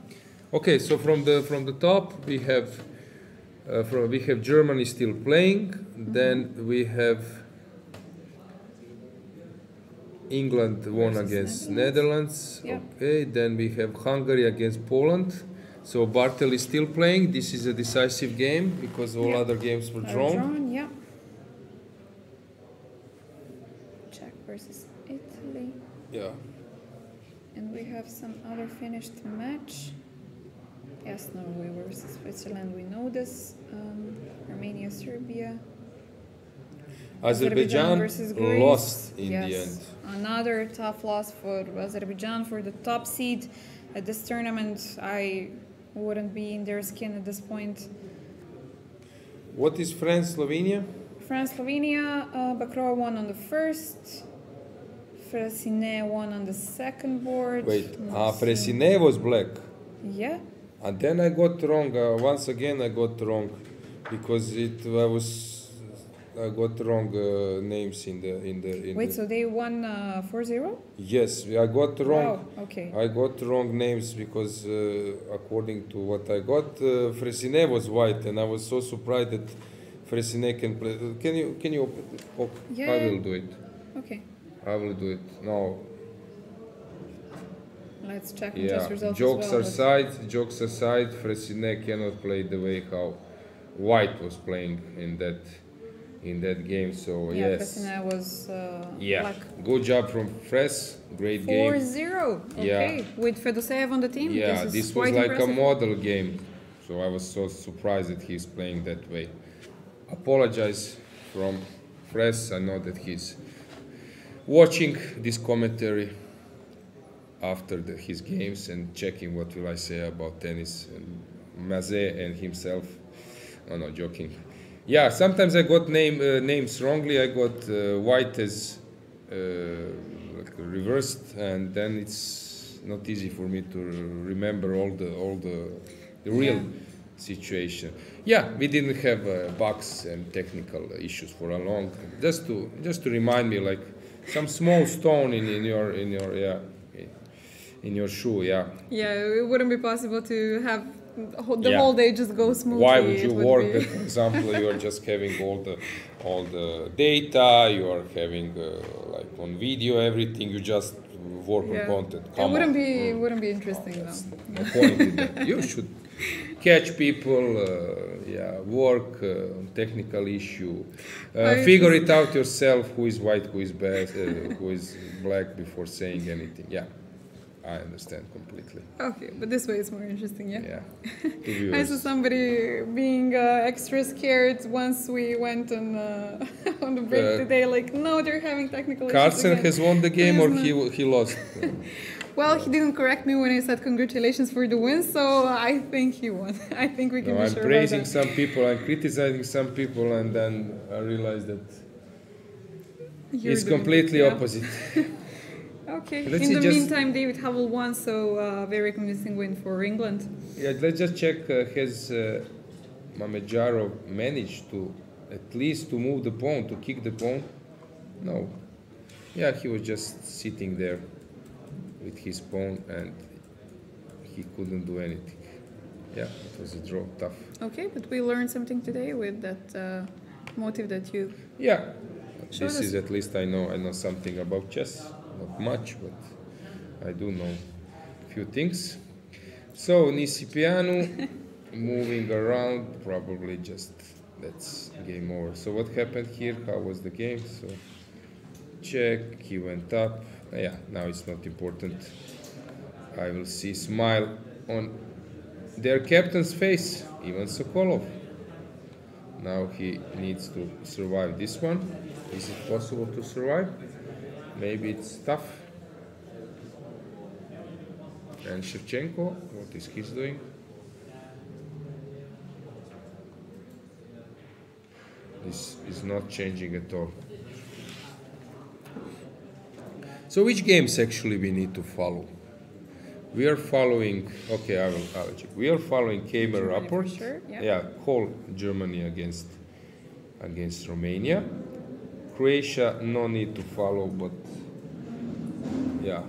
Okay, so from the top we have Germany still playing. Then we have England won Versus against Netherlands. Netherlands. Yeah. Okay, then we have Hungary against Poland. So Bartel is still playing. This is a decisive game because all Yeah. other games were Are drawn. yeah. Czech versus Italy. Yeah. And we have some other finished match. Yes, Norway versus Switzerland, we know this. Armenia, Serbia. Azerbaijan versus Greece. lost in Yes. the end. Another tough loss for Azerbaijan for the top seed at this tournament. I wouldn't be in their skin at this point. What is France, Slovenia? France, Slovenia, Bakrova won on the first. Fresinet won on the second board. Wait, Let's see. Fresinet was black. Yeah. And then I got wrong. Once again, I got wrong because I got wrong names in the. Wait, so they won 4-0? Yes, I got wrong. Wow, okay. I got wrong names because according to what I got, Fresinet was white, and I was so surprised that Fresinet can play. Can you open it? Oh, Yeah. I will do it. Okay. I will do it. No. Let's check on Yeah. test results Jokes as well. Jokes aside, Fresinet cannot play the way how White was playing in that game. So Yeah, yes. Fresinet was Yeah. black. Good job from Fres. Great game. 4-0. Yeah. Okay. With Fedoseev on the team. Yeah, is this was quite like impressive. a model game. So I was so surprised that he's playing that way. Apologize from Fres. I know that he's watching this commentary after his games and checking what will I say about tennis and Mazet and himself. Oh no, joking. Yeah, sometimes I got names wrongly. I got White as like reversed, and then it's not easy for me to remember all the real situation. Yeah, we didn't have bugs and technical issues for a long. Just to remind me, like some small stone in your shoe. Yeah. Yeah, it wouldn't be possible to have the Yeah. whole day just go smoothly. Why would you It work be- that, for example, you are just having all the data, you are having like on video everything, you just work on content. It Come wouldn't on. be wouldn't be interesting though. No point in that. You should catch people, work on technical issue, I figure it out yourself. Who is white, who is bad, who is black before saying anything. Yeah, I understand completely. Okay, but this way it's more interesting, yeah? Yeah. To I viewers. saw somebody being extra scared once we went on on the break today. Like, no, they're having technical issues Carlsen again. has won the game, or There's he lost. Well, he didn't correct me when I said congratulations for the win, so I think he won. I think we can No, be I'm sure praising about that. some people, I'm criticizing some people, and then I realize that You're it's doing completely it, yeah. opposite. Okay. Let's In see, the just- meantime, David Howell won, so very convincing win for England. Yeah, let's just check. Has Mamedjarov managed to at least to move the pawn, to kick the pawn? No. Yeah, he was just sitting there with his pawn, and he couldn't do anything. Yeah, it was a draw, tough. Okay, but we learned something today with that motive that you. Yeah, Show this us. is at least I know something about chess. Not much, but I do know a few things. So Nisipianu moving around, probably just that's game over. So what happened here? How was the game? So check, he went up. Yeah, now it's not important. I will see smile on their captain's face, Ivan Sokolov. Now he needs to survive this one. Is it possible to survive? Maybe it's tough. And Shevchenko, what is he doing? This is not changing at all. So which games actually we need to follow? We are following, okay, I will check. We are following Keimer Germany rapport. for sure, yeah. Yeah, whole Germany against Romania. Croatia, no need to follow, but yeah,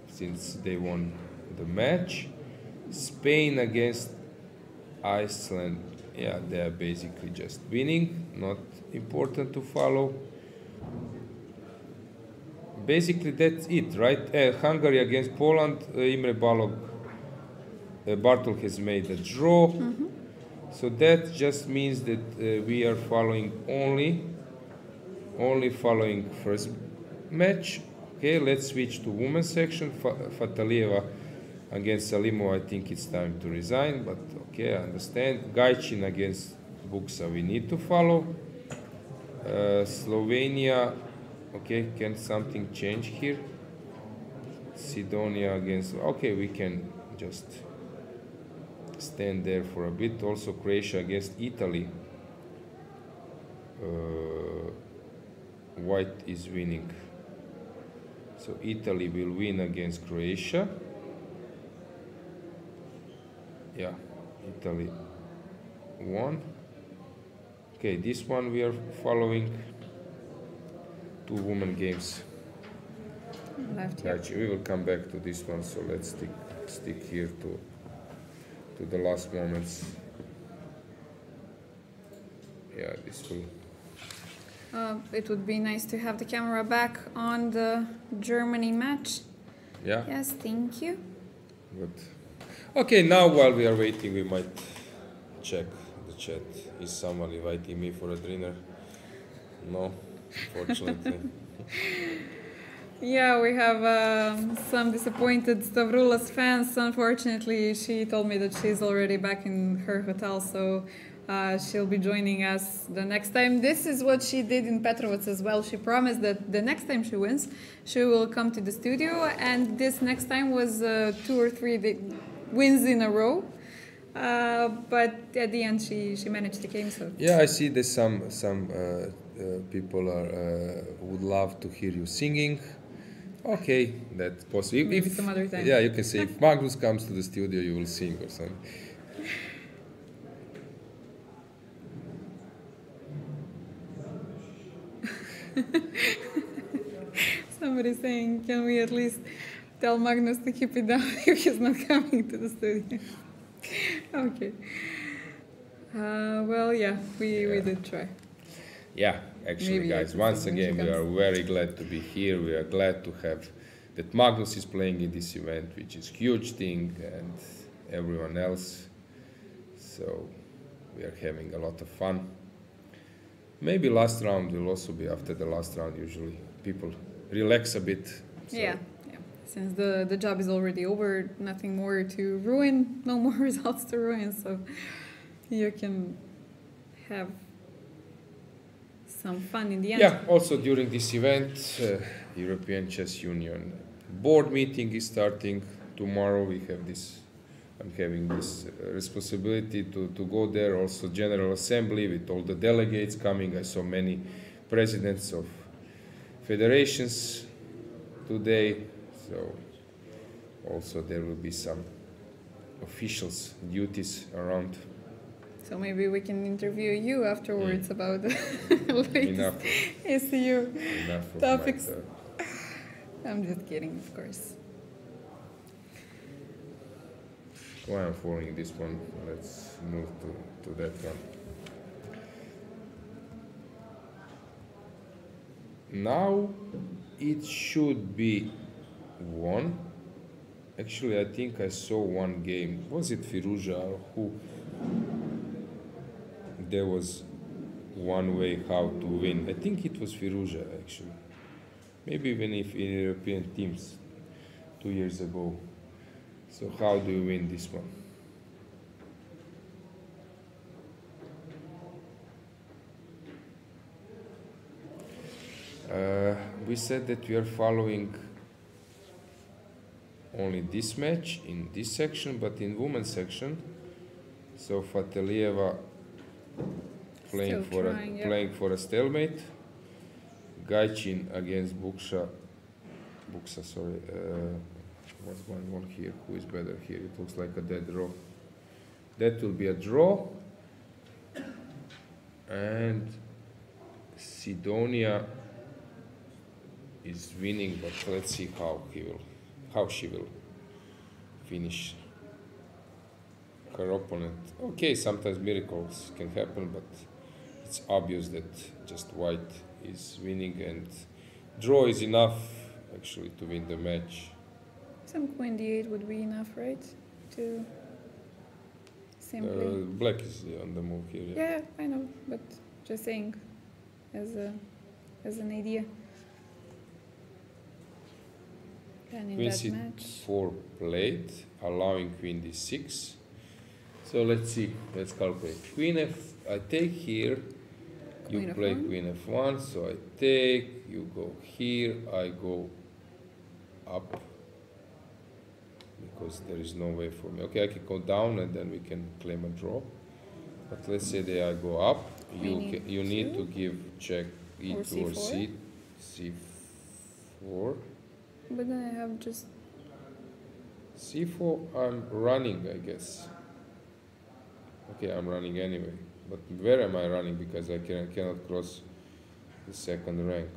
since they won the match. Spain against Iceland, yeah, they are basically just winning, not important to follow. Basically, that's it, right? Hungary against Poland, Imre Bartol has made a draw. So that just means that we are following only following first match. Okay, let's switch to women's section. Fatalieva against Salimova, I think it's time to resign, but okay, I understand. Gajcin against Buksa, we need to follow. Slovenia, okay, can something change here? Sidonia against, okay, we can just stand there for a bit. Also Croatia against Italy. White is winning. So Italy will win against Croatia. Yeah, Italy won. Okay, this one we are following. Two women games. Left here. Actually, we will come back to this one, so let's stick here to the last moments. Yeah, this will. It would be nice to have the camera back on the Germany match. Yeah. Yes, thank you. Good. Okay, now while we are waiting, we might check the chat. Is someone inviting me for a dinner? No, fortunately. Yeah, we have some disappointed Stavroulas fans. Unfortunately, she told me that she's already back in her hotel, so she'll be joining us the next time. This is what she did in Petrovac as well. She promised that the next time she wins, she will come to the studio, and this next time was 2 or 3 wins in a row. But at the end, she managed the game. So Yeah, I see that some people would love to hear you singing. Okay, that's possible. Maybe some other time. Yeah, you can say if Magnus comes to the studio, you will sing or something. somebody's saying, can we at least tell Magnus to keep it down if he's not coming to the studio? Okay. Well, yeah, we did try. Yeah, actually, Maybe I guys, can once sing when again, she we comes. are very glad to be here. We are glad to have that Magnus is playing in this event, which is huge thing, and everyone else. So we are having a lot of fun. Maybe last round will also be after the last round. Usually, people relax a bit. So Yeah. Since the job is already over, nothing more to ruin, no more results to ruin, so you can have some fun in the end. Yeah, also during this event, European Chess Union board meeting is starting tomorrow. I'm having this responsibility to go there. Also General Assembly with all the delegates coming. I saw many presidents of federations today. So also there will be some officials duties around. So maybe we can interview you afterwards about the Enough. latest SEU Enough of topics. my talk. I'm just kidding, of course. Why I'm following this one? Let's move to that one. Now it should be won. Actually, I think I saw one game. Was it Firuza or who there was one way how to win. I think it was Firuza actually. Maybe even if in European teams 2 years ago. So how do you win this one? We said that we are following only this match in this section, but in women's section. So Fatelieva playing Still trying, yeah. playing for a stalemate. Gaichin against Buksa, sorry. What's going on here? Who is better here? It looks like a dead draw. That will be a draw. And Sidonia is winning, but let's see how she will finish her opponent. Okay, sometimes miracles can happen, but it's obvious that just white is winning, and draw is enough actually to win the match. Some queen d8 would be enough, right? To simply. Black is on the move here. Yeah, I know, but just saying, as an idea. And in Queen that match, c4 played, allowing queen d6. So let's see, let's calculate. Queen f, I take here, you Queen play f1. queen f1, so I take, you go here, I go up, because there is no way for me. Okay, I can go down and then we can claim a draw. But let's say that I go up, you need to give check e2 or c4. c4. but then I have just c4, I'm running, I guess. Okay, I'm running anyway. But where am I running? Because I cannot cross the second rank.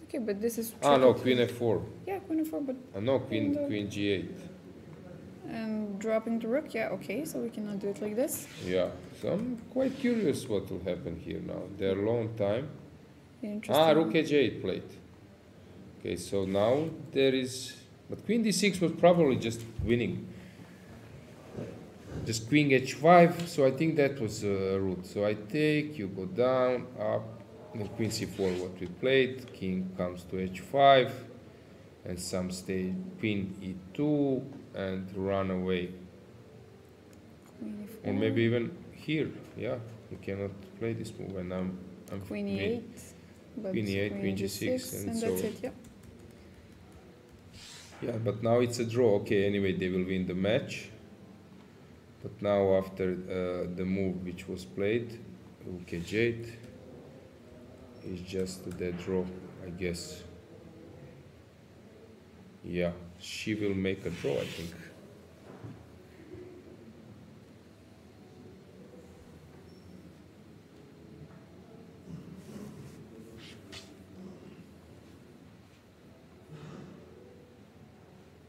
okay, but this is. Ah, no, tricky. queen f4. Yeah, queen f4, but No, queen And, queen g8. and dropping the rook. Yeah, okay, so we cannot do it like this. Yeah, so I'm quite curious what will happen here now. They're low on time. Interesting. Ah, rook h8 played. Okay, so now there is... But queen d6 was probably just winning. Just queen h5, so I think that was a route. So I take, you go down, up, and queen c4 what we played. King comes to h5, and some stay queen e2, and run away. Queen e4. Or maybe even here, yeah. You cannot play this move, and I'm Queen win- e8. But Queen e8, queen g6, and and that's so- it. Yeah. Yeah, but now it's a draw. Okay, anyway, they will win the match. But now after the move which was played, rook h8, is just a dead draw, I guess. Yeah, she will make a draw, I think.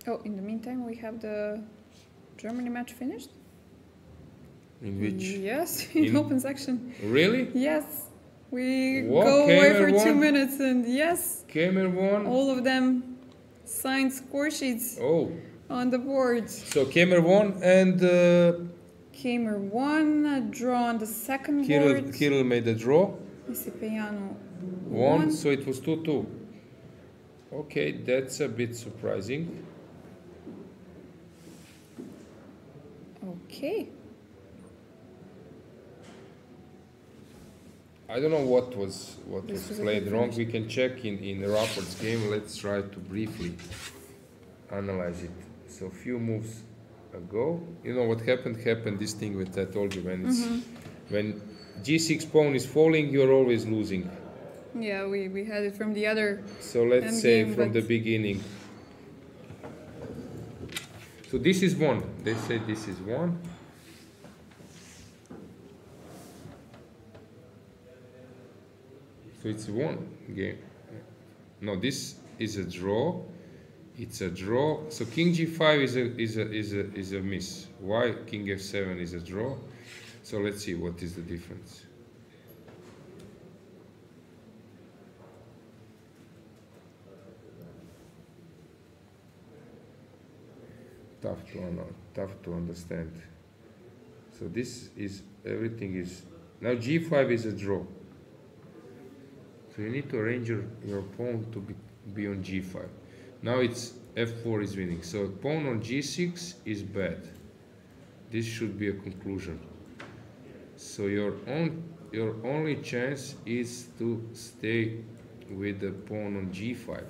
Oh, in the meantime, we have the Germany match finished. In which? Yes, in In- open section. Really? Yes, we What? go away Kamer for 2 won? minutes, and yes, Kamer won? all of them signed score sheets Oh, on the board. so Kamer won, and Kamer won, a draw on the second board. Kirill made a draw. Isipiano Won, so it was 2-2. Okay, that's a bit surprising. Okay. I don't know what was This was a played good wrong. finish. We can check in Rapport's game. Let's try to briefly analyze it. So few moves ago, you know what happened? Happened this thing that I told you when it's when g6 pawn is falling, you're always losing. Yeah, we had it from the other. So let's End say game, from the but- beginning. So this is one. They say this is one. So it's one game. No, this is a draw. It's a draw. So king g5 is a miss. Why king f7 is a draw? So let's see what is the difference. Tough to understand. So this is everything is Now g5 is a draw. So you need to arrange your pawn to be on g5. Now it's f4 is winning. So pawn on g6 is bad. This should be a conclusion. So your only chance is to stay with the pawn on g5.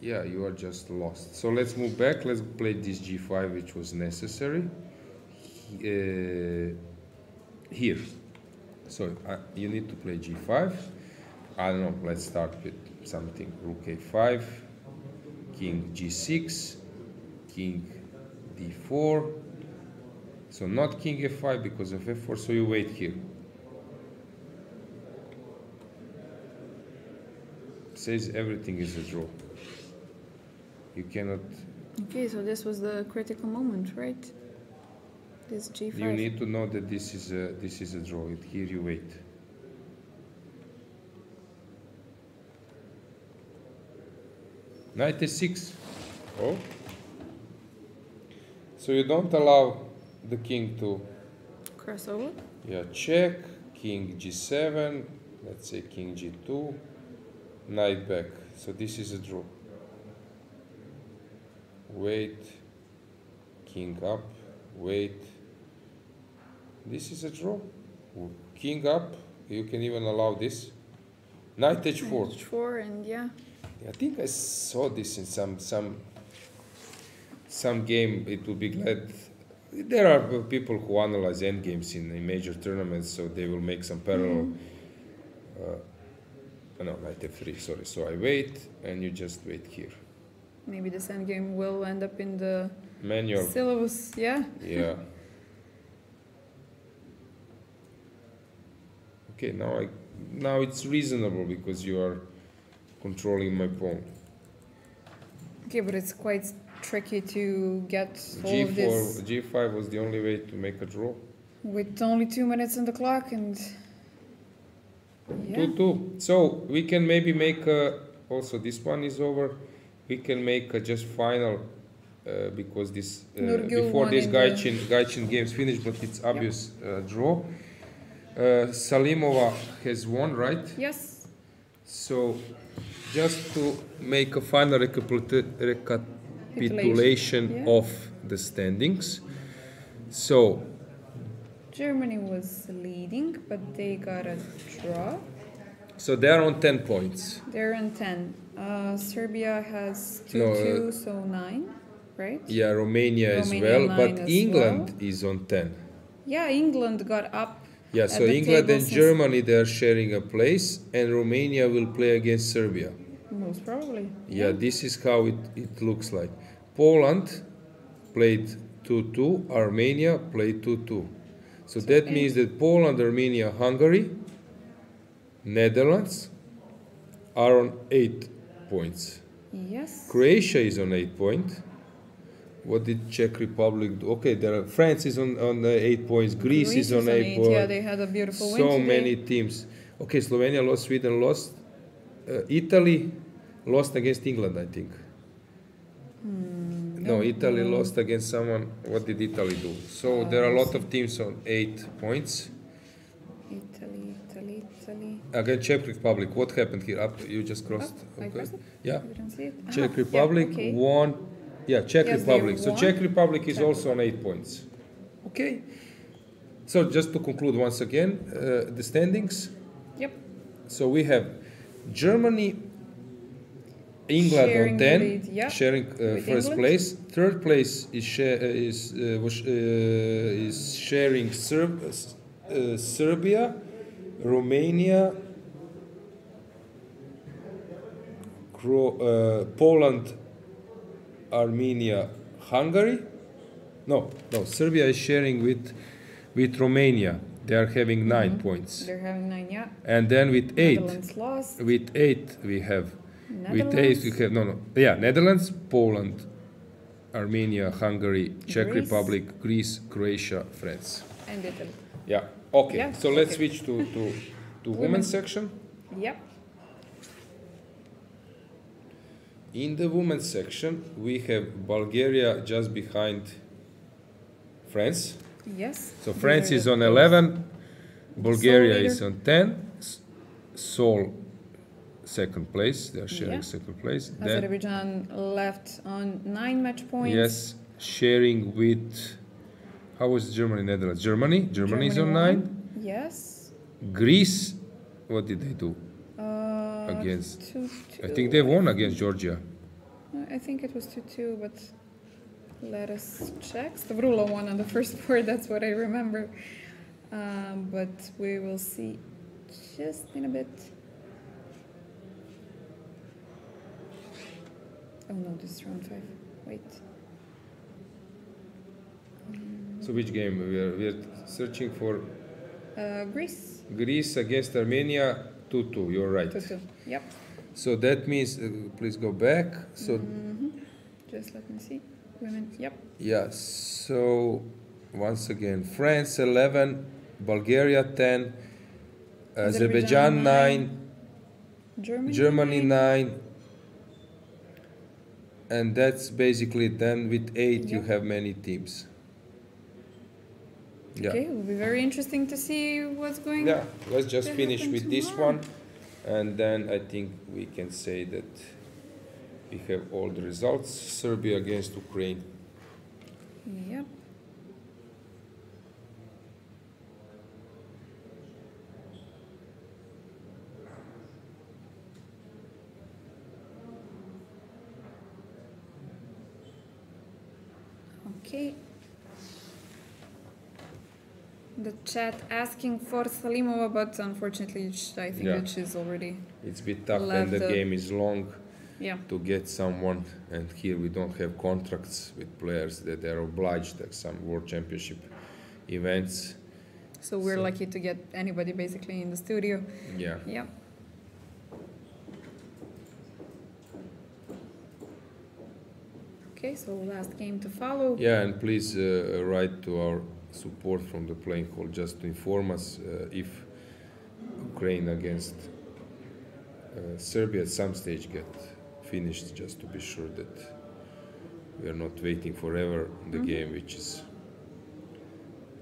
Yeah, you are just lost. So let's move back. Let's play this g5, which was necessary. Here. So you need to play g5. I don't know. Let's start with something. Rook a5, king g6, king d4. So not king f5 because of f4. So you wait here. Says everything is a draw. You cannot. Okay, so this was the critical moment, right? This g5. You need to know that this is a draw. Here you wait. Knight a6. Oh. So you don't allow the king to. Cross over. Yeah, check. King g7. Let's say king g2. Knight back. So this is a draw. Wait. King up. Wait. This is a draw. King up. You can even allow this. Knight h4. H4 and yeah. I think I saw this in some game. It would be glad. There are people who analyze endgames in major tournaments, so they will make some parallel. No, knight f3. Sorry. So I wait, and you just wait here. Maybe this endgame will end up in the Manual. syllabus. Yeah. Yeah. Okay. Now it's reasonable because you are controlling my pawn. Okay, but it's quite tricky to get all of G4, this G5 was the only way to make a draw. with only 2 minutes on the clock and yeah. 2-2. So we can maybe make also this one is over. We can make a just final because this Nurgul before won this in the- Gaichin games finished, but it's obvious draw. Salimova has won, right? Yes. So just to make a final recapitulation Yeah. of the standings. So Germany was leading, but they got a draw. so they are on 10 points. They're on 10. Serbia has 2-2, No, so 9, right? Yeah, Romania as Romania well, 9 but as England well. is on 10. Yeah, England got up. Yeah, at so the England table and since- Germany, they are sharing a place, and Romania will play against Serbia. Most probably. Yeah, this is how it looks like. Poland played 2-2, Armenia played 2-2. So that means that Poland, Armenia, Hungary, Netherlands are on 8 points. Yes. Croatia is on 8 points. What did Czech Republic do? Okay, France is on 8 points. Greece is on 8 points. Yeah, they had a beautiful win So today. many teams. Okay, Slovenia lost, Sweden lost. Italy lost against England, I think. No, Italy lost against someone. What did Italy do? So there are a lot of teams on 8 points. Italy. Again, Czech Republic. What happened here? Up, you just crossed. I Okay. crossed it? Yeah. You didn't see it? Czech Ah, Republic yeah, okay. won. Yeah, Czech Yes, they Republic. So won. Czech Republic is Czech also on 8 points. Okay. So just to conclude once again, the standings. Yep. So we have Germany, England Sharing on the 10, lead, yeah, sharing with first England. place. Third place is sharing Serbia, Romania, Poland, Armenia, Hungary. No, Serbia is sharing with Romania. They are having 9 points. They're having 9, yeah. And then with 8, Netherlands lost. with 8 we have. With 8 Netherlands. we have Netherlands, Poland, Armenia, Hungary, Czech Greece. Republic, Greece, Croatia, France. And Italy. Yeah. Okay. Yeah, So let's okay. switch to women's section. Yep. In the women's section, we have Bulgaria just behind France. Yes. So France These is are on the 11, Bulgaria leader. is on 10, Seoul second place, they are sharing Yeah. second place. Then, Azerbaijan left on 9 match points. yes, sharing with, how was Germany, Netherlands? Germany is on 9. won. Yes. Greece, what did they do Uh, against? 2-2. I think they won against Georgia. I think it was 2-2, but let us check. Stavroula won on the first board, that's what I remember. But we will see just in a bit. Oh no, this is round 5. Wait. So which game? We are searching for Greece. Greece against Armenia, 2-2, you're right. 2-2. Yep. So that means, please go back. So Just let me see. Women. Yep. yeah, so once again, France 11, Bulgaria 10, Azerbaijan 9, Germany 9, and that's basically then with 8 you Yeah. have many teams. Yeah. Okay, it will be very interesting to see what's going Yeah, let's just to finish happen with this tomorrow. one, and then I think we can say that we have all the results. Serbia against Ukraine. Yep. Okay. The chat asking for Salimova, but unfortunately, I think Yeah. that she's already. It's a bit tough when Left the the- game is long Yeah. to get someone, and here we don't have contracts with players that they're obliged at some World Championship events. So we're So- lucky to get anybody basically in the studio. Yeah. Yeah. Okay, so last game to follow. Yeah, and please write to our support from the playing hall just to inform us if Ukraine against Serbia at some stage get finished, just to be sure that we are not waiting forever in the game, which is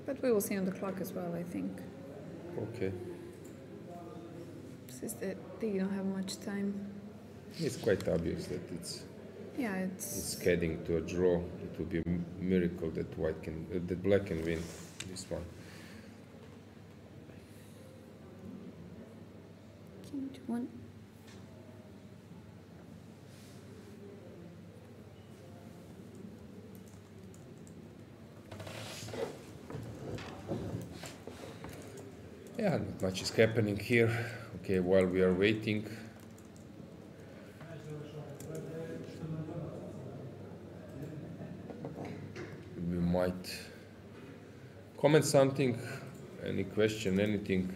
But we will see on the clock as well, I think. okay. Since they don't have much time. It's quite obvious that it's Yeah, it's heading to a draw. It would be a miracle that that black can win this one. king to 1. Yeah, not much is happening here. Okay, while we are waiting. We might comment something, any question, anything.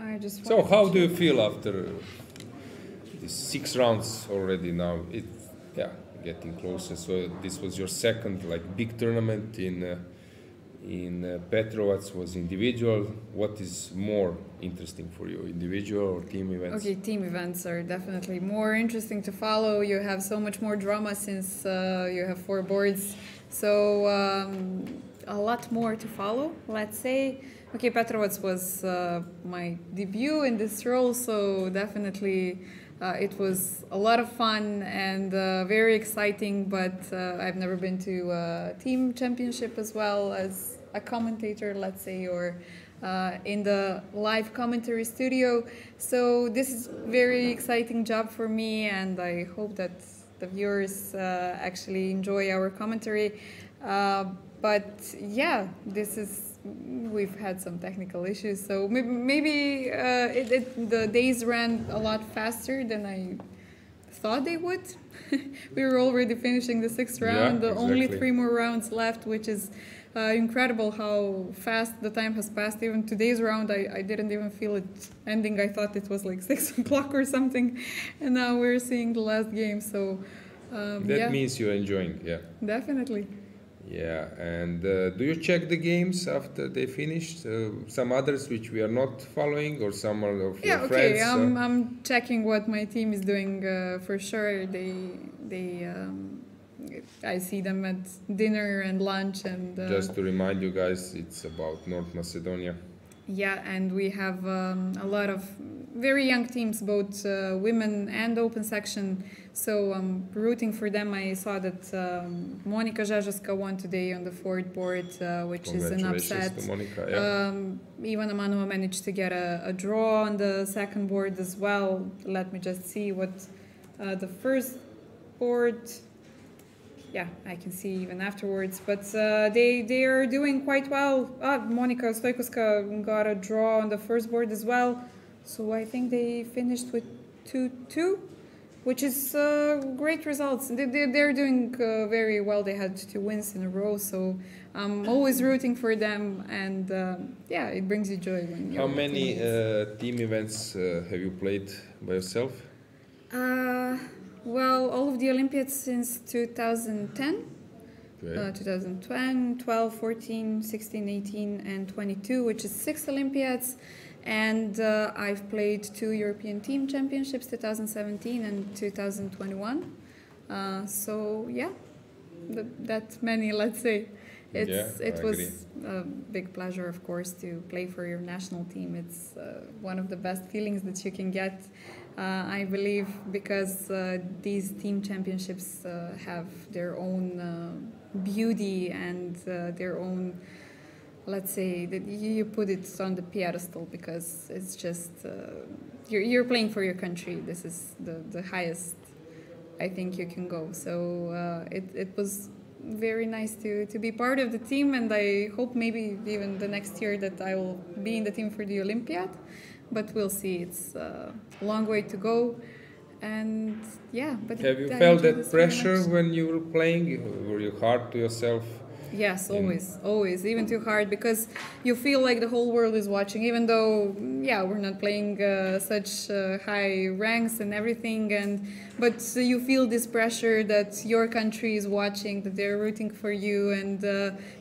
I just So wanted how to do you feel after these 6 rounds already now? It's getting closer. So this was your second big tournament in Petrovac was individual. What is more interesting for you, individual or team events? Okay, team events are definitely more interesting to follow. You have so much more drama since you have 4 boards. So a lot more to follow, let's say. Okay, Petrovac was my debut in this role, so definitely it was a lot of fun and very exciting, but I've never been to a team championship as well as a commentator, let's say, or in the live commentary studio. So this is a very exciting job for me, and I hope that the viewers actually enjoy our commentary. But yeah, we've had some technical issues, so maybe the days ran a lot faster than I thought they would. We were already finishing the 6th round, Yeah, only exactly. 3 more rounds left, which is incredible how fast the time has passed. Even today's round, I didn't even feel it ending. I thought it was like 6 o'clock or something, and now we're seeing the last game. So That yeah, means you're enjoying, yeah. definitely. Yeah, and do you check the games after they finish? Some others which we are not following, or some of your Yeah, friends? okay. I'm checking what my team is doing for sure. They I see them at dinner and lunch and. Just to remind you guys, it's about North Macedonia. Yeah, and we have a lot of very young teams, both women and open section. So I'm rooting for them. I saw that Monika Žažovska won today on the forward board, which is an Congratulations upset. to Monika. Yeah. Ivana Manova managed to get a draw on the second board as well. Let me just see what the first board. Yeah, I can see even afterwards, but they are doing quite well. Monika Stojkovska got a draw on the first board as well, so I think they finished with 2-2, which is great results. They're doing very well. They had 2 wins in a row, so I'm always rooting for them, and yeah, it brings you joy when you. How many team events have you played by yourself? Well, all of the Olympiads since 2010. Okay. 2010, 12, 14, 16, 18, and 22, which is 6 Olympiads. And I've played 2 European Team Championships, 2017 and 2021. So, yeah, that many, let's say. It was a big pleasure, of course, to play for your national team. It's one of the best feelings that you can get. I believe because these team championships have their own beauty and their own, let's say, that you put it on the pedestal because it's just you're playing for your country. This is the highest I think you can go. So it was very nice to be part of the team, and I hope maybe even the next year that I will be in the team for the Olympiad. But we'll see. It's a long way to go, and yeah. But Have you I felt enjoyed that this very pressure much. when you were playing? Were you hard to yourself? Yes, always, even too hard because you feel like the whole world is watching. Even though, yeah, we're not playing such high ranks and everything, but you feel this pressure that your country is watching, that they're rooting for you, and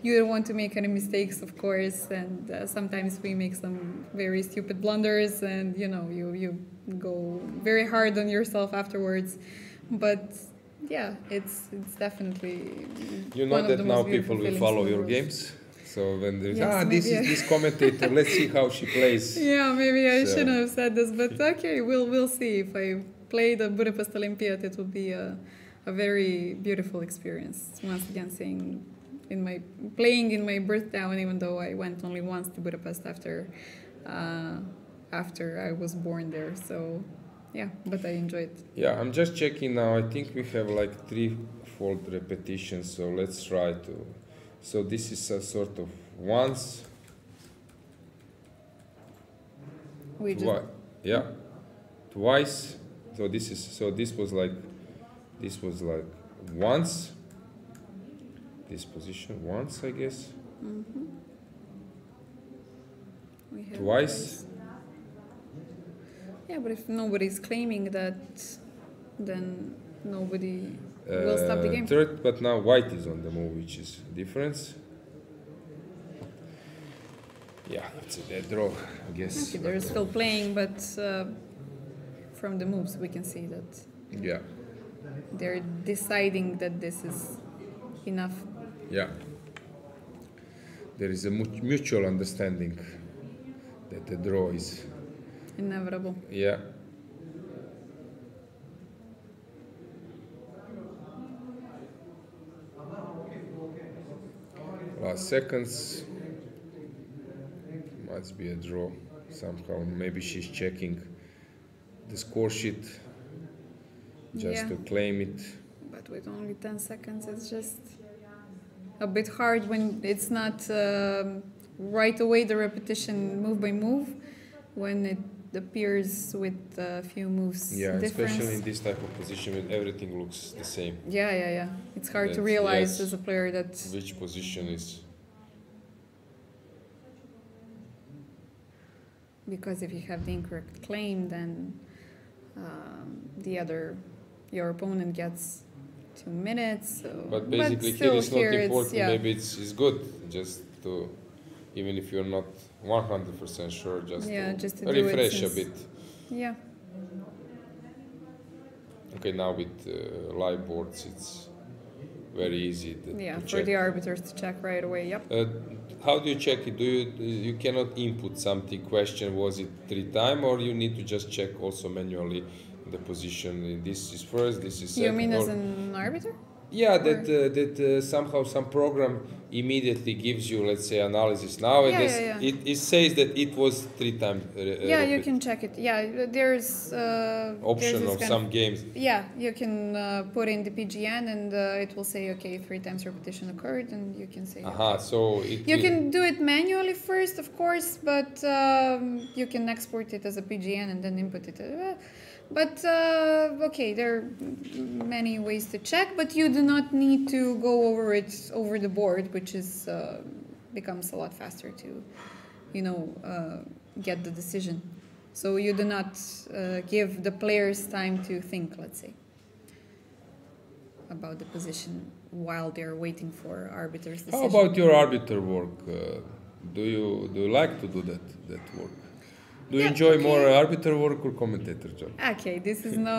you don't want to make any mistakes, of course. And sometimes we make some very stupid blunders, and you go very hard on yourself afterwards, but. Yeah, it's definitely. You know one of that the now most beautiful people will feelings follow in the your world. games. So when there's Yes, this maybe is this commentator, let's see how she plays. Yeah, maybe I So- shouldn't have said this, but okay, we'll see. If I play the Budapest Olympiad, it will be a very beautiful experience. Once again, saying playing in my birth town, even though I went only once to Budapest after I was born there. So. Yeah, but I enjoyed it. Yeah, I'm just checking now. I think we have like 3-fold repetitions. So let's try to. So this is a sort of once. We just Yeah, twice. So this was like once. This position once, I guess. we have Twice. Yeah, but if nobody's claiming that, then nobody will stop the game. Third, but now white is on the move, which is difference. Yeah, it's a dead draw, I guess. Okay, they're still playing, but from the moves we can see that Yeah, they're deciding that this is enough. yeah. There is a mutual understanding that the draw is. Inevitable. Yeah. Last seconds. Must be a draw somehow. Maybe she's checking the score sheet just Yeah. to claim it. But with only 10 seconds, it's just a bit hard when it's not right away the repetition move by move. When it appears with a few moves Yeah, difference. especially in this type of position when everything looks the same. Yeah. It's hard to That's- realize yes. as a player that Which position is. because if you have the incorrect claim, then your opponent gets 2 minutes. So. But basically, still here it's not it's- important. yeah. Maybe it's good just to, even if you're not 100% sure, just just to to do it refresh a since- bit. Yeah. Okay, now with live boards, it's very easy. Yeah, to for check. the arbiters to check right away. Yep. How do you check it? You cannot input something? Question, was it 3 time, or you need to just check also manually the position? This is first. This is second. You mean as or- an arbiter? Yeah, that somehow some program immediately gives you, let's say, analysis. Nowadays, yeah. it says that it was 3 times. Yeah, you can check it. Yeah, there's Option this of kind some games. Yeah, you can put in the PGN and it will say, okay, 3 times repetition occurred, and you can say. Aha, so You can do it manually first, of course, but you can export it as a PGN and then input it. But okay, there are many ways to check, but you do not need to go over it over the board, which is becomes a lot faster to, get the decision. So you do not give the players time to think, let's say, about the position while they're waiting for arbiters' decision. How about your arbiter work? Do you like to do that work? Do you Yeah, enjoy okay. more arbiter work or commentator job? Okay, this is no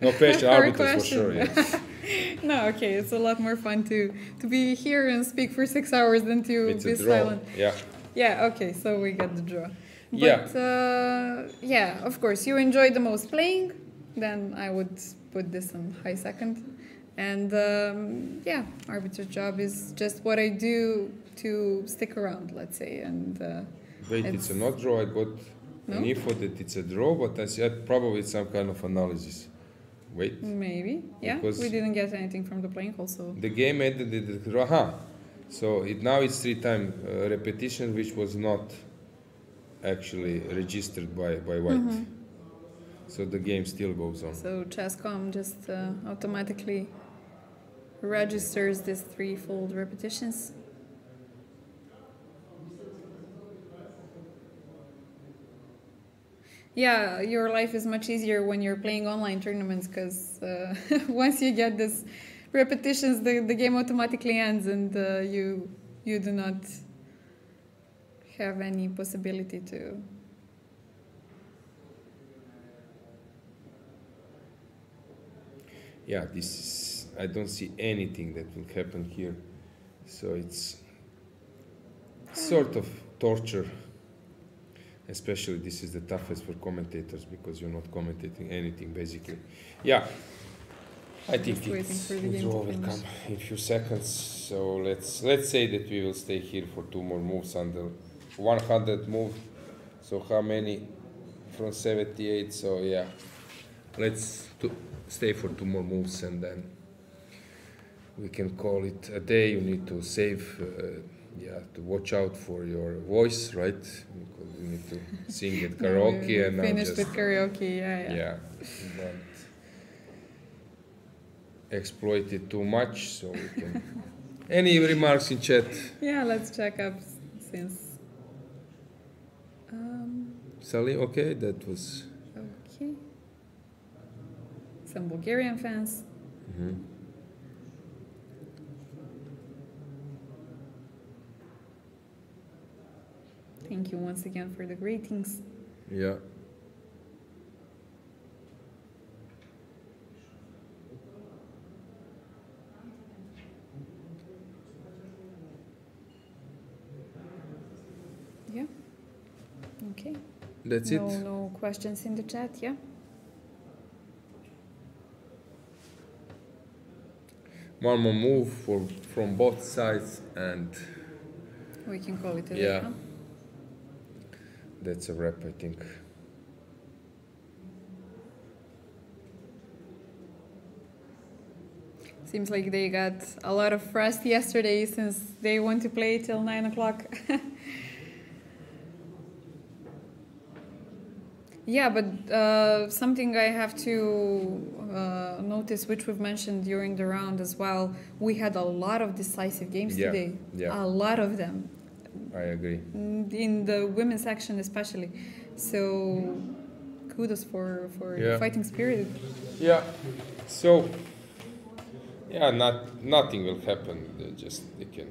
No question, hard arbiters for sure. question. Yes. No, okay, it's a lot more fun to be here and speak for 6 hours than to It's be a draw. silent. Yeah. Yeah, okay, so we got the draw. Yeah. But yeah, of course, you enjoy the most playing, then I would put this on high second. And yeah, arbiter job is just what I do to stick around, let's say. And Wait, it's a not draw. I got an No? info that it's a draw, but I said probably it's some kind of analysis. Wait. maybe, yeah, Because- we didn't get anything from the playing also. The game ended at the draw. Aha. So now it's 3 time repetition, which was not actually registered by White. So the game still goes on. So Chess.com just automatically registers this 3-fold repetitions. Yeah, your life is much easier when you're playing online tournaments because once you get this repetitions, the game automatically ends and you do not have any possibility to. Yeah, this is. I don't see anything that will happen here. So it's sort of torture. Especially this is the toughest for commentators because you're not commentating anything basically. Yeah, I think Just waiting for the the game draw to will finish. come in a few seconds. So let's say that we will stay here for 2 more moves under 100 move. So how many from 78? So yeah, let's stay for 2 more moves and then we can call it a day. You need to save. To watch out for your voice, right? Because you need to sing at karaoke We and now finished just with karaoke, yeah. don't exploit it too much. So we can. Any remarks in chat? Yeah, let's check up since. Sally, okay, that was. Okay. Some Bulgarian fans. Thank you once again for the greetings. Yeah. Yeah. Okay. That's it. No questions in the chat, yeah? One more move from both sides, and We can call it a day, Yeah. huh? that's a wrap, I think. Seems like they got a lot of rest yesterday since they want to play till 9 o'clock. Yeah, but something I have to notice, which we've mentioned during the round as well, we had a lot of decisive games Yeah, today. yeah. A lot of them. I agree. In the women's section especially. So kudos for Yeah. fighting spirit. Yeah. So, yeah, nothing will happen. They can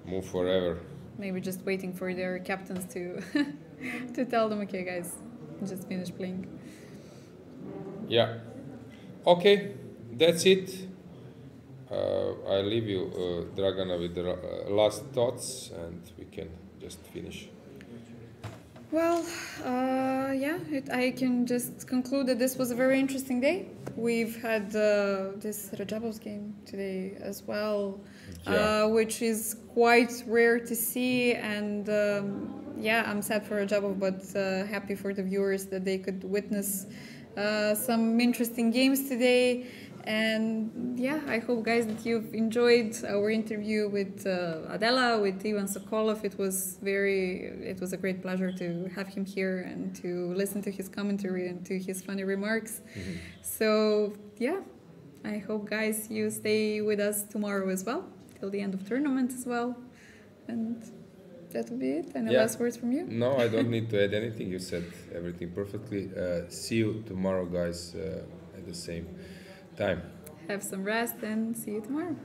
move forever. Maybe just waiting for their captains to to tell them, okay, guys, just finish playing. Yeah. Okay, that's it. I leave you, Dragana, with the last thoughts, and we can just finish. Well, I can just conclude that this was a very interesting day. We've had this Rajabov's game today as well, which is quite rare to see. And I'm sad for Rajabov, but happy for the viewers that they could witness some interesting games today. And I hope, guys, that you've enjoyed our interview with Adela, with Ivan Sokolov. It was a great pleasure to have him here and to listen to his commentary and to his funny remarks. Mm-hmm. So I hope, guys, you stay with us tomorrow as well, till the end of tournament as well. And that will be it. Any last words from you? No, I don't need to add anything. You said everything perfectly. See you tomorrow, guys, at the same time. Have some rest and see you tomorrow.